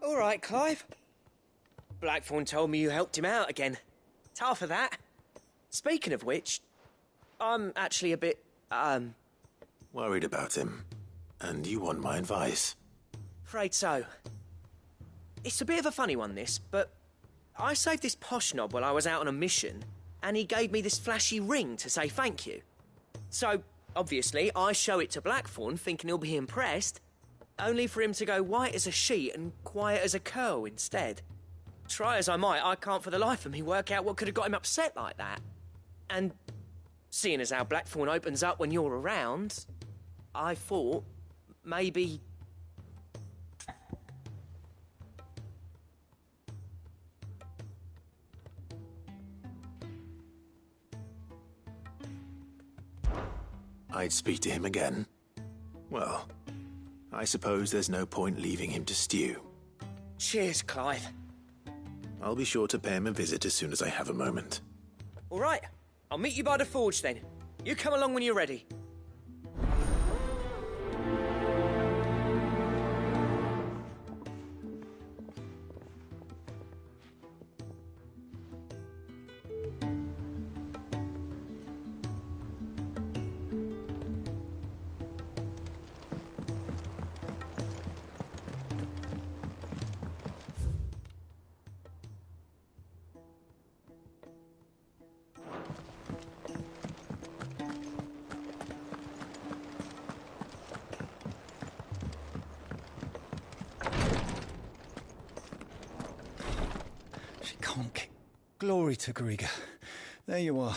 All right, Clive. Blackthorn told me you helped him out again. Tough for that. Speaking of which, I'm actually a bit, Worried about him. And you want my advice? afraid so. It's a bit of a funny one, this, but I saved this posh knob while I was out on a mission, and he gave me this flashy ring to say thank you. So, obviously, I show it to Blackthorn, thinking he'll be impressed, only for him to go white as a sheet and quiet as a curl instead. Try as I might, I can't for the life of me work out what could have got him upset like that. And seeing as how Blackthorn opens up when you're around, I thought maybe... I'd speak to him again. Well, I suppose there's no point leaving him to stew. Cheers, Clive. I'll be sure to pay him a visit as soon as I have a moment. All right, I'll meet you by the forge then. You come along when you're ready. Glory to Griga. There you are.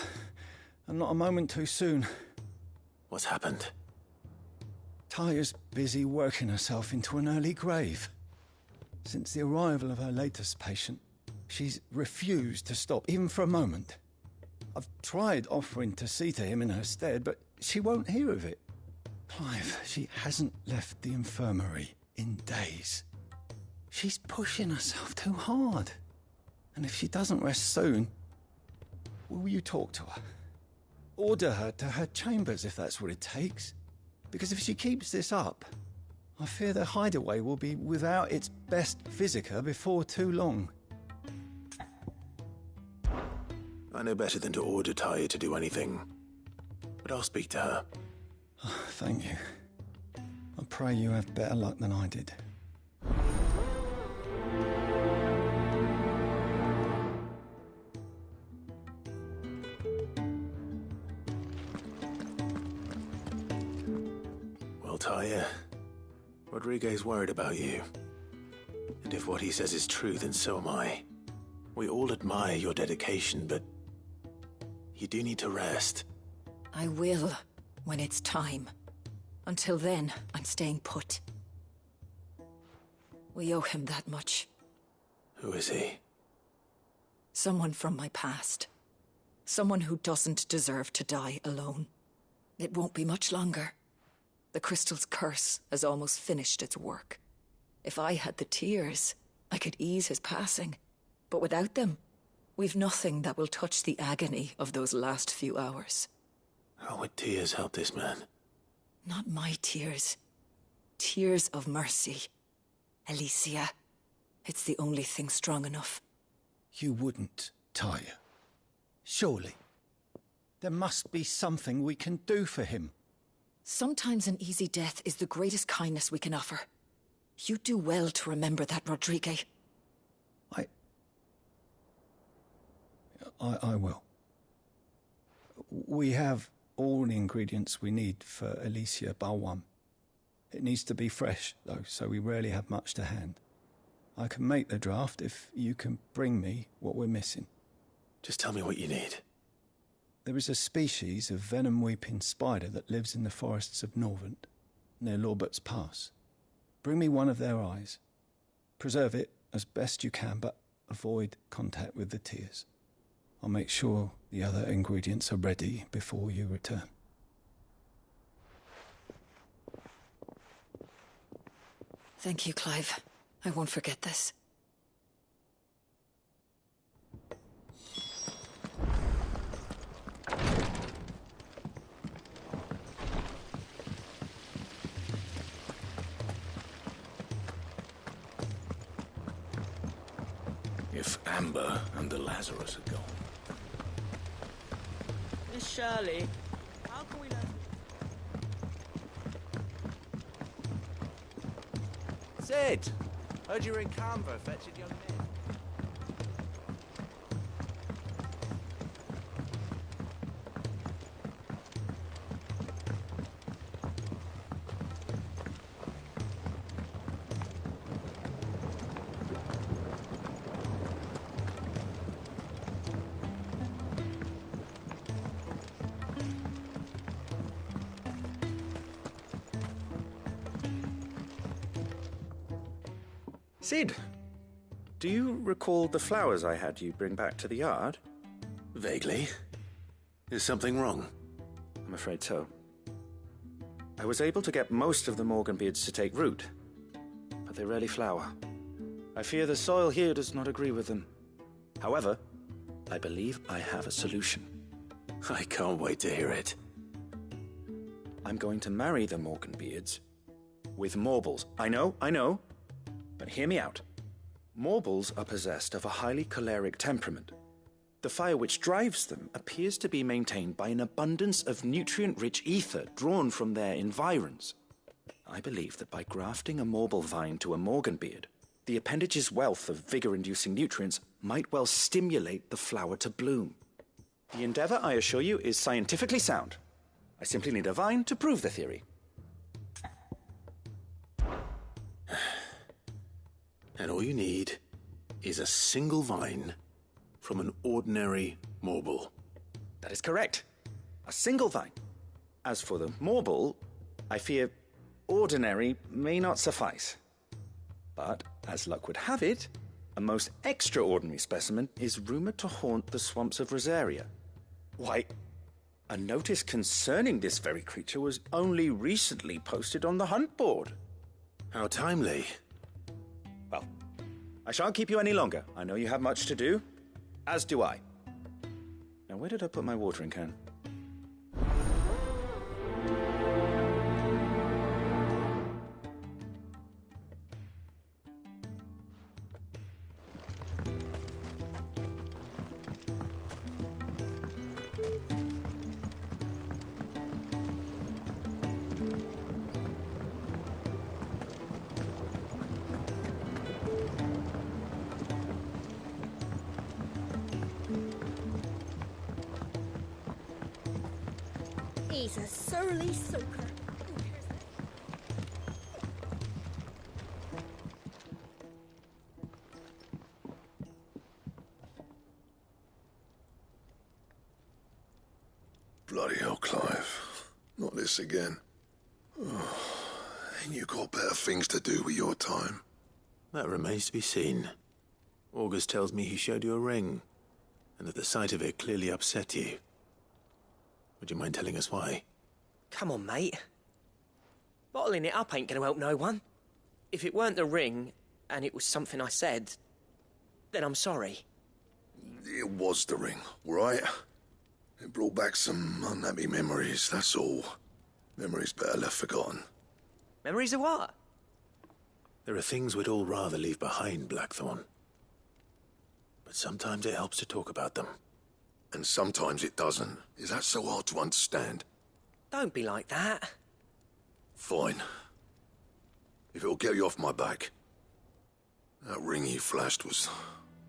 And not a moment too soon. What's happened? Taya's busy working herself into an early grave. Since the arrival of her latest patient, she's refused to stop, even for a moment. I've tried offering to see to him in her stead, but she won't hear of it. Clive, she hasn't left the infirmary in days. She's pushing herself too hard. And if she doesn't rest soon, will you talk to her? Order her to her chambers if that's what it takes. Because if she keeps this up, I fear the hideaway will be without its best physica before too long. I know better than to order Taya to do anything, but I'll speak to her. Oh, thank you. I pray you have better luck than I did. Taya, Rodriguez's worried about you. And if what he says is true, then so am I. We all admire your dedication, but you do need to rest. I will, when it's time. Until then, I'm staying put. We owe him that much. Who is he? Someone from my past. Someone who doesn't deserve to die alone. It won't be much longer. The crystal's curse has almost finished its work. If I had the tears, I could ease his passing. But without them, we've nothing that will touch the agony of those last few hours. How would tears help this man? Not my tears. Tears of mercy. Alicia, it's the only thing strong enough. You wouldn't, Taya. Surely. There must be something we can do for him. Sometimes an easy death is the greatest kindness we can offer. You do well to remember that, Rodrigue. I will. We have all the ingredients we need for Alicia Balwam. It needs to be fresh, though, so we rarely have much to hand. I can make the draft if you can bring me what we're missing. Just tell me what you need. There is a species of venom-weeping spider that lives in the forests of Norvent, near Lorbert's Pass. Bring me one of their eyes. Preserve it as best you can, but avoid contact with the tears. I'll make sure the other ingredients are ready before you return. Thank you, Clive. I won't forget this. If Amber and the Lazarus are gone. Miss Shirley, how can we let... Sid! Heard you were in Canva fetching young men. Sid, do you recall the flowers I had you bring back to the yard? Vaguely. Is something wrong? I'm afraid so. I was able to get most of the Morganbeards to take root, but they rarely flower. I fear the soil here does not agree with them. However, I believe I have a solution. I can't wait to hear it. I'm going to marry the Morganbeards with Morbles. I know, but hear me out. Morbles are possessed of a highly choleric temperament. The fire which drives them appears to be maintained by an abundance of nutrient-rich ether drawn from their environs. I believe that by grafting a Morble vine to a Morganbeard, the appendage's wealth of vigor-inducing nutrients might well stimulate the flower to bloom. The endeavor, I assure you, is scientifically sound. I simply need a vine to prove the theory. And all you need is a single vine from an ordinary Morble. That is correct. A single vine. As for the Morble, I fear ordinary may not suffice. But, as luck would have it, a most extraordinary specimen is rumored to haunt the swamps of Rosaria. Why, a notice concerning this very creature was only recently posted on the hunt board. How timely. Well, I shan't keep you any longer. I know you have much to do, as do I. Now, where did I put my watering can? He's a surly soaker. Bloody hell, Clive. Not this again. Oh, ain't you got better things to do with your time? That remains to be seen. August tells me he showed you a ring, and that the sight of it clearly upset you. Would you mind telling us why? Come on, mate. Bottling it up ain't gonna help no one. If it weren't the ring, and it was something I said, then I'm sorry. It was the ring, right? It brought back some unhappy memories, that's all. Memories better left forgotten. Memories of what? There are things we'd all rather leave behind, Blackthorn. But sometimes it helps to talk about them. And sometimes it doesn't. Is that so hard to understand? Don't be like that. Fine. If it'll get you off my back. That ring you flashed was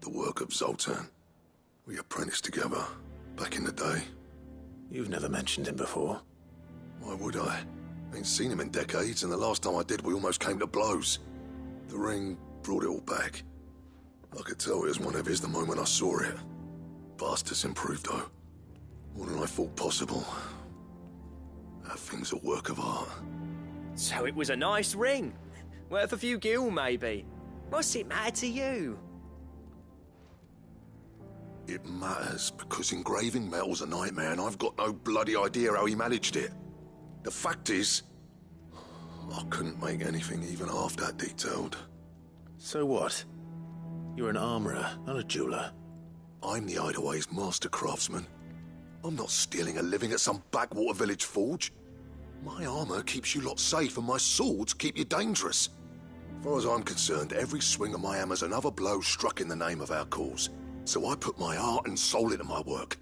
the work of Zoltan. We apprenticed together, back in the day. You've never mentioned him before. Why would I? Ain't seen him in decades, and the last time I did, we almost came to blows. The ring brought it all back. I could tell it was one of his the moment I saw it. Vast has improved, though. More than I thought possible. That thing's a work of art. So it was a nice ring. Worth a few gil, maybe. What's it matter to you? It matters, because engraving metal's a nightmare, and I've got no bloody idea how he managed it. The fact is, I couldn't make anything even half that detailed. So what? You're an armorer, not a jeweler. I'm the Hideaway's master craftsman. I'm not stealing a living at some backwater village forge. My armor keeps you lot safe, and my swords keep you dangerous. As far as I'm concerned, every swing of my hammer's another blow struck in the name of our cause. So I put my heart and soul into my work.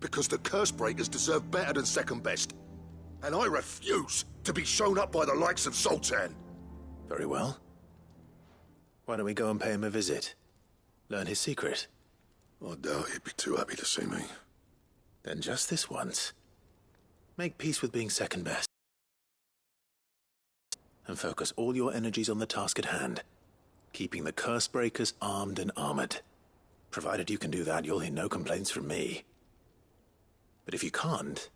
Because the curse breakers deserve better than second best. And I refuse to be shown up by the likes of Zoltan. Very well. Why don't we go and pay him a visit? Learn his secret. I doubt he'd be too happy to see me. Then just this once. Make peace with being second best. And focus all your energies on the task at hand. Keeping the curse breakers armed and armored. Provided you can do that, you'll hear no complaints from me. But if you can't,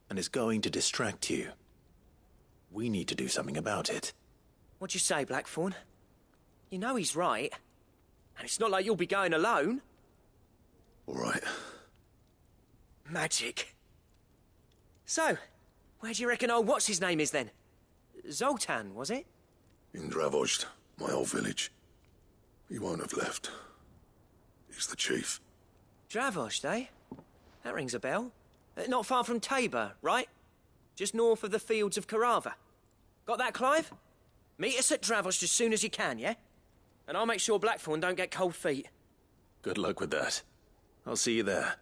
and it's going to distract you, we need to do something about it. What'd you say, Blackthorn? You know he's right. And it's not like you'll be going alone. All right. Magic. So, Where do you reckon old what's-his-name is, then? Zoltan, was it? In Dravost, my old village. He won't have left. He's the chief. Dravost, eh? That rings a bell. Not far from Tabor, right? Just north of the fields of Carava. Got that, Clive? Meet us at Dravost as soon as you can, yeah? And I'll make sure Blackthorn don't get cold feet. Good luck with that. I'll see you there.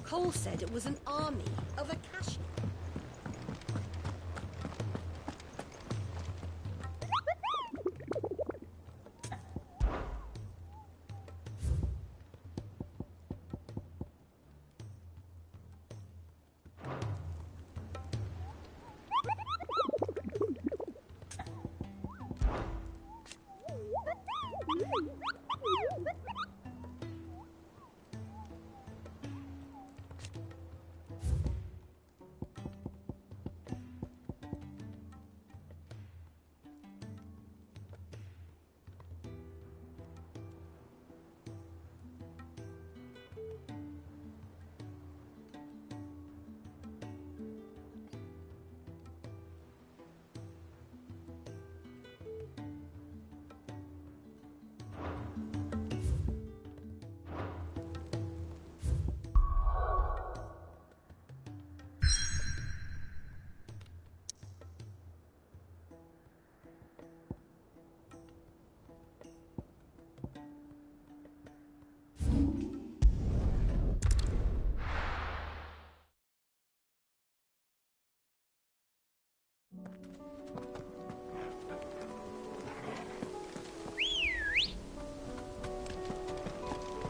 Cole said it was an army of Akashi.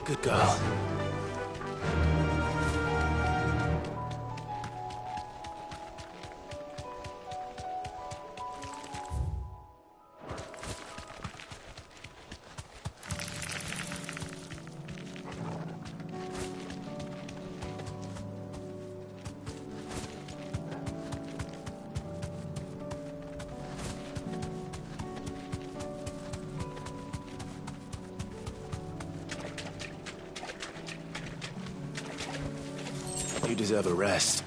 Good girl. You deserve a rest.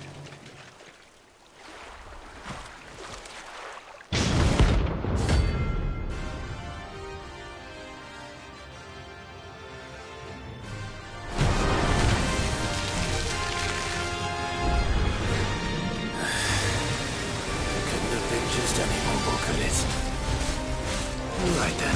Couldn't have been just any more, could it? All right then.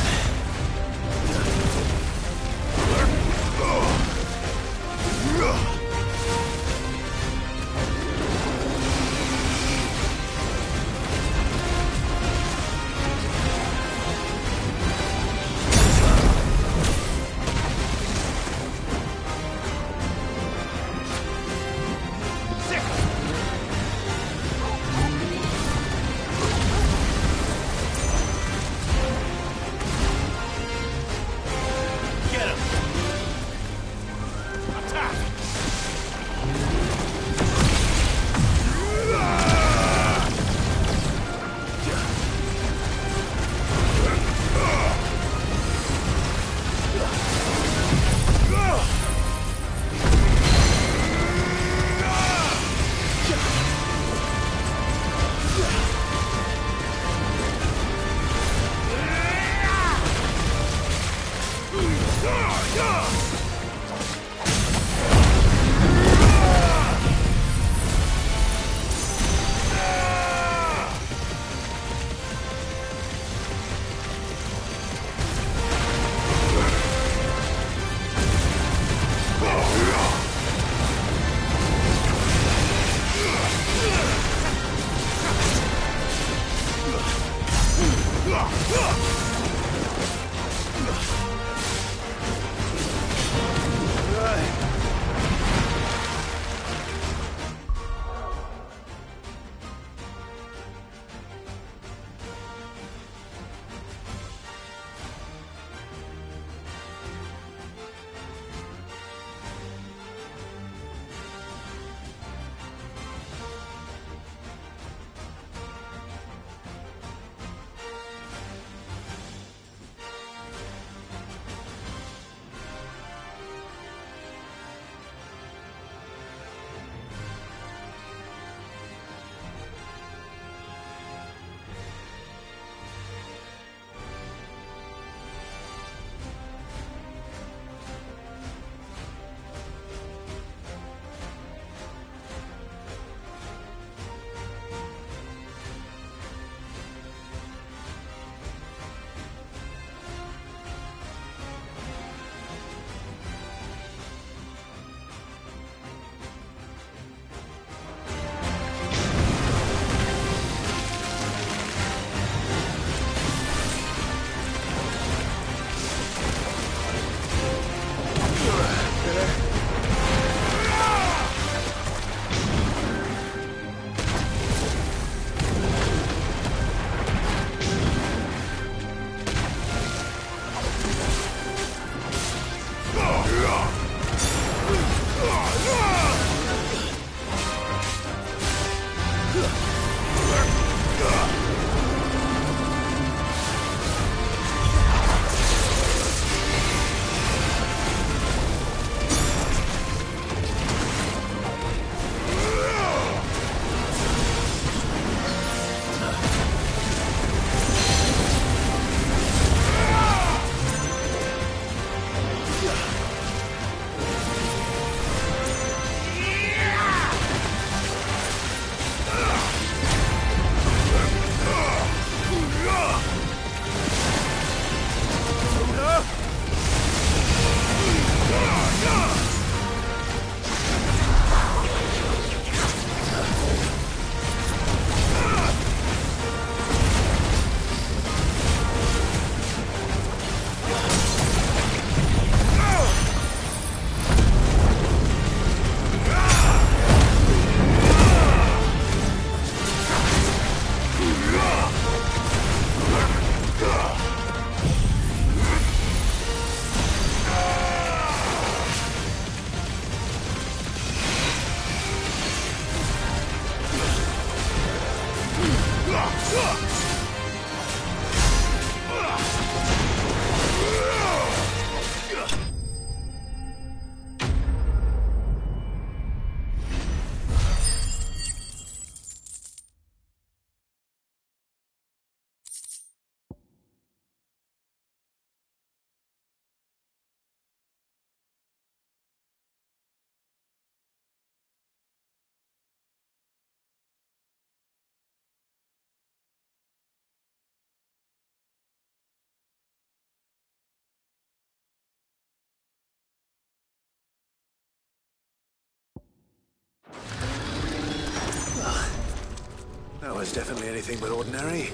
That was definitely anything but ordinary.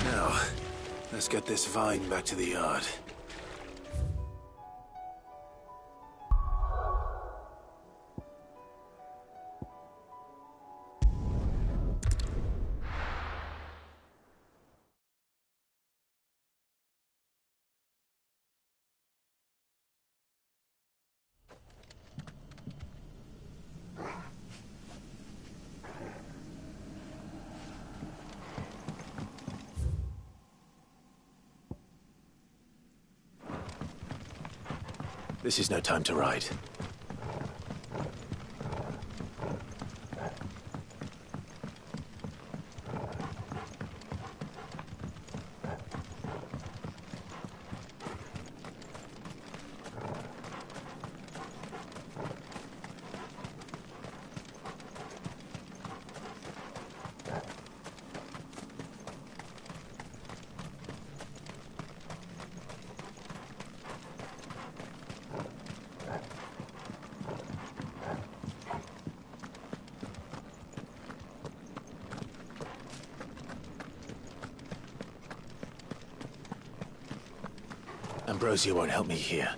Now, let's get this vine back to the yard. This is no time to ride. Ambrosia won't help me here.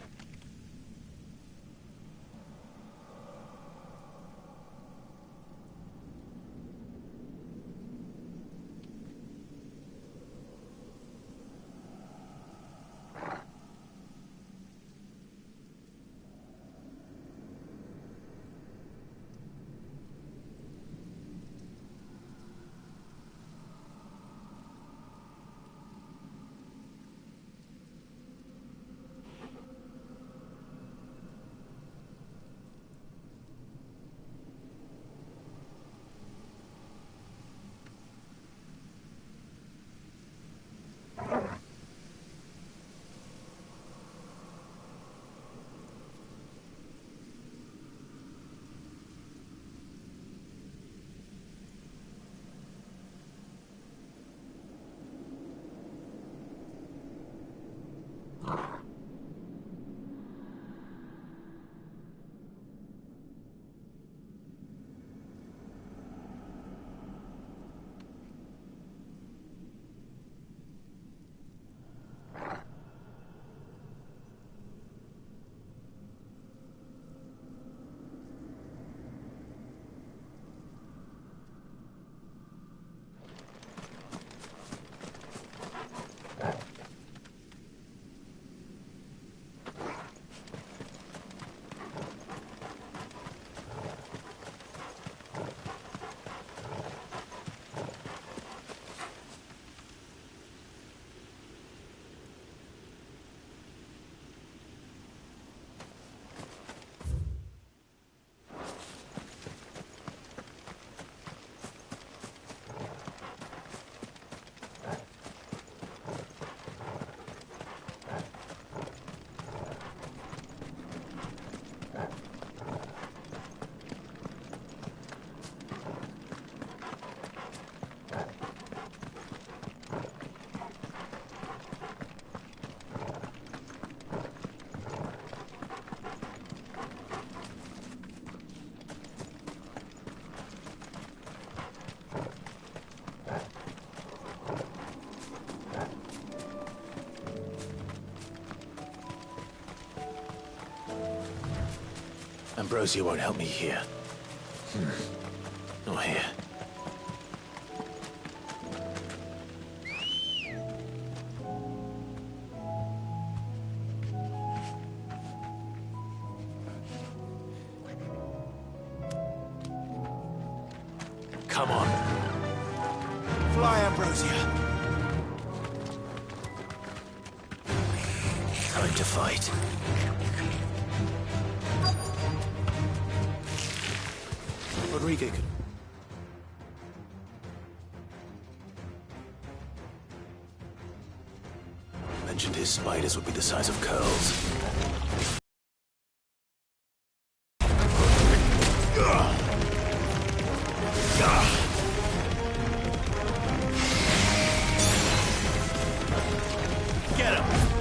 Ambrosia won't help me here. Nor here. Come on. Fly, Ambrosia. Time to fight. Rodrigo could... mentioned his spiders would be the size of curls. Get him!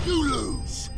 You lose!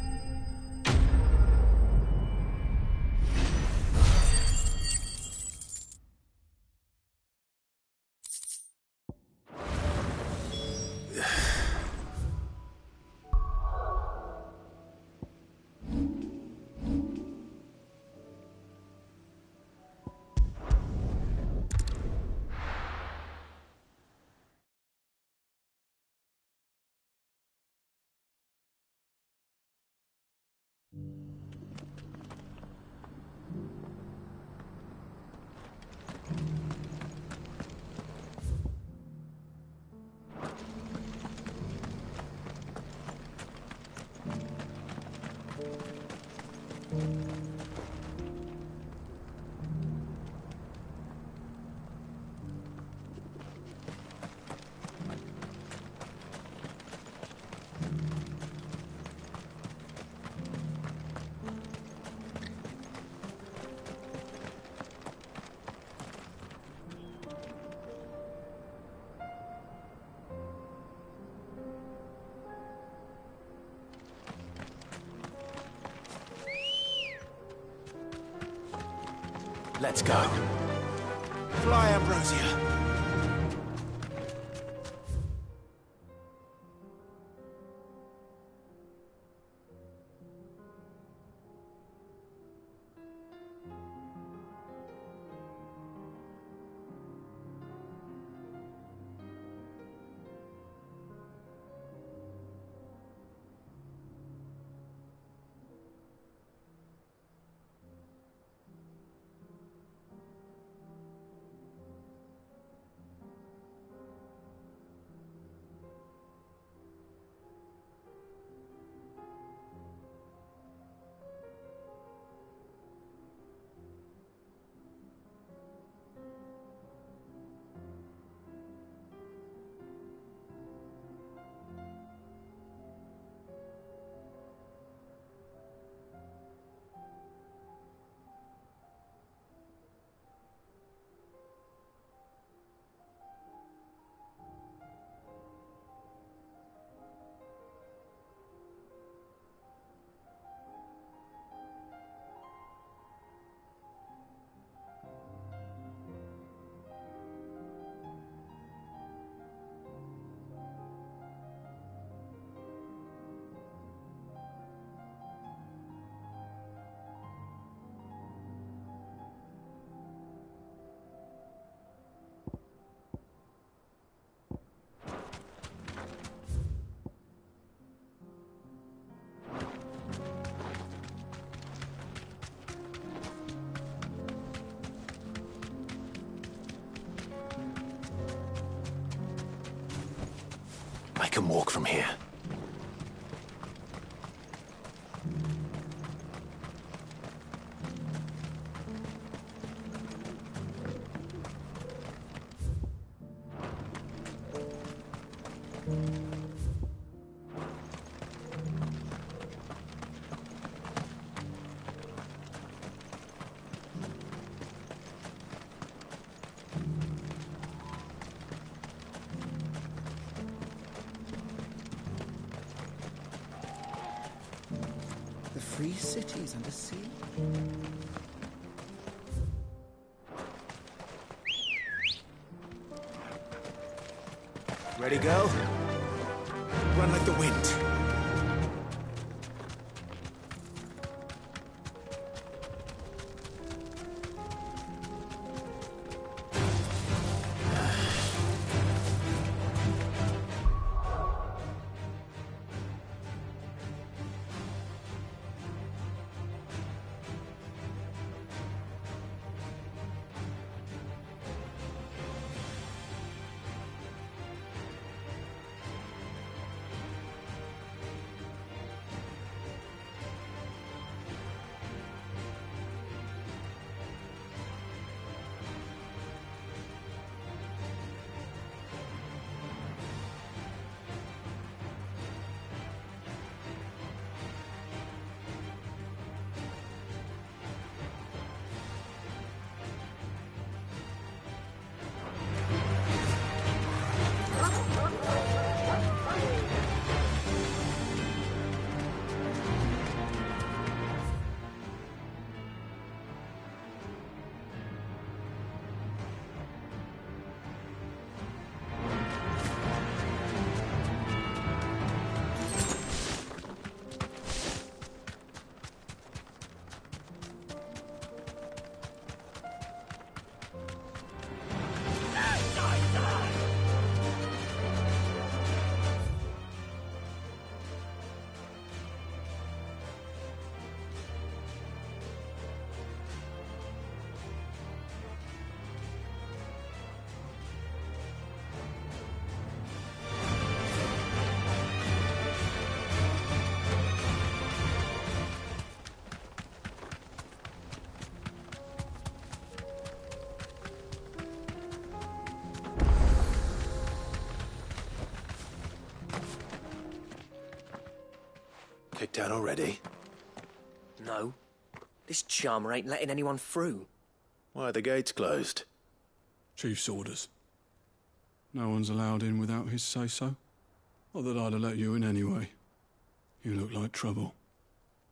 Let's go. Fly, Ambrosia. can walk from here. The free cities under sea? Ready, girl? Run like the wind. Kicked out already? No. This charmer ain't letting anyone through. Why are the gates closed? Chief's orders. No one's allowed in without his say-so. Not that I'd have let you in anyway. You look like trouble.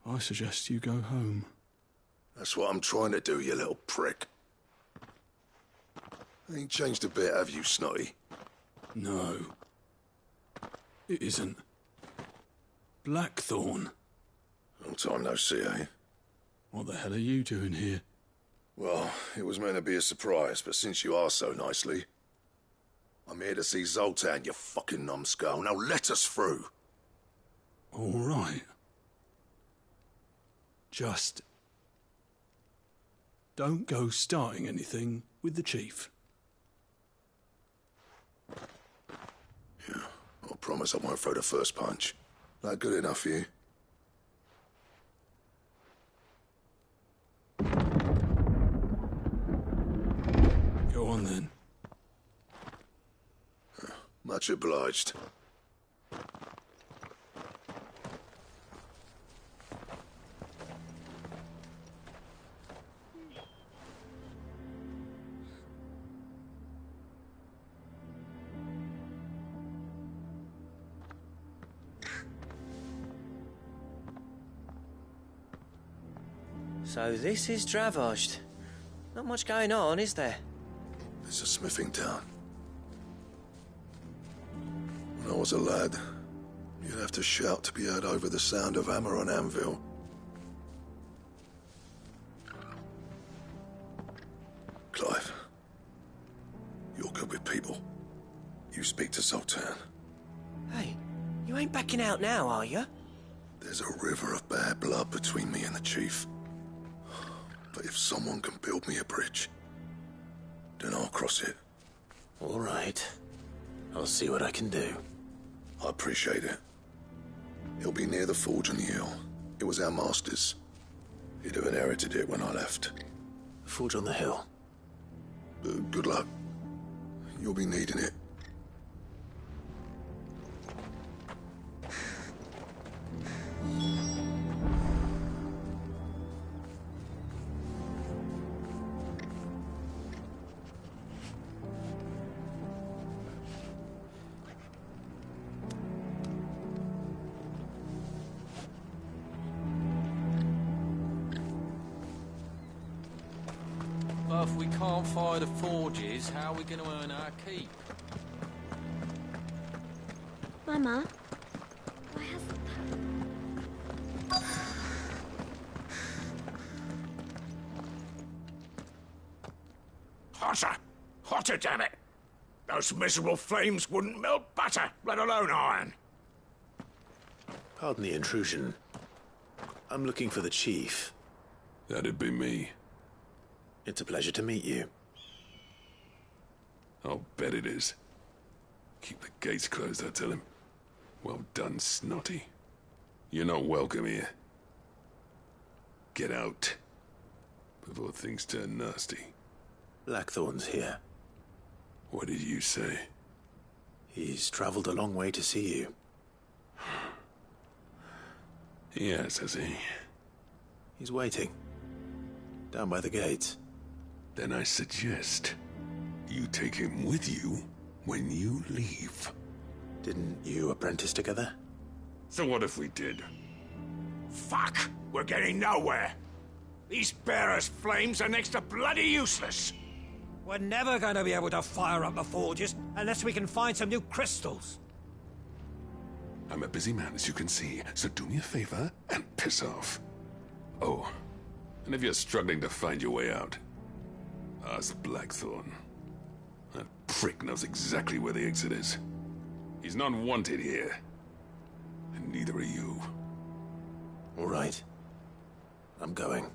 I suggest you go home. That's what I'm trying to do, you little prick. Ain't changed a bit, have you, Snotty? No. It isn't. Blackthorn. Long time no see, eh? What the hell are you doing here? Well, it was meant to be a surprise, but since you are so nicely, I'm here to see Zoltan, you fucking numbskull. Now let us through. All right. Just don't go starting anything with the chief. Yeah, I promise I won't throw the first punch. That good enough for you? Go on then. Much obliged. So this is Dravosht. Not much going on, is there? It's a smithing town. When I was a lad, you'd have to shout to be heard over the sound of hammer on anvil. Clive, you're good with people. You speak to Zoltan. Hey, you ain't backing out now, are you? There's a river of bad blood between me and the chief. But if someone can build me a bridge, then I'll cross it. All right. I'll see what I can do. I appreciate it. It'll be near the forge on the hill. It was our master's. He'd have inherited it when I left. The forge on the hill? Good luck. You'll be needing it. But if we can't fire the forges, how are we going to earn our keep? Mama, why hasn't Hotter! Hotter, damn it! Those miserable flames wouldn't melt butter, let alone iron. Pardon the intrusion. I'm looking for the chief. That'd be me. It's a pleasure to meet you. I'll bet it is. Keep the gates closed, I tell him. Well done, Snotty. You're not welcome here. Get out. Before things turn nasty. Blackthorn's here. What did you say? He's traveled a long way to see you. Yes, has he? He's waiting. Down by the gates. Then I suggest you take him with you when you leave. Didn't you apprentice together? So what if we did? Fuck! We're getting nowhere. These bearers' flames are next to bloody useless. We're never going to be able to fire up the forges unless we can find some new crystals. I'm a busy man, as you can see, so do me a favor and piss off. Oh, and if you're struggling to find your way out, ask Blackthorn. That prick knows exactly where the exit is. He's not wanted here. And neither are you. All right. I'm going.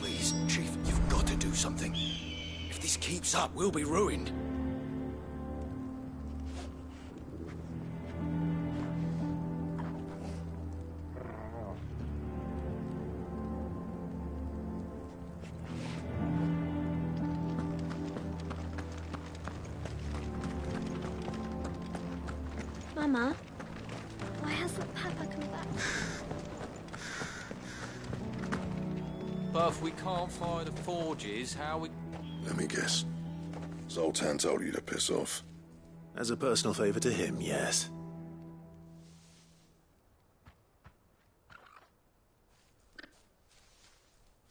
Please, Chief, you've got to do something. If this keeps up, we'll be ruined. Mama, why hasn't Papa come back? But if we can't fire the forges, how are we... Let me guess. Zoltan told you to piss off. As a personal favor to him, yes.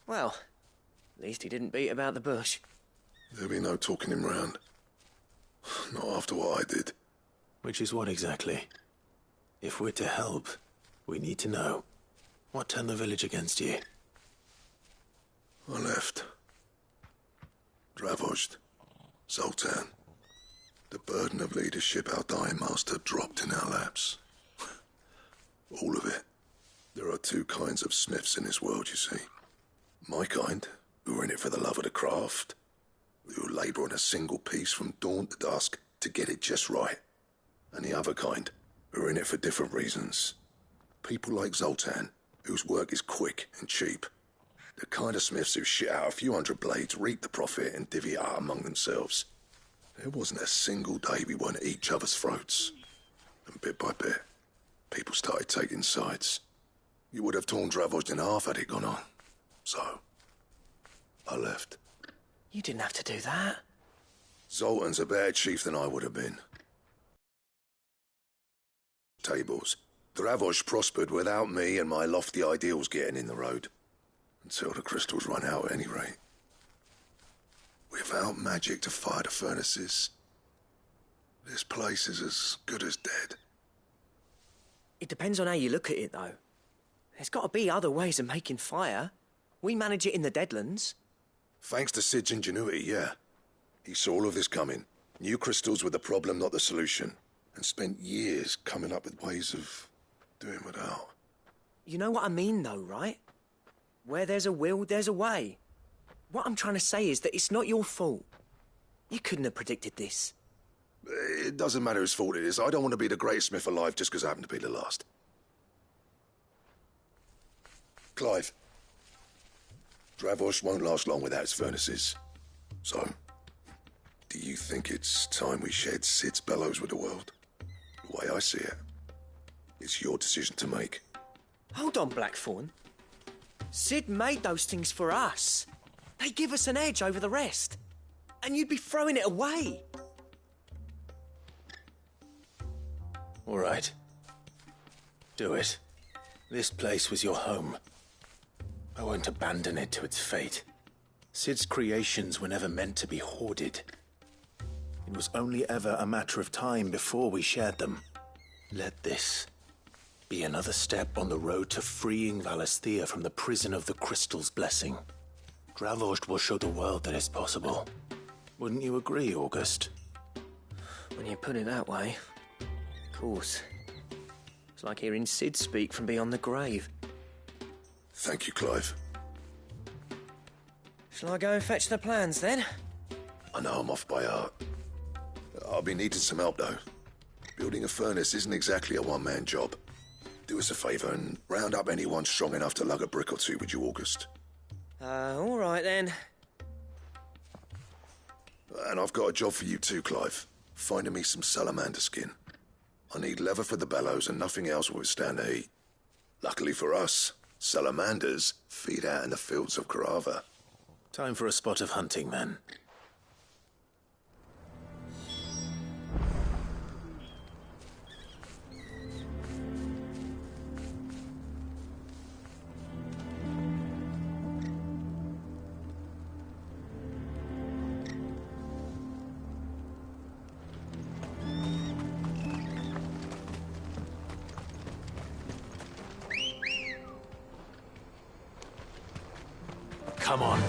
Well, at least he didn't beat about the bush. There'll be no talking him round. Not after what I did. Which is what exactly? If we're to help, we need to know. What turned the village against you? I left. Dravozd. Zoltan. The burden of leadership our dying master dropped in our laps. All of it. There are two kinds of smiths in this world, you see. My kind, who are in it for the love of the craft, who labour on a single piece from dawn to dusk to get it just right. And the other kind, who are in it for different reasons. People like Zoltan, whose work is quick and cheap. The kind of smiths who shit out a few hundred blades, reap the profit, and divvy it out among themselves. There wasn't a single day we weren't at each other's throats. And bit by bit, people started taking sides. You would have torn Dravozd in half had it gone on. So, I left. You didn't have to do that. Zoltan's a better chief than I would have been. Tables. Dravozd prospered without me and my lofty ideals getting in the road. Until the crystals run out at any rate. Without magic to fire the furnaces, this place is as good as dead. It depends on how you look at it, though. There's got to be other ways of making fire. We manage it in the Deadlands. Thanks to Sid's ingenuity, yeah. He saw all of this coming. Knew crystals were the problem, not the solution. And spent years coming up with ways of doing without. You know what I mean, though, right? Where there's a will, there's a way. what I'm trying to say is that it's not your fault. You couldn't have predicted this. It doesn't matter whose fault it is. I don't want to be the greatest smith alive just because I happen to be the last. Clive. Dravosh won't last long without its furnaces. So, do you think it's time we shared Sid's bellows with the world? The way I see it, it's your decision to make. Hold on, Blackthorn. Sid made those things for us. They give us an edge over the rest. And you'd be throwing it away. All right. Do it. This place was your home. I won't abandon it to its fate. Sid's creations were never meant to be hoarded. It was only ever a matter of time before we shared them. Let this be another step on the road to freeing Valisthea from the prison of the Crystal's blessing. Dravost will show the world that it's possible. Wouldn't you agree, August? When you put it that way, of course. It's like hearing Sid speak from beyond the grave. Thank you, Clive. Shall I go and fetch the plans, then? I know I'm off by heart. I'll be needing some help, though. Building a furnace isn't exactly a one-man job. Do us a favour and round up anyone strong enough to lug a brick or two with you, August. All right, then. And I've got a job for you too, Clive. Finding me some salamander skin. I need leather for the bellows and nothing else will withstand the heat. Luckily for us, salamanders feed out in the fields of Carava. Time for a spot of hunting, then. Come on.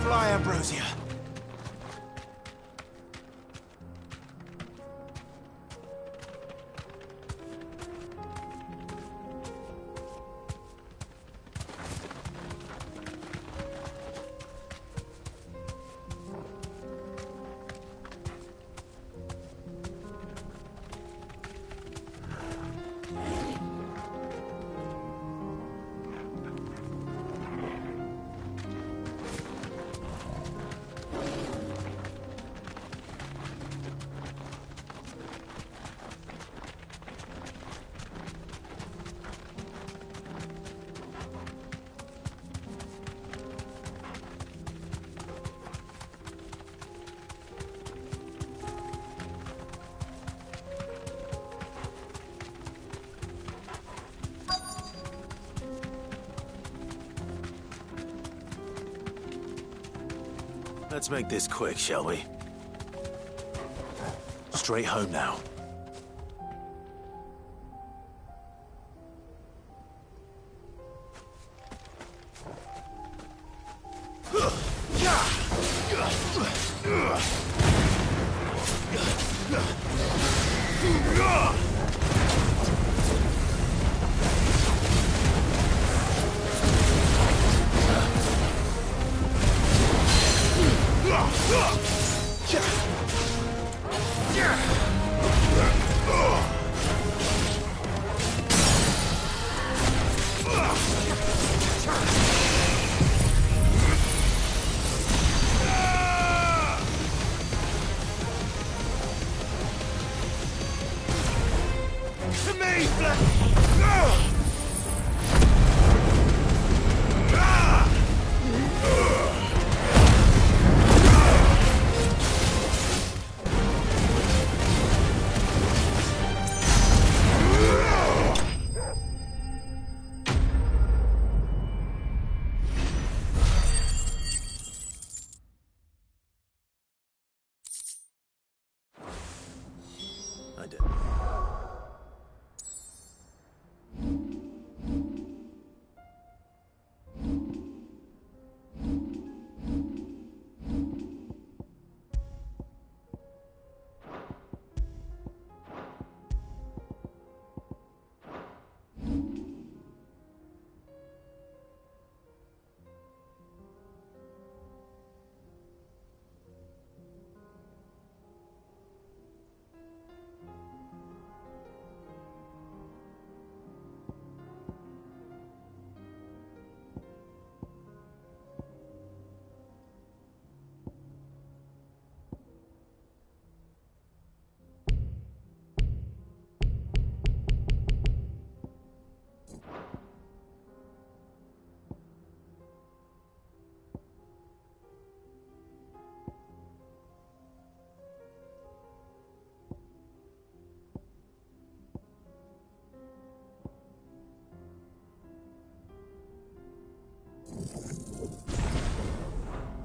Fly, Ambrosia. Let's make this quick, shall we? Straight home now.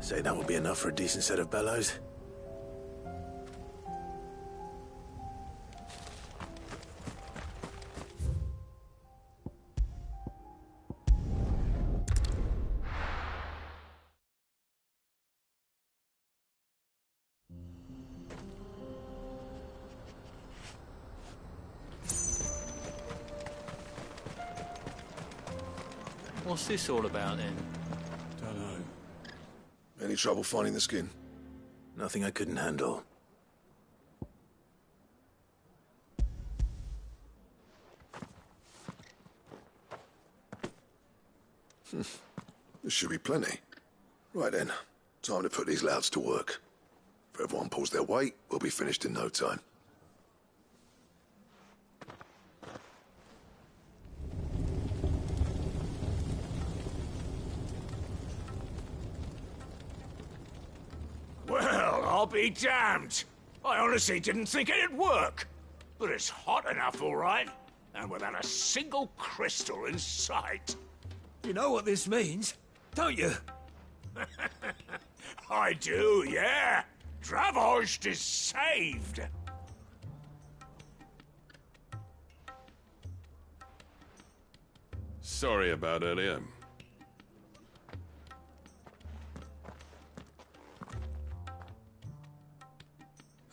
Say that will be enough for a decent set of bellows? What's this all about then? Don't know. Any trouble finding the skin? Nothing I couldn't handle. There should be plenty. Right then, time to put these louts to work. If everyone pulls their weight, we'll be finished in no time. Well, I'll be damned. I honestly didn't think it'd work. But it's hot enough, all right. And without a single crystal in sight. You know what this means, don't you? I do, yeah. Dravost is saved. Sorry about earlier.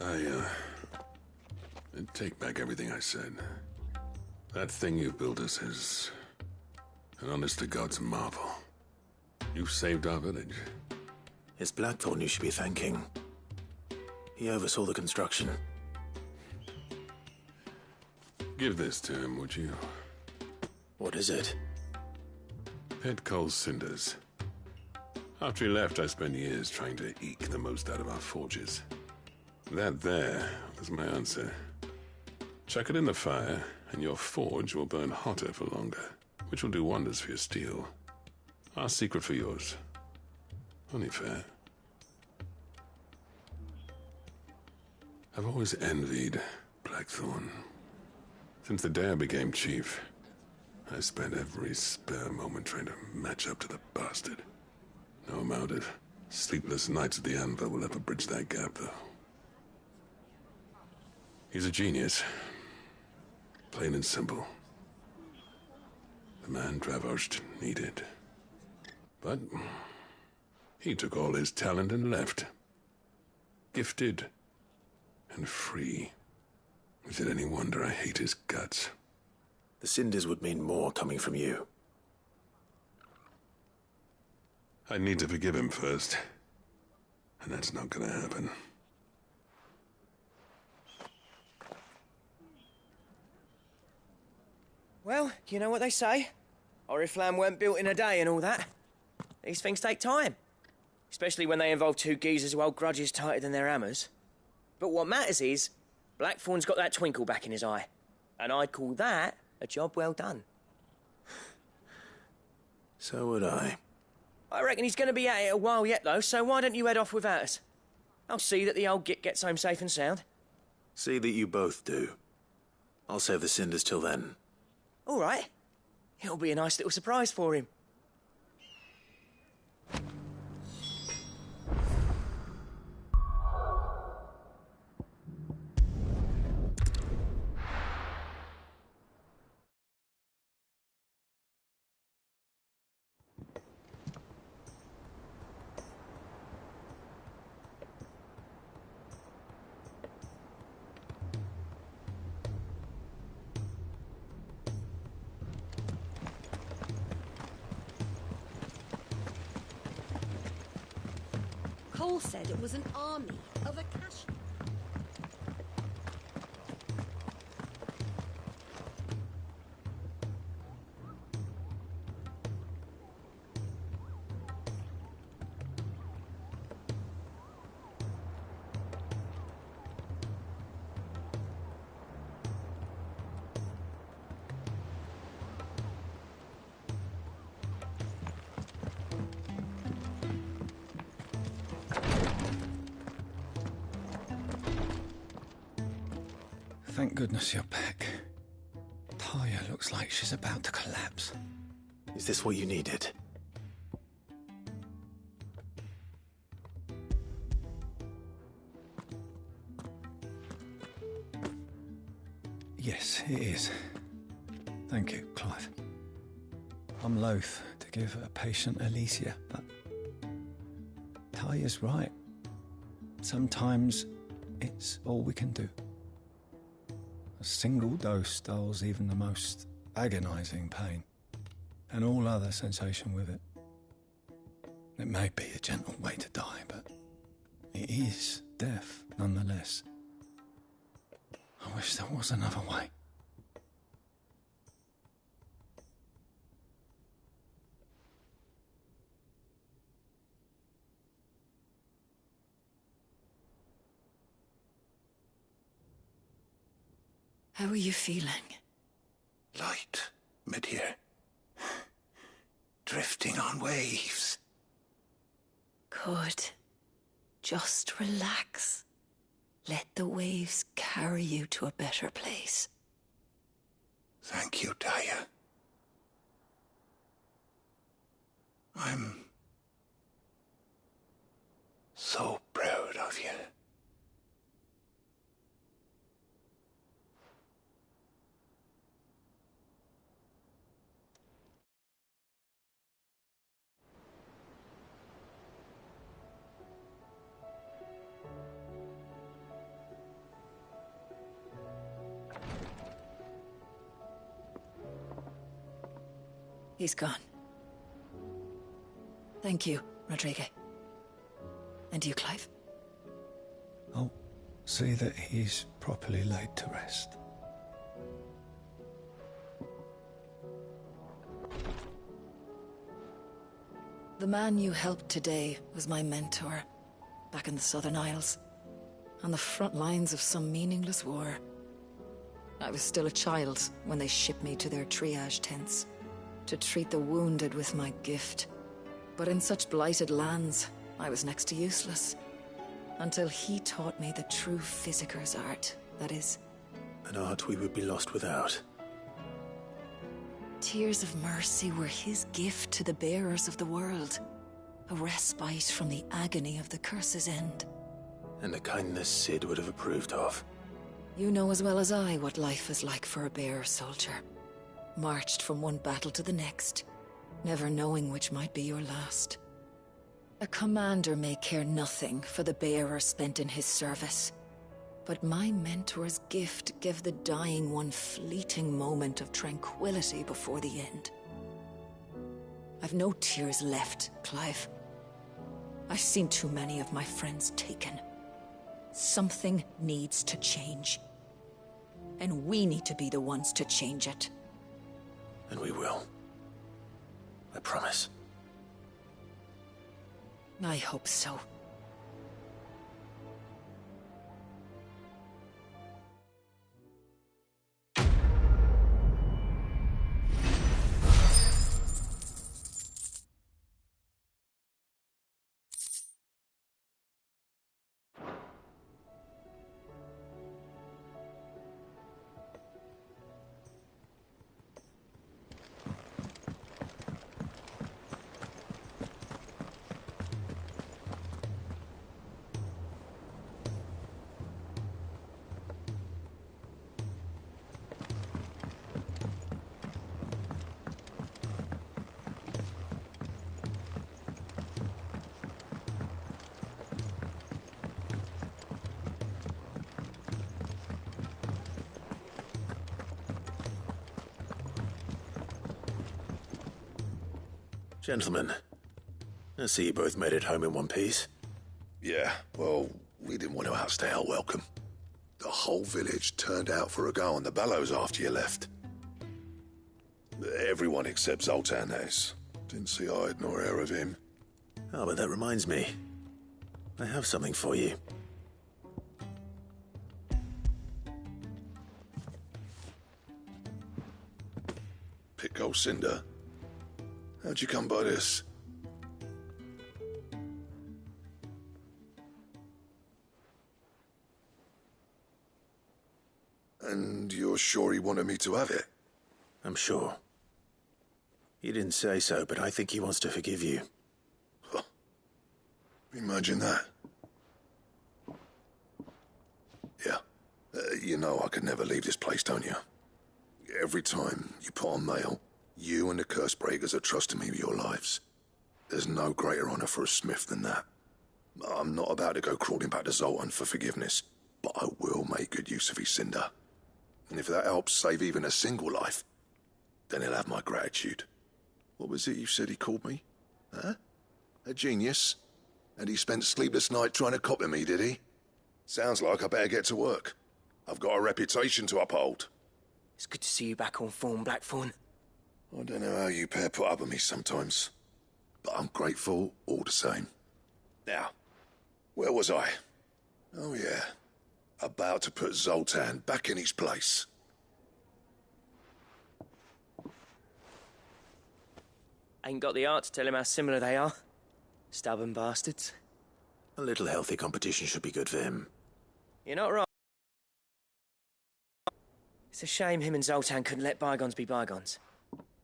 I take back everything I said. That thing you built us is an honest-to-God's marvel. You saved our village. It's Blackthorn you should be thanking. He oversaw the construction. Give this to him, would you? What is it? Pet Cole's cinders. After he left, I spent years trying to eke the most out of our forges. That there was my answer. Chuck it in the fire, and your forge will burn hotter for longer, which will do wonders for your steel. Our secret for yours. Only fair. I've always envied Blackthorn. Since the day I became chief, I spent every spare moment trying to match up to the bastard. No amount of sleepless nights at the anvil will ever bridge that gap, though. He's a genius. Plain and simple. The man Dravost needed. But he took all his talent and left. Gifted and free. Is it any wonder I hate his guts? The cinders would mean more coming from you. I need to forgive him first. And that's not gonna happen. Well, you know what they say. Oriflamme weren't built in a day and all that. These things take time. Especially when they involve two geezers who hold grudges tighter than their hammers. But what matters is, Blackthorn's got that twinkle back in his eye. And I'd call that a job well done. So would I. I reckon he's going to be at it a while yet, though, so why don't you head off without us? I'll see that the old git gets home safe and sound. See that you both do. I'll save the cinders till then. All right. It'll be a nice little surprise for him. Cole said it was an army of Akash. Thank goodness you're back. Taya looks like she's about to collapse. Is this what you needed? Yes, it is. Thank you, Clive. I'm loath to give a patient Alicia, but Talia's right. Sometimes it's all we can do. A single dose dulls even the most agonizing pain, and all other sensation with it. It may be a gentle way to die, but it is death nonetheless. I wish there was another way. How are you feeling? Light, mid-here. Drifting on waves. Good. Just relax. Let the waves carry you to a better place. Thank you, Talia. I'm so proud of you. He's gone. Thank you, Rodrigue. And you, Clive? I'll see that he's properly laid to rest. The man you helped today was my mentor, back in the Southern Isles, on the front lines of some meaningless war. I was still a child when they shipped me to their triage tents, to treat the wounded with my gift. But in such blighted lands, I was next to useless. Until he taught me the true physicker's art, that is. An art we would be lost without. Tears of mercy were his gift to the bearers of the world. A respite from the agony of the curse's end. And a kindness Sid would have approved of. You know as well as I what life is like for a bearer soldier. Marched from one battle to the next, never knowing which might be your last. A commander may care nothing for the bearer spent in his service, but my mentor's gift gave the dying one fleeting moment of tranquility before the end. I've no tears left, Clive. I've seen too many of my friends taken. Something needs to change. And we need to be the ones to change it. And we will. I promise. I hope so. Gentlemen, I see you both made it home in one piece. Yeah, well, we didn't want to outstay our welcome. The whole village turned out for a go on the bellows after you left. Everyone except Zoltan has. Didn't see hide nor hair of him. Oh, but that reminds me. I have something for you. Pico Cinder. How'd you come by this? And you're sure he wanted me to have it? I'm sure. He didn't say so, but I think he wants to forgive you. Huh. Imagine that. Yeah, You know I could never leave this place, don't you? Every time you put on mail, you and the curse breakers are trusting me with your lives. There's no greater honor for a smith than that. I'm not about to go crawling back to Zoltan for forgiveness, but I will make good use of his cinder. And if that helps save even a single life, then he'll have my gratitude. What was it you said he called me? Huh? A genius? And he spent sleepless nights trying to copy me, did he? Sounds like I better get to work. I've got a reputation to uphold. It's good to see you back on form, Blackthorn. I don't know how you pair put up with me sometimes, but I'm grateful all the same. Now, where was I? Oh yeah, about to put Zoltan back in his place. Ain't got the art to tell him how similar they are. Stubborn bastards. A little healthy competition should be good for him. You're not wrong. It's a shame him and Zoltan couldn't let bygones be bygones.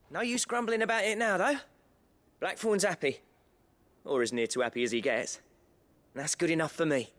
No use grumbling about it now, though. Blackthorn's happy. Or as near to happy as he gets. And that's good enough for me.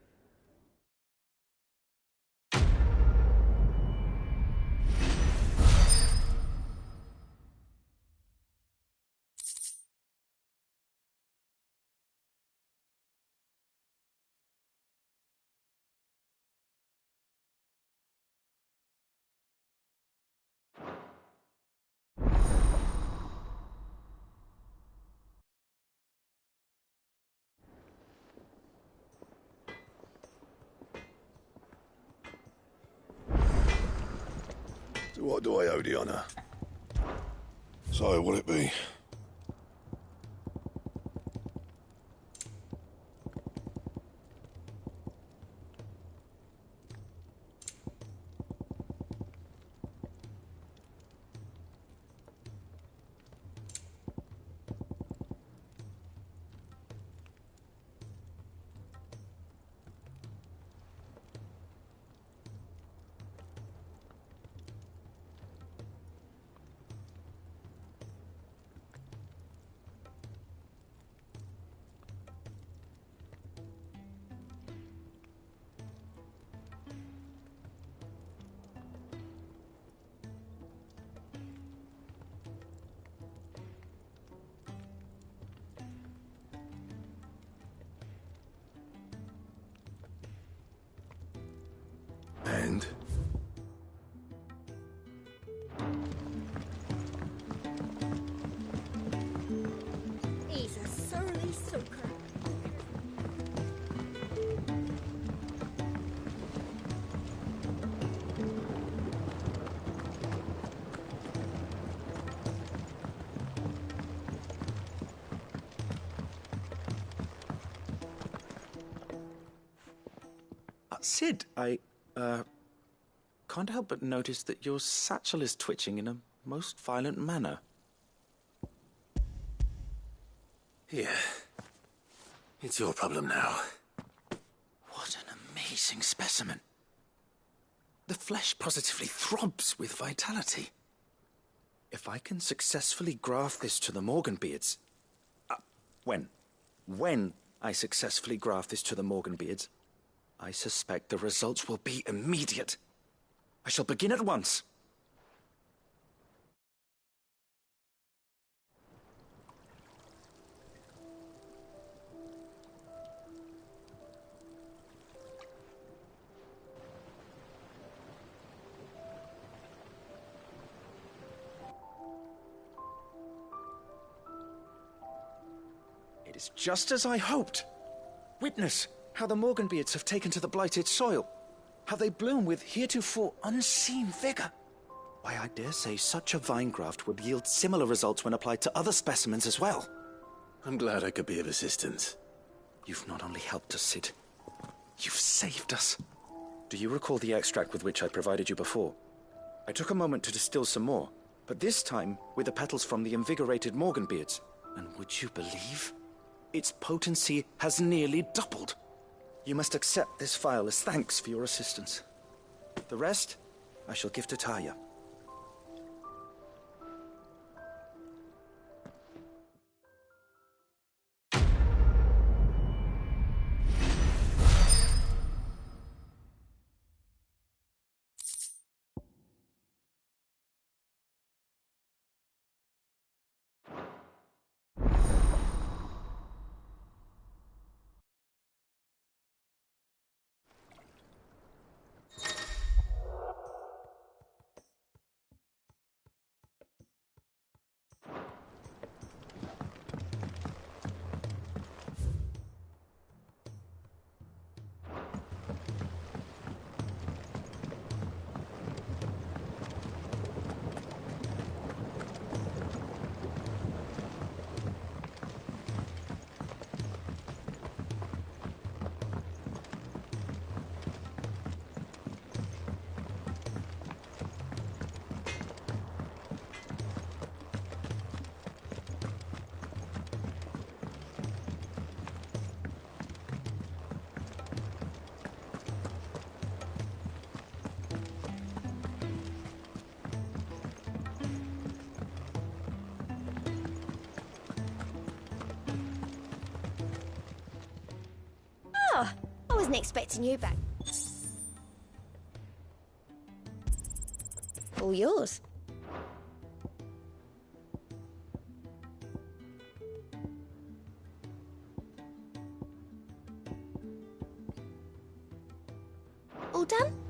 So what do I owe the honor? So, will it be? And? He's a surly soaker. Sid, I can't help but notice that your satchel is twitching in a most violent manner. Here. It's your problem now. What an amazing specimen. The flesh positively throbs with vitality. If I can successfully graft this to the Morganbeards... When I successfully graft this to the Morganbeards, I suspect the results will be immediate. I shall begin at once. It is just as I hoped. Witness how the Morganbeards have taken to the blighted soil. How they bloom with heretofore unseen vigor. Why, I dare say such a vine graft would yield similar results when applied to other specimens as well. I'm glad I could be of assistance. You've not only helped us, Sid, you've saved us. Do you recall the extract with which I provided you before? I took a moment to distill some more, but this time with the petals from the invigorated Morganbeards. And would you believe? Its potency has nearly doubled. You must accept this phial as thanks for your assistance. The rest, I shall give to Taya. wasn't expecting you back. All yours. All done?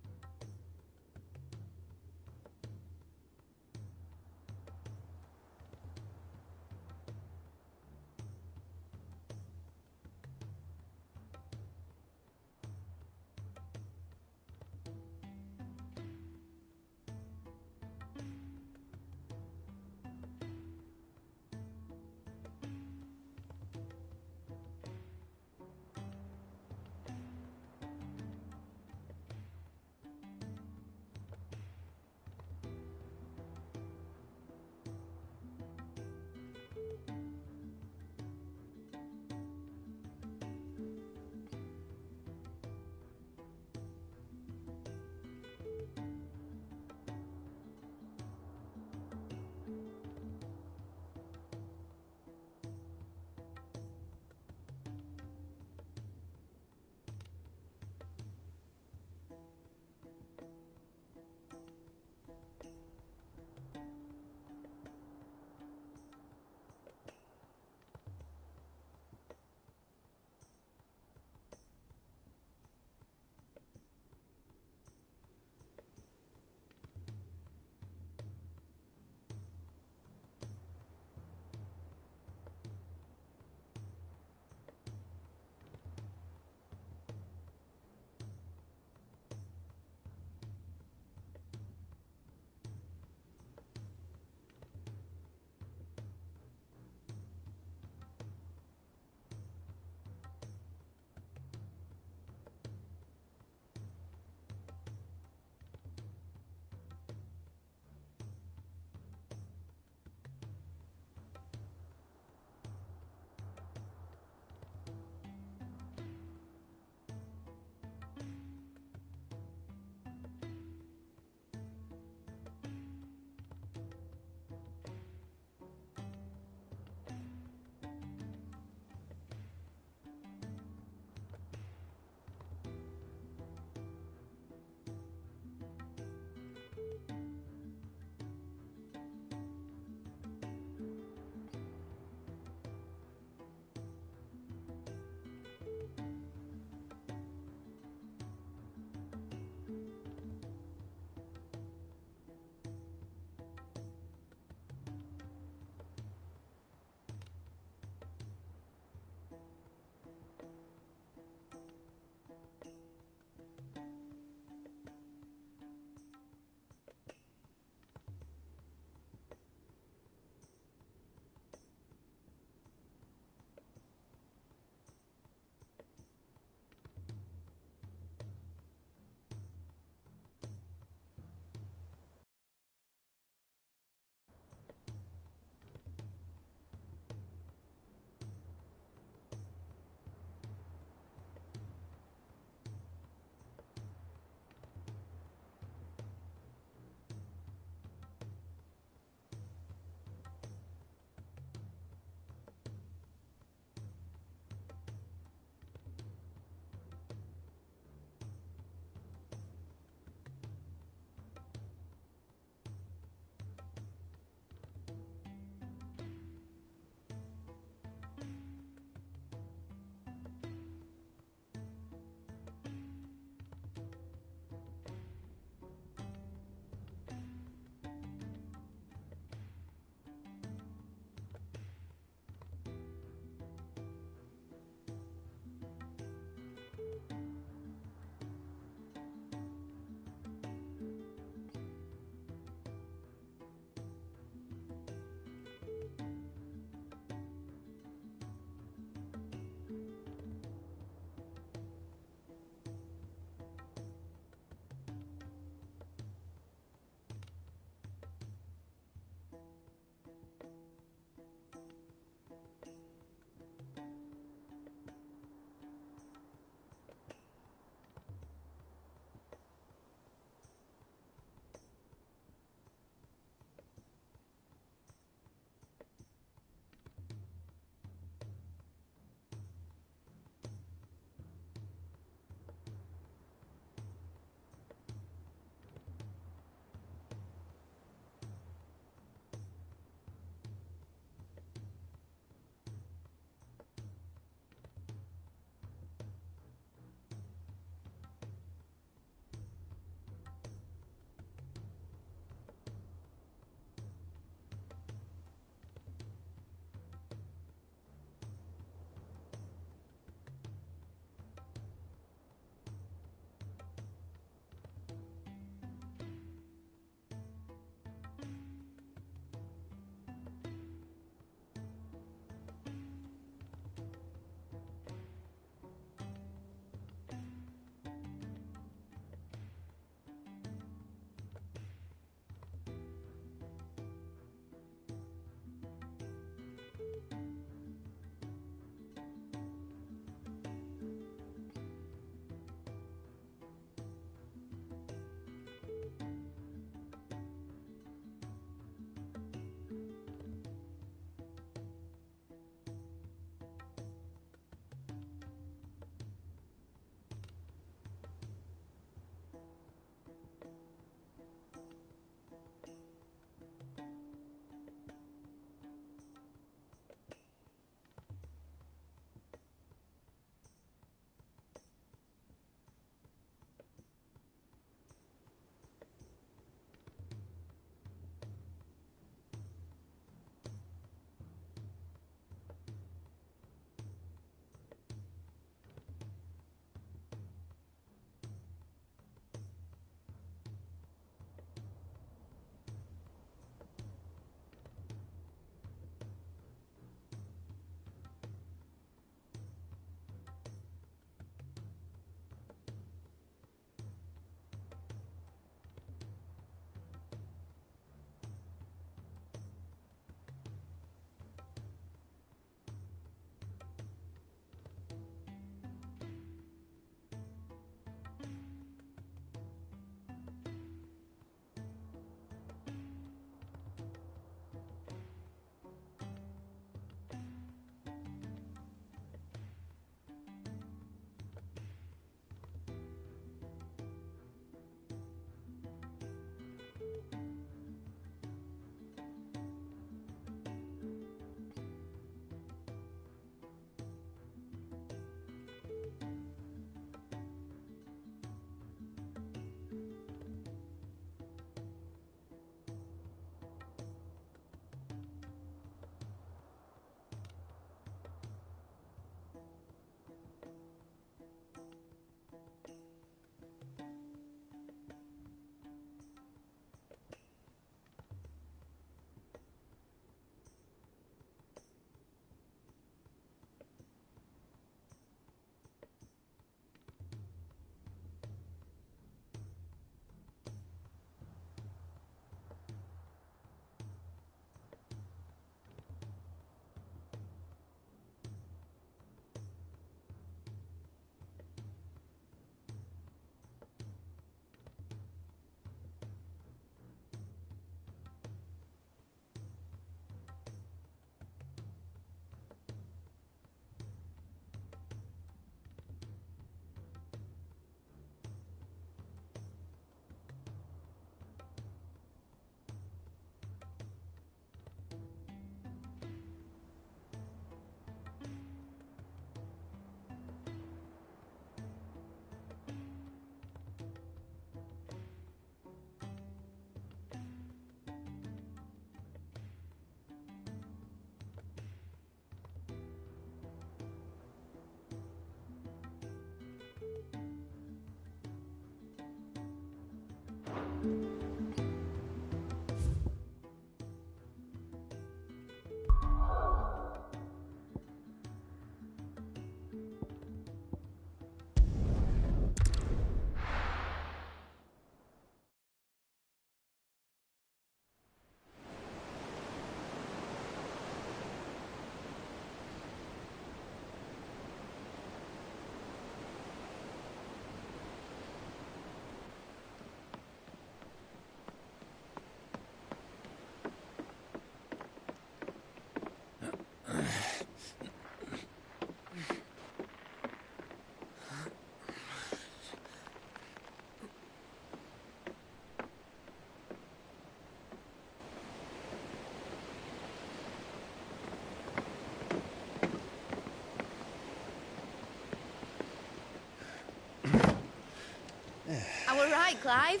right, Clive.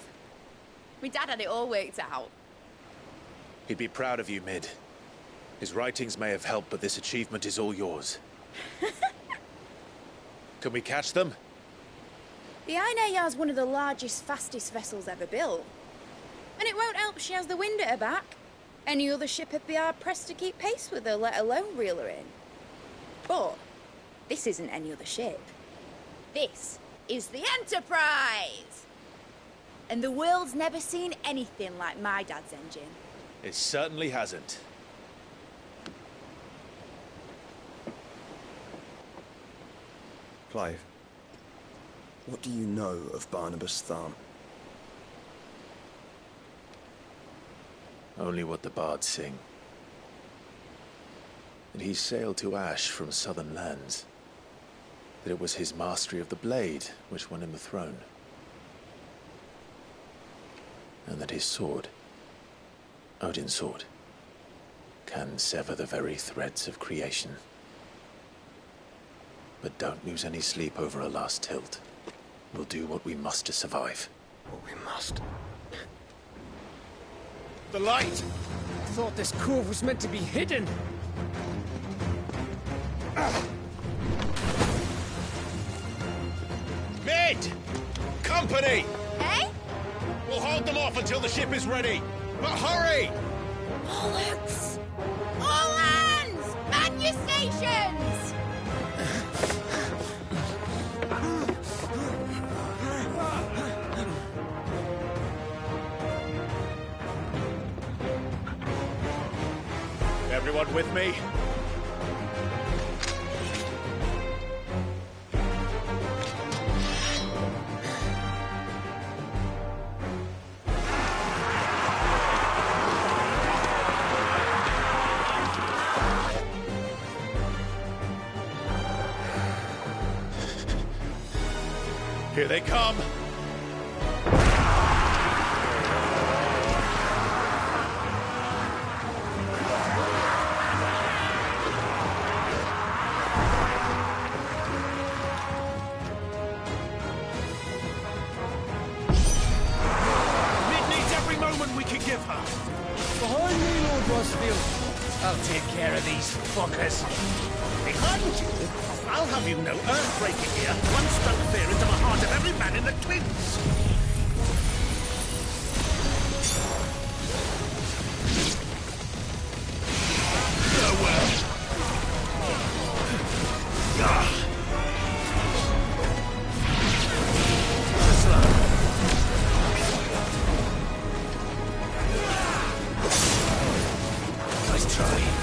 My dad had it all worked out. He'd be proud of you, Mid. His writings may have helped, but this achievement is all yours. Can we catch them? The Aine is one of the largest, fastest vessels ever built. And it won't help she has the wind at her back. Any other ship would be hard-pressed to keep pace with her, let alone reel her in. But this isn't any other ship. This is the Enterprise! And the world's never seen anything like my dad's engine. It certainly hasn't. Clive, what do you know of Barnabas Tharn? Only what the bards sing. That he sailed to Ash from southern lands. That it was his mastery of the blade which won him the throne. And that his sword, Odin's sword, can sever the very threads of creation. But don't lose any sleep over a last tilt. We'll do what we must to survive. What we must. The light! I thought this cove was meant to be hidden. Mid! Company! Eh? We'll hold them off until the ship is ready. But hurry! Bollocks! All hands! Man your stations! Everyone with me? Here they come! Behind me, Lord Rosfield. I'll take care of these fuckers. Behind you? I'll have you know earthbreaking here. One struck fear into the heart of every man in the Twins. Nice try.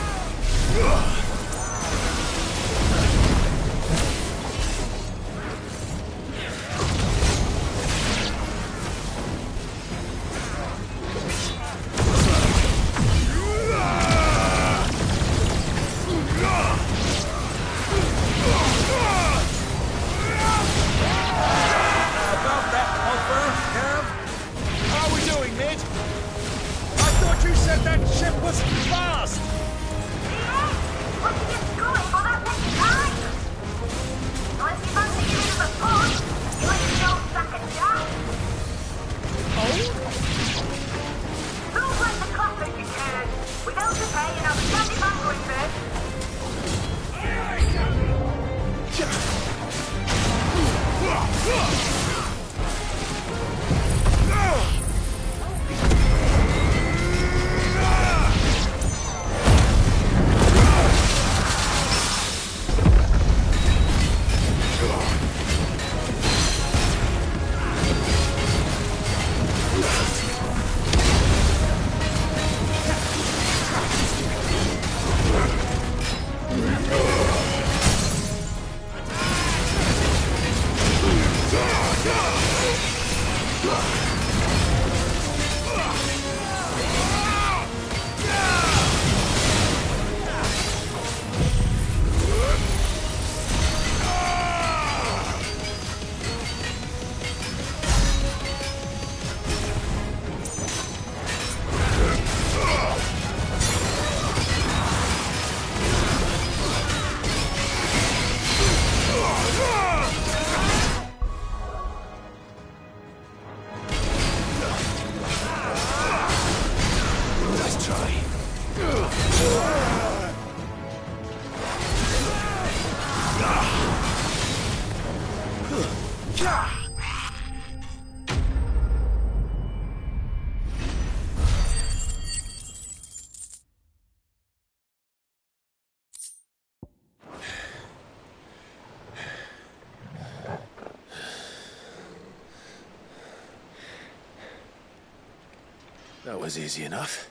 That was easy enough.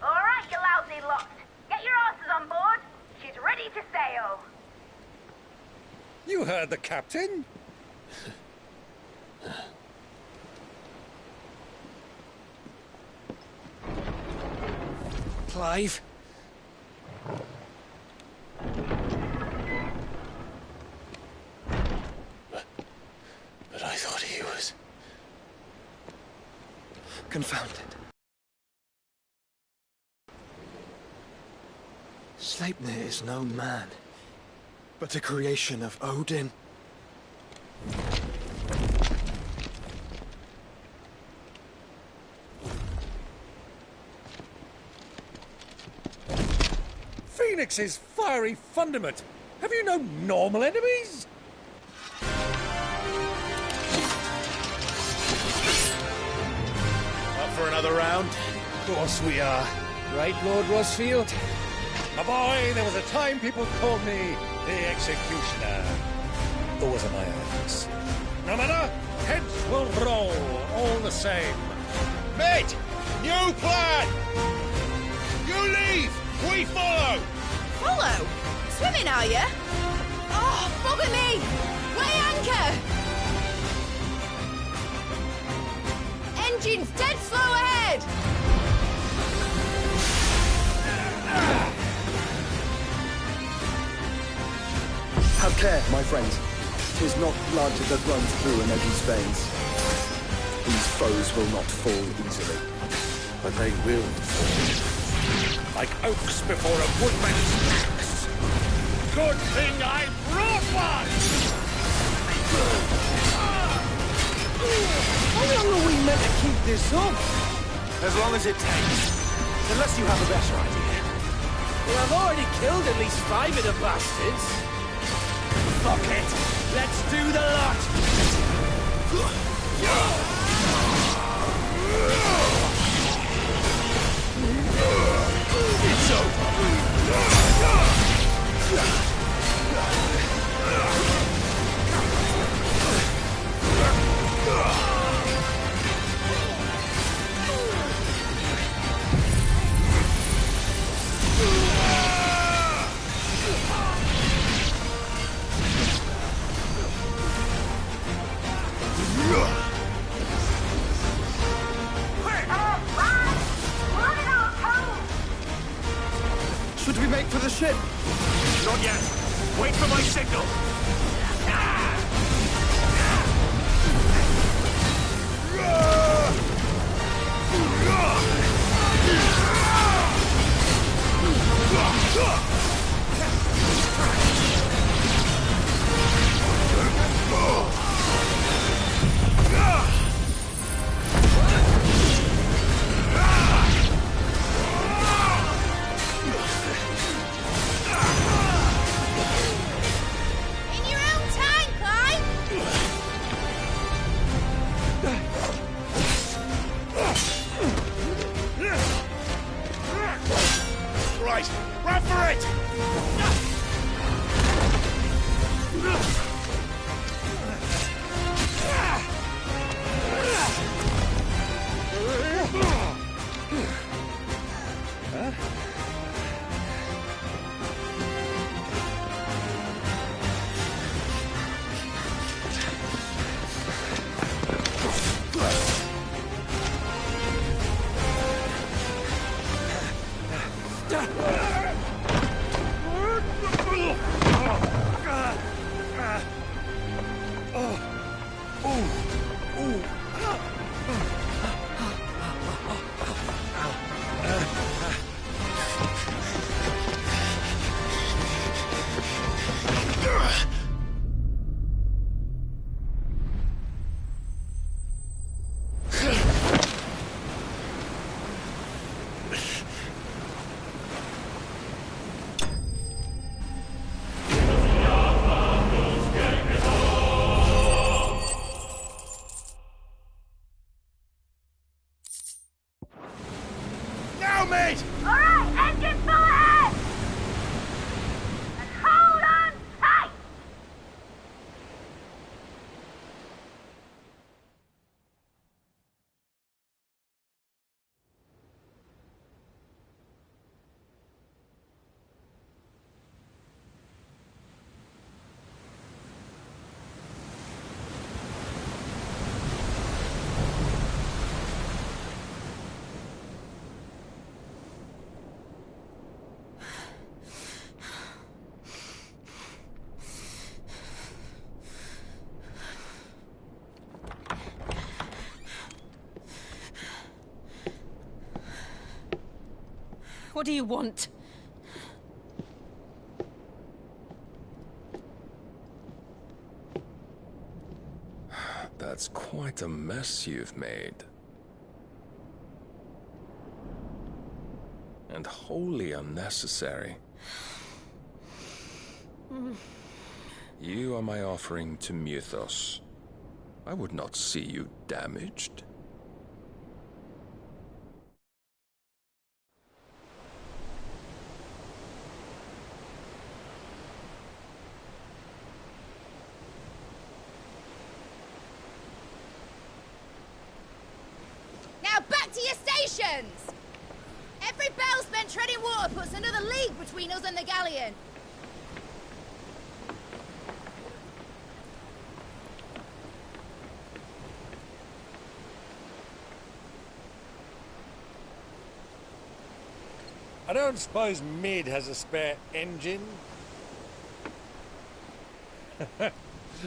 All right, you lousy lot. Get your asses on board. She's ready to sail. You heard the captain. Clive? But I thought he was... Confounded. Sleipnir is no man, but a creation of Odin. Phoenix's fiery fundament. Have you no normal enemies? Up for another round? Of course we are. Right, Lord Rosfield? My boy, there was a time people called me the Executioner. Or was it my eyes? No matter, heads will roll all the same. Mate! New plan! You leave! We follow! Follow? Swimming, are you? Oh, bugger me! Weigh anchor! Engine's dead slow ahead! Have care, my friends. 'Tis not blood that runs through an Eddie's veins. These foes will not fall easily. But they will fall. Like oaks before a woodman's axe. Good thing I brought one! How long are we meant to keep this up? As long as it takes. Unless you have a better idea. Well, I've already killed at least 5 of the bastards. Fuck it! Let's do the lot! It's over! Should we make for the ship? Not yet. Wait for my signal. In your own time, Clive! Right, run for it! Now, mate! All right, engine full ahead! And hold on tight! What do you want? That's quite a mess you've made. And wholly unnecessary. You are my offering to Mythos. I would not see you damaged. Now back to your stations! Every bell spent treading water puts another league between us and the galleon. I don't suppose Mid has a spare engine?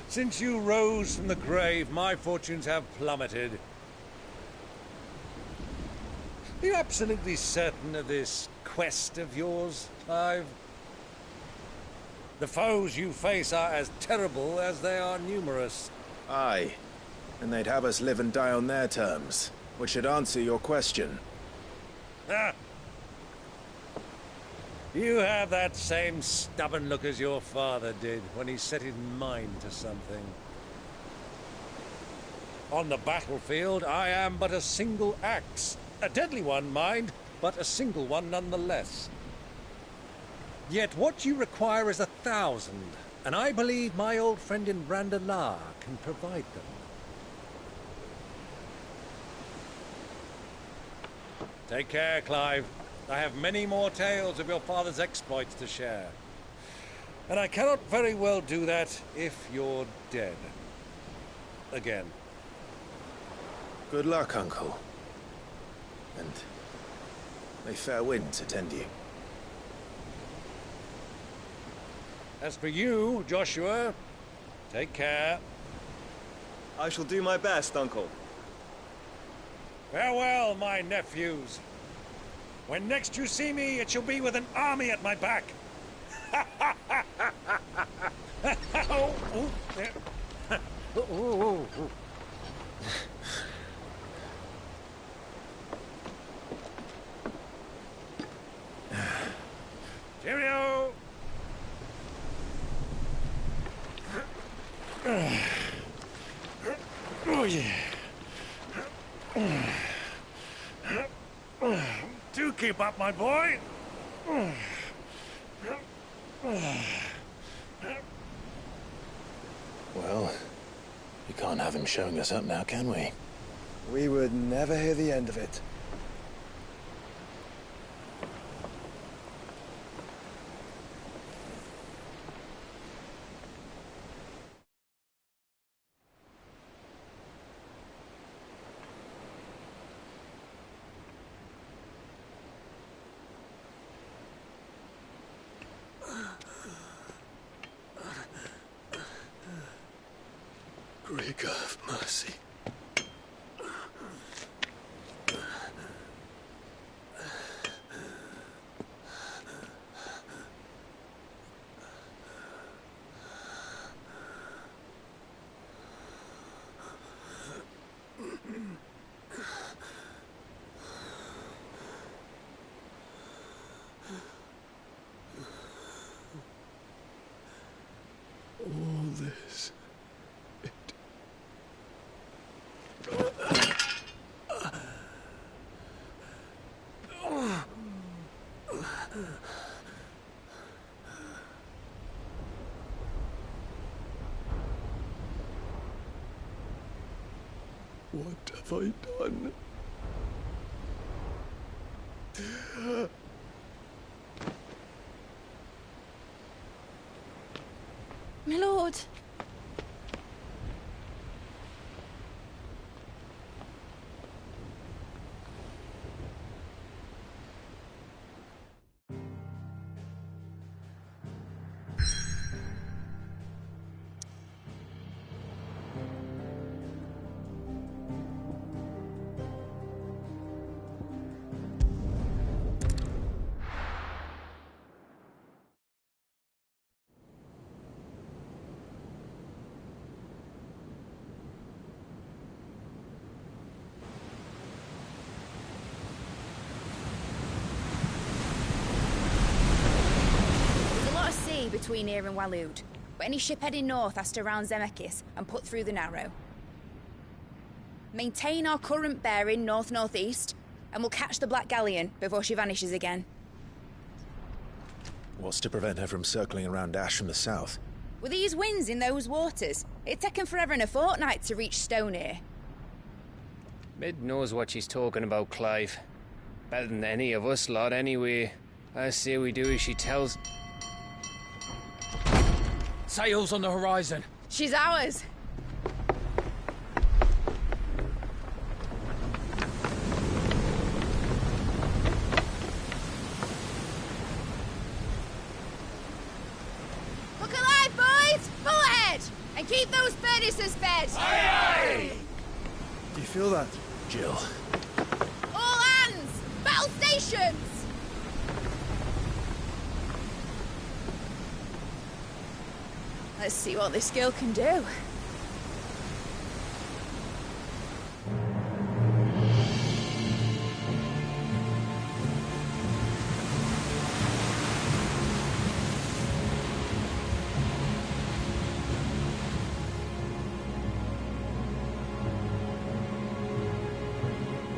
Since you rose from the grave, my fortunes have plummeted. Are you absolutely certain of this quest of yours, Clive? The foes you face are as terrible as they are numerous. Aye, and they'd have us live and die on their terms, which should answer your question. Ah! You have that same stubborn look as your father did when he set his mind to something. On the battlefield, I am but a single axe. A deadly one, mind, but a single one nonetheless. Yet what you require is 1,000, and I believe my old friend in Randalar can provide them. Take care, Clive. I have many more tales of your father's exploits to share. And I cannot very well do that if you're dead. Again. Good luck, Uncle. And may fair winds attend you. As for you, Joshua, take care. I shall do my best, Uncle. Farewell, my nephews. When next you see me, it shall be with an army at my back. Cheerio! Oh, yeah. Do keep up, my boy. Well, we can't have him showing us up now, can we? We would never hear the end of it. Great God of mercy. All this. What have I done? My lord. between here and Waloed, but any ship heading north has to round Zemeckis and put through the Narrow. Maintain our current bearing north-northeast, and we'll catch the Black Galleon before she vanishes again. What's to prevent her from circling around Ash from the south? With these winds in those waters, it'd taken forever and a fortnight to reach Stonehere. Mid knows what she's talking about, Clive. Better than any of us lot, anyway. I say we do as she tells. Sails on the horizon. She's ours. Look alive, boys! Full ahead! And keep those furnaces fed! Aye, aye! Do you feel that? Jill. All hands! Battle stations! Let's see what this girl can do.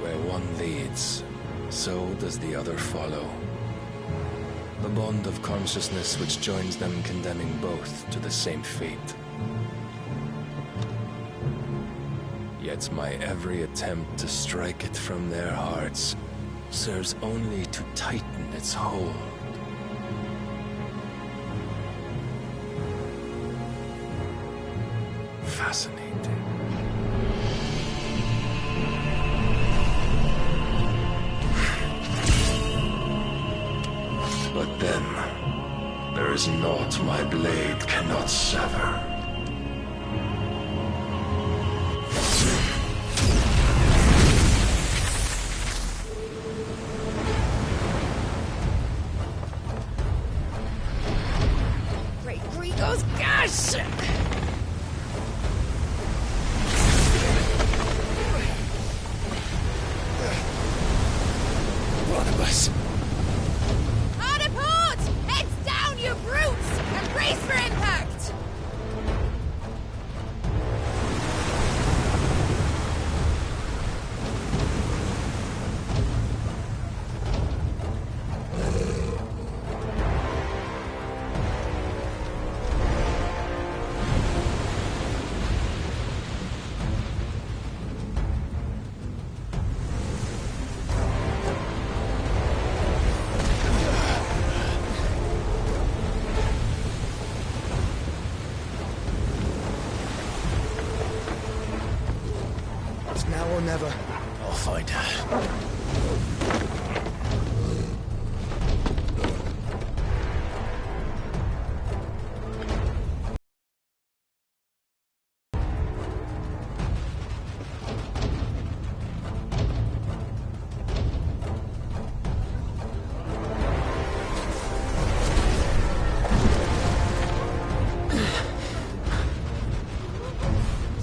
Where one leads, so does the other follow. The bond of consciousness which joins them condemning both to the same fate. Yet my every attempt to strike it from their hearts serves only to tighten its hold. Fascinating. But then, there is naught my blade cannot sever. Great Gregor's gosh! Barnabas. Harder port! Heads down, you brutes! And brace for impact! It's now or never. I'll find her.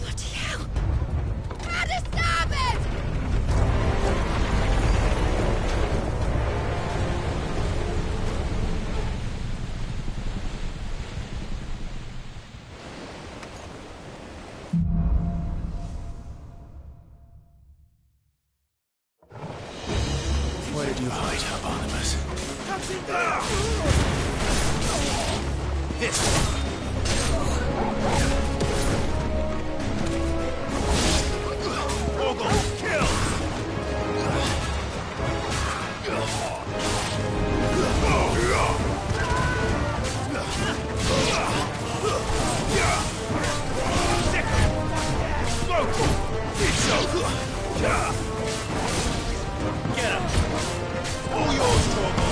Bloody hell! Harder starboard! Where did you hide her, Barnabas? Get him! All yours, Torgo!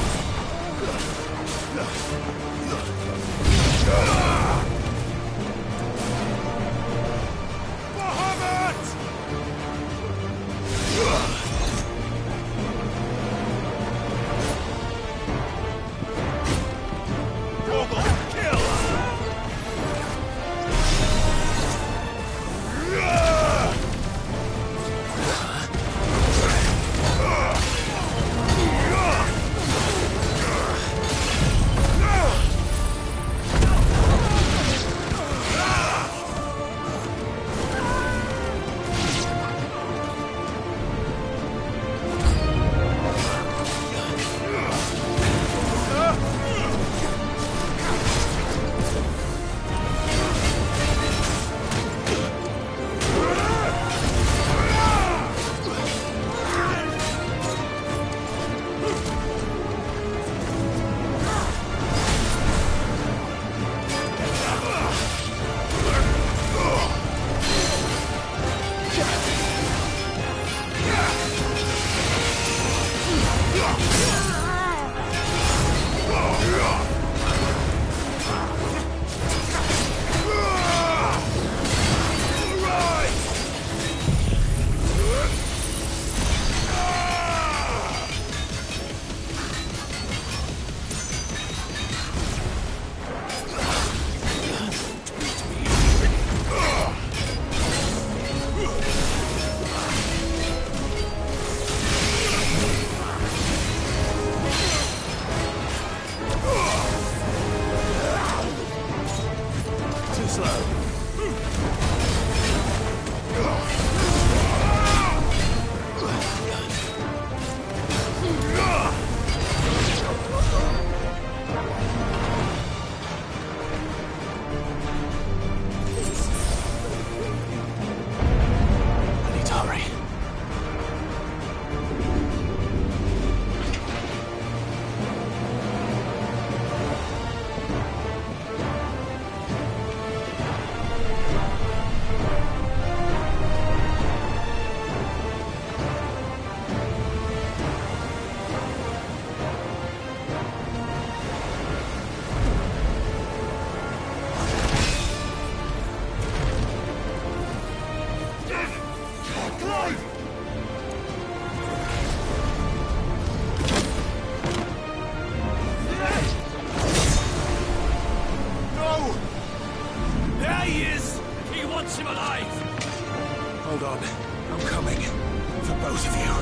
Both of you.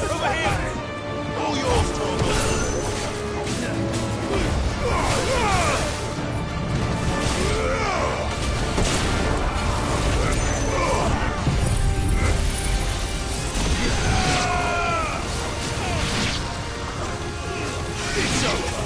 Over here! All yours, Torvald! It's over!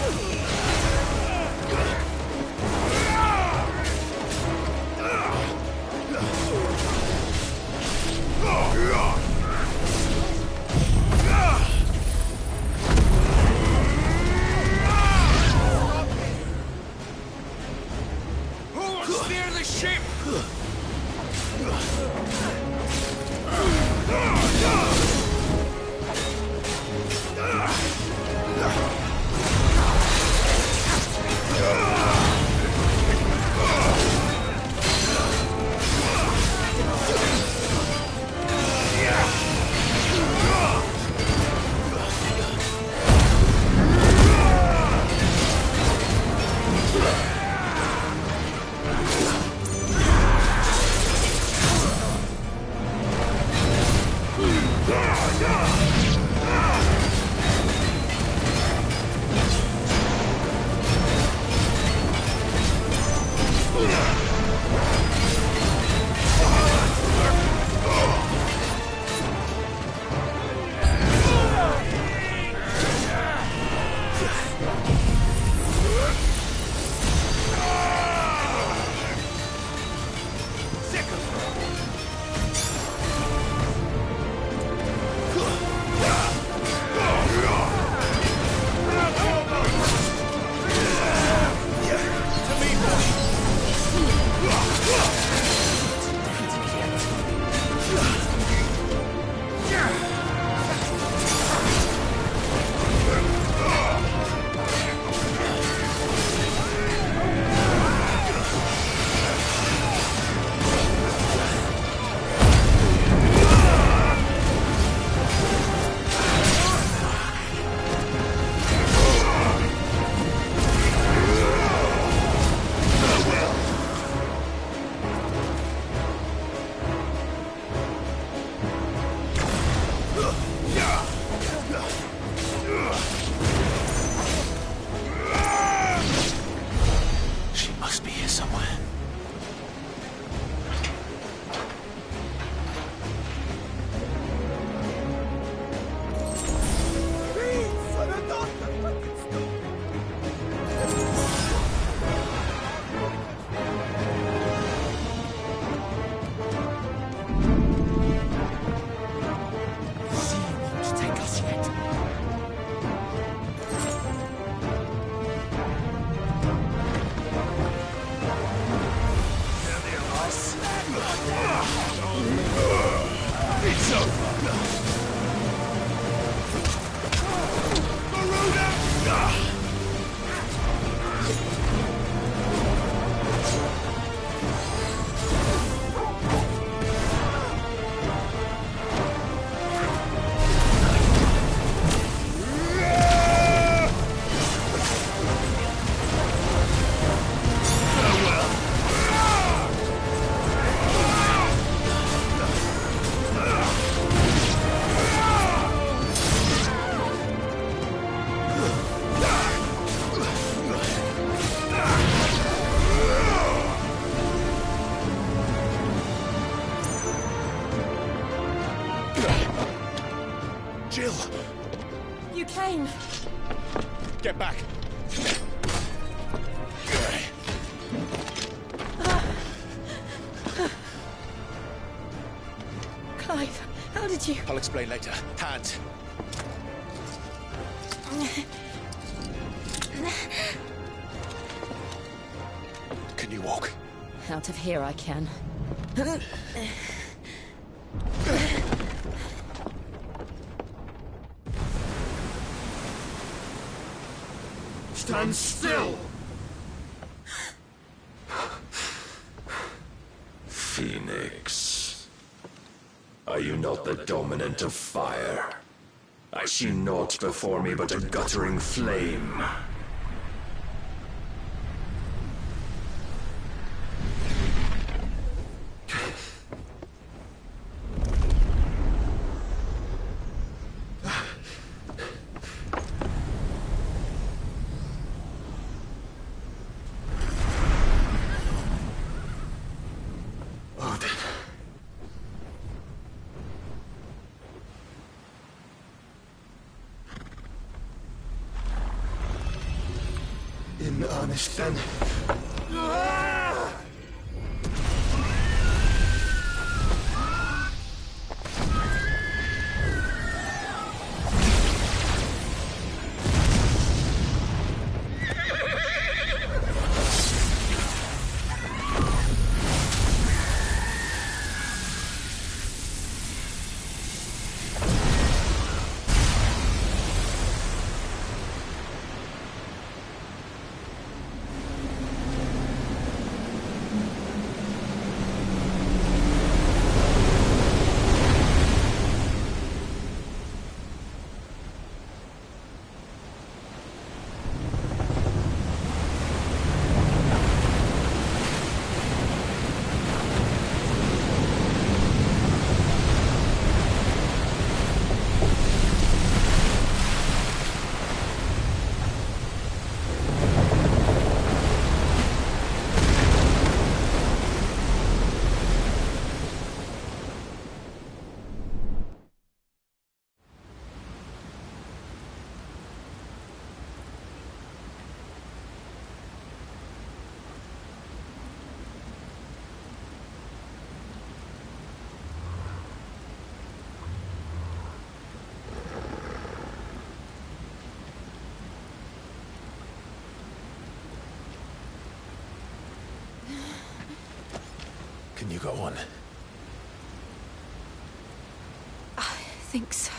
Steer the ship! Jill! You came. Get back! Clive, how did you... I'll explain later. Hands. Can you walk? Out of here I can. Stand still! Phoenix. Are you not the dominant of fire? I see naught before me but a guttering flame. in earnest then. Can you go on? I think so.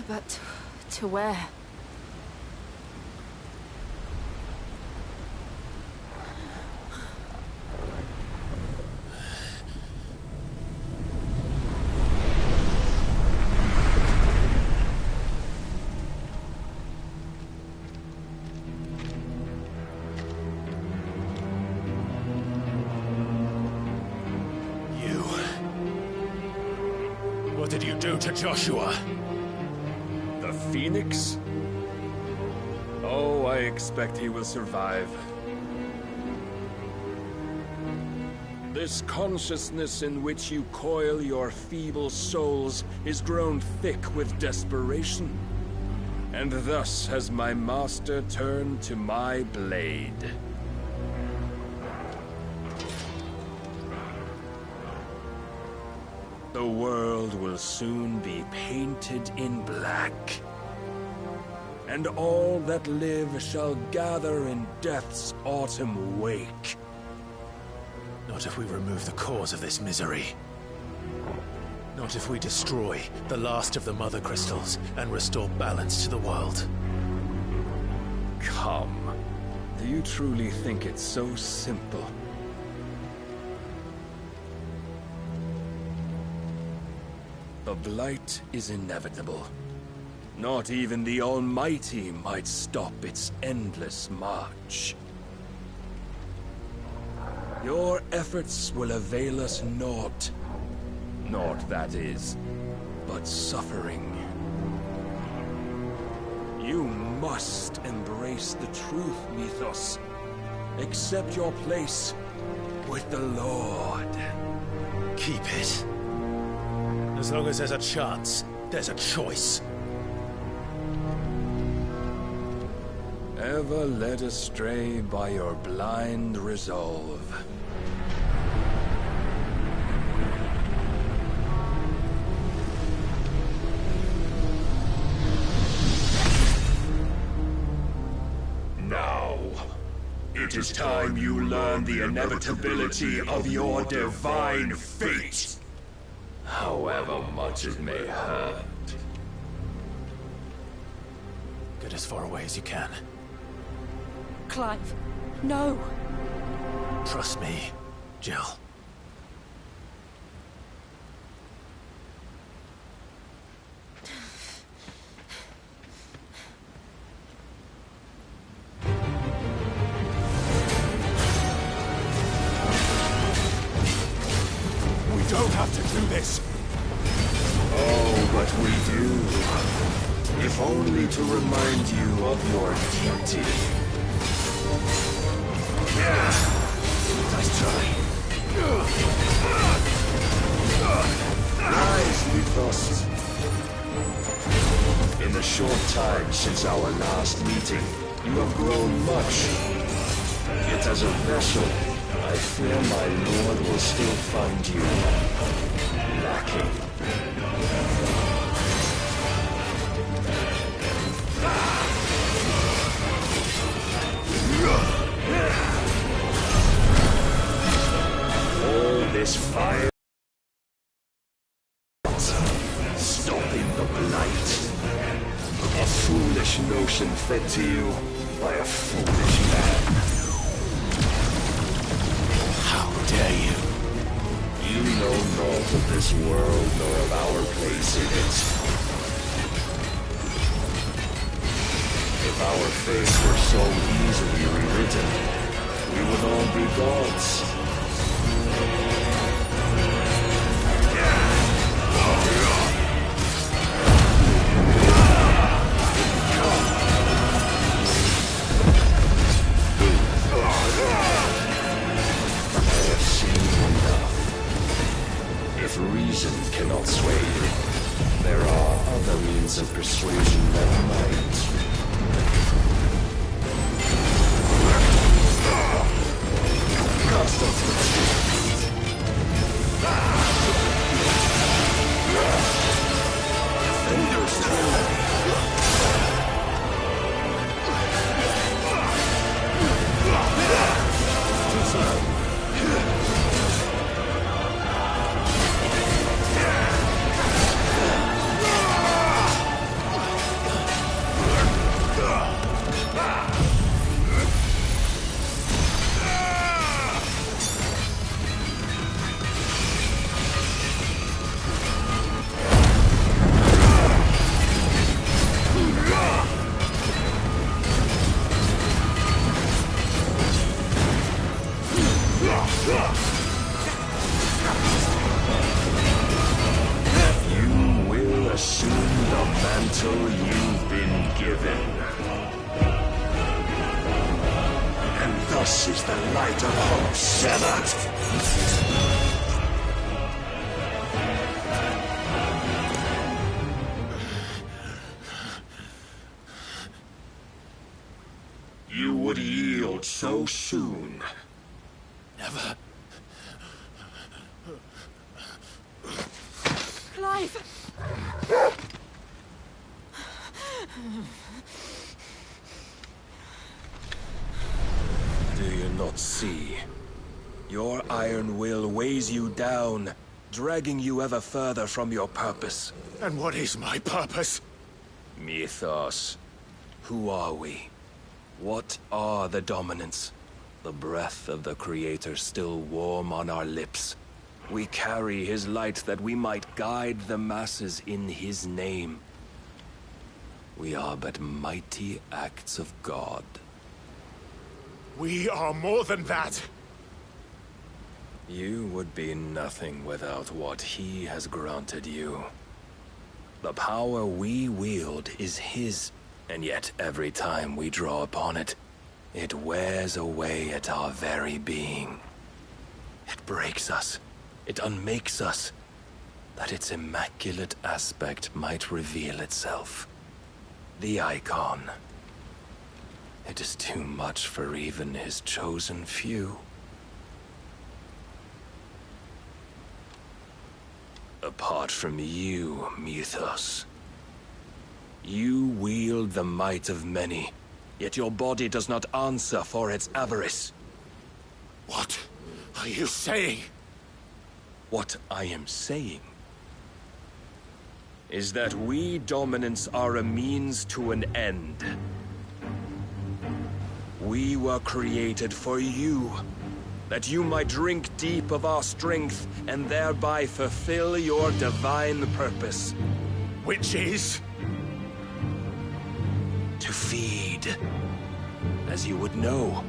But to where? What did you do to Joshua? The Phoenix? Oh, I expect he will survive. This consciousness in which you coil your feeble souls is grown thick with desperation. And thus has my master turned to my blade. The world will soon be painted in black. And all that live shall gather in death's autumn wake. Not if we remove the cause of this misery. Not if we destroy the last of the Mother Crystals and restore balance to the world. Come. Do you truly think it's so simple? The Blight is inevitable. Not even the Almighty might stop its endless march. Your efforts will avail us naught. Naught, that is, but suffering. You must embrace the truth, Mythos. Accept your place with the Lord. Keep it. As long as there's a chance, there's a choice. Ever led astray by your blind resolve. Now, it is time you learn the inevitability of your divine fate. However much it may hurt. Get as far away as you can. Clive, no! Trust me, Jill. We don't have to do this. Oh, but we do. If only to remind you of your duty. Yeah. time. Rise, Mythos. In the short time since our last meeting, you have grown much. Yet as a vessel, I fear my lord will still find you lacking. All this fire stopping the blight. A foolish notion fed to you by a foolish man. How dare you? You know naught of this world nor of our place in it. If our fate were so easily rewritten, we would all be gods. If reason cannot sway you, there are other means of persuasion that might. You will assume the mantle you've been given. And thus is the light of hope severed. You would yield so soon. Never. Clive! Do you not see? Your iron will weighs you down, dragging you ever further from your purpose. And what is my purpose? Mythos. Who are we? What are the dominants? The breath of the Creator still warm on our lips. We carry his light that we might guide the masses in his name. We are but mighty acts of God. We are more than that. You would be nothing without what he has granted you. The power we wield is his, and yet every time we draw upon it, it wears away at our very being. It breaks us. It unmakes us, that its immaculate aspect might reveal itself. The icon. It is too much for even his chosen few. Apart from you, Mythos, you wield the might of many, yet your body does not answer for its avarice. What are you saying? What I am saying is that we dominants are a means to an end. We were created for you, that you might drink deep of our strength and thereby fulfill your divine purpose. Which is? To feed. As you would know,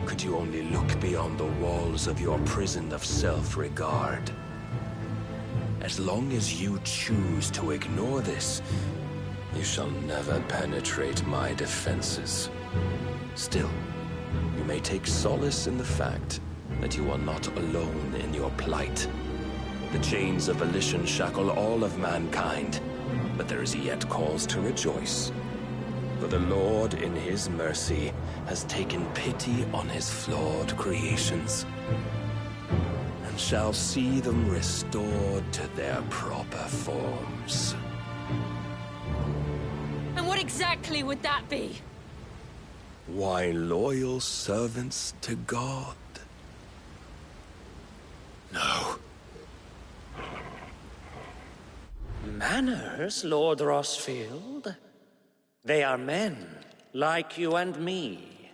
could you only look beyond the walls of your prison of self-regard. As long as you choose to ignore this, you shall never penetrate my defenses. Still, you may take solace in the fact that you are not alone in your plight. The chains of volition shackle all of mankind, but there is yet cause to rejoice. For the Lord, in his mercy, has taken pity on his flawed creations, and shall see them restored to their proper forms. And what exactly would that be? Why, loyal servants to God. No. Manners, Lord Rossfield? They are men, like you and me.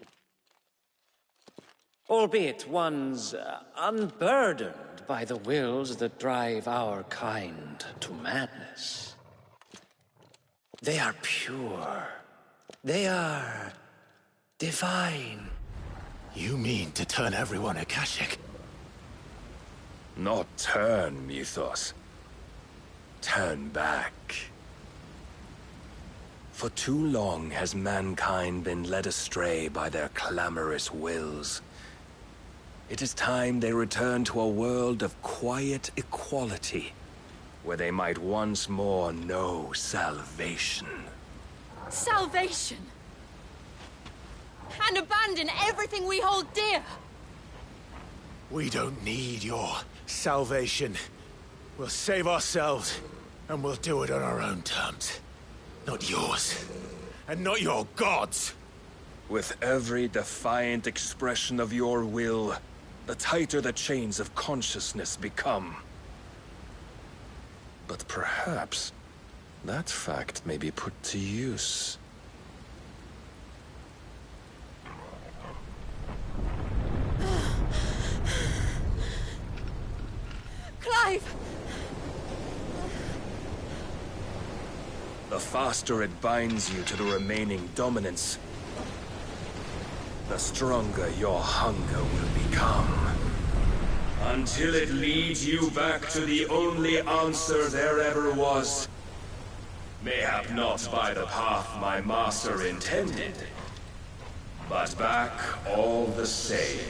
Albeit ones unburdened by the wills that drive our kind to madness. They are pure. They are divine. You mean to turn everyone Akashic? Not turn, Mythos. Turn back. For too long has mankind been led astray by their clamorous wills. It is time they return to a world of quiet equality, where they might once more know salvation. Salvation? And abandon everything we hold dear? We don't need your salvation. We'll save ourselves, and we'll do it on our own terms. Not yours, and not your gods. With every defiant expression of your will, the tighter the chains of consciousness become. But perhaps that fact may be put to use. Clive! The faster it binds you to the remaining dominance, the stronger your hunger will become. Until it leads you back to the only answer there ever was. Mayhap not by the path my master intended, but back all the same.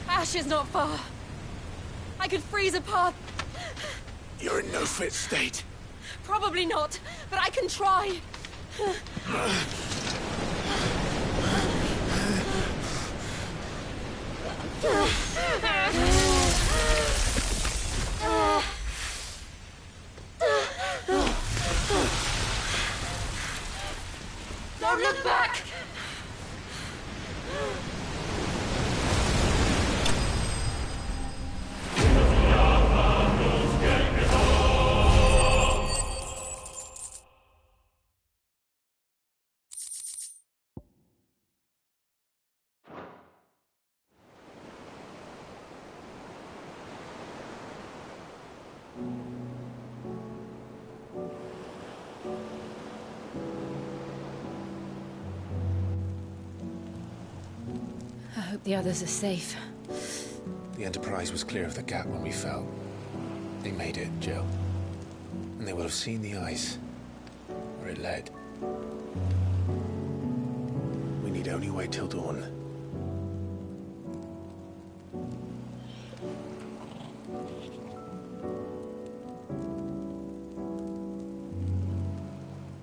Ash is not far. I could freeze a path. You're in no fit state. Probably not, but I can try. Don't look back! I hope the others are safe. The Enterprise was clear of the gap when we fell. They made it, Jill. And they will have seen the ice, where it led. We need only wait till dawn.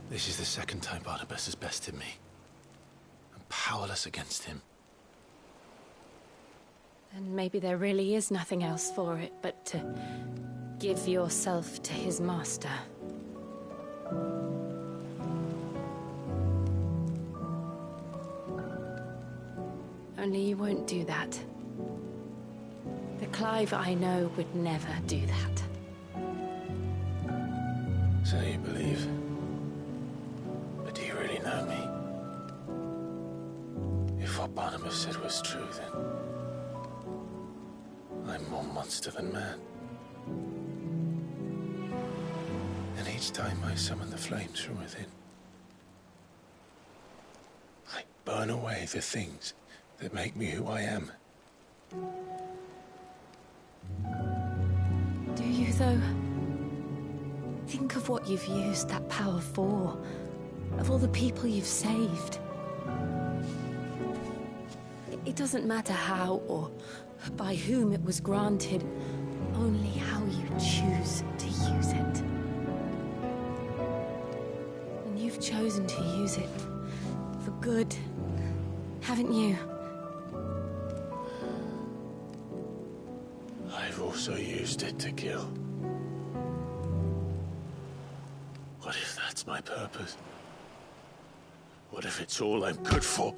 This is the second time Barnabas has bested me. I'm powerless against him. And maybe there really is nothing else for it but to give yourself to his master. Only you won't do that. The Clive I know would never do that. So you believe. But do you really know me? If what Barnabas said was true, then I'm more monster than man. And each time I summon the flames from within, I burn away the things that make me who I am. Do you, though? Think of what you've used that power for. Of all the people you've saved. It doesn't matter how or by whom it was granted, only how you choose to use it. And you've chosen to use it for good, haven't you? I've also used it to kill. What if that's my purpose? What if it's all I'm good for?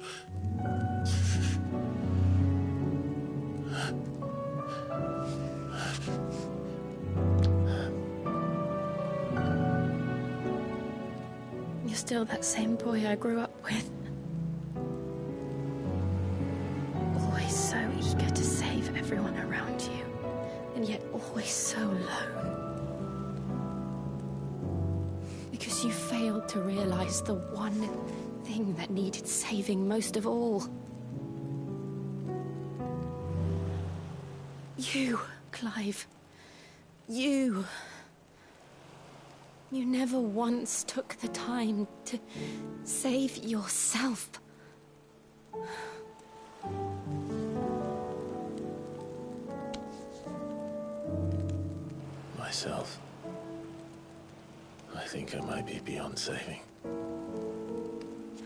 You're still that same boy I grew up with. Always so eager to save everyone around you, and yet always so alone. Because you failed to realize the one thing that needed saving most of all. You, Clive. You. You never once took the time to save yourself. Myself. I think I might be beyond saving.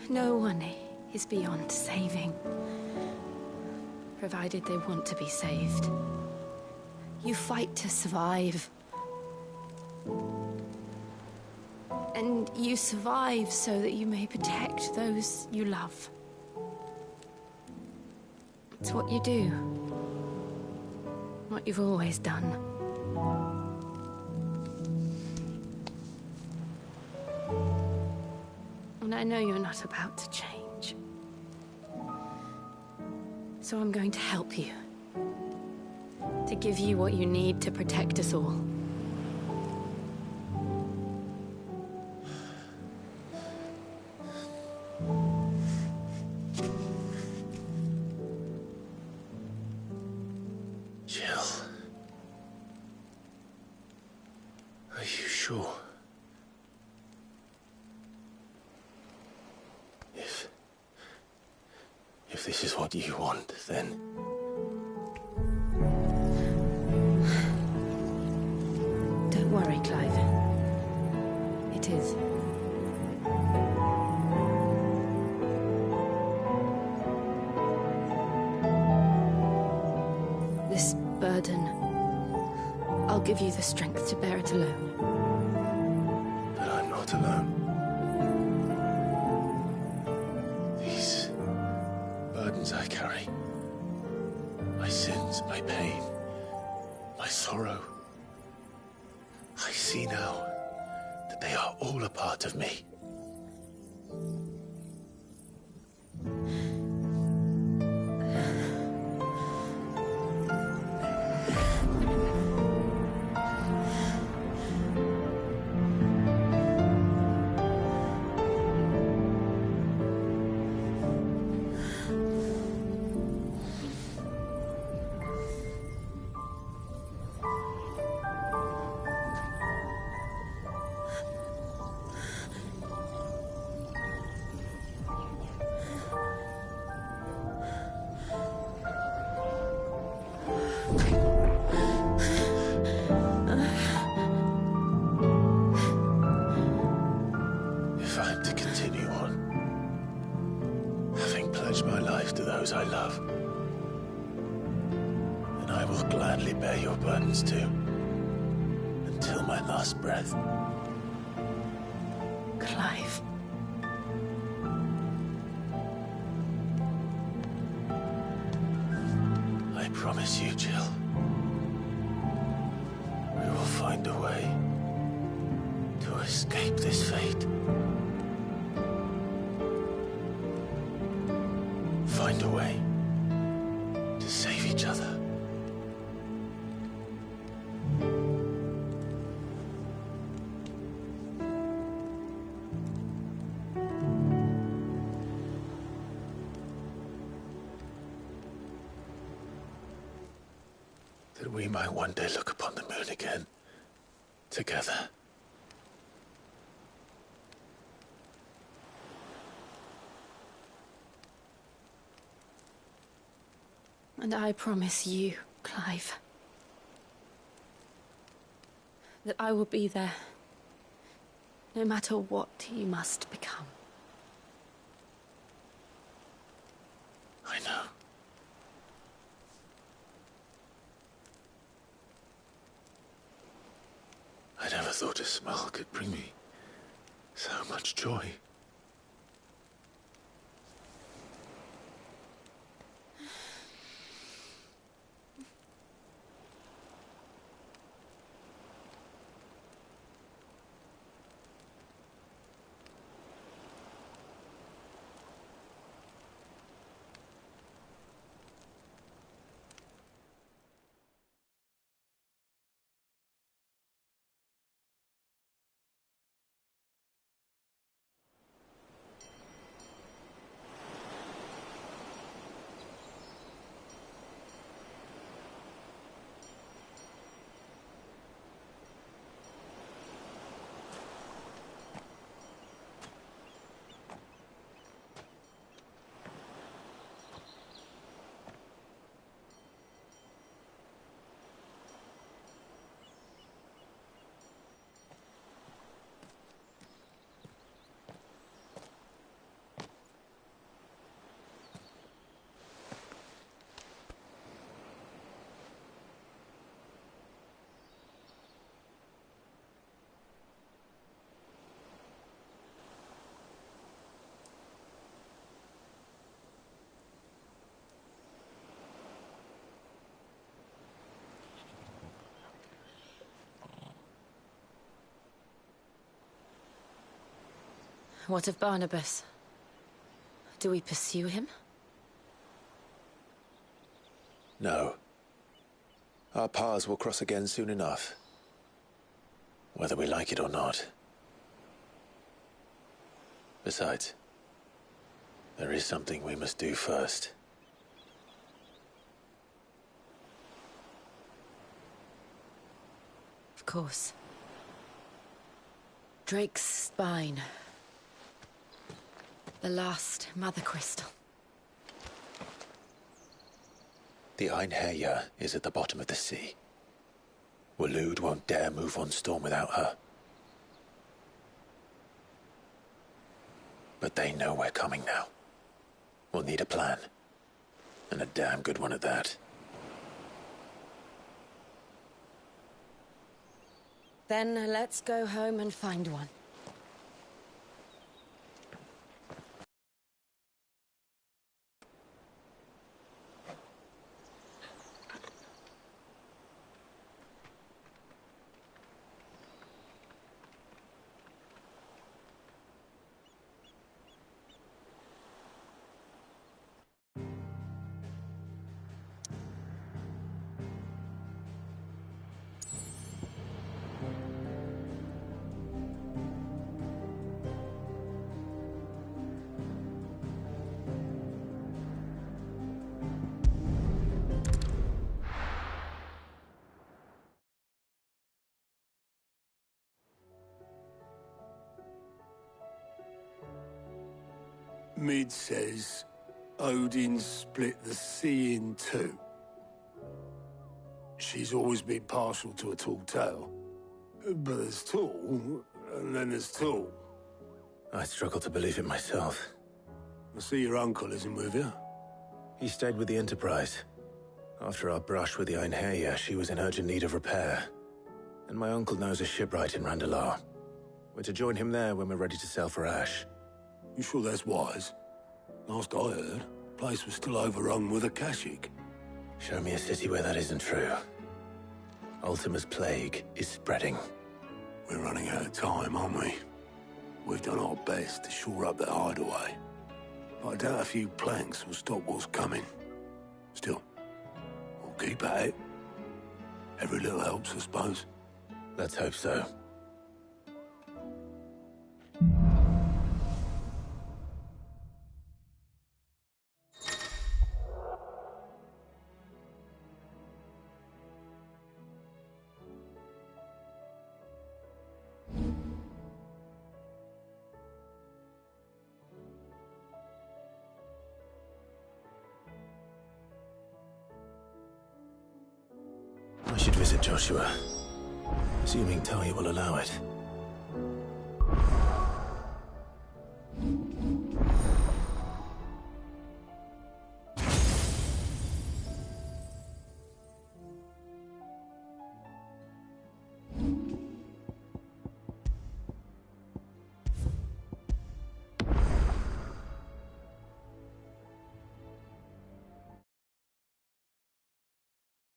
No one is beyond saving, provided they want to be saved. You fight to survive. And you survive so that you may protect those you love. It's what you do. What you've always done. And I know you're not about to change. So I'm going to help you. To give you what you need to protect us all. Jill. Are you sure? If this is what you want, then... Don't worry, Clive. It is. This burden, I'll give you the strength to bear it alone. But I'm not alone. These burdens I carry, my sins, my pain, my sorrow, I see now that they are all a part of me. If I'm to continue on, having pledged my life to those I love, then I will gladly bear your burdens too, until my last breath. Clive. I promise you, Jill, we will find a way to escape this fate. Find a way to save each other. That we might one day look upon the moon again, together. And I promise you, Clive, that I will be there, no matter what you must become. I know. I never thought a smile could bring me so much joy. What of Barnabas? Do we pursue him? No. Our paths will cross again soon enough. Whether we like it or not. Besides, there is something we must do first. Of course. Drake's spine. The last Mother Crystal. The Einherja is at the bottom of the sea. Waloed won't dare move on Storm without her. But they know we're coming now. We'll need a plan. And a damn good one at that. Then let's go home and find one. Mid says Odin split the sea in two. She's always been partial to a tall tale. But there's tall, and then there's tall. I struggle to believe it myself. I see your uncle isn't with you. He stayed with the Enterprise. After our brush with the Einherja, she was in urgent need of repair. And my uncle knows a shipwright in Randalar. We're to join him there when we're ready to sail for Ash. You sure that's wise? Last I heard, the place was still overrun with Akashic. Show me a city where that isn't true. Ultima's plague is spreading. We're running out of time, aren't we? We've done our best to shore up that hideaway. But I doubt a few planks will stop what's coming. Still, we'll keep at it. Every little helps, I suppose. Let's hope so. We should visit Joshua, assuming Talia will allow it.